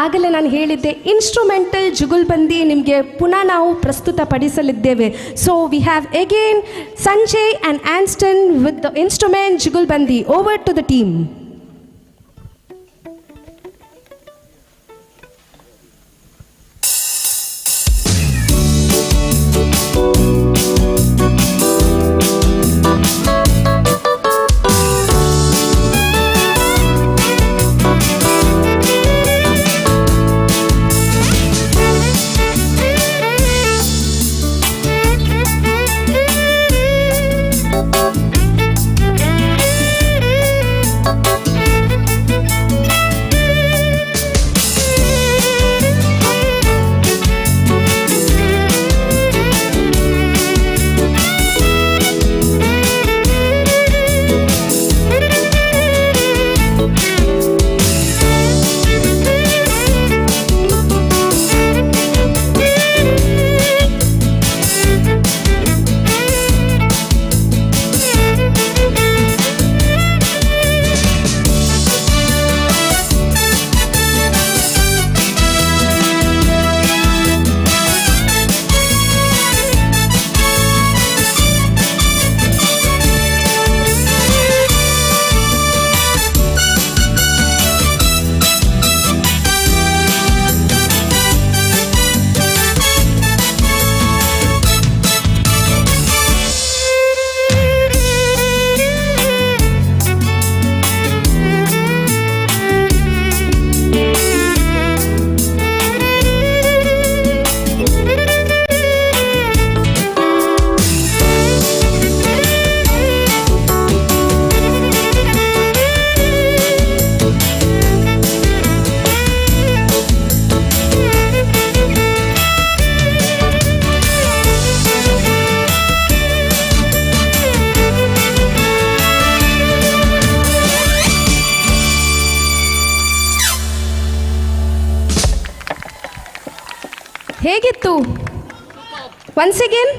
ಆಗಲೇ ನಾನು ಹೇಳಿದ್ದೆ ಇನ್ಸ್ಟ್ರೂಮೆಂಟಲ್ ಜುಗುಲ್ಬಂದಿ ನಿಮಗೆ ಪುನಃ ನಾವು ಪ್ರಸ್ತುತಪಡಿಸಲಿದ್ದೇವೆ. So we have again Sanjay and Anston with the instrument jugalbandi. Over to the team. ಹೇಗಿತ್ತು? Once again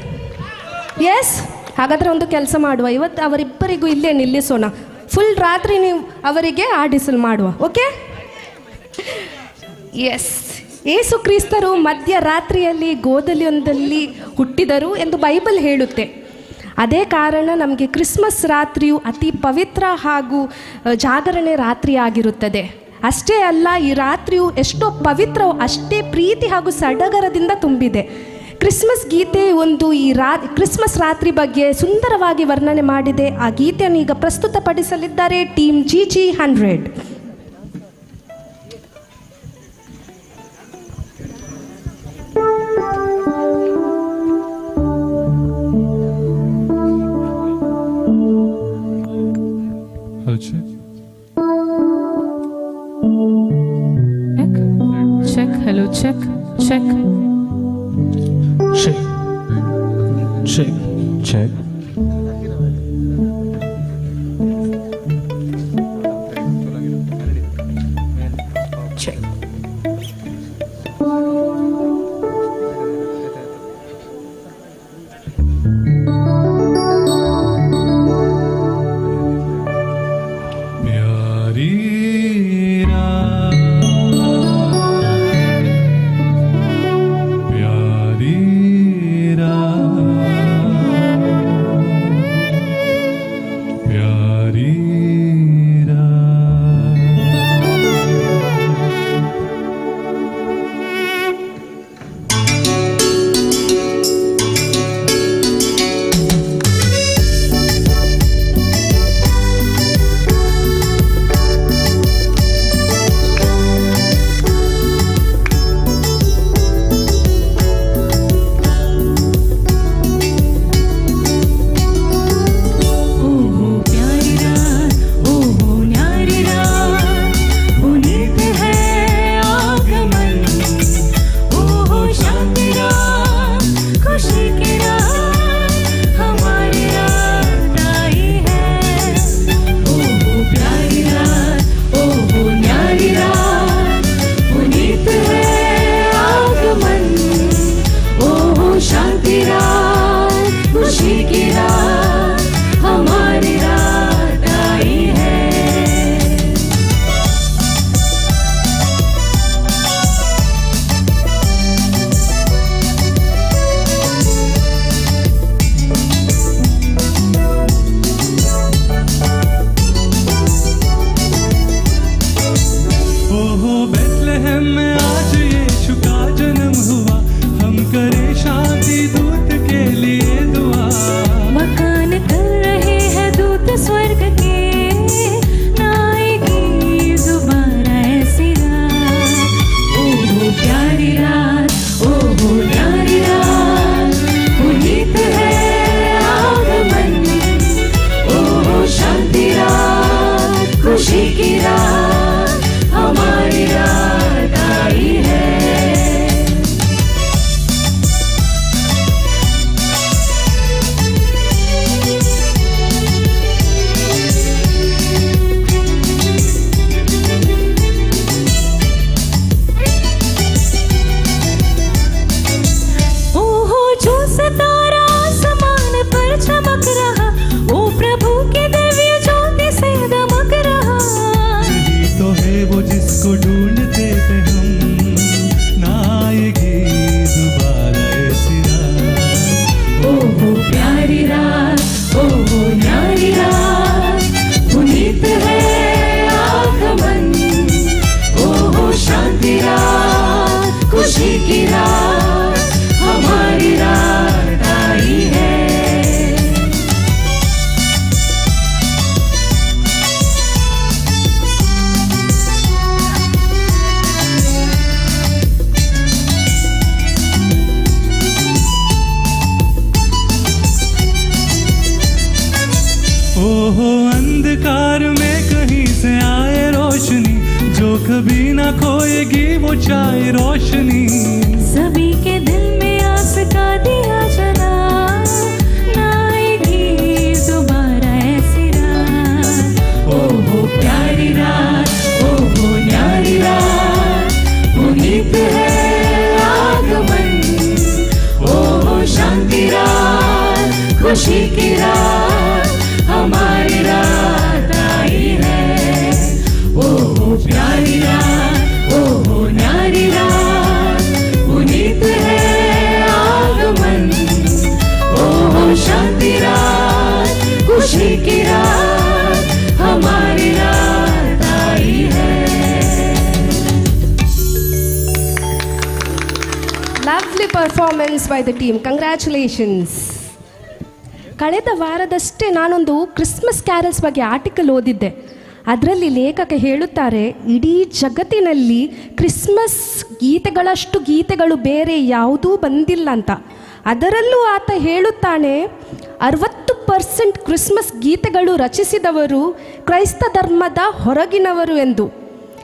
yes. ಹಾಗಾದರೆ ಒಂದು ಕೆಲಸ ಮಾಡುವ, ಇವತ್ತು ಅವರಿಬ್ಬರಿಗೂ ಇಲ್ಲೇ ನಿಲ್ಲಿಸೋಣ. ಫುಲ್ ರಾತ್ರಿ ನೀವು ಅವರಿಗೆ ಆಡಿಸಲ್ ಮಾಡುವ. ಓಕೆ? ಎಸ್. ಏಸು ಕ್ರಿಸ್ತರು ಮಧ್ಯರಾತ್ರಿಯಲ್ಲಿ ಗೋದಲಿಯೊಂದಲ್ಲಿ ಹುಟ್ಟಿದರು ಎಂದು ಬೈಬಲ್ ಹೇಳುತ್ತೆ. ಅದೇ ಕಾರಣ ನಮಗೆ ಕ್ರಿಸ್ಮಸ್ ರಾತ್ರಿಯು ಅತಿ ಪವಿತ್ರ ಹಾಗೂ ಜಾಗರಣೆ ರಾತ್ರಿ ಆಗಿರುತ್ತದೆ. ಅಷ್ಟೇ ಅಲ್ಲ, ಈ ರಾತ್ರಿಯು ಎಷ್ಟೋ ಪವಿತ್ರವೋ ಅಷ್ಟೇ ಪ್ರೀತಿ ಹಾಗೂ ಸಡಗರದಿಂದ ತುಂಬಿದೆ. ಕ್ರಿಸ್ಮಸ್ ಗೀತೆ ಒಂದು ಕ್ರಿಸ್ಮಸ್ ರಾತ್ರಿ ಬಗ್ಗೆ ಸುಂದರವಾಗಿ ವರ್ಣನೆ ಮಾಡಿದೆ. ಆ ಗೀತೆಯನ್ನು ಈಗ ಪ್ರಸ್ತುತಪಡಿಸಲಿದ್ದಾರೆ team GG100. Check. Hello, check. Check. Check. ओहो अंधकार में कहीं से आए रोशनी, जो कभी ना खोएगी वो चाहे रोशनी। सभी के दिल में आस का दिया जला, ना आएगी दोबारा ऐसी रात। ओहो प्यारी रात, ओहो न्यारी रात, पुनीत है आगमन। ओहो शांति रात, खुशी की रात, हमारी रात आई है। ओहो प्यारी रात, ओहो न्यारी रात, पुनीत है आगमन। ओहो शांति रात, खुशी की रात, हमारी रात आई है। Lovely performance by the team, congratulations. ಕಳೆದ ವಾರದಷ್ಟೇ ನಾನೊಂದು ಕ್ರಿಸ್ಮಸ್ ಕ್ಯಾರಲ್ಸ್ ಬಗ್ಗೆ ಆರ್ಟಿಕಲ್ ಓದಿದ್ದೆ. ಅದರಲ್ಲಿ ಲೇಖಕ ಹೇಳುತ್ತಾರೆ, ಇಡೀ ಜಗತ್ತಿನಲ್ಲಿ ಕ್ರಿಸ್ಮಸ್ ಗೀತೆಗಳಷ್ಟು ಗೀತೆಗಳು ಬೇರೆ ಯಾವುದೂ ಬಂದಿಲ್ಲ ಅಂತ. ಅದರಲ್ಲೂ ಆತ ಹೇಳುತ್ತಾನೆ, 60% ಕ್ರಿಸ್ಮಸ್ ಗೀತೆಗಳು ರಚಿಸಿದವರು ಕ್ರೈಸ್ತ ಧರ್ಮದ ಹೊರಗಿನವರು ಎಂದು.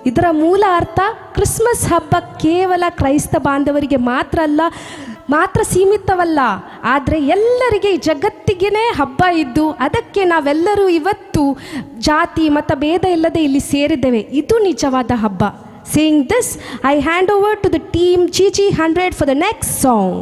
ಇದರ ಮೂಲ ಅರ್ಥ, ಕ್ರಿಸ್ಮಸ್ ಹಬ್ಬ ಕೇವಲ ಕ್ರೈಸ್ತ ಬಾಂಧವರಿಗೆ ಮಾತ್ರ ಸೀಮಿತವಲ್ಲ, ಆದರೆ ಎಲ್ಲರಿಗೆ ಜಗತ್ತಿಗೇ ಹಬ್ಬ ಇದ್ದು ಅದಕ್ಕೆ ನಾವೆಲ್ಲರೂ ಇವತ್ತು ಜಾತಿ ಮತ ಭೇದ ಇಲ್ಲದೆ ಇಲ್ಲಿ ಸೇರಿದ್ದೇವೆ. ಇದು ನಿಜವಾದ ಹಬ್ಬ. Saying this, I hand over to the team GG100 for the next song.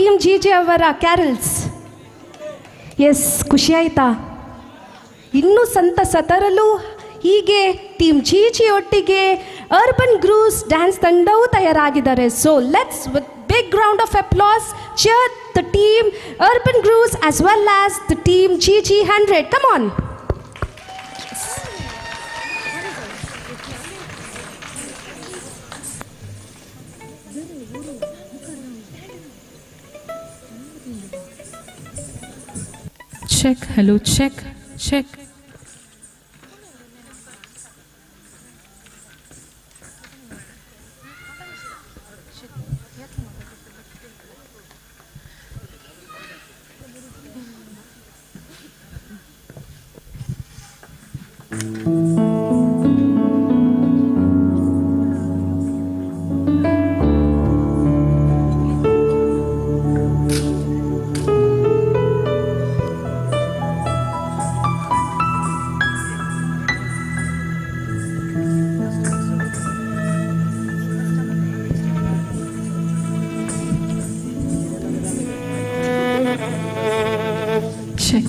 Team G J ಅವರ ಕ್ಯಾರಲ್ಸ್. ಎಸ್, ಖುಷಿ ಆಯ್ತಾ? ಇನ್ನೂ ಸಂತಸ ತರಲು ಹೀಗೆ ಟೀಮ್ ಜಿ ಜಿ ಒಟ್ಟಿಗೆ ಅರ್ಬನ್ ಗ್ರೂವ್ಸ್ ಡ್ಯಾನ್ಸ್ ತಂಡವೂ ತಯಾರಾಗಿದ್ದಾರೆ. So let's with big round of applause cheer the team Urban Grooves as well as the team GG100. Come on. Check, hello, check, check. Check.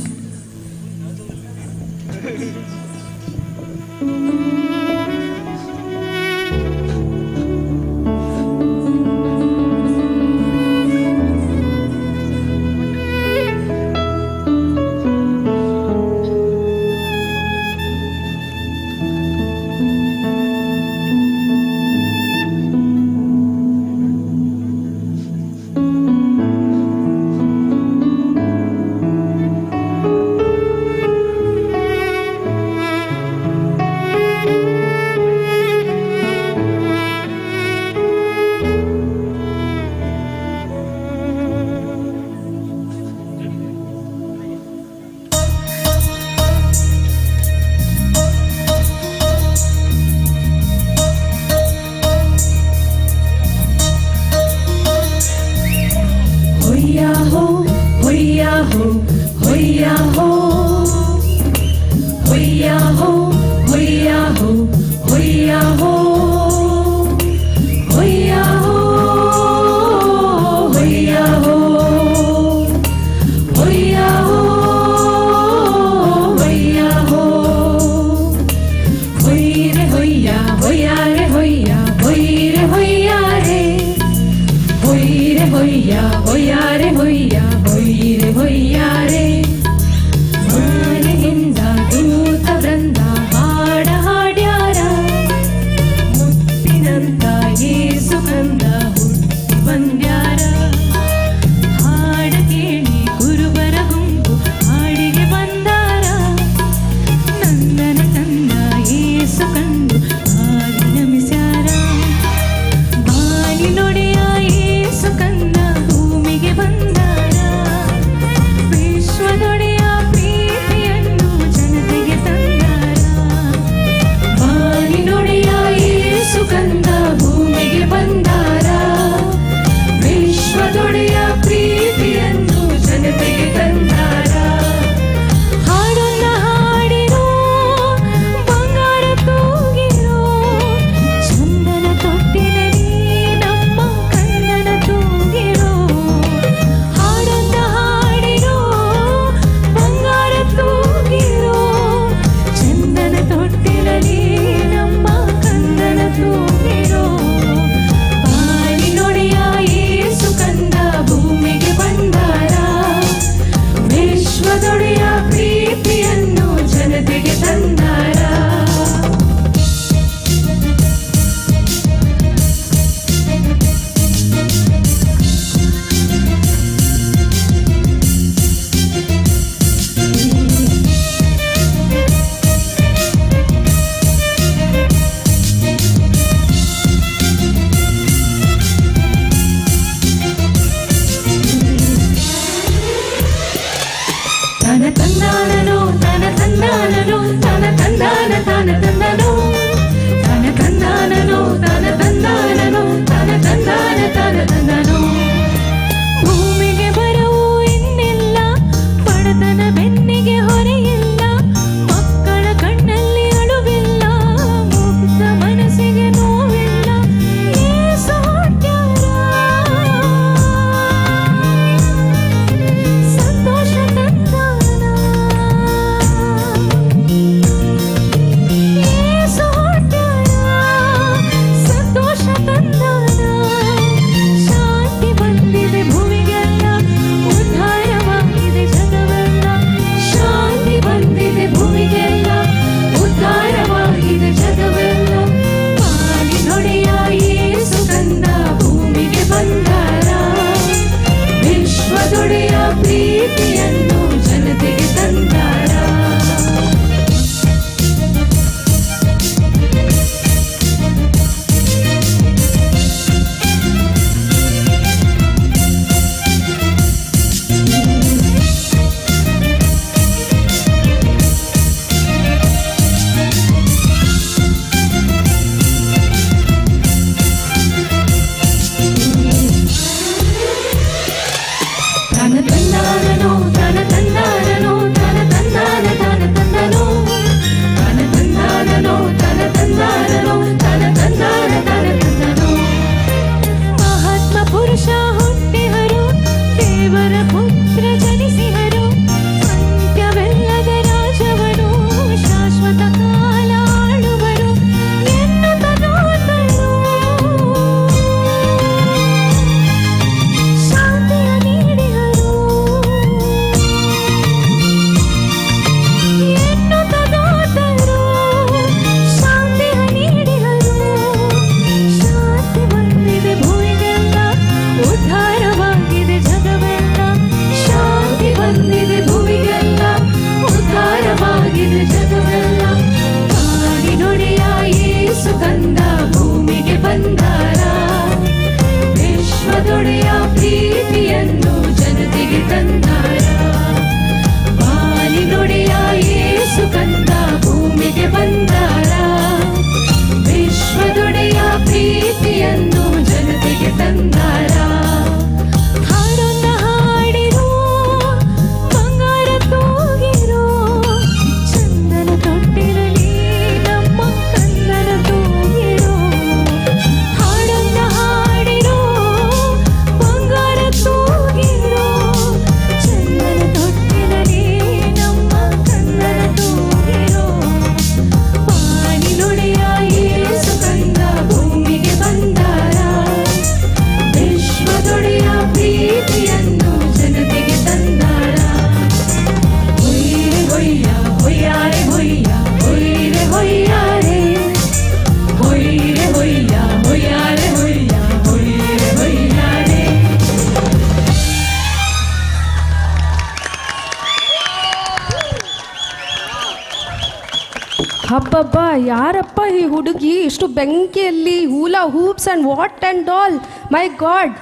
ಹಬ್ಬಬ್ಬ, ಯಾರಪ್ಪ ಈ ಹುಡುಗಿ ಇಷ್ಟು ಬೆಂಕಿಯಲ್ಲಿ hula hoops and what and all, my god.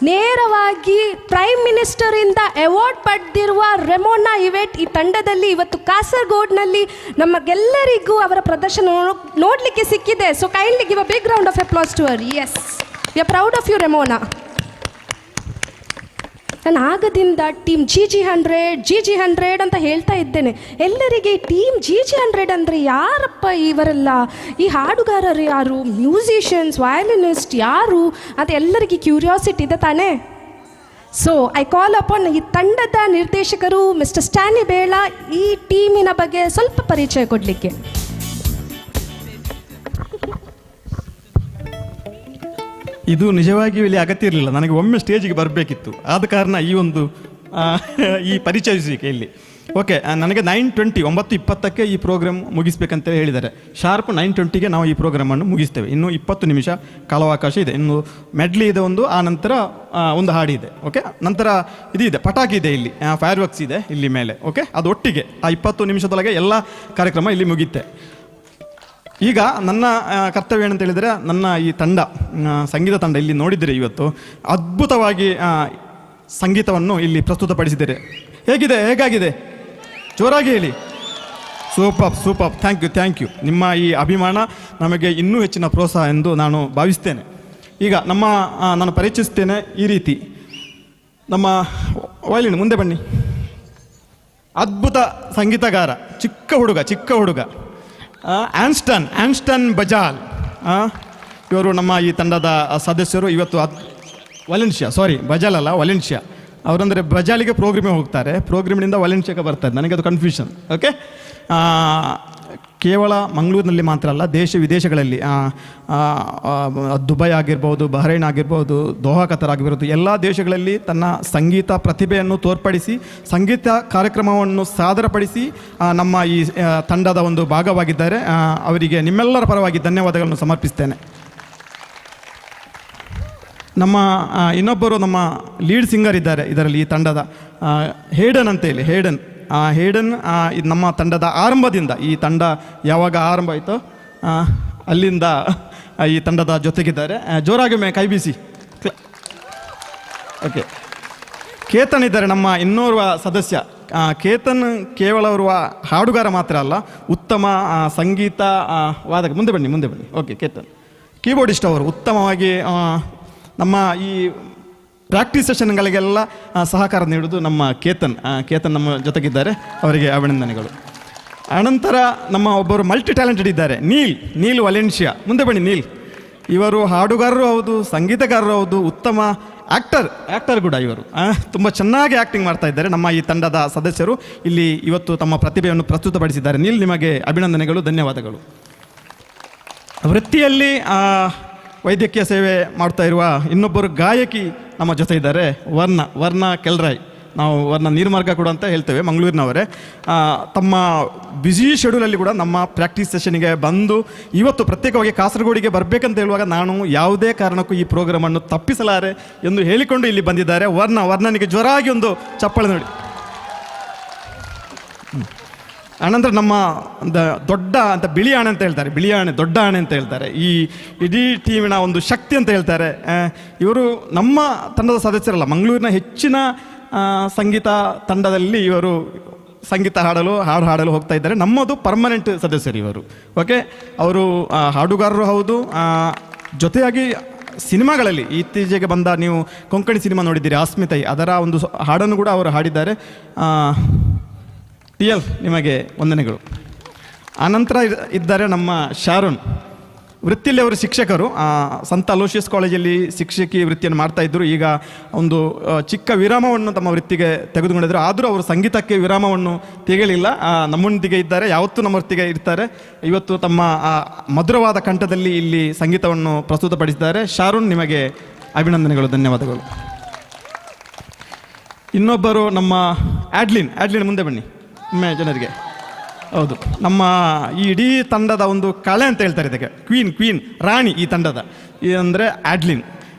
ನೇರವಾಗಿ prime ಮಿನಿಸ್ಟರಿಂದ award ಪಡೆದಿರುವ Remona Yvette ಈ ತಂಡದಲ್ಲಿ ಇವತ್ತು ಕಾಸರಗೋಡ್ನಲ್ಲಿ ನಮಗೆಲ್ಲರಿಗೂ ಅವರ ಪ್ರದರ್ಶನ ನೋಡಲಿಕ್ಕೆ ಸಿಕ್ಕಿದೆ. So kindly give a big round of applause to her. Yes, we are proud of you Remona. ನಾನು ಆಗದಿಂದ ಟೀಮ್ GG100 ಅಂತ ಹೇಳ್ತಾ ಇದ್ದೇನೆ ಎಲ್ಲರಿಗೆ. ಟೀಮ್ GG100 ಅಂದರೆ ಯಾರಪ್ಪ ಇವರೆಲ್ಲ, ಈ ಹಾಡುಗಾರರು ಯಾರು, ಮ್ಯೂಸಿಷಿಯನ್ಸ್, ವಯಲಿನಿಸ್ಟ್ ಯಾರು ಅಂತ ಎಲ್ಲರಿಗೆ ಕ್ಯೂರಿಯಾಸಿಟಿ ಇದೆ ತಾನೇ. ಸೊ ಐ ಕಾಲ್ ಅಪಾನ್ ಈ ತಂಡದ ನಿರ್ದೇಶಕರು ಮಿಸ್ಟರ್ ಸ್ಟ್ಯಾನಿ ಬೇಳ ಈ ಟೀಮಿನ ಬಗ್ಗೆ ಸ್ವಲ್ಪ ಪರಿಚಯ ಕೊಡಲಿಕ್ಕೆ. ಇದು ನಿಜವಾಗಿಯೂ ಇಲ್ಲಿ ಅಗತ್ಯ ಇರಲಿಲ್ಲ, ನನಗೆ ಒಮ್ಮೆ ಸ್ಟೇಜಿಗೆ ಬರಬೇಕಿತ್ತು. ಆದ ಕಾರಣ ಈ ಪರಿಚಯಿಸುವಿಕೆ ಇಲ್ಲಿ. ಓಕೆ, ನನಗೆ 9:20 ಈ ಪ್ರೋಗ್ರಾಮ್ ಮುಗಿಸ್ಬೇಕಂತ ಹೇಳಿದ್ದಾರೆ. ಶಾರ್ಪ್ 9:20 ನಾವು ಈ ಪ್ರೋಗ್ರಾಮನ್ನು ಮುಗಿಸ್ತೇವೆ. ಇನ್ನು 20 ನಿಮಿಷ ಕಾಲಾವಕಾಶ ಇದೆ. ಇನ್ನು ಮೆಡ್ಲಿ ಇದೆ ಒಂದು, ಆ ನಂತರ ಒಂದು ಹಾಡಿದೆ. ಓಕೆ, ನಂತರ ಇದೆ ಪಟಾಕಿ ಇದೆ, ಇಲ್ಲಿ ಫೈರ್ ವರ್ಕ್ಸ್ ಇದೆ ಇಲ್ಲಿ ಮೇಲೆ. ಓಕೆ, ಅದು ಒಟ್ಟಿಗೆ ಆ 20 ನಿಮಿಷದೊಳಗೆ ಎಲ್ಲ ಕಾರ್ಯಕ್ರಮ ಇಲ್ಲಿ ಮುಗಿಯುತ್ತೆ. ಈಗ ನನ್ನ ಕರ್ತವ್ಯ ಏನಂತ ಹೇಳಿದರೆ, ನನ್ನ ಈ ತಂಡ, ಸಂಗೀತ ತಂಡ ಇಲ್ಲಿ ನೋಡಿದ್ದೀರಿ ಇವತ್ತು ಅದ್ಭುತವಾಗಿ ಸಂಗೀತವನ್ನು ಇಲ್ಲಿ ಪ್ರಸ್ತುತಪಡಿಸಿದ್ದೀರಿ. ಹೇಗಾಗಿದೆ? ಜೋರಾಗಿ ಹೇಳಿ. ಸೂಪರ್. Thank you. ನಿಮ್ಮ ಈ ಅಭಿಮಾನ ನಮಗೆ ಇನ್ನೂ ಹೆಚ್ಚಿನ ಪ್ರೋತ್ಸಾಹ ಎಂದು ನಾನು ಭಾವಿಸ್ತೇನೆ. ಈಗ ನಾನು ಪರಿಚಯಿಸ್ತೇನೆ ಈ ರೀತಿ. ನಮ್ಮ ವಯಲಿನ್ ಮುಂದೆ ಬನ್ನಿ. ಅದ್ಭುತ ಸಂಗೀತಗಾರ, ಚಿಕ್ಕ ಹುಡುಗ ಆನ್ಸ್ಟನ್ ಬಜಾಲ್. ಇವರು ನಮ್ಮ ಈ ತಂಡದ ಸದಸ್ಯರು. ಇವತ್ತು ಬಜಾಲ್ ಅಲ್ಲ, ವಲೆನ್ಷಿಯಾ. ಅವರಂದರೆ ಬಜಾಲಿಗೆ ಪ್ರೋಗ್ರಾಮಿಗೆ ಹೋಗ್ತಾರೆ, ಪ್ರೋಗ್ರಾಮಿನಿಂದ ವಲೆನ್ಷಿಯಾಗೆ ಬರ್ತಾರೆ. ನನಗೆ ಅದು ಕನ್ಫ್ಯೂಷನ್. ಓಕೆ, ಕೇವಲ ಮಂಗಳೂರಿನಲ್ಲಿ ಮಾತ್ರ ಅಲ್ಲ, ದೇಶ ವಿದೇಶಗಳಲ್ಲಿ, ದುಬೈ ಆಗಿರ್ಬೋದು, ಬಹ್ರೈನ್ ಆಗಿರ್ಬೋದು, ದೋಹಾ ಕತಾರ್ ಆಗಿರ್ಬೋದು, ಎಲ್ಲ ದೇಶಗಳಲ್ಲಿ ತನ್ನ ಸಂಗೀತ ಪ್ರತಿಭೆಯನ್ನು ತೋರ್ಪಡಿಸಿ ಸಂಗೀತ ಕಾರ್ಯಕ್ರಮವನ್ನು ಸಾದರಪಡಿಸಿ ನಮ್ಮ ಈ ತಂಡದ ಒಂದು ಭಾಗವಾಗಿದ್ದಾರೆ. ಅವರಿಗೆ ನಿಮ್ಮೆಲ್ಲರ ಪರವಾಗಿ ಧನ್ಯವಾದಗಳನ್ನು ಸಮರ್ಪಿಸ್ತೇನೆ. ನಮ್ಮ ಇನ್ನೊಬ್ಬರು ನಮ್ಮ ಲೀಡ್ ಸಿಂಗರ್ ಇದ್ದಾರೆ ಇದರಲ್ಲಿ, ಈ ತಂಡದ ಹೇಡನ್ ಅಂತೇಳಿ. ಹೇಡನ್ ಇದು ನಮ್ಮ ತಂಡದ ಆರಂಭದಿಂದ, ಈ ತಂಡ ಯಾವಾಗ ಆರಂಭ ಆಯಿತೋ ಅಲ್ಲಿಂದ ಈ ತಂಡದ ಜೊತೆಗಿದ್ದಾರೆ. ಜೋರಾಗಿ ಕೈ ಬೀಸಿ. ಓಕೆ, ಕೇತನ್ ಇದ್ದಾರೆ ನಮ್ಮ ಇನ್ನೋರ್ವ ಸದಸ್ಯ. ಕೇತನ್ ಕೇವಲ ಓರ್ವ ಹಾಡುಗಾರ ಮಾತ್ರ ಅಲ್ಲ, ಉತ್ತಮ ಸಂಗೀತ ವಾದಕ. ಮುಂದೆ ಬನ್ನಿ. ಓಕೆ, ಕೇತನ್ ಕೀಬೋರ್ಡಿಸ್ಟ್. ಅವರು ಉತ್ತಮವಾಗಿ ನಮ್ಮ ಈ ಪ್ರಾಕ್ಟೀಸ್ ಸೆಷನ್ಗಳಿಗೆಲ್ಲ ಸಹಕಾರ ನೀಡುವುದು ನಮ್ಮ ಕೇತನ್ ನಮ್ಮ ಜೊತೆಗಿದ್ದಾರೆ. ಅವರಿಗೆ ಅಭಿನಂದನೆಗಳು. ಅನಂತರ ನಮ್ಮ ಒಬ್ಬರು ಮಲ್ಟಿ ಟ್ಯಾಲೆಂಟೆಡ್ ಇದ್ದಾರೆ, ನೀಲ್ ವಲೆನ್ಷಿಯಾ. ಮುಂದೆ ಬನ್ನಿ. ನೀಲ್ ಇವರು ಹಾಡುಗಾರರು ಹೌದು, ಸಂಗೀತಗಾರರು ಹೌದು, ಉತ್ತಮ ಆ್ಯಕ್ಟರ್ ಕೂಡ. ಇವರು ತುಂಬ ಚೆನ್ನಾಗಿ ಆ್ಯಕ್ಟಿಂಗ್ ಮಾಡ್ತಾ ಇದ್ದಾರೆ. ನಮ್ಮ ಈ ತಂಡದ ಸದಸ್ಯರು ಇಲ್ಲಿ ಇವತ್ತು ತಮ್ಮ ಪ್ರತಿಭೆಯನ್ನು ಪ್ರಸ್ತುತಪಡಿಸಿದ್ದಾರೆ. ನೀಲ್, ನಿಮಗೆ ಅಭಿನಂದನೆಗಳು, ಧನ್ಯವಾದಗಳು. ವೃತ್ತಿಯಲ್ಲಿ ವೈದ್ಯಕೀಯ ಸೇವೆ ಮಾಡ್ತಾ ಇರುವ ಇನ್ನೊಬ್ಬರು ಗಾಯಕಿ ನಮ್ಮ ಜೊತೆ ಇದ್ದಾರೆ, ವರ್ಣ ಕೆಲ್ರಾಯ್. ನಾವು ವರ್ಣ ನೀರ್ಮಾರ್ಗ ಕೂಡ ಅಂತ ಹೇಳ್ತೇವೆ, ಮಂಗಳೂರಿನವರೇ. ತಮ್ಮ ಬ್ಯುಸಿ ಶೆಡ್ಯೂಲಲ್ಲಿ ಕೂಡ ನಮ್ಮ ಪ್ರಾಕ್ಟೀಸ್ ಸೆಷನ್ಗೆ ಬಂದು ಇವತ್ತು ಪ್ರತ್ಯೇಕವಾಗಿ ಕಾಸರಗೋಡಿಗೆ ಬರಬೇಕಂತ ಹೇಳುವಾಗ ನಾನು ಯಾವುದೇ ಕಾರಣಕ್ಕೂ ಈ ಪ್ರೋಗ್ರಾಮನ್ನು ತಪ್ಪಿಸಲಾರೆ ಎಂದು ಹೇಳಿಕೊಂಡು ಇಲ್ಲಿ ಬಂದಿದ್ದಾರೆ. ವರ್ಣನಿಗೆ ಜೋರಾಗಿ ಒಂದು ಚಪ್ಪಾಳೆ ನೋಡಿ. ಆನಂತರ ನಮ್ಮ ದೊಡ್ಡ ಅಂತ ಬಿಳಿ ಆಣೆ ಅಂತ ಹೇಳ್ತಾರೆ, ದೊಡ್ಡ ಆಣೆ ಅಂತ ಹೇಳ್ತಾರೆ. ಈ ಇಡೀ ಟೀಮಿನ ಒಂದು ಶಕ್ತಿ ಅಂತ ಹೇಳ್ತಾರೆ. ಇವರು ನಮ್ಮ ತಂಡದ ಸದಸ್ಯರಲ್ಲ, ಮಂಗಳೂರಿನ ಹೆಚ್ಚಿನ ಸಂಗೀತ ತಂಡದಲ್ಲಿ ಇವರು ಸಂಗೀತ ಹಾಡಲು ಹೋಗ್ತಾ ಇದ್ದಾರೆ. ನಮ್ಮದು ಪರ್ಮನೆಂಟ್ ಸದಸ್ಯರು ಇವರು. ಓಕೆ, ಅವರು ಹಾಡುಗಾರರು ಹೌದು, ಜೊತೆಯಾಗಿ ಸಿನಿಮಾಗಳಲ್ಲಿ ಇತ್ತೀಚೆಗೆ ಬಂದ, ನೀವು ಕೊಂಕಣಿ ಸಿನಿಮಾ ನೋಡಿದ್ದೀರಿ, ಅಸ್ಮಿತೈ, ಅದರ ಒಂದು ಹಾಡನ್ನು ಕೂಡ ಅವರು ಹಾಡಿದ್ದಾರೆ. TL, ನಿಮಗೆ ವಂದನೆಗಳು. ಆನಂತರ ಇದ್ದಾರೆ ನಮ್ಮ ಶಾರೋನ್. ವೃತ್ತಿಯಲ್ಲಿ ಅವರು ಶಿಕ್ಷಕರು, ಸಂತ ಅಲೋಷಿಯಸ್ ಕಾಲೇಜಲ್ಲಿ ಶಿಕ್ಷಕಿ ವೃತ್ತಿಯನ್ನು ಮಾಡ್ತಾಯಿದ್ರು. ಈಗ ಒಂದು ಚಿಕ್ಕ ವಿರಾಮವನ್ನು ತಮ್ಮ ವೃತ್ತಿಗೆ ತೆಗೆದುಕೊಂಡಿದ್ದರು. ಆದರೂ ಅವರು ಸಂಗೀತಕ್ಕೆ ವಿರಾಮವನ್ನು ತೆಗೆಯಲಿಲ್ಲ, ನಮ್ಮೊಂದಿಗೆ ಇದ್ದಾರೆ, ಯಾವತ್ತೂ ನಮ್ಮ ವೃತ್ತಿಗೆ ಇರ್ತಾರೆ. ಇವತ್ತು ತಮ್ಮ ಮಧುರವಾದ ಕಂಠದಲ್ಲಿ ಇಲ್ಲಿ ಸಂಗೀತವನ್ನು ಪ್ರಸ್ತುತಪಡಿಸಿದ್ದಾರೆ. ಶಾರೋನ್, ನಿಮಗೆ ಅಭಿನಂದನೆಗಳು, ಧನ್ಯವಾದಗಳು. ಇನ್ನೊಬ್ಬರು ನಮ್ಮ ಆಡ್ಲಿನ್, ಮುಂದೆ ಬನ್ನಿ ಜನರಿಗೆ. ಹೌದು, ನಮ್ಮ ಈ ಇಡೀ ತಂಡದ ಒಂದು ಕಳೆ ಅಂತ ಹೇಳ್ತಾರೆ ಇದಕ್ಕೆ. ಕ್ವೀನ್ ರಾಣಿ ಈ ತಂಡದ ಅಂದರೆ ಆಡ್ಲಿನ್.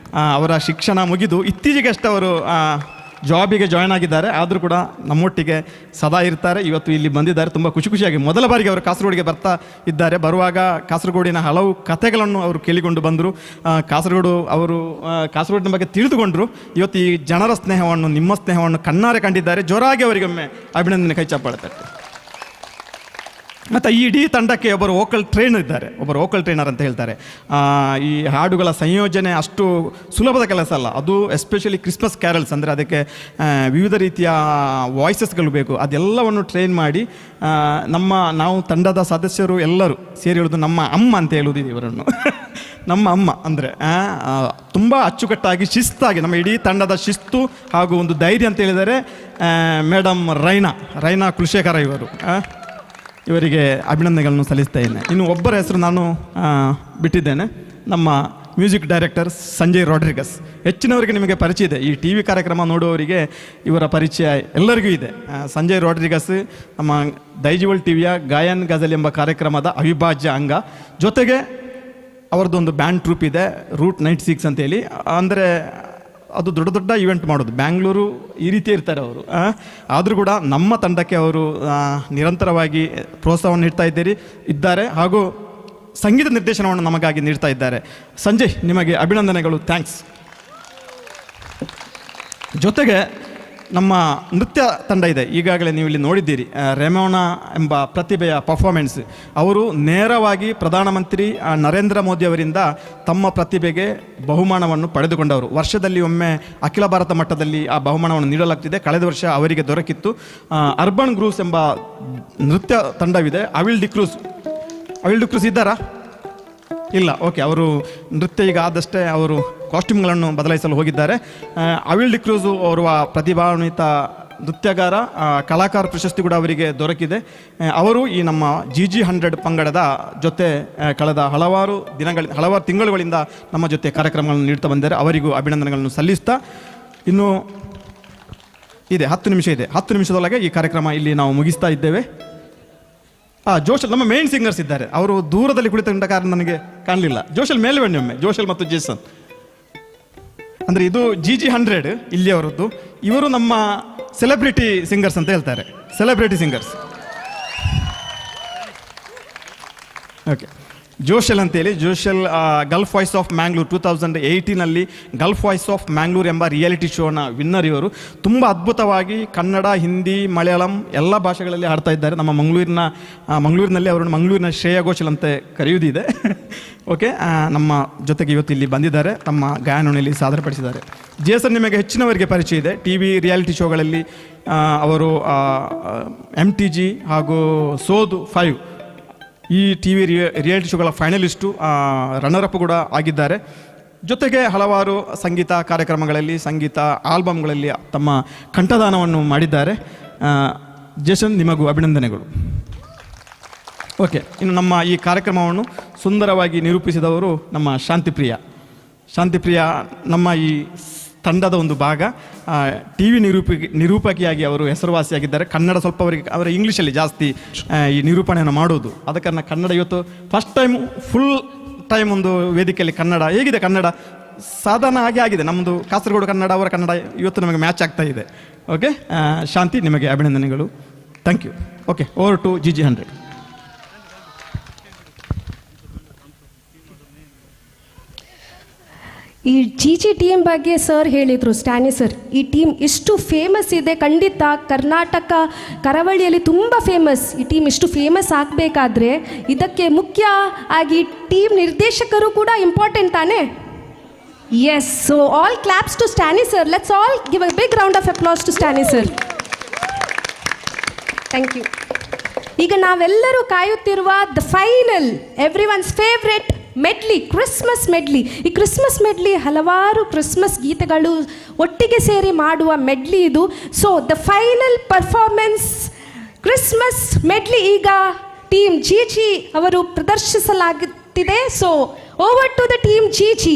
ಅವರ ಶಿಕ್ಷಣ ಮುಗಿದು ಇತ್ತೀಚೆಗೆ ಅಷ್ಟು ಅವರು ಜಾಬಿಗೆ ಜಾಯ್ನ್ ಆಗಿದ್ದಾರೆ, ಆದರೂ ಕೂಡ ನಮ್ಮೊಟ್ಟಿಗೆ ಸದಾ ಇರ್ತಾರೆ. ಇವತ್ತು ಇಲ್ಲಿ ಬಂದಿದ್ದಾರೆ, ತುಂಬ ಖುಷಿಯಾಗಿ ಮೊದಲ ಬಾರಿಗೆ ಅವರು ಕಾಸರಗೋಡಿಗೆ ಬರ್ತಾ ಇದ್ದಾರೆ. ಬರುವಾಗ ಕಾಸರಗೋಡಿನ ಹಲವು ಕಥೆಗಳನ್ನು ಅವರು ಕೇಳಿಕೊಂಡು ಬಂದರು. ಕಾಸರಗೋಡಿನ ಬಗ್ಗೆ ತಿಳಿದುಕೊಂಡರು. ಇವತ್ತು ಈ ಜನರ ಸ್ನೇಹವನ್ನು, ನಿಮ್ಮ ಸ್ನೇಹವನ್ನು ಕಣ್ಣಾರೆ ಕಂಡಿದ್ದಾರೆ. ಜೋರಾಗಿ ಅವರಿಗೊಮ್ಮೆ ಅಭಿನಂದನೆ, ಕೈ ಚಪ್ಪಾಳೆ ತಟ್ಟೆ. ಮತ್ತು ಈ ಇಡೀ ತಂಡಕ್ಕೆ ಒಬ್ಬರು ವೋಕಲ್ ಟ್ರೈನರ್ ಇದ್ದಾರೆ, ಒಬ್ಬರು ವೋಕಲ್ ಟ್ರೈನರ್ ಅಂತ ಹೇಳ್ತಾರೆ. ಈ ಹಾಡುಗಳ ಸಂಯೋಜನೆ ಅಷ್ಟು ಸುಲಭದ ಕೆಲಸ ಅಲ್ಲ. ಅದು ಎಸ್ಪೆಷಲಿ ಕ್ರಿಸ್ಮಸ್ ಕ್ಯಾರಲ್ಸ್ ಅಂದರೆ ಅದಕ್ಕೆ ವಿವಿಧ ರೀತಿಯ ವಾಯ್ಸಸ್ಗಳು ಬೇಕು. ಅದೆಲ್ಲವನ್ನು ಟ್ರೈನ್ ಮಾಡಿ ನಾವು ತಂಡದ ಸದಸ್ಯರು ಎಲ್ಲರೂ ಸೇರಿ ಹೇಳೋದು ನಮ್ಮ ಅಮ್ಮ ಅಂತ ಹೇಳೋದು ಇವರನ್ನು. ನಮ್ಮ ಅಮ್ಮ ಅಂದರೆ ತುಂಬ ಅಚ್ಚುಕಟ್ಟಾಗಿ ಶಿಸ್ತಾಗಿ ನಮ್ಮ ಇಡೀ ತಂಡದ ಶಿಸ್ತು ಹಾಗೂ ಒಂದು ಧೈರ್ಯ ಅಂತ ಹೇಳಿದರೆ ಮೇಡಮ್ ರೈನಾ ಕುಲಶೇಖರ ಇವರಿಗೆ ಅಭಿನಂದನೆಗಳನ್ನು ಸಲ್ಲಿಸ್ತಾ ಇದ್ದೇನೆ. ಇನ್ನು ಒಬ್ಬರ ಹೆಸರು ನಾನು ಬಿಟ್ಟಿದ್ದೇನೆ, ನಮ್ಮ ಮ್ಯೂಸಿಕ್ ಡೈರೆಕ್ಟರ್ ಸಂಜಯ್ ರಾಡ್ರಿಗಸ್. ಹೆಚ್ಚಿನವರಿಗೆ ನಿಮಗೆ ಪರಿಚಯ ಇದೆ, ಈ ಟಿ ವಿ ಕಾರ್ಯಕ್ರಮ ನೋಡುವವರಿಗೆ ಇವರ ಪರಿಚಯ ಎಲ್ಲರಿಗೂ ಇದೆ. ಸಂಜಯ್ ರಾಡ್ರಿಗಸ್ ನಮ್ಮ ದೈಜಿವಲ್ ಟಿ ವಿಯ ಗಾಯನ್ ಗಜಲ್ ಎಂಬ ಕಾರ್ಯಕ್ರಮದ ಅವಿಭಾಜ್ಯ ಅಂಗ. ಜೊತೆಗೆ ಅವರದ್ದೊಂದು ಬ್ಯಾಂಡ್ ಟ್ರೂಪ್ ಇದೆ, ರೂಟ್ 96 ಅಂತೇಳಿ. ಅಂದರೆ ಅದು ದೊಡ್ಡ ಇವೆಂಟ್ ಮಾಡೋದು. ಬ್ಯಾಂಗ್ಳೂರು ಈ ರೀತಿ ಇರ್ತಾರೆ ಅವರು. ಆದರೂ ಕೂಡ ನಮ್ಮ ತಂಡಕ್ಕೆ ಅವರು ನಿರಂತರವಾಗಿ ಪ್ರೋತ್ಸಾಹವನ್ನು ಇದ್ದಾರೆ ಹಾಗೂ ಸಂಗೀತ ನಿರ್ದೇಶನವನ್ನು ನಮಗಾಗಿ ನೀಡ್ತಾ ಇದ್ದಾರೆ. ಸಂಜಯ್, ನಿಮಗೆ ಅಭಿನಂದನೆಗಳು, ಥ್ಯಾಂಕ್ಸ್. ಜೊತೆಗೆ ನಮ್ಮ ನೃತ್ಯ ತಂಡ ಇದೆ, ಈಗಾಗಲೇ ನೀವು ಇಲ್ಲಿ ನೋಡಿದ್ದೀರಿ, ರೆಮೋನಾ ಎಂಬ ಪ್ರತಿಭೆಯ ಪರ್ಫಾರ್ಮೆನ್ಸ್. ಅವರು ನೇರವಾಗಿ ಪ್ರಧಾನಮಂತ್ರಿ ನರೇಂದ್ರ ಮೋದಿ ಅವರಿಂದ ತಮ್ಮ ಪ್ರತಿಭೆಗೆ ಬಹುಮಾನವನ್ನು ಪಡೆದುಕೊಂಡವರು. ವರ್ಷದಲ್ಲಿ ಒಮ್ಮೆ ಅಖಿಲ ಭಾರತ ಮಟ್ಟದಲ್ಲಿ ಆ ಬಹುಮಾನವನ್ನು ನೀಡಲಾಗ್ತಿದೆ. ಕಳೆದ ವರ್ಷ ಅವರಿಗೆ ದೊರಕಿತ್ತು. ಅರ್ಬನ್ ಗ್ರೂವ್ಸ್ ಎಂಬ ನೃತ್ಯ ತಂಡವಿದೆ. ಅವಿಲ್ ಡಿಕ್ರೂಸ್ ಇದ್ದಾರಾ? ಇಲ್ಲ, ಓಕೆ. ಅವರು ನೃತ್ಯ ಈಗ ಆದಷ್ಟೇ ಅವರು ಕಾಸ್ಟ್ಯೂಮ್ಗಳನ್ನು ಬದಲಾಯಿಸಲು ಹೋಗಿದ್ದಾರೆ. ಅವಿಲ್ ಡಿಕ್ರೂಸು ಓರ್ವ ಪ್ರತಿಭಾನ್ವಿತ ನೃತ್ಯಗಾರ, ಕಲಾಕಾರ ಪ್ರಶಸ್ತಿ ಕೂಡ ಅವರಿಗೆ ದೊರಕಿದೆ. ಅವರು ಈ ನಮ್ಮ GG100 ಪಂಗಡದ ಜೊತೆ ಕಳೆದ ಹಲವಾರು ತಿಂಗಳುಗಳಿಂದ ನಮ್ಮ ಜೊತೆ ಕಾರ್ಯಕ್ರಮಗಳನ್ನು ನೀಡ್ತಾ ಬಂದಿದ್ದಾರೆ. ಅವರಿಗೂ ಅಭಿನಂದನೆಗಳನ್ನು ಸಲ್ಲಿಸ್ತಾ, ಇನ್ನು ಇದೆ 10 ನಿಮಿಷ ಇದೆ. 10 ನಿಮಿಷದೊಳಗೆ ಈ ಕಾರ್ಯಕ್ರಮ ಇಲ್ಲಿ ನಾವು ಮುಗಿಸ್ತಾ ಇದ್ದೇವೆ. ಜೋಶಲ್ ನಮ್ಮ ಮೇನ್ ಸಿಂಗರ್ಸ್ ಇದ್ದಾರೆ. ಅವರು ದೂರದಲ್ಲಿ ಕುಳಿತುಕೊಂಡ ಕಾರಣ ನನಗೆ ಕಾಣಲಿಲ್ಲ. ಜೋಶಲ್ ಮೇಲೆ ಬನ್ನಿ ಒಮ್ಮೆ, ಜೋಶಲ್ ಮತ್ತು ಜೇಸನ್. ಅಂದರೆ ಇದು GG100 ಇಲ್ಲಿಯವರದ್ದು. ಇವರು ನಮ್ಮ ಸೆಲೆಬ್ರಿಟಿ ಸಿಂಗರ್ಸ್ ಅಂತ ಹೇಳ್ತಾರೆ, ಸೆಲೆಬ್ರಿಟಿ ಸಿಂಗರ್ಸ್. ಓಕೆ, ಜೋಶಲ್ ಅಂತೇಳಿ. Joshal Gulf Voice of Mangalore 2018ನಲ್ಲಿ ಗಲ್ಫ್ ವಾಯ್ಸ್ ಆಫ್ ಮ್ಯಾಂಗ್ಳೂರ್ ಎಂಬ ರಿಯಾಲಿಟಿ ಶೋನ ವಿನ್ನರ್ ಇವರು. ತುಂಬ ಅದ್ಭುತವಾಗಿ ಕನ್ನಡ, ಹಿಂದಿ, ಮಲಯಾಳಂ ಎಲ್ಲ ಭಾಷೆಗಳಲ್ಲಿ ಹಾಡ್ತಾ ಇದ್ದಾರೆ. ನಮ್ಮ ಮಂಗಳೂರಿನಲ್ಲಿ ಅವರನ್ನು ಮಂಗಳೂರಿನ ಶ್ರೇಯಾ ಘೋಷಲ್ ಅಂತ ಕರೆಯುವುದಿದೆ. ಓಕೆ, ನಮ್ಮ ಜೊತೆಗೆ ಇವತ್ತು ಇಲ್ಲಿ ಬಂದಿದ್ದಾರೆ, ತಮ್ಮ ಗಾಯನವನ್ನು ಸಾದರಪಡಿಸಿದ್ದಾರೆ. ಜೇಸನ್ ನಿಮಗೆ ಹೆಚ್ಚಿನವರಿಗೆ ಪರಿಚಯ ಇದೆ. ಟಿ ವಿ ರಿಯಾಲಿಟಿ ಶೋಗಳಲ್ಲಿ ಅವರು MTG ಹಾಗೂ ಸೋದು 5 ಈ ಟಿ ವಿ ರಿಯಾಲಿಟಿ ಶೋಗಳ ಫೈನಲಿಸ್ಟು, ರನ್ನರಪ್ ಕೂಡ ಆಗಿದ್ದಾರೆ. ಜೊತೆಗೆ ಹಲವಾರು ಸಂಗೀತ ಕಾರ್ಯಕ್ರಮಗಳಲ್ಲಿ, ಸಂಗೀತ ಆಲ್ಬಮ್ಗಳಲ್ಲಿ ತಮ್ಮ ಕಂಠದಾನವನ್ನು ಮಾಡಿದ್ದಾರೆ. ಜೇಸನ್, ನಿಮಗೂ ಅಭಿನಂದನೆಗಳು. ಓಕೆ, ಇನ್ನು ನಮ್ಮ ಈ ಕಾರ್ಯಕ್ರಮವನ್ನು ಸುಂದರವಾಗಿ ನಿರೂಪಿಸಿದವರು ನಮ್ಮ ಶಾಂತಿಪ್ರಿಯ ನಮ್ಮ ಈ ತಂಡದ ಒಂದು ಭಾಗ. ಟಿ ವಿ ನಿರೂಪಕಿಯಾಗಿ ಅವರು ಹೆಸರುವಾಸಿಯಾಗಿದ್ದಾರೆ. ಕನ್ನಡ ಸ್ವಲ್ಪ ಅವರ ಇಂಗ್ಲೀಷಲ್ಲಿ ಜಾಸ್ತಿ ಈ ನಿರೂಪಣೆಯನ್ನು ಮಾಡೋದು. ಆದ ಕಾರಣ ಕನ್ನಡ ಇವತ್ತು ಫಸ್ಟ್ ಟೈಮ್ ಫುಲ್ ಟೈಮ್ ಒಂದು ವೇದಿಕೆಯಲ್ಲಿ ಕನ್ನಡ ಹೇಗಿದೆ, ಕನ್ನಡ ಸಾಧಾರಣ ಆಗಿದೆ. ನಮ್ಮದು ಕಾಸರಗೋಡು ಕನ್ನಡ, ಅವರ ಕನ್ನಡ ಇವತ್ತು ನಮಗೆ ಮ್ಯಾಚ್ ಆಗ್ತಾ ಇದೆ. ಓಕೆ, ಶಾಂತಿ, ನಿಮಗೆ ಅಭಿನಂದನೆಗಳು. Thank you. Okay, over to GG100. ಈ GG ಟೀಮ್ ಬಗ್ಗೆ ಸರ್ ಹೇಳಿದರು, ಸ್ಟ್ಯಾನಿ ಸರ್. ಈ ಟೀಮ್ ಇಷ್ಟು ಫೇಮಸ್ ಇದೆ, ಖಂಡಿತ ಕರ್ನಾಟಕ ಕರಾವಳಿಯಲ್ಲಿ ತುಂಬ ಫೇಮಸ್. ಈ ಟೀಮ್ ಇಷ್ಟು ಫೇಮಸ್ ಆಗಬೇಕಾದ್ರೆ ಇದಕ್ಕೆ ಮುಖ್ಯ ಆಗಿ ಟೀಮ್ ನಿರ್ದೇಶಕರು ಕೂಡ ಇಂಪಾರ್ಟೆಂಟ್ ತಾನೇ? Yes, so all claps to Stany sir. Let's all give a big round of applause to Stany sir. Thank you. ಈಗ ನಾವೆಲ್ಲರೂ ಕಾಯುತ್ತಿರುವ the final, every one's favourite medley, Christmas medley. ಈ ಕ್ರಿಸ್ಮಸ್ ಮೆಡ್ಲಿ ಹಲವಾರು Christmas ಗೀತೆಗಳು ಒಟ್ಟಿಗೆ ಸೇರಿ ಮಾಡುವ medley ಇದು. So the final performance Christmas medley ಈಗ ಟೀಮ್ GG ಅವರು ಪ್ರದರ್ಶಿಸಲಾಗುತ್ತಿದೆ. So over to the team GG.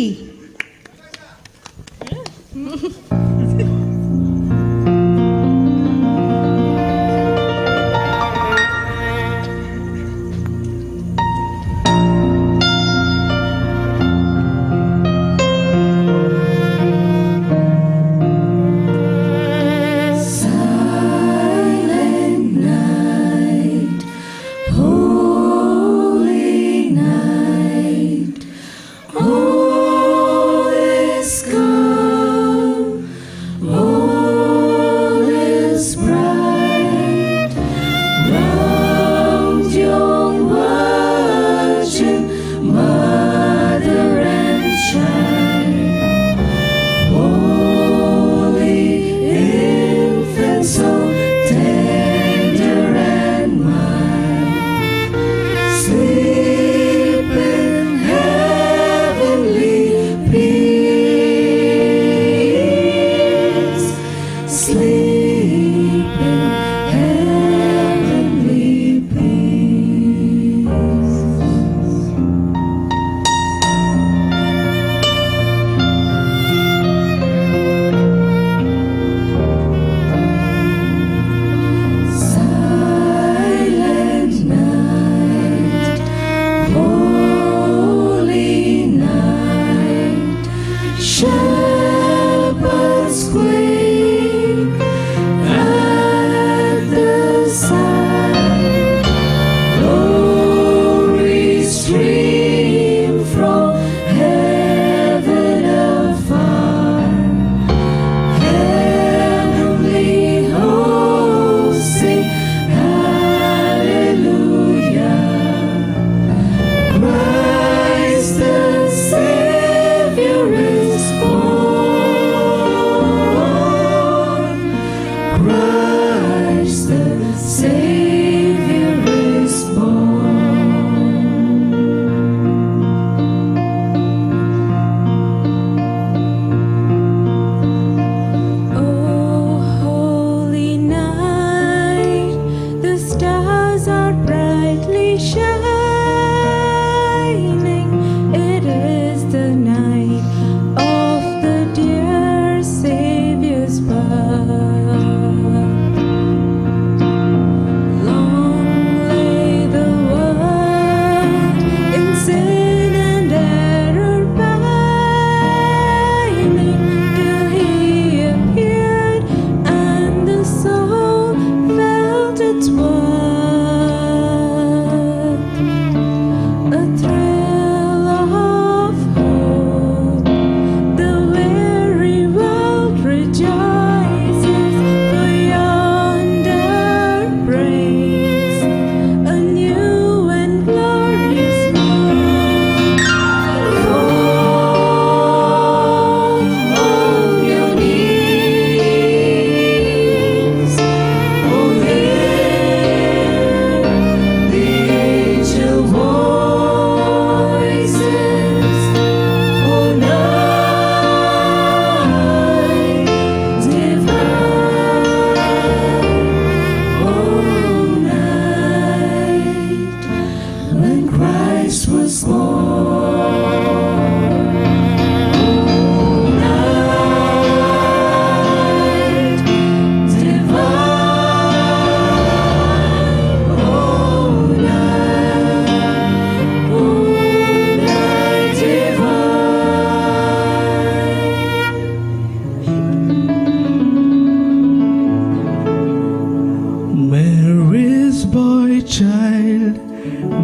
child,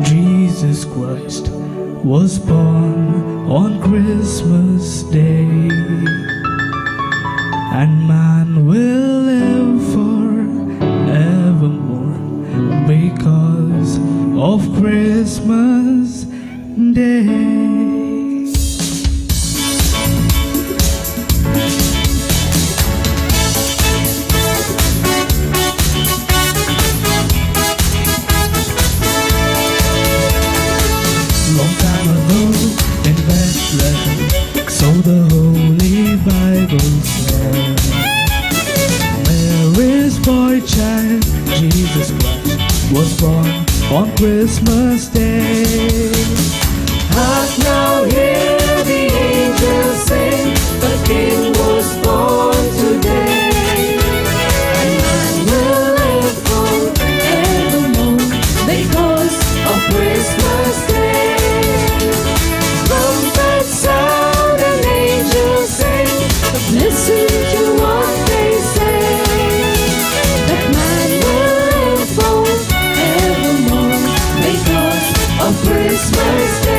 Jesus Christ, was born on Christmas Day. And man will live forevermore because of Christmas Day. Long time ago in Bethlehem, so the Holy Bible said, Mary's boy child, Jesus Christ, was born on Christmas Day. Hark now, hear the angels sing, the King was born today. And man will live forevermore because of Christmas Day. Trumpets sound and angels sing, but listen to what they say. That man will live forevermore because of Christmas Day.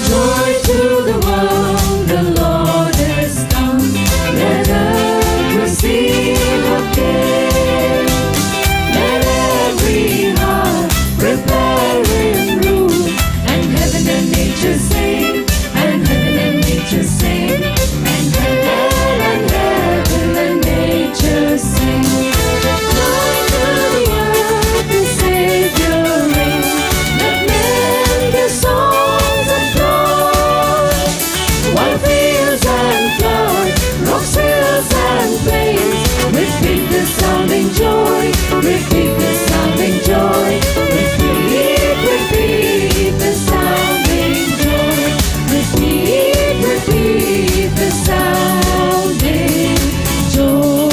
Joy to the world, the Lord is come. Let earth receive a King. Let every heart prepare in room, and heaven and nature sing, and heaven and nature sing, and heaven and nature sing. Joy to the earth, the Savior reigns. Let men give songs of joy, while fields and flowers, rocks, hills and plains, repeat the sounding joy, repeat the sounding joy, repeat the sounding joy, repeat the sounding joy.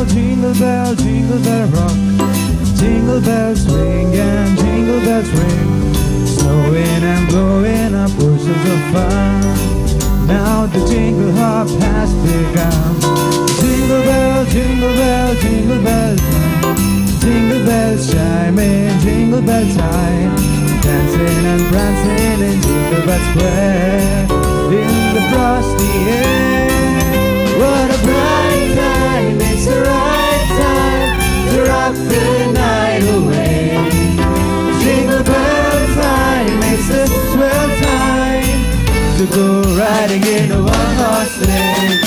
Jingle bell, jingle bell rock. Jingle bells swing and jingle bells ring. Snowing and blowing up bushels of fun. Now the jingle hop has begun. Jingle bell, jingle bell, jingle bell time. Jingle bells chiming, jingle bell time. Dancing and prancing in Jingle Bell Square. In the frosty air. What a bright time, it's the right time to rock the night away. Jingle bell time, it's the swell time to go riding in a one-horse sleigh.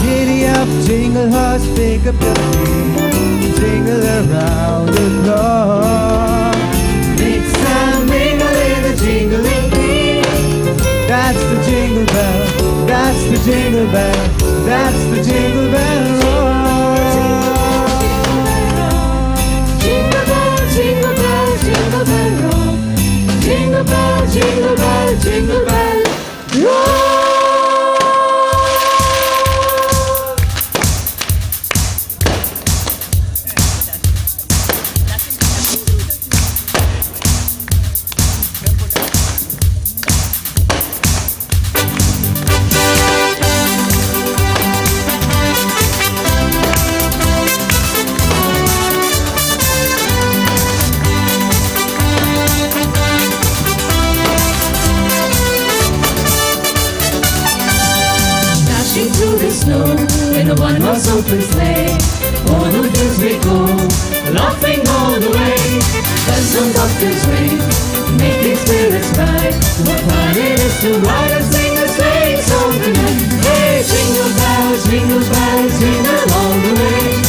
Giddy up, jingle horse, pick up your feet, jingle around the clock. Mix and mingle in the jingling beat. That's the jingle bell, that's the jingle bell, that's the jingle bell roll. Jingle bell, jingle bell, jingle bell roll. Jingle bell, jingle bell, jingle bell roll. In a one-horse open sleigh, on the hills we go, laughing all the way. Bells on doctors ring, making spirits bright. What fun it is to ride and sing a sleigh song tonight. Hey, jingle bells, jingle all the way.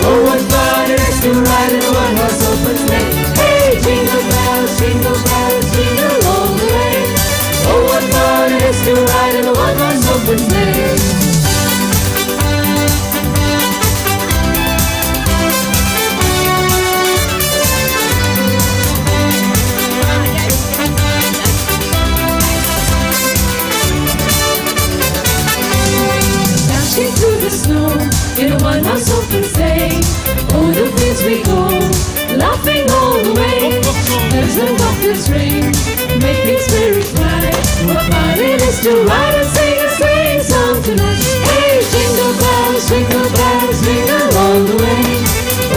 Oh, what fun it is to ride in a one-horse open sleigh. Hey, jingle bells, jingle all the way. Oh, what fun it is to ride in a one-horse open sleigh. the snow in a one-horse open sleigh. O'er the fields we go, laughing all the way. As the buckets ring, making spirits bright. What fun it is to ride and sing a sleighing song tonight. Hey, jingle bells, jingle all the way.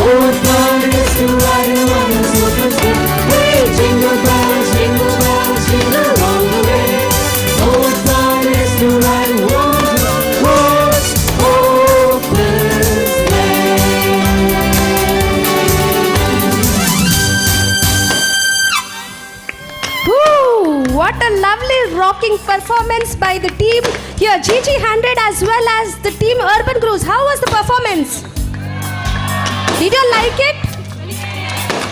Oh, what fun it is to ride in a one-horse open sleigh. Hey, jingle bells, jingle all the way. Oh, what fun it is to ride in a one-horse open sleigh. Ooh, what a lovely rocking performance by the team here, GG100 as well as the team Urban Grooves. How was the performance? Did you like it?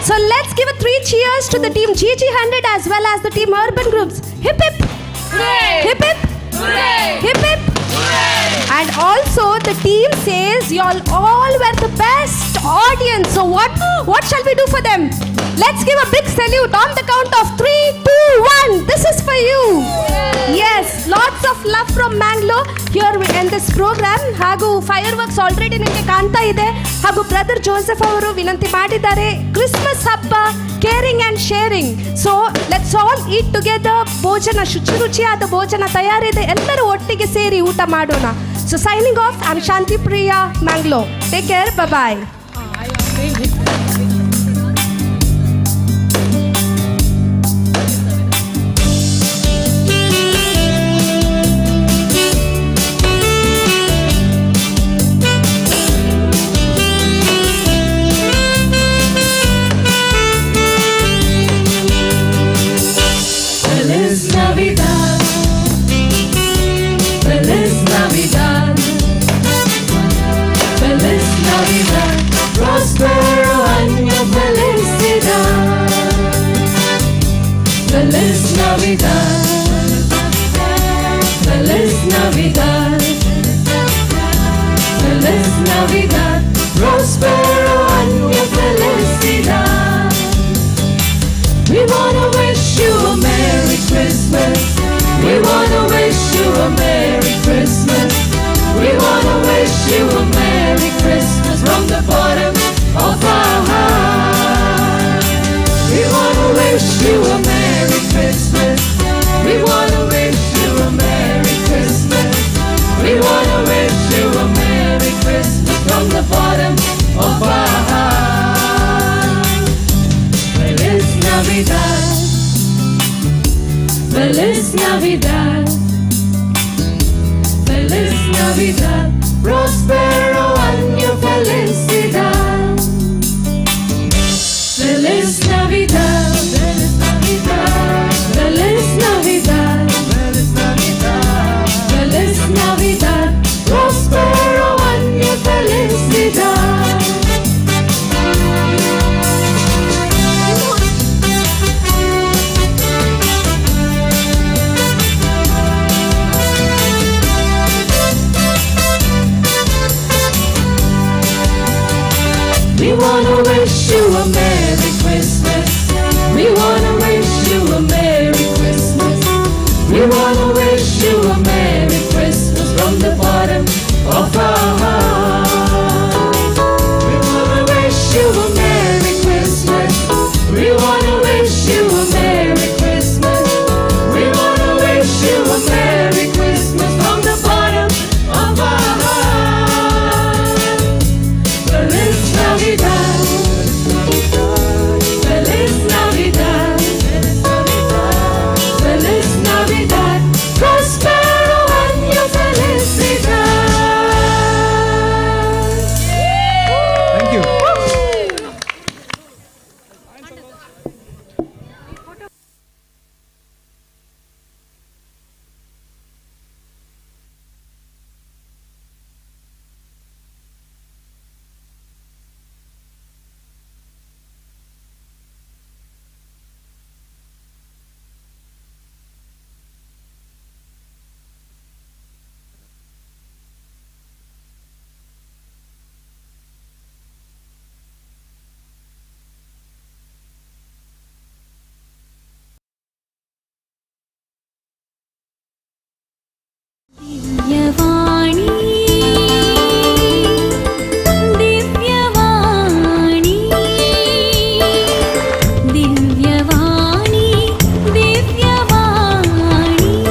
So let's give a 3 cheers to the team GG100 as well as the team Urban Grooves. Hip hip! Hooray! Hip hip! Hooray! Hip hip! Hooray! And also the team says y'all all were the best audience. So what shall we do for them? Let's give a big salute on the count of 3, 2, 1. This is for you. Yes, lots of love from Mangalore here in this program. ಹಾಗೂ ಫೈರ್ವರ್ಕ್ಸ್ already ನಿಮಗೆ ಕಾಣ್ತಾ ಇದೆ. ಹಾಗೂ brother Joseph ಅವರು ವಿನಂತಿ ಮಾಡಿದ್ದಾರೆ, Christmas ಹಬ್ಬ caring and sharing. So let's all eat together. ಭೋಜನ ರುಚಿಯಾದ ಭೋಜನ ತಯಾರಿದೆ, ಎಲ್ಲರೂ ಒಟ್ಟಿಗೆ ಸೇರಿ ಊಟ ಮಾಡೋಣ. So signing off, I am Shanti Priya, Mangalore. Take care, bye. Feliz Navidad, Feliz Navidad, Feliz Navidad, prospero año felicidad. Feliz Navidad, Feliz Navidad, Feliz Navidad, prospero año felicidad. We wanna wish you a Merry Christmas. We wanna wish you a Merry Christmas. We wanna wish you a Merry Christmas from the bottom of our heart. We wanna wish you a Merry Christmas. We wanna wish you a Merry Christmas. We wanna wish you a Merry Christmas from the bottom of our heart. Feliz Navidad, Feliz Navidad, Feliz Navidad, prospero año felicidad. Feliz Navidad, Feliz Navidad, Feliz Navidad, Feliz Navidad, Feliz Navidad, prospero año felicidad. We wanna wish you a Merry Christmas. We wanna